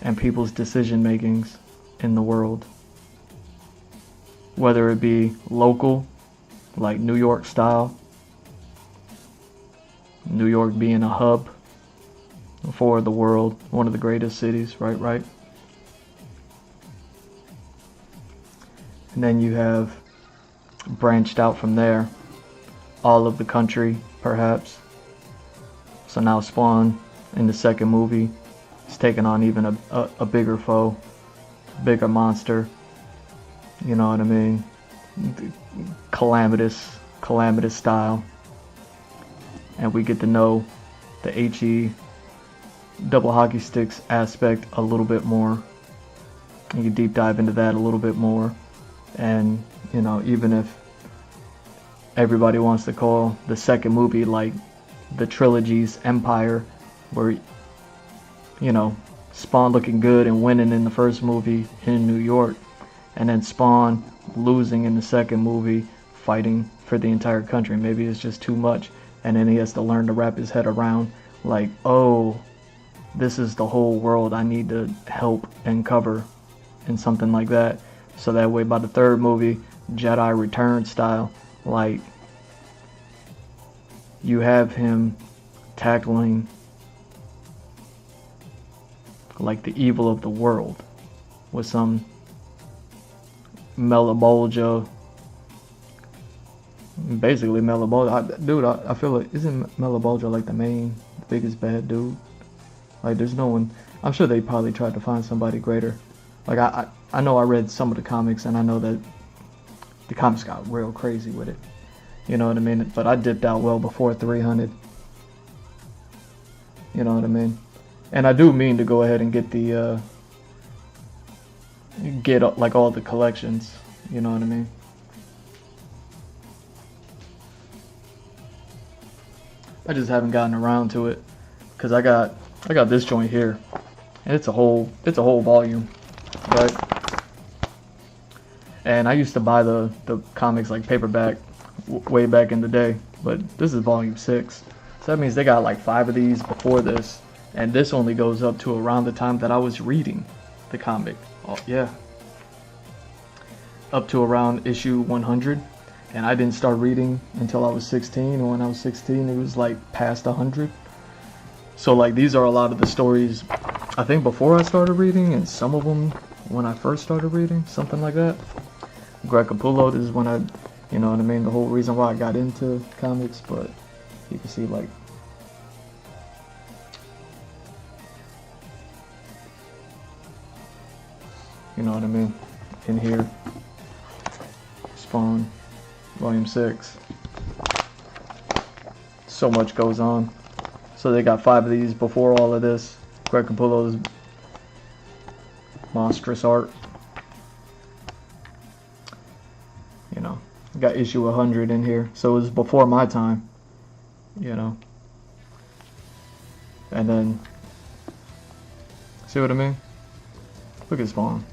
and people's decision makings in the world, whether it be local, like New York style, New York being a hub for the world, one of the greatest cities, right? And then you have branched out from there, all of the country, perhaps. So now Spawn, in the second movie, is taking on even a bigger foe, bigger monster. You know what I mean? Calamitous style. And we get to know the HE double hockey sticks aspect a little bit more. You can deep dive into that a little bit more. And, you know, even if everybody wants to call the second movie like the trilogy's Empire, where, you know, Spawn looking good and winning in the first movie in New York, and then Spawn losing in the second movie, fighting for the entire country. Maybe it's just too much, and then he has to learn to wrap his head around, like, oh, this is the whole world I need to help and cover, and something like that. So that way by the third movie, Jedi Return style, like, you have him tackling like the evil of the world with some Malebolgia, basically Malebolgia. I feel like, isn't Malebolgia like the biggest bad dude? Like, there's no one. I'm sure they probably tried to find somebody greater. Like, I know I read some of the comics, and I know that the comics got real crazy with it. You know what I mean? But I dipped out well before 300. You know what I mean? And I do mean to go ahead and get the get like all the collections. You know what I mean? I just haven't gotten around to it because I got this joint here, and it's a whole volume, right? And I used to buy the comics like paperback way back in the day, but this is volume 6, so that means they got like 5 of these before this, and this only goes up to around the time that I was reading the comic. Oh yeah, up to around issue 100. And I didn't start reading until I was 16, and when I was 16 it was like past 100. So like these are a lot of the stories I think before I started reading, and some of them when I first started reading, something like that. Greg Capullo, this is when I, you know what I mean, the whole reason why I got into comics. But you can see like you know what I mean, in here, Spawn Volume 6. So much goes on. So they got 5 of these before all of this. Greg Capullo's monstrous art. You know, got issue 100 in here. So it was before my time. You know. And then, see what I mean? Look at Spawn.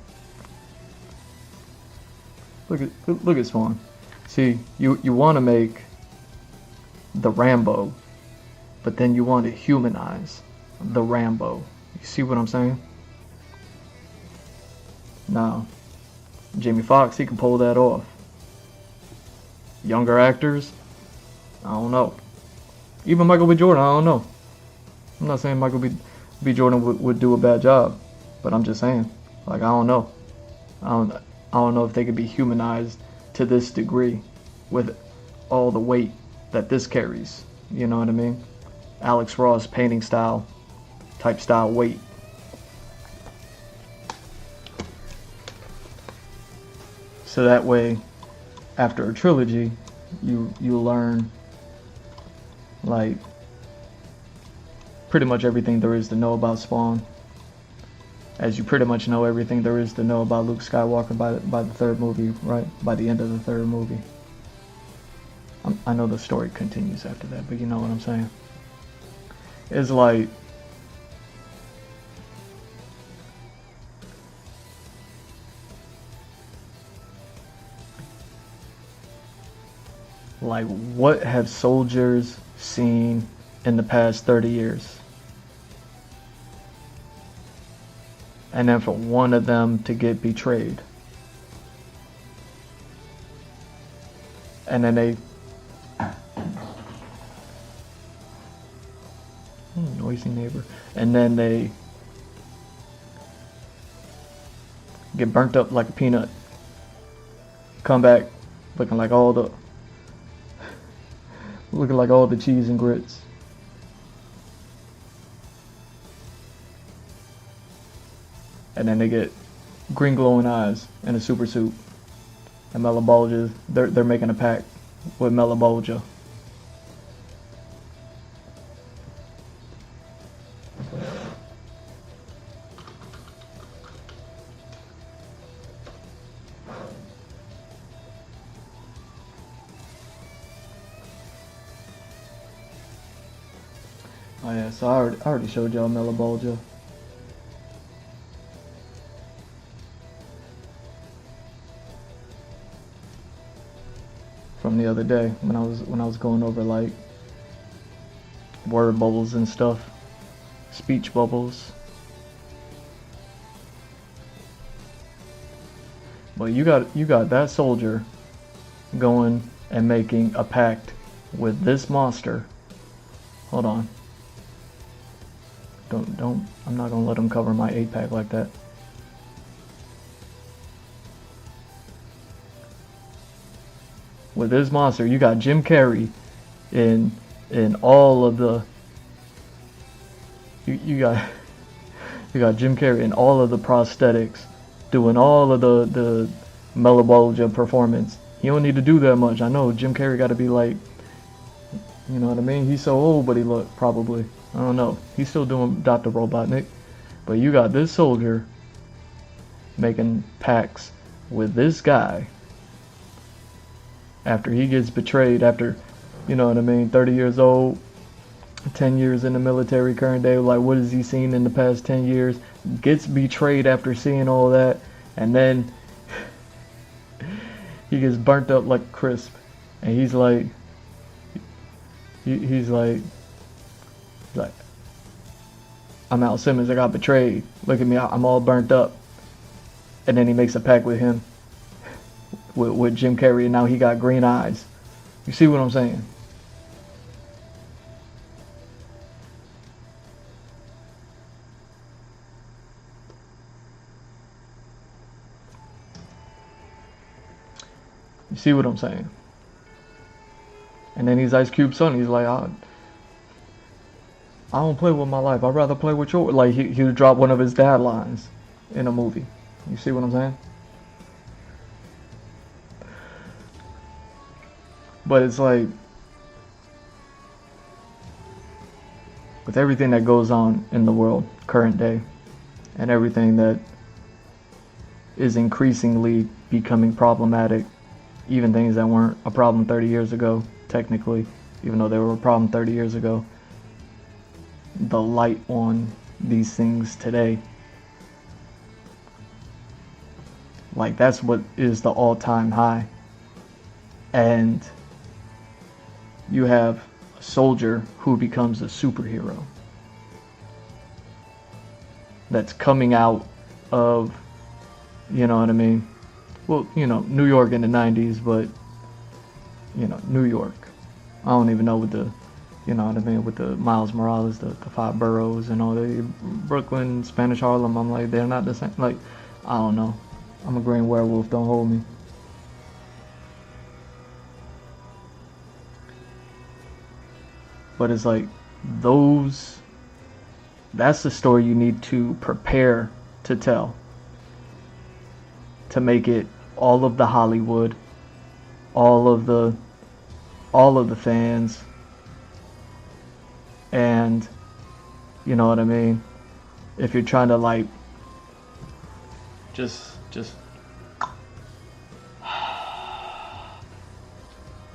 Look at Spawn. See, you want to make the Rambo, but then you want to humanize the Rambo. You see what I'm saying? Now, Jamie Foxx, he can pull that off. Younger actors, I don't know. Even Michael B. Jordan, I don't know. I'm not saying Michael B. Jordan would do a bad job, but I'm just saying, like, I don't know. I don't know if they could be humanized to this degree with all the weight that this carries. You know what I mean? Alex Ross painting style, type style weight. So that way, after a trilogy, you learn like pretty much everything there is to know about Spawn, as you pretty much know everything there is to know about Luke Skywalker by the 3rd movie, right? By the end of the 3rd movie. I know the story continues after that, but you know what I'm saying? It's like what have soldiers seen in the past 30 years? And then for one of them to get betrayed. And then they noisy neighbor. And then they get burnt up like a peanut. Come back looking like all the cheese and grits. And then they get green glowing eyes and a super suit. And Malebolgia, they're making a pact with Malebolgia. Oh yeah, so I already showed y'all Malebolgia. From the other day when I was going over like word bubbles and stuff, speech bubbles. But you got that soldier going and making a pact with this monster. Hold on. Don't I'm not gonna let him cover my 8-pack like that. With this monster, you got Jim Carrey in all of the you got Jim Carrey in all of the prosthetics, doing all of the Malebolgia performance. He don't need to do that much. I know Jim Carrey got to be like, you know what I mean? He's so old, but he look probably. I don't know. He's still doing Dr. Robotnik. But you got this soldier making pacts with this guy after he gets betrayed, after, you know what I mean, 30 years old, 10 years in the military current day. Like, what has he seen in the past 10 years? Gets betrayed after seeing all that, and then he gets burnt up like crisp. And he's like, he's like, I'm Al Simmons, I got betrayed. Look at me, I'm all burnt up. And then he makes a pact with him, with Jim Carrey, and now he got green eyes. You see what I'm saying? You see what I'm saying? And then he's Ice Cube's son. He's like, I don't play with my life. I'd rather play with yours. Like, he would drop one of his dad lines in a movie. You see what I'm saying? But it's like, with everything that goes on in the world, current day, and everything that is increasingly becoming problematic, even things that weren't a problem 30 years ago, technically, even though they were a problem 30 years ago, the light on these things today, like, that's what is the all-time high. And you have a soldier who becomes a superhero that's coming out of, you know what I mean, well, you know, New York in the 90s, but, you know, New York. I don't even know what the, you know what I mean, with the Miles Morales, the 5 boroughs and all the Brooklyn, Spanish Harlem. I'm like, they're not the same. Like, I don't know. I'm a green werewolf, don't hold me. But it's like, that's the story you need to prepare to tell, to make it all of the Hollywood, all of the fans, and, you know what I mean, if you're trying to, like, just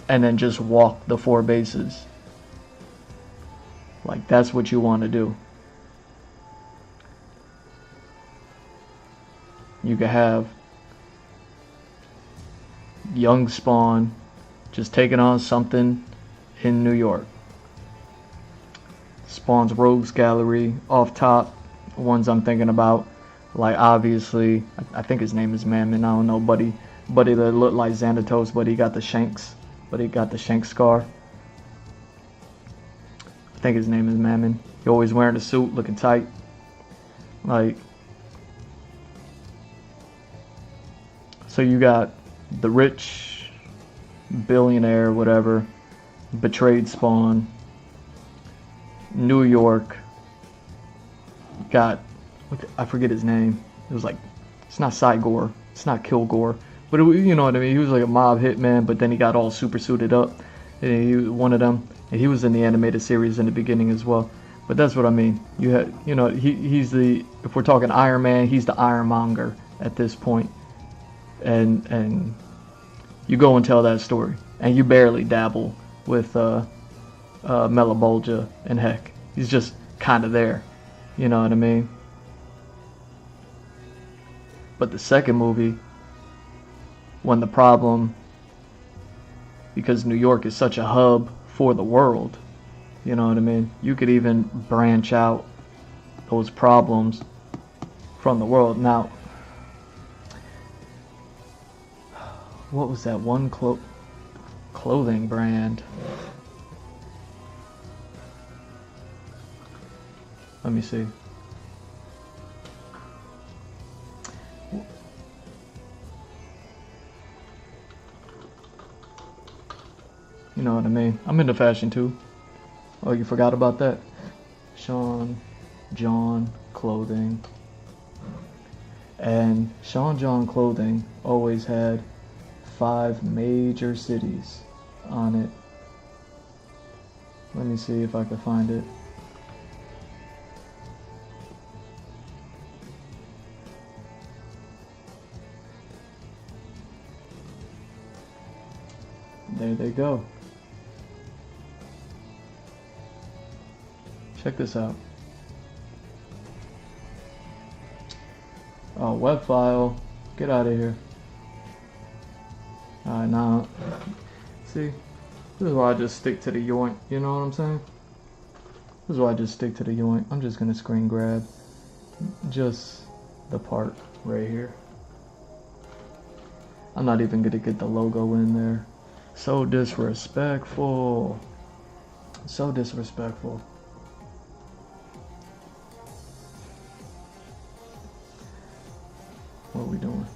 and then just walk the 4 bases, like, that's what you want to do. You could have young Spawn just taking on something in New York. Spawn's Rogues Gallery off top, ones I'm thinking about, like, obviously, I think his name is Mammon, I don't know, buddy that looked like Xanatos, but he got the shanks scar. I think his name is Mammon. He always wearing a suit, looking tight. Like, so you got the rich billionaire, whatever, betrayed Spawn. New York got, I forget his name. It was like, it's not Cygore, it's not Kilgore, but it, you know what I mean. He was like a mob hitman, but then he got all super suited up. And he was one of them, and he was in the animated series in the beginning as well. But that's what I mean. You had, you know, he's the, if we're talking Iron Man, he's the Ironmonger at this point. And you go and tell that story, and you barely dabble with Melibolgia and Heck. He's just kind of there, you know what I mean? But the second movie, when the problem, because New York is such a hub for the world, you know what I mean? You could even branch out those problems from the world. Now, what was that one clothing brand? Let me see. You know what I mean? I'm into fashion too. Oh, you forgot about that? Sean John Clothing. And Sean John Clothing always had 5 major cities on it. Let me see if I can find it. there they go. Check this out. Oh, web file. Get out of here. Alright, now, see, this is why I just stick to the yoink, you know what I'm saying? This is why I just stick to the yoink. I'm just gonna screen grab just the part right here. I'm not even gonna get the logo in there. So disrespectful. So disrespectful. What are we doing?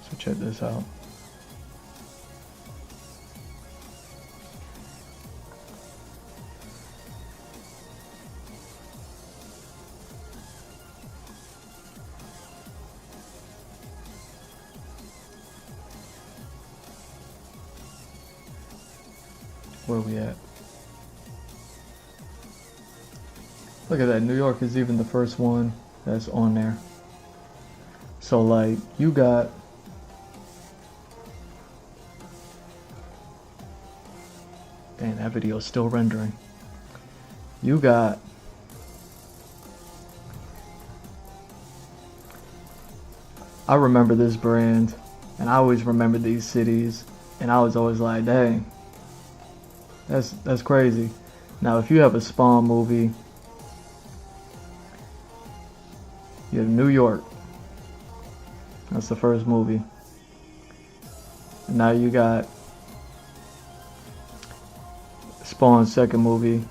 So check this out. Where we at? Look at that, New York is even the first one that's on there. So like, you got dang, that video is still rendering. You got I remember this brand, and I always remember these cities, and I was always like, dang, that's crazy. Now, if you have a Spawn movie, you have New York. That's the first movie. And now you got Spawn's second movie,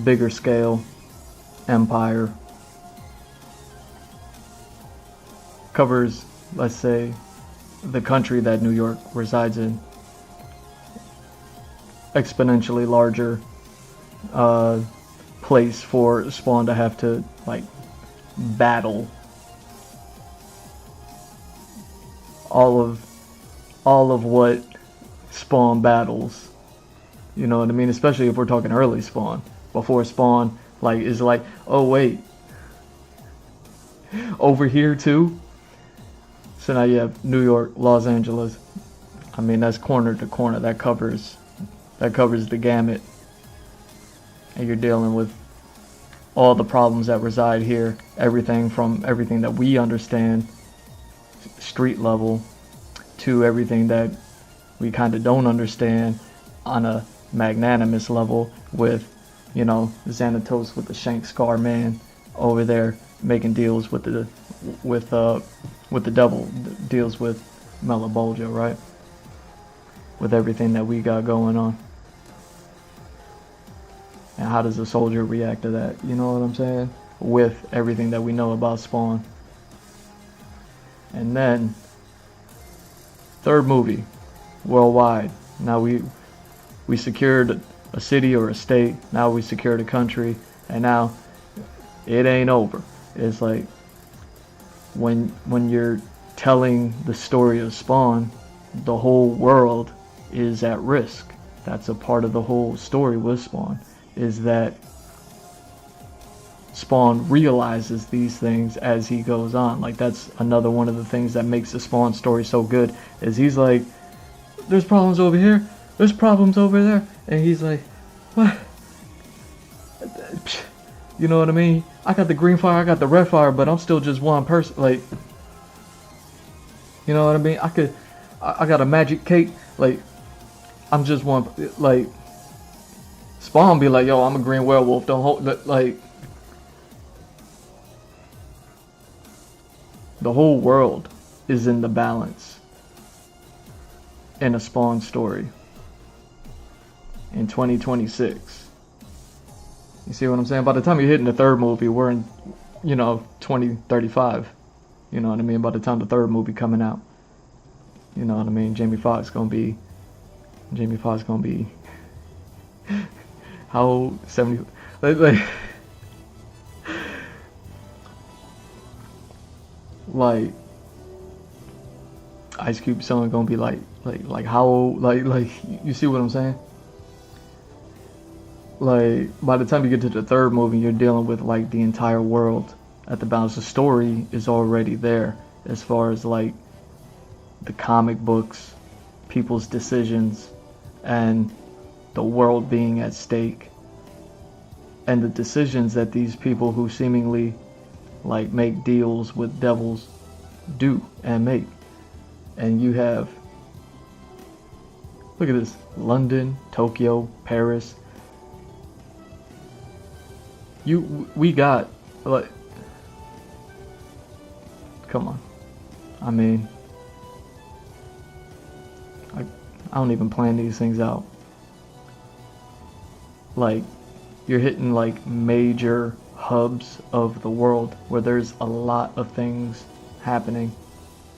bigger scale, Empire. Covers, let's say, the country that New York resides in. Exponentially larger place for Spawn to have to like battle all of what Spawn battles. You know what I mean? Especially if we're talking early Spawn, before Spawn like is like, oh wait, over here too. So now you have New York, Los Angeles. I mean, that's corner to corner. That covers the gamut. And you're dealing with all the problems that reside here. Everything from everything that we understand, street level, to everything that we kind of don't understand on a magnanimous level with, you know, Xanatos with the Shank Scar Man over there making deals with the devil, deals with Melabolgia, right? With everything that we got going on. And how does a soldier react to that? You know what I'm saying? With everything that we know about Spawn. And then, third movie, worldwide. Now we secured a city or a state. Now we secured a country. And now, it ain't over. It's like, when you're telling the story of Spawn, the whole world is at risk. That's a part of the whole story with Spawn, is that Spawn realizes these things as he goes on. Like, that's another one of the things that makes the Spawn story so good, is he's like, there's problems over here, there's problems over there, and he's like, what? You know what I mean? I got the green fire, I got the red fire, but I'm still just one person. Like, you know what I mean? I got a magic cake. Like, I'm just one. Like, Spawn be like, yo, I'm a green werewolf. Don't hold. Like, the whole world is in the balance in a Spawn story in 2026. You see what I'm saying? By the time you're hitting the third movie, we're in, you know, 2035. You know what I mean? By the time the third movie coming out, you know what I mean? Jamie Foxx gonna be how old? 70. Like Ice Cube's son gonna be like how old? Like you see what I'm saying? Like by the time you get to the third movie, you're dealing with like the entire world at the balance. The story is already there as far as like the comic books, people's decisions, and the world being at stake, and the decisions that these people who seemingly like make deals with devils do and make. And you have, look at this, London, Tokyo, Paris. We got, like, come on. I mean, I don't even plan these things out. Like, you're hitting like major hubs of the world where there's a lot of things happening.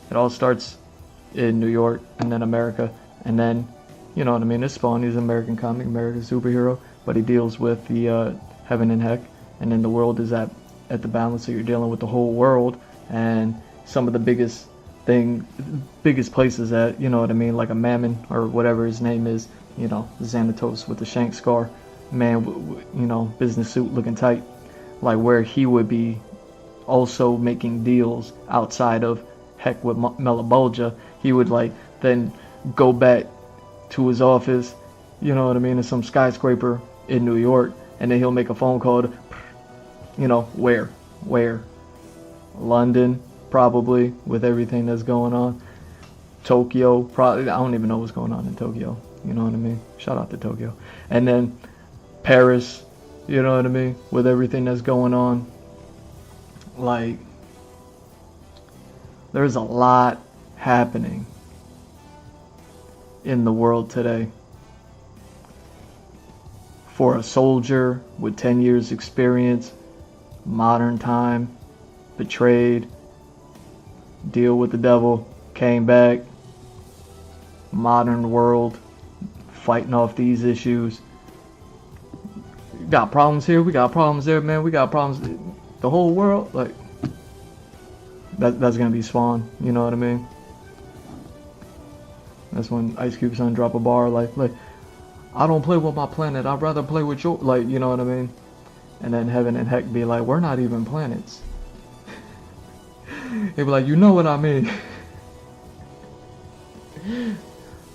It all starts in New York and then America, and then, you know what I mean, it's Spawn, he's an American comic, American superhero, but he deals with the heaven and heck, and then the world is at the balance, so you're dealing with the whole world, and some of the biggest places that, you know what I mean, like a Mammon, or whatever his name is, you know, Xanatos with the shank scar, man, you know, business suit looking tight, like where he would be also making deals outside of heck with Melabulja. He would like then go back to his office, you know what I mean, in some skyscraper in New York, and then he'll make a phone call to, you know, where London, probably, with everything that's going on. Tokyo, probably, I don't even know what's going on in Tokyo, you know what I mean, shout out to Tokyo. And then Paris, you know what I mean, with everything that's going on. Like, there's a lot happening in the world today. For a soldier with 10 years experience, modern time, betrayed, deal with the devil, came back, modern world, fighting off these issues. Got problems here, we got problems there, man, we got problems. The whole world, like, that's gonna be Spawn, you know what I mean? That's when Ice Cube's son drop a bar like, I don't play with my planet, I'd rather play with your, like, you know what I mean? And then Heaven and Heck be like, we're not even planets. He'd be like, you know what I mean?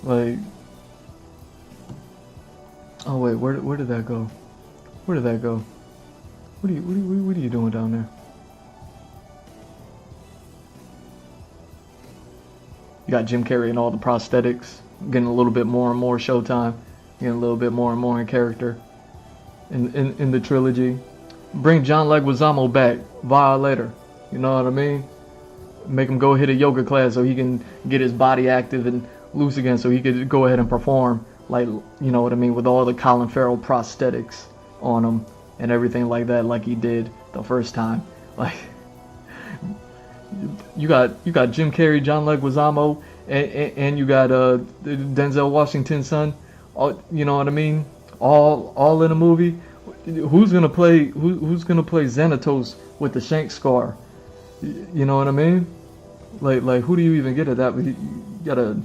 Like, oh wait, where did that go? Where did that go? What are you doing down there? You got Jim Carrey and all the prosthetics, getting a little bit more and more showtime, getting a little bit more and more in character in the trilogy. Bring John Leguizamo back, Violator, you know what I mean? Make him go hit a yoga class so he can get his body active and loose again, so he could go ahead and perform, like, you know what I mean, with all the Colin Farrell prosthetics on him and everything like that, like he did the first time. Like, you got Jim Carrey, John Leguizamo, and you got Denzel Washington's son. All, you know what I mean? All in a movie. Who's gonna play Xanatos with the shank scar? You know what I mean? Like who do you even get at that? You gotta.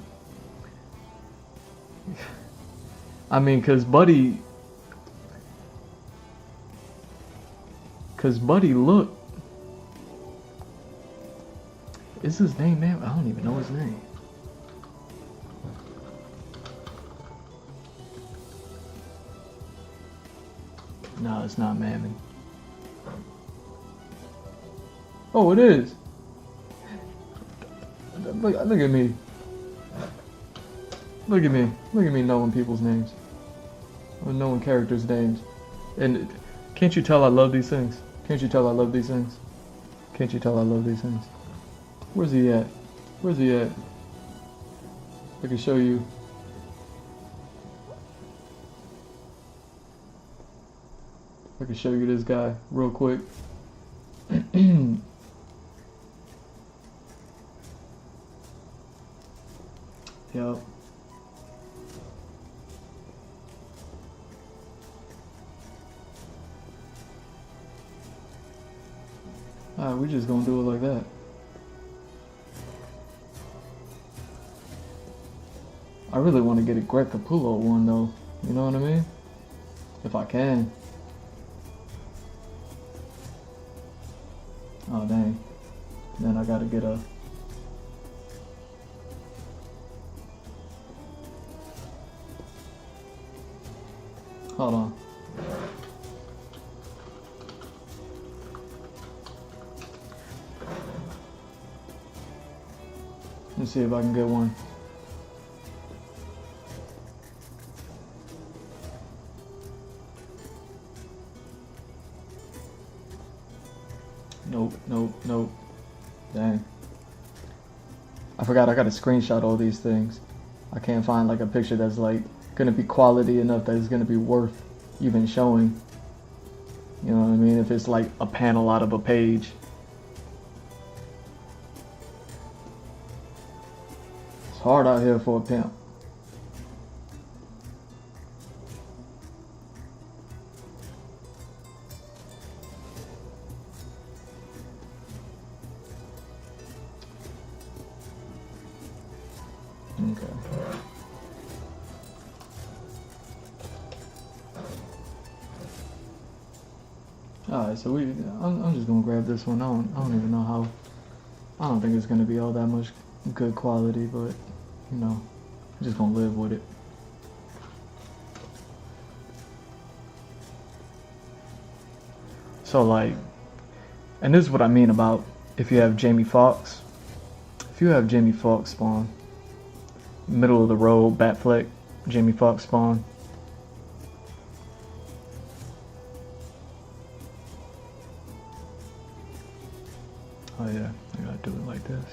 I mean, cause Buddy look. Is his name, man? I don't even know his name. No, it's not Mammon. Oh, it is. Look at me. Look at me knowing people's names. Or knowing characters' names. And can't you tell I love these things? Can't you tell I love these things? Can't you tell I love these things? Where's he at? Where's he at? I can show you. I can show you this guy real quick. Yep. Alright, we're just gonna do it like that. I really want to get a Greg Capullo one though, you know what I mean? If I can. Oh dang. Then I gotta get a... Hold on. Let's see if I can get one. Nope. Dang. I forgot I gotta screenshot all these things. I can't find like a picture that's like gonna be quality enough that it's gonna be worth even showing. You know what I mean? If it's like a panel out of a page. It's hard out here for a pimp. Okay. Alright, so I'm just gonna grab this one. I don't even know how. I don't think it's gonna be all that much good quality, but you know, I'm just gonna live with it. So like, and this is what I mean about if you have Jamie Foxx. If you have Jamie Foxx spawn, middle of the road, Batfleck, Jamie Foxx spawn. Oh yeah, I gotta do it like this.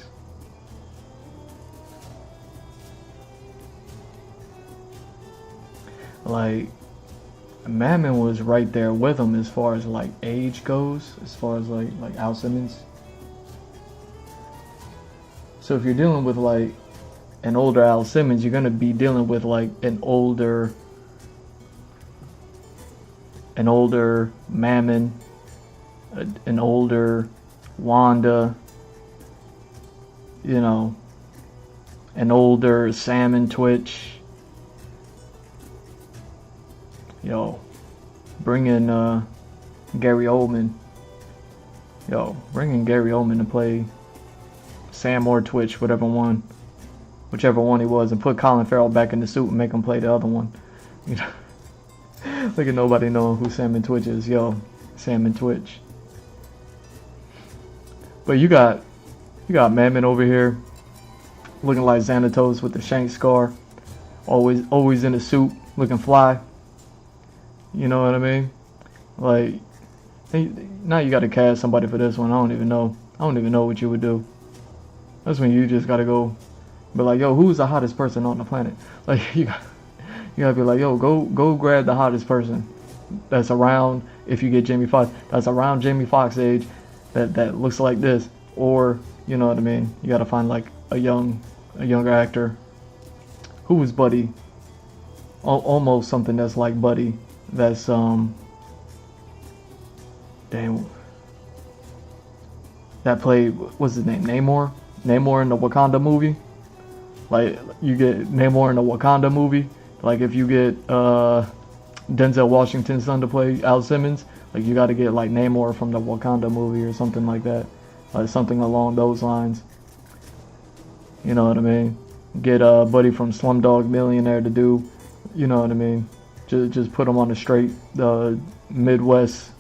Like, Mammon was right there with him as far as like age goes, as far as like Al Simmons. So if you're dealing with like an older Al Simmons, you're gonna be dealing with like an older Mammon, an older Wanda, you know, an older Sam and Twitch. Yo, bring in Gary Oldman. Yo, bring in Gary Oldman to play Sam or Twitch, whichever one he was, and put Colin Farrell back in the suit and make him play the other one. You know, look at nobody knowing who Sam and Twitch is. Yo, Sam and Twitch. But you got Mammon over here, looking like Xanatos with the shank scar, always in a suit, looking fly. You know what I mean? Like, now you got to cast somebody for this one. I don't even know what you would do. That's when you just gotta go, be like, yo, who's the hottest person on the planet? Like, you gotta be like, yo, go grab the hottest person that's around. If you get Jamie Foxx, that's around Jamie Foxx age, that looks like this, or you know what I mean. You gotta find like a younger actor who was Buddy, almost something that's like Buddy. That's damn, that played, what's his name, Namor in the Wakanda movie. Like, you get Namor in the Wakanda movie. Like, if you get Denzel Washington's son to play Al Simmons, like, you got to get like Namor from the Wakanda movie or something like that, something along those lines. You know what I mean? Get Buddy from Slumdog Millionaire to do, you know what I mean? Just put him on a straight Midwest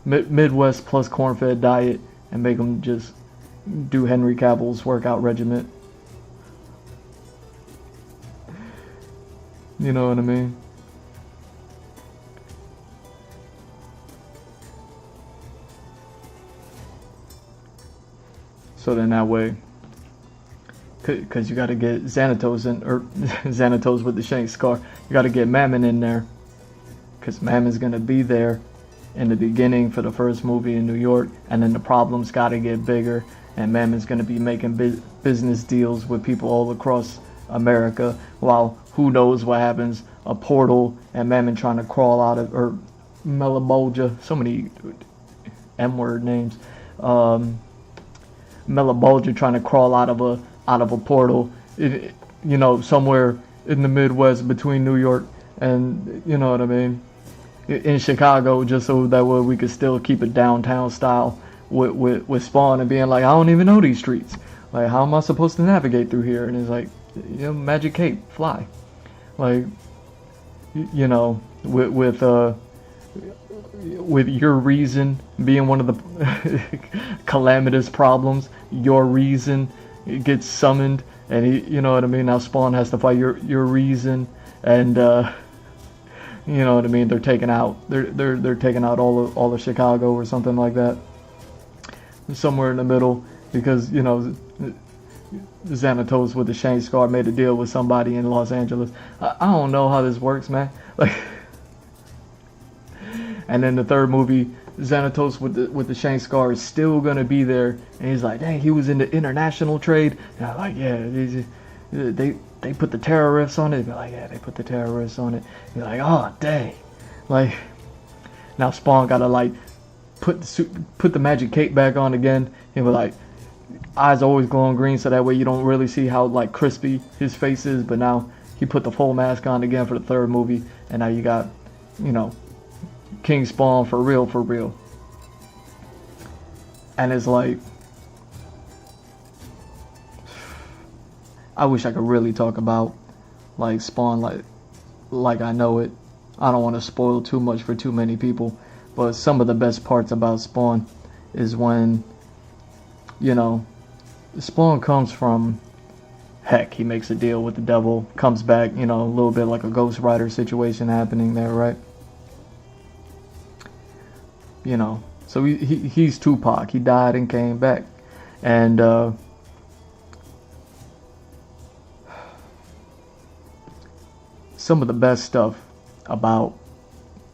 plus corn-fed diet and make him just do Henry Cavill's workout regimen. You know what I mean? So then that way, because you got to get Xanatos Xanatos with the shank scar. You got to get Mammon in there, because Mammon's gonna be there in the beginning for the first movie in New York, and then the problems got to get bigger, and Mammon's gonna be making business deals with people all across America. While who knows what happens? A portal and Mammon trying to crawl out of, or Melabolgia, so many M-word names. Melabolgia trying to crawl out of a portal, you know, somewhere in the Midwest between New York and, you know what I mean, in Chicago, just so that way we could still keep it downtown style with Spawn and being like, I don't even know these streets. Like, how am I supposed to navigate through here? And it's like, magic cape, fly. Like, with your reason being one of the calamitous problems, your reason gets summoned, and you know what I mean. Now Spawn has to fight your reason, and you know what I mean. They're taking out all of Chicago or something like that, somewhere in the middle, because Xanatos with the Shane Scar made a deal with somebody in Los Angeles. I don't know how this works, man. Like. And then the third movie, Xanatos with the Shane Scar is still gonna be there, and he's like, dang, he was in the international trade. And I'm like, yeah, they put the terrorists on it. Be like, yeah, they put the terrorists on it. You're like, oh dang, like now Spawn gotta like put the magic cape back on again. He was like, eyes always glowing green, so that way you don't really see how like crispy his face is. But now he put the full mask on again for the third movie, and now you got, King Spawn for real. And it's like, I wish I could really talk about like Spawn like I know it. I don't want to spoil too much for too many people, but some of the best parts about Spawn is when Spawn comes from heck, he makes a deal with the devil, comes back, a little bit like a Ghost Rider situation happening there, right? So he's Tupac. He died and came back, and some of the best stuff about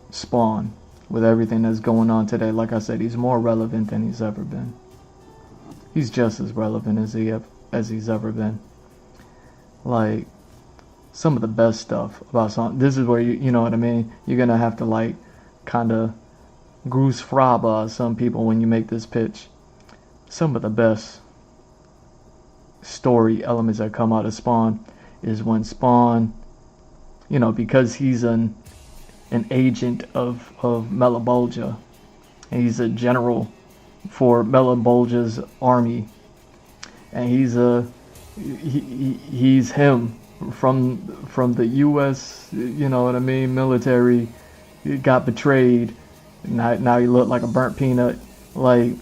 Spawn, with everything that's going on today, like I said, he's more relevant than he's ever been. He's just as relevant as he's ever been. Like, some of the best stuff about Spawn. This is where you know what I mean. You're gonna have to like kind of Goose Fraba some people when you make this pitch. Some of the best story elements that come out of Spawn is when Spawn, because he's an agent of Malebolgia, and he's a general for Malebolgia's army, and he's him from the U.S. military. He got betrayed. Now you look like a burnt peanut. Like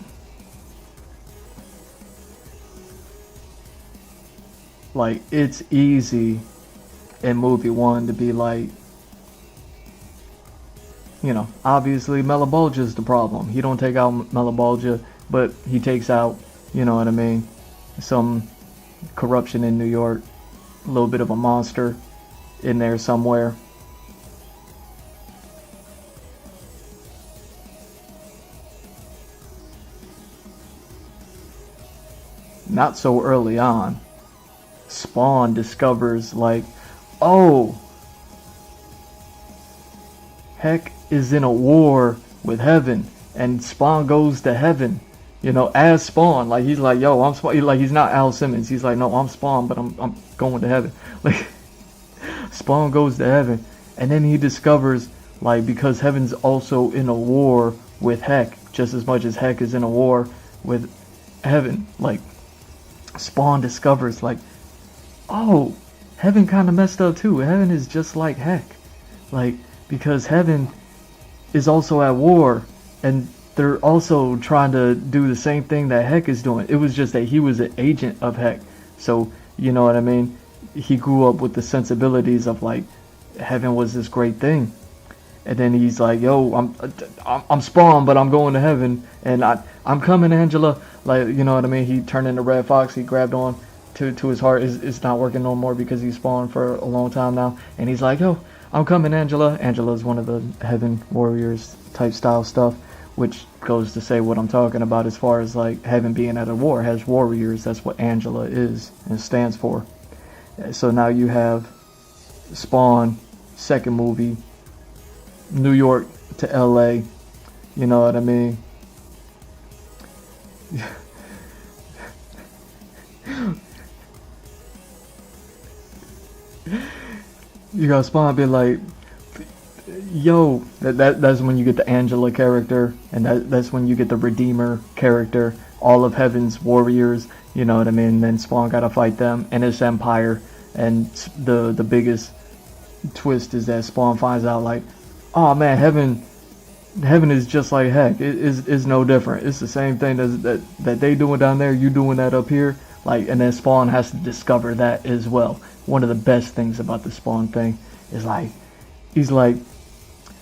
it's easy in movie one to be like, obviously Malebolgia's the problem. He don't take out Malebolgia, but he takes out, some corruption in New York, a little bit of a monster in there somewhere. Not so early on, Spawn discovers like, oh, heck is in a war with heaven, and Spawn goes to heaven, as Spawn. Like he's like, yo, I'm Spawn. Like he's not Al Simmons. He's like, no, I'm Spawn, but I'm going to heaven. Like Spawn goes to heaven, and then he discovers like, because heaven's also in a war with heck, just as much as heck is in a war with heaven. Like Spawn discovers like, oh, heaven kind of messed up too. Heaven is just like heck, like, because heaven is also at war, and they're also trying to do the same thing that heck is doing. It was just that he was an agent of heck, so you know what I mean. He grew up with the sensibilities of like, heaven was this great thing, and then he's like, yo, I'm Spawn, but I'm going to heaven, and I'm coming, Angela. Like, you know what I mean? He turned into Red Fox. He grabbed on to his heart. It's not working no more because he's Spawned for a long time now. And he's like, yo, I'm coming, Angela. Angela's one of the heaven warriors type style stuff, which goes to say what I'm talking about as far as like heaven being at a war, has warriors. That's what Angela is and stands for. So now you have Spawn, second movie, New York to LA. You know what I mean? You got Spawn be like, Yo, that's when you get the Angela character, and that's when you get the Redeemer character. All of Heaven's warriors, you know what I mean. Then Spawn gotta fight them and his empire, and the biggest twist is that Spawn finds out like, oh man, heaven is just like heck. It is no different. It's the same thing as that they doing down there. You doing that up here, like, and then Spawn has to discover that as well. One of the best things about the Spawn thing is like, he's like,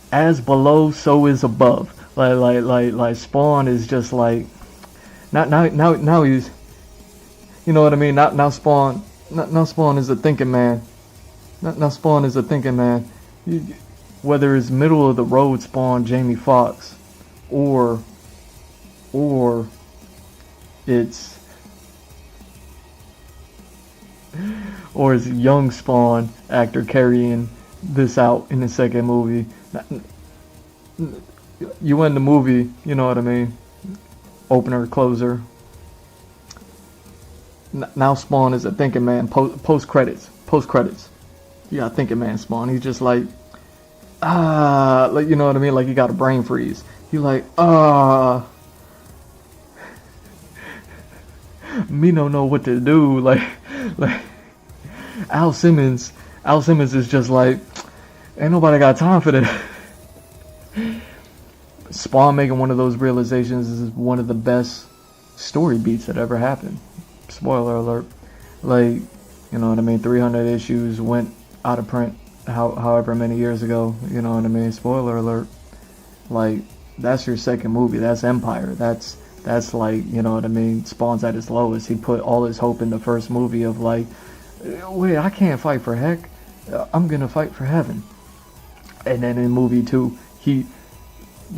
as below, so is above. Like Spawn is just like, now he's, you know what I mean. Now Spawn is a thinking man. Now Spawn is a thinking man. Whether it's middle of the road Spawn, Jamie Foxx, or it's young Spawn actor carrying this out in the second movie. You end the movie, you know what I mean, opener, closer. Now Spawn is a thinking man. Post credits, you got thinking man Spawn. He's just like, like, you know what I mean, like he got a brain freeze. He like, me don't know what to do. Like Al Simmons is just like, ain't nobody got time for this. Spawn making one of those realizations is one of the best story beats that ever happened. Spoiler alert. Like, you know what I mean, 300 issues went out of print however many years ago, you know what I mean. Spoiler alert. Like, that's your second movie. That's Empire. That's like, you know what I mean, Spawn's at his lowest. He put all his hope in the first movie of like, wait, I can't fight for heck, I'm gonna fight for heaven. And then in movie 2, he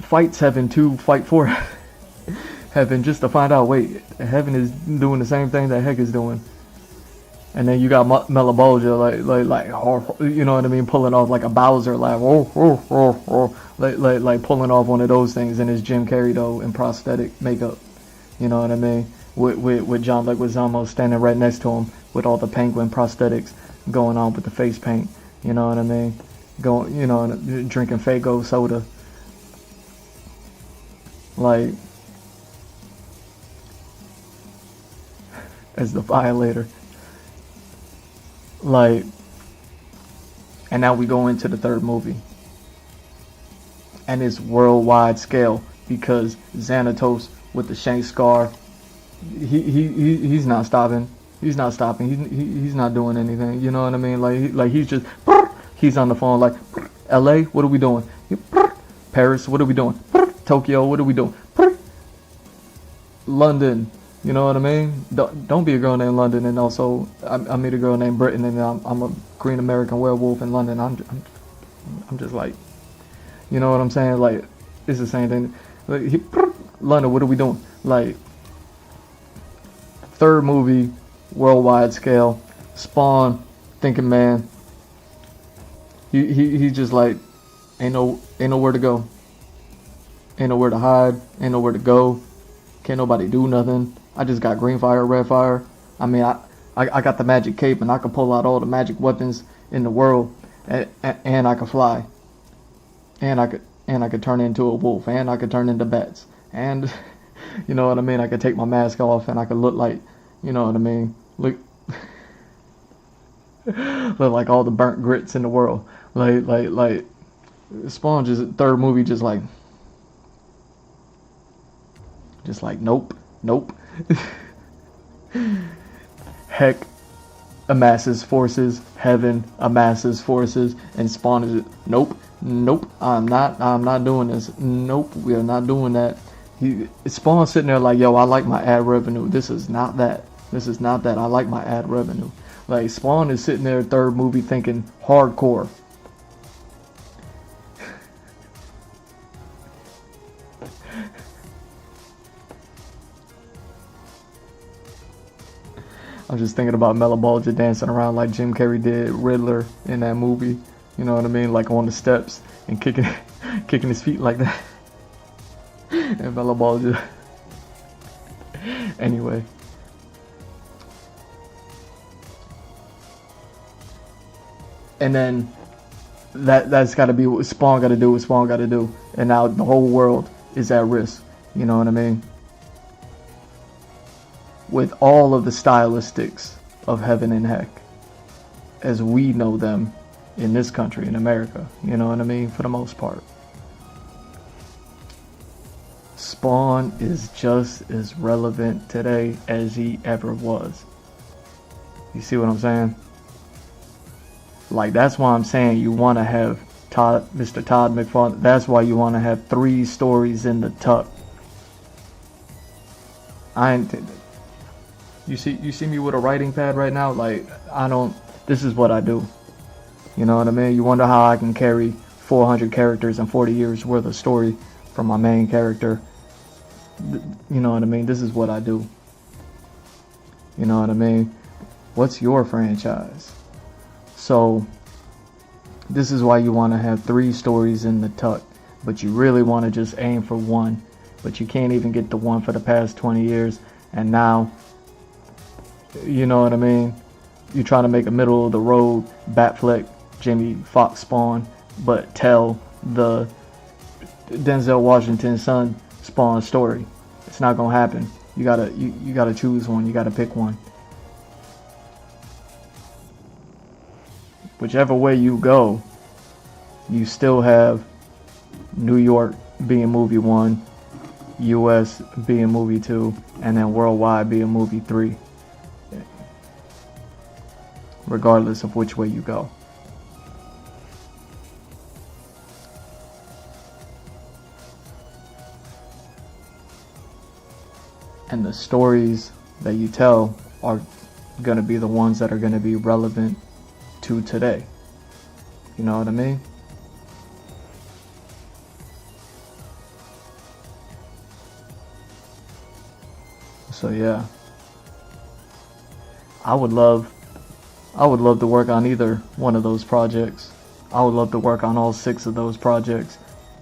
fights heaven to fight for heaven, just to find out, wait, heaven is doing the same thing that heck is doing. And then you got Melabolgia, like, you know what I mean, pulling off like a Bowser laugh, like pulling off one of those things in his Jim Carrey though in prosthetic makeup, you know what I mean, with John Leguizamo standing right next to him with all the penguin prosthetics going on with the face paint, you know what I mean, going, you know, drinking Faygo soda, like, as the Violator. Like, and now we go into the third movie, and it's worldwide scale because Xanatos with the shank scar, he's not stopping. He's not stopping. He's not doing anything. You know what I mean? Like he's just, he's on the phone like, L.A., what are we doing? Paris, what are we doing? Tokyo, what are we doing? London. You know what I mean? Don't be a girl named London, and also I meet a girl named Britain, and I'm a green American werewolf in London. I'm just like, you know what I'm saying? Like, it's the same thing. Like, London, what are we doing? Like, third movie, worldwide scale, Spawn, thinking man. He's just like, ain't nowhere to go, ain't nowhere to hide, ain't nowhere to go. Can't nobody do nothing. I just got green fire, red fire. I mean, I got the magic cape, and I can pull out all the magic weapons in the world, and I can fly, and I could turn into a wolf, and I could turn into bats, and you know what I mean. I could take my mask off, and I could look like, you know what I mean, look like all the burnt grits in the world. Like Spawn just third movie just like nope. Heck amasses forces, heaven amasses forces, and Spawn is nope. I'm not doing this. Nope, we are not doing that. Spawn sitting there like, yo, I like my ad revenue. This is not that. I like my ad revenue. Like, Spawn is sitting there third movie thinking hardcore. I'm just thinking about Melabolgia dancing around like Jim Carrey did Riddler in that movie. You know what I mean? Like on the steps and kicking his feet like that. And Melabolgia. Anyway. And then that's got to be what Spawn got to do. What Spawn got to do, and now the whole world is at risk. You know what I mean? With all of the stylistics of heaven and heck, as we know them in this country, in America. You know what I mean? For the most part. Spawn is just as relevant today as he ever was. You see what I'm saying? Like, that's why I'm saying you want to have Mr. Todd McFarlane. That's why you want to have 3 stories in the tuck. You see me with a writing pad right now? Like, this is what I do. You know what I mean? You wonder how I can carry 400 characters and 40 years worth of story from my main character. You know what I mean? This is what I do. You know what I mean? What's your franchise? So, this is why you want to have 3 stories in the tuck. But you really want to just aim for 1. But you can't even get the 1 for the past 20 years. And now, you know what I mean? You try to make a middle of the road Batfleck, Jamie Foxx Spawn, but tell the Denzel Washington's son Spawn story. It's not gonna happen. You gotta choose one. You gotta pick one. Whichever way you go, you still have New York being movie 1, US being movie 2, and then worldwide being movie 3. Regardless of which way you go. And the stories that you tell are going to be the ones that are going to be relevant to today. You know what I mean? So yeah. I would love to work on either one of those projects. I would love to work on all 6 of those projects.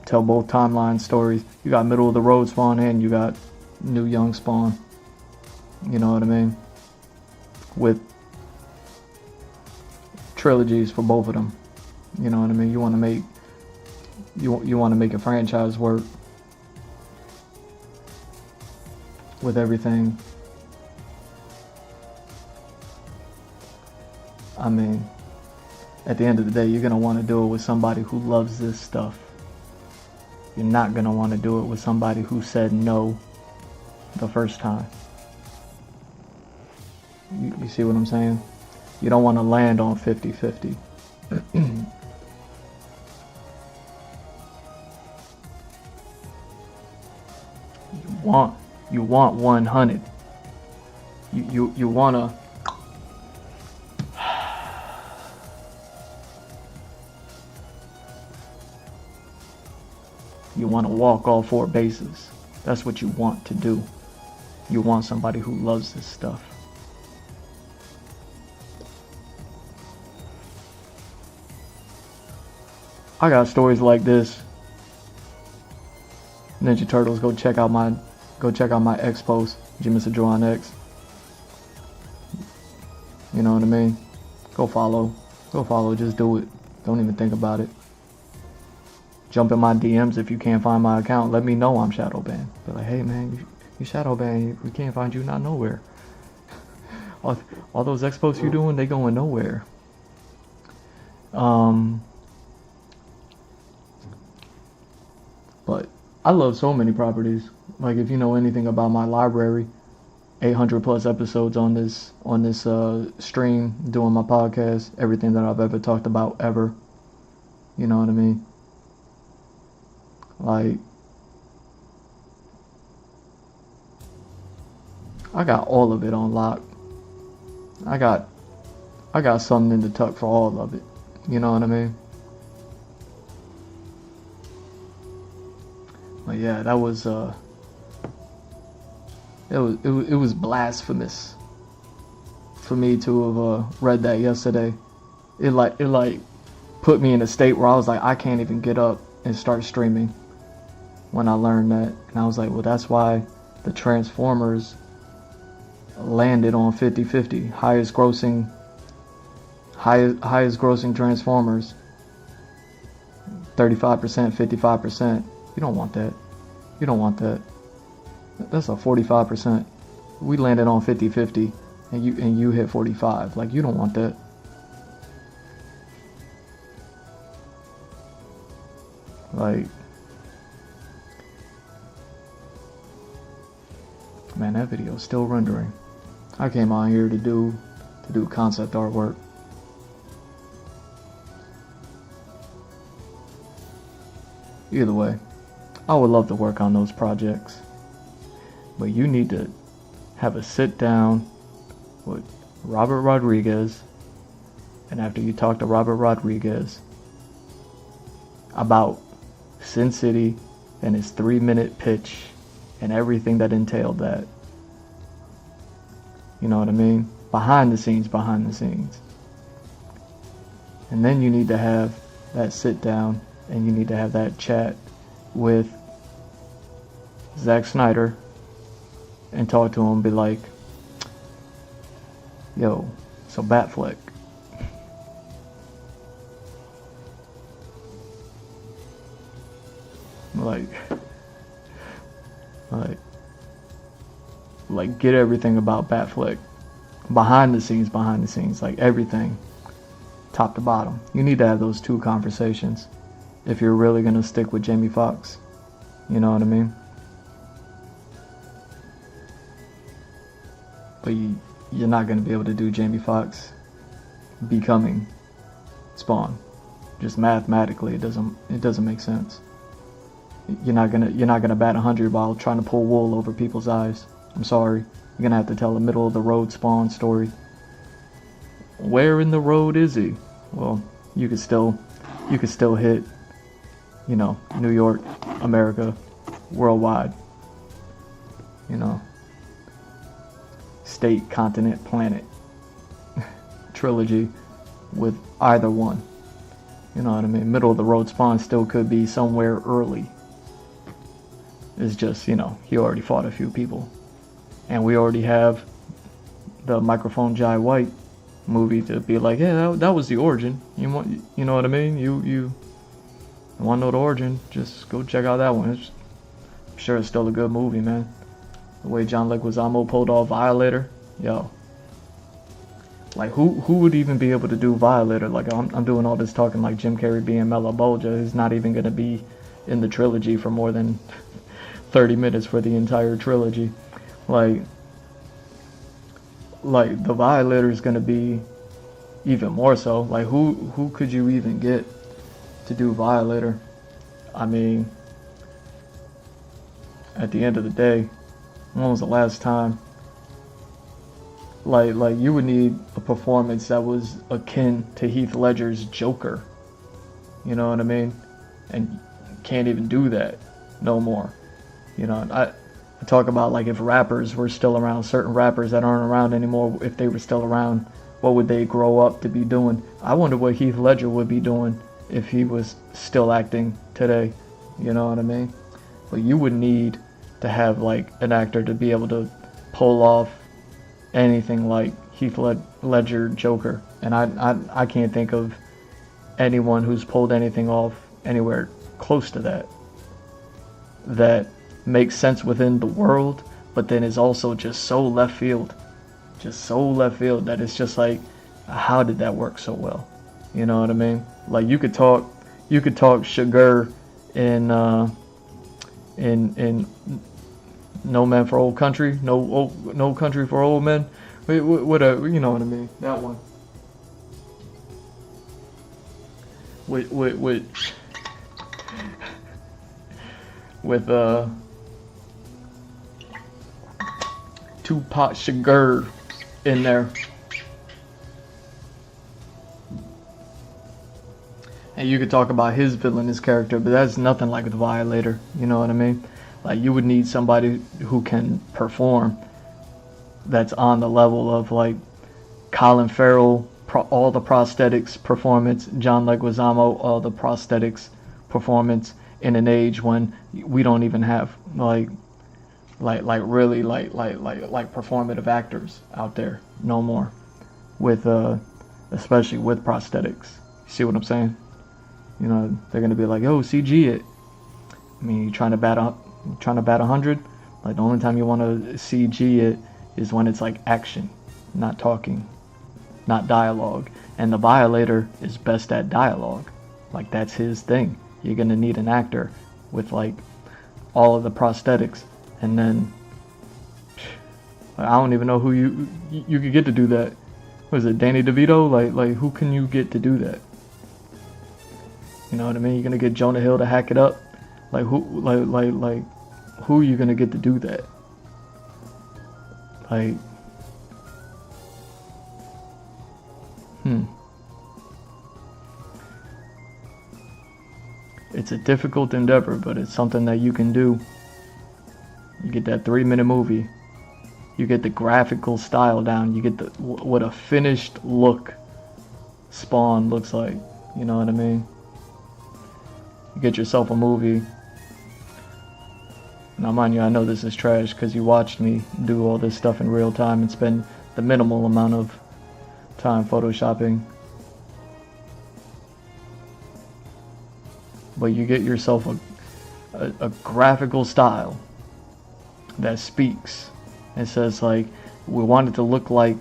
Tell both timeline stories. You got middle of the road Spawn and you got new young Spawn. You know what I mean? With trilogies for both of them. You know what I mean? You want to make a franchise work with everything. I mean, at the end of the day, you're going to want to do it with somebody who loves this stuff. You're not going to want to do it with somebody who said no the first time. You see what I'm saying? You don't want to land on 50-50. You want 100. You want to... You want to walk all 4 bases. That's what you want to do. You want somebody who loves this stuff. I got stories like this. Ninja Turtles, go check out my X post, Jimmy John X. You know what I mean? Go follow, just do it. Don't even think about it. Jump in my DMs if you can't find my account. Let me know I'm shadow banned. Be like, hey man, you shadow banned. We can't find you, not nowhere. all those X posts you doing, they going nowhere. But I love so many properties. Like, if you know anything about my library, 800 plus episodes on this stream, doing my podcast, everything that I've ever talked about ever. You know what I mean? Like, I got all of it on lock. I got something in the tuck for all of it. You know what I mean? But yeah, that was it was blasphemous for me to have read that yesterday. It put me in a state where I was like, I can't even get up and start streaming when I learned that. And I was like, well, that's why the Transformers landed on 50-50, highest grossing Transformers 35%, 55%. You don't want that. You don't want that. That's a 45%. We landed on 50-50 and you hit 45. Like, you don't want that. Like, man, that video is still rendering. I came on here to do concept artwork. Either way, I would love to work on those projects, but you need to have a sit down with Robert Rodriguez, and after you talk to Robert Rodriguez about Sin City and his 3-minute pitch and everything that entailed that, you know what I mean? Behind the scenes. And then you need to have that sit down and you need to have that chat with Zack Snyder and talk to him, be like, yo, so Batfleck, like get everything about Batfleck behind the scenes, like everything, top to bottom. You need to have those two conversations if you're really gonna stick with Jamie Foxx. You know what I mean? But you're not gonna be able to do Jamie Foxx becoming Spawn. Just mathematically, it doesn't make sense. You're not gonna bat 100 while trying to pull wool over people's eyes. I'm sorry. You're gonna have to tell a middle of the road Spawn story. Where in the road is he? Well, you could still hit, you know, New York, America, worldwide. You know, state, continent, planet trilogy with either one. You know what I mean? Middle of the road Spawn still could be somewhere early. It's just, you know, he already fought a few people. And we already have the Microphone Jai White movie to be like, yeah, that was the origin. You know what I mean? You want to know the origin? Just go check out that one. I'm sure it's still a good movie, man. The way John Leguizamo pulled off Violator, yo. Like, who would even be able to do Violator? Like, I'm doing all this talking like Jim Carrey being Mela Bolja. He's not even gonna be in the trilogy for more than 30 minutes for the entire trilogy. Like the Violator is gonna be even more so. Like, who could you even get to do Violator? I mean, at the end of the day, when was the last time? Like you would need a performance that was akin to Heath Ledger's Joker. You know what I mean? And can't even do that no more. You know, I talk about, like, if rappers were still around, certain rappers that aren't around anymore, if they were still around, what would they grow up to be doing? I wonder what Heath Ledger would be doing if he was still acting today. You know what I mean? But you would need to have, like, an actor to be able to pull off anything like Heath Ledger Joker. And I can't think of anyone who's pulled anything off anywhere close to that makes sense within the world, but then is also just so left field that it's just like, how did that work so well? You know what I mean? Like, you could talk Sugar in No Man for Old Country, No Country for Old Men, whatever, you know what I mean? That one. With Tupac Shakur in there. And you could talk about his villainous character, but that's nothing like the Violator. You know what I mean? Like, you would need somebody who can perform that's on the level of, like, Colin Farrell, all the prosthetics performance, John Leguizamo, all the prosthetics performance, in an age when we don't even have like really performative actors out there no more, with especially with prosthetics. You see what I'm saying? You know, they're gonna be like, "Oh, CG it." I mean, you trying to bat 100. Like the only time you want to CG it is when it's like action, not talking, not dialogue. And the Violator is best at dialogue. Like that's his thing. You're gonna need an actor with like all of the prosthetics, and then I don't even know who you could get to do that. Was it Danny DeVito? Like who can you get to do that? You know what I mean? You're gonna get Jonah Hill to hack it up. Like who? Like who are you gonna get to do that? Like, It's a difficult endeavor, but it's something that you can do. You get that 3-minute movie. You get the graphical style down. You get what a finished look Spawn looks like. You know what I mean? You get yourself a movie. Now, mind you, I know this is trash because you watched me do all this stuff in real time and spend the minimal amount of time photoshopping. But you get yourself a graphical style that speaks. It says like, we want it to look like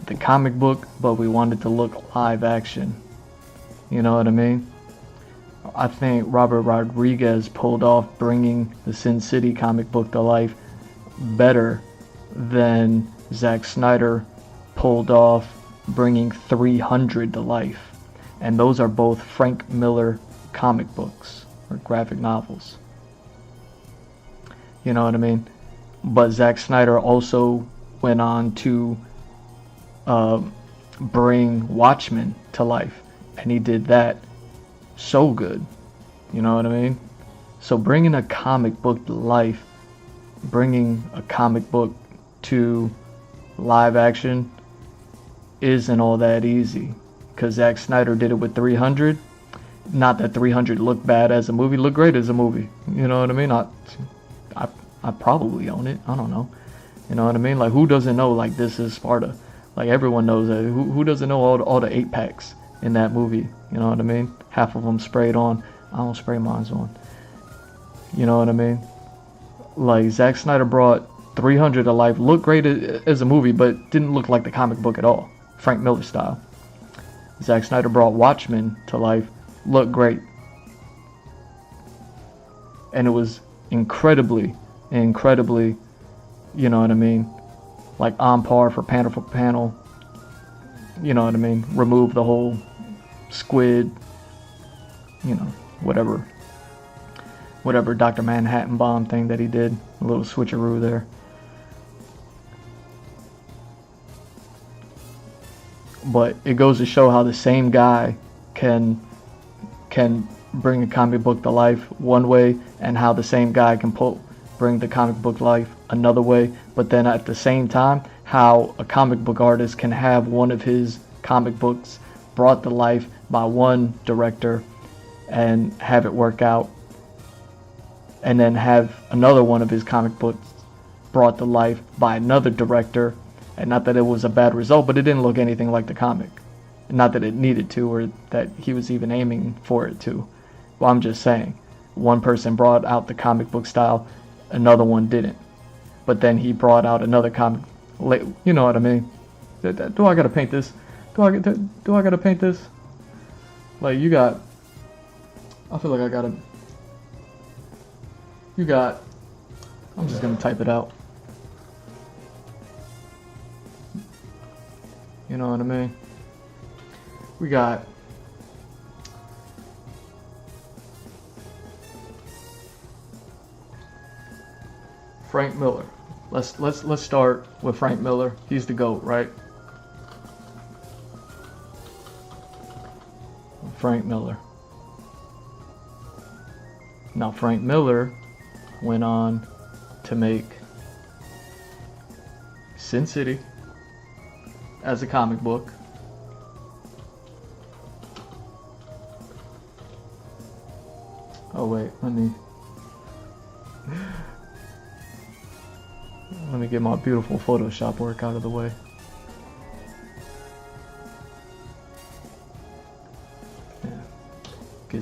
the comic book, but we want it to look live action. You know what I mean? I think Robert Rodriguez pulled off bringing the Sin City comic book to life better than Zack Snyder pulled off bringing 300 to life. And those are both Frank Miller comic books or graphic novels. You know what I mean? But Zack Snyder also went on to bring Watchmen to life, and he did that so good. You know what I mean? So bringing a comic book to life, bringing a comic book to live action isn't all that easy, because Zack Snyder did it with 300. Not that 300 looked bad as a movie, looked great as a movie. You know what I mean? I probably own it. I don't know. You know what I mean? Like, who doesn't know, like, this is Sparta? Like, everyone knows that. Who doesn't know all the 8-packs in that movie? You know what I mean? Half of them sprayed on. I don't spray mine on. You know what I mean? Like, Zack Snyder brought 300 to life. Looked great as a movie, but didn't look like the comic book at all. Frank Miller style. Zack Snyder brought Watchmen to life. Looked great. And it was incredibly, you know what I mean, like on par for panel. You know what I mean? Remove the whole squid, you know, whatever Dr. Manhattan bomb thing that he did, a little switcheroo there. But it goes to show how the same guy can bring a comic book to life one way, and how the same guy can bring the comic book life another way. But then at the same time, how a comic book artist can have one of his comic books brought to life by one director and have it work out, and then have another one of his comic books brought to life by another director. And not that it was a bad result, but it didn't look anything like the comic. Not that it needed to, or that he was even aiming for it to. Well, I'm just saying, one person brought out the comic book style, another one didn't. But then he brought out another comic. You know what I mean? Do I gotta paint this? Do I gotta paint this? Like, you got. I feel like I gotta. You got. I'm just gonna type it out. You know what I mean? We got Frank Miller. Let's start with Frank Miller. He's the GOAT, right? Frank Miller. Now Frank Miller went on to make Sin City as a comic book. Oh wait, let me get my beautiful Photoshop work out of the way. Yeah.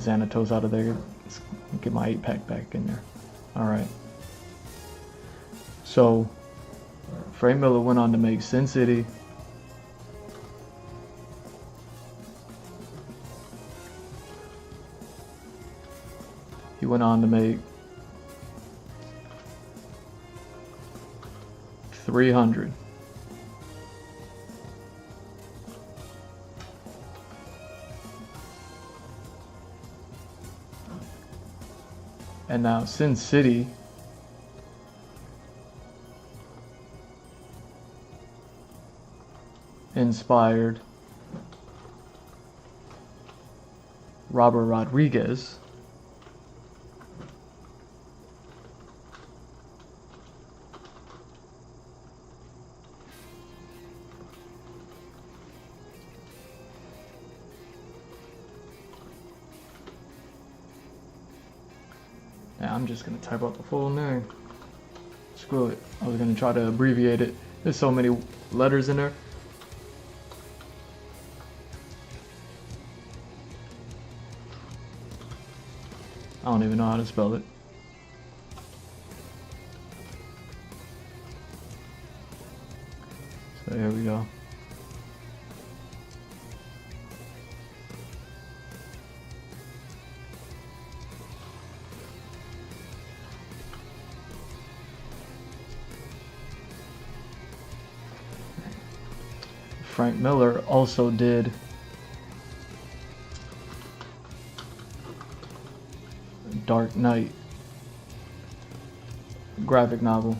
Xanatos out of there. Let's get my 8-pack back in there. Alright. So, Frank Miller went on to make Sin City. He went on to make 300. And now Sin City inspired Robert Rodriguez Now I'm just gonna type out the full name. Screw it. I was gonna try to abbreviate it. There's so many letters in there. I don't even know how to spell it. So here we go. Frank Miller also did Dark Knight graphic novel.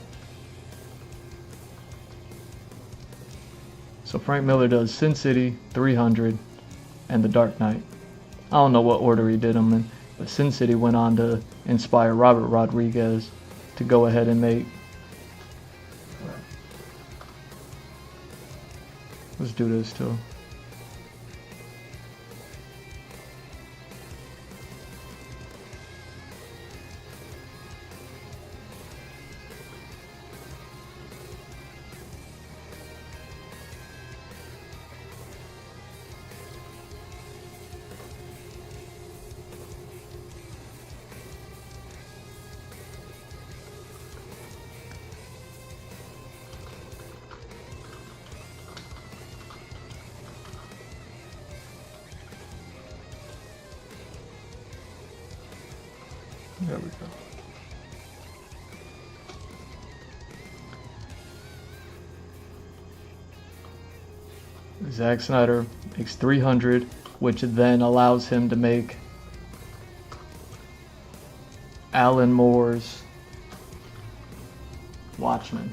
So Frank Miller does Sin City, 300, and The Dark Knight. I don't know what order he did them in, but Sin City went on to inspire Robert Rodriguez to go ahead and make. Let's do this too. There we go. Zack Snyder makes 300, which then allows him to make Alan Moore's Watchmen.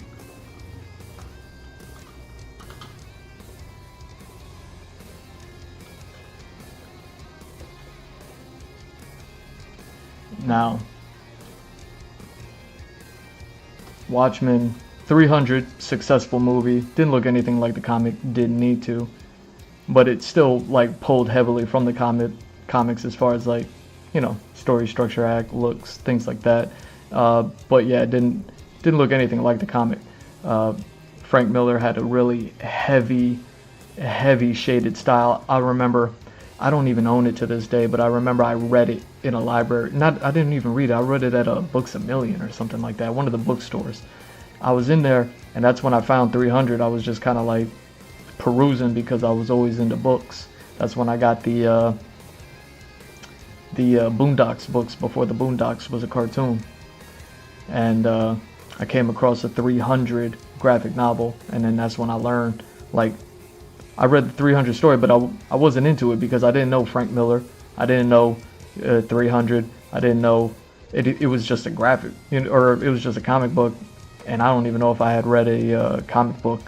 Now, Watchmen, 300, successful movie. Didn't look anything like the comic, didn't need to. But it still, like, pulled heavily from the comics as far as, like, you know, story structure, act, looks, things like that. But yeah, it didn't look anything like the comic. Frank Miller had a really heavy shaded style. I remember, I don't even own it to this day, but I remember I read it in a library. I didn't even read it. I read it at a Books A Million or something like that, one of the bookstores. I was in there, and that's when I found 300. I was just kind of like perusing because I was always into books. That's when I got the Boondocks books before the Boondocks was a cartoon. And I came across a 300 graphic novel, and then that's when I learned, like, I read the 300 story, but I wasn't into it because I didn't know Frank Miller. I didn't know 300. I didn't know it was just a graphic, you know, or it was just a comic book, and I don't even know if I had read a comic book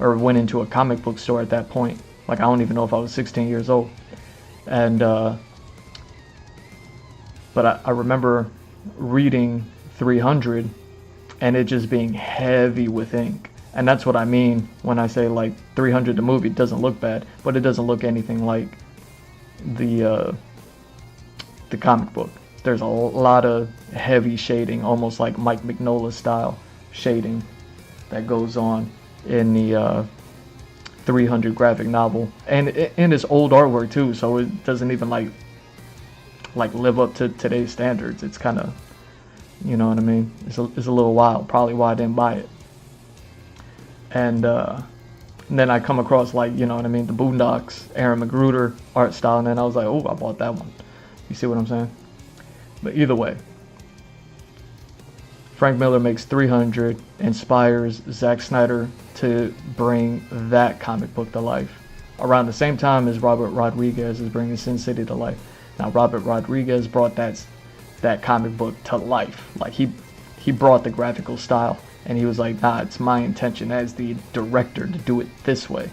or went into a comic book store at that point. Like, I don't even know if I was 16 years old. And but I remember reading 300 and it just being heavy with ink. And that's what I mean when I say, like, 300 the movie doesn't look bad, but it doesn't look anything like the comic book. There's a lot of heavy shading, almost like Mike Mignola style shading that goes on in the 300 graphic novel, and it's old artwork too, so it doesn't even, like, like live up to today's standards. It's kind of, you know what I mean? It's a little wild. Probably why I didn't buy it. And then I come across, like, you know what I mean, the Boondocks, Aaron McGruder art style, and then I was like, oh, I bought that one. You see what I'm saying? But either way, Frank Miller makes 300, inspires Zack Snyder to bring that comic book to life around the same time as Robert Rodriguez is bringing Sin City to life. Now, Robert Rodriguez brought that comic book to life. Like, he brought the graphical style, and he was like, nah, it's my intention as the director to do it this way.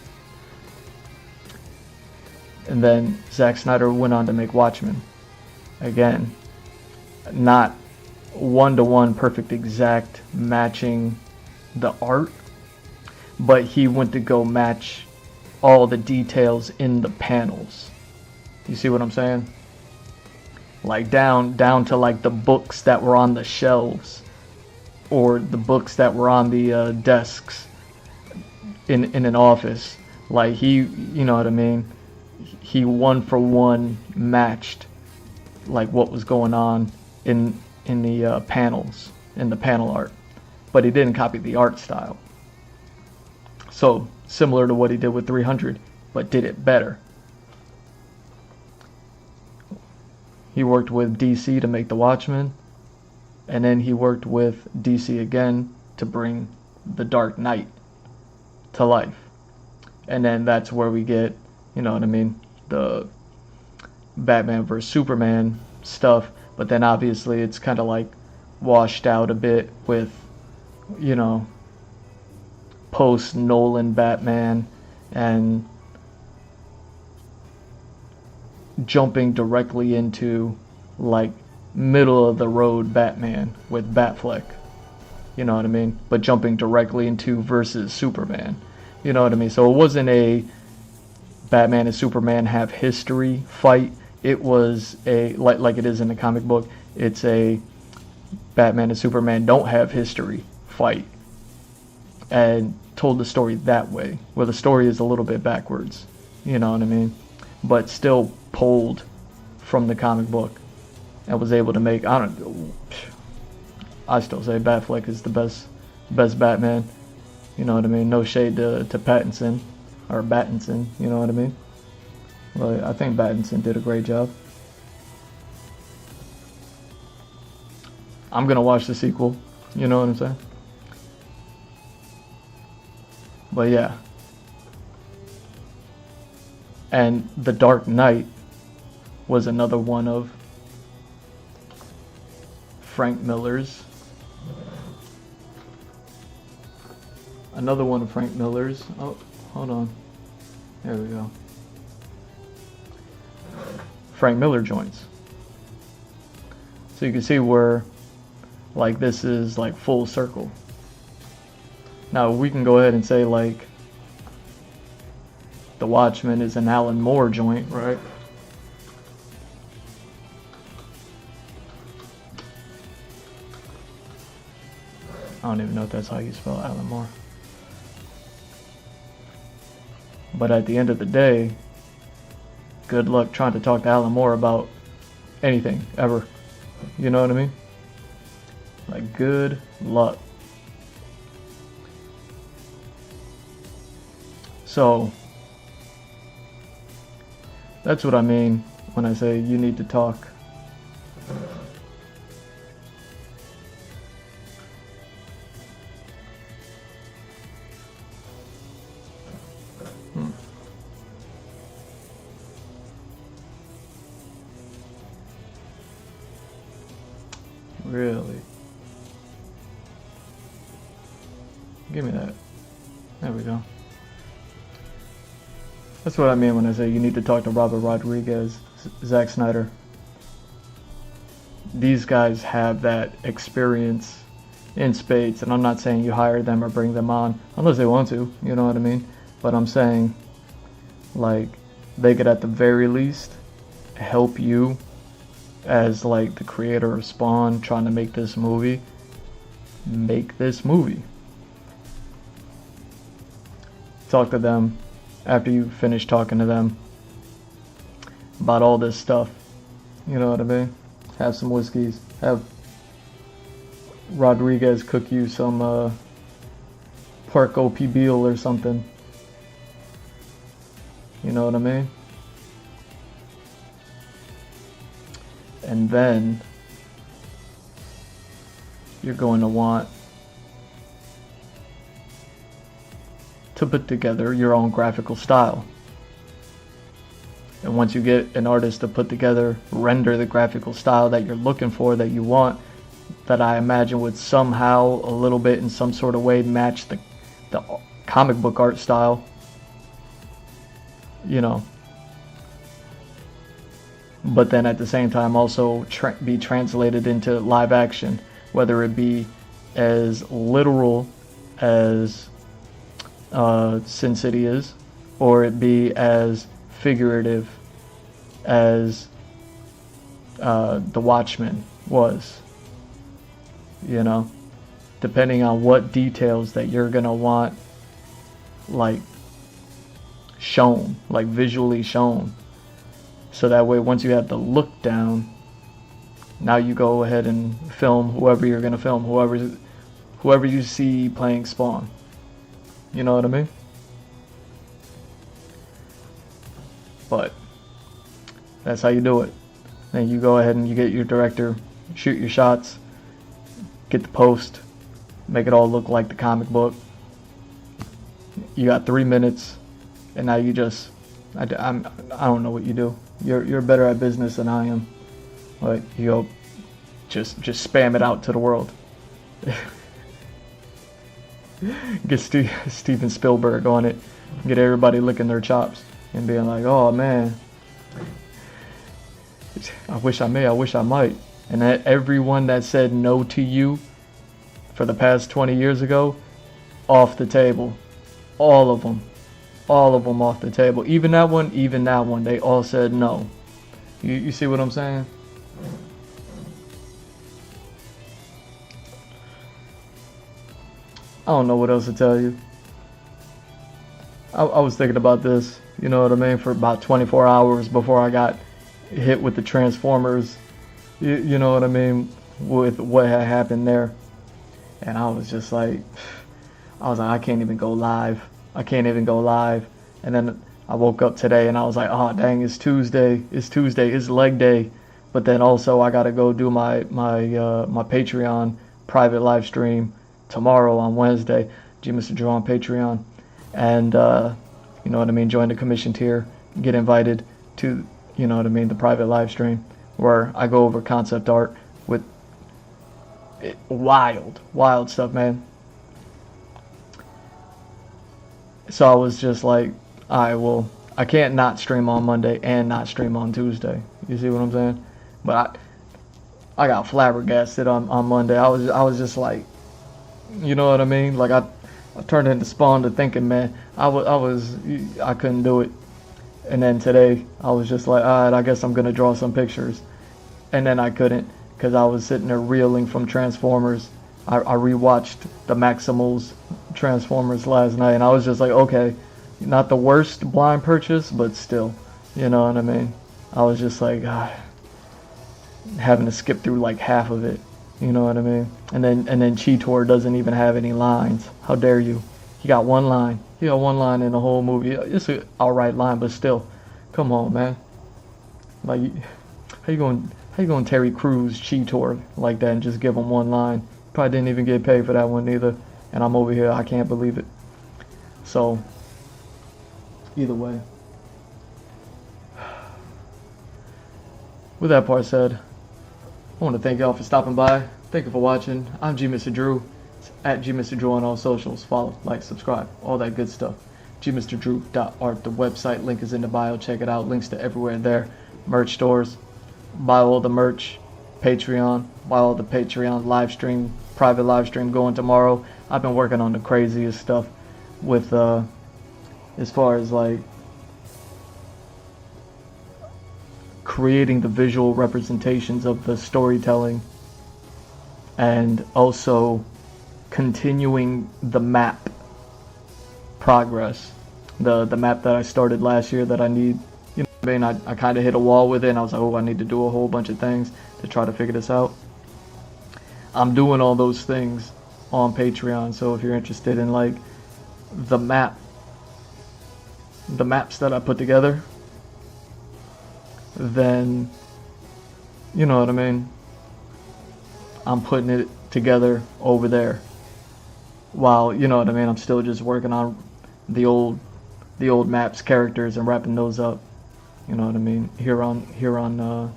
And then Zack Snyder went on to make Watchmen. Again, not one-to-one perfect exact matching the art, but he went to go match all the details in the panels. You see what I'm saying? Like down to like the books that were on the shelves, or the books that were on the desks in an office. Like, he, you know what I mean, he one for one matched like what was going on in the panels, in the panel art, but he didn't copy the art style. So similar to what he did with 300, but did it better. He worked with DC to make the Watchmen, and then he worked with DC again to bring the Dark Knight to life. And then that's where we get, you know what I mean, the Batman vs Superman stuff. But then obviously it's kind of like washed out a bit with, you know, post Nolan Batman, and jumping directly into like middle of the road Batman with Batfleck, you know what I mean, but jumping directly into versus Superman, you know what I mean. So it wasn't a Batman and Superman have history fight. It was a, like it is in the comic book, it's a Batman and Superman don't have history fight, and told the story that way, where the story is a little bit backwards, you know what I mean, but still pulled from the comic book, and was able to make, I still say Batfleck is the best Batman, you know what I mean. No shade to Pattinson, or Battinson, you know what I mean. Well, I think Pattinson did a great job. I'm gonna watch the sequel, you know what I'm saying. But yeah. And The Dark Knight was another one of Frank Miller's. Oh, hold on. There we go. Frank Miller joints. So you can see where, like, this is like full circle. Now we can go ahead and say like The Watchmen is an Alan Moore joint, right? I don't even know if that's how you spell Alan Moore. But at the end of the day, good luck trying to talk to Alan Moore about anything, ever. You know what I mean? Like, good luck. So, that's what I mean when I say you need to talk. Really? Give me that. There we go. That's what I mean when I say you need to talk to Robert Rodriguez, Zack Snyder. These guys have that experience in spades, and I'm not saying you hire them or bring them on unless they want to, you know what I mean? But I'm saying, like, they could at the very least help you as like the creator of Spawn trying to make this movie. Talk to them after you finish talking to them about all this stuff. You know what I mean? Have some whiskeys. Have Rodriguez cook you some pork OP Beal or something. You know what I mean? And then you're going to want to put together your own graphical style. And once you get an artist to put together, render the graphical style that you're looking for, that you want, that I imagine would somehow, a little bit in some sort of way, match the comic book art style, you know. But then at the same time also be translated into live action, whether it be as literal as Sin City is, or it be as figurative as The Watchmen was, you know, depending on what details that you're gonna want, like, shown, like visually shown, so that way once you have the look down, now you go ahead and film whoever you're gonna film, whoever you see playing Spawn. You know what I mean? But that's how you do it. Then you go ahead and you get your director, shoot your shots, get the post, make it all look like the comic book. You got 3 minutes, and now you just, I don't know what you do. You're better at business than I am. Like, you go, just spam it out to the world. Get Steven Spielberg on it. Get everybody licking their chops and being like, oh man, I wish I may, I wish I might. And that everyone that said no to you for the past 20 years ago, off the table. All of them off the table. Even that one, they all said no. You see what I'm saying? I don't know what else to tell you. I was thinking about this, you know what I mean, for about 24 hours before I got hit with the Transformers, you know what I mean, with what had happened there. And I was just like, I can't even go live. And then I woke up today and I was like, oh dang, it's Tuesday, it's leg day. But then also I gotta go do my Patreon private live stream tomorrow on Wednesday, Mr. Drew on Patreon. And you know what I mean, join the commission tier, get invited to, you know what I mean, the private live stream where I go over concept art with wild stuff, man. So I was just like, alright, well, I can't not stream on Monday and not stream on Tuesday. You see what I'm saying? But I got flabbergasted on Monday. I was just like, you know what I mean? Like I turned into Spawn to thinking, man, I couldn't do it. And then today I was just like, alright, I guess I'm gonna draw some pictures. And then I couldn't, because I was sitting there reeling from Transformers. I rewatched the Maximals Transformers last night, and I was just like, okay, not the worst blind purchase, but still, you know what I mean? I was just like, having to skip through like half of it, you know what I mean? And then Cheetor doesn't even have any lines. How dare you? He got one line. He got one line in the whole movie. It's an alright line, but still, come on, man. Like, how you going Terry Crews Cheetor like that and just give him one line? Probably didn't even get paid for that one either. And I'm over here, I can't believe it. So, either way. With that part said, I want to thank y'all for stopping by. Thank you for watching. I'm Mr. Drew. It's at Mr. Drew on all socials. Follow, like, subscribe, all that good stuff. gmrdrew.art, the website link is in the bio. Check it out. Links to everywhere there. Merch stores. Buy all the merch. Patreon. Buy all the Patreon live stream, private live stream going tomorrow. I've been working on the craziest stuff with as far as like creating the visual representations of the storytelling, and also continuing the map progress, the map that I started last year that I need, you know. I kind of hit a wall with it, and I was like, oh, I need to do a whole bunch of things to try to figure this out. I'm doing all those things on Patreon, so if you're interested in like the maps that I put together, then you know what I mean, I'm putting it together over there, while, you know what I mean, I'm still just working on the old maps characters and wrapping those up, you know what I mean, here on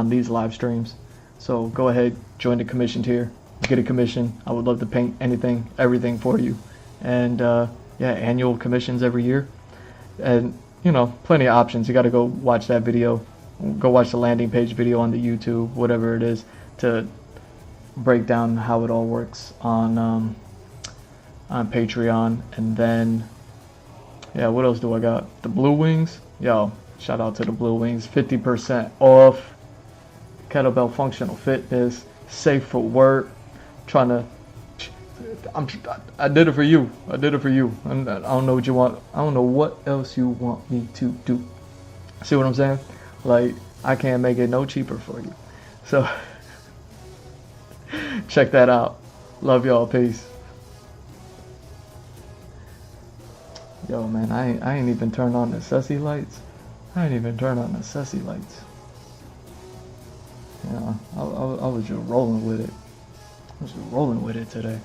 these live streams. So go ahead, join the commission tier, get a commission. I would love to paint anything, everything for you. And yeah, annual commissions every year, and you know, plenty of options. You got to go watch that video, go watch the landing page video on the YouTube, whatever it is, to break down how it all works on Patreon. And then yeah, what else do I got? The Blue Wings, yo, shout out to the Blue Wings, 50% off. Kettlebell functional fitness, safe for work. Trying to, I did it for you. I did it for you. I don't know what you want. I don't know what else you want me to do. See what I'm saying? Like, I can't make it no cheaper for you. So check that out. Love y'all. Peace. Yo, man, I ain't even turned on the sussy lights. I ain't even turned on the sussy lights. Yeah, I was just rolling with it. I was just rolling with it today.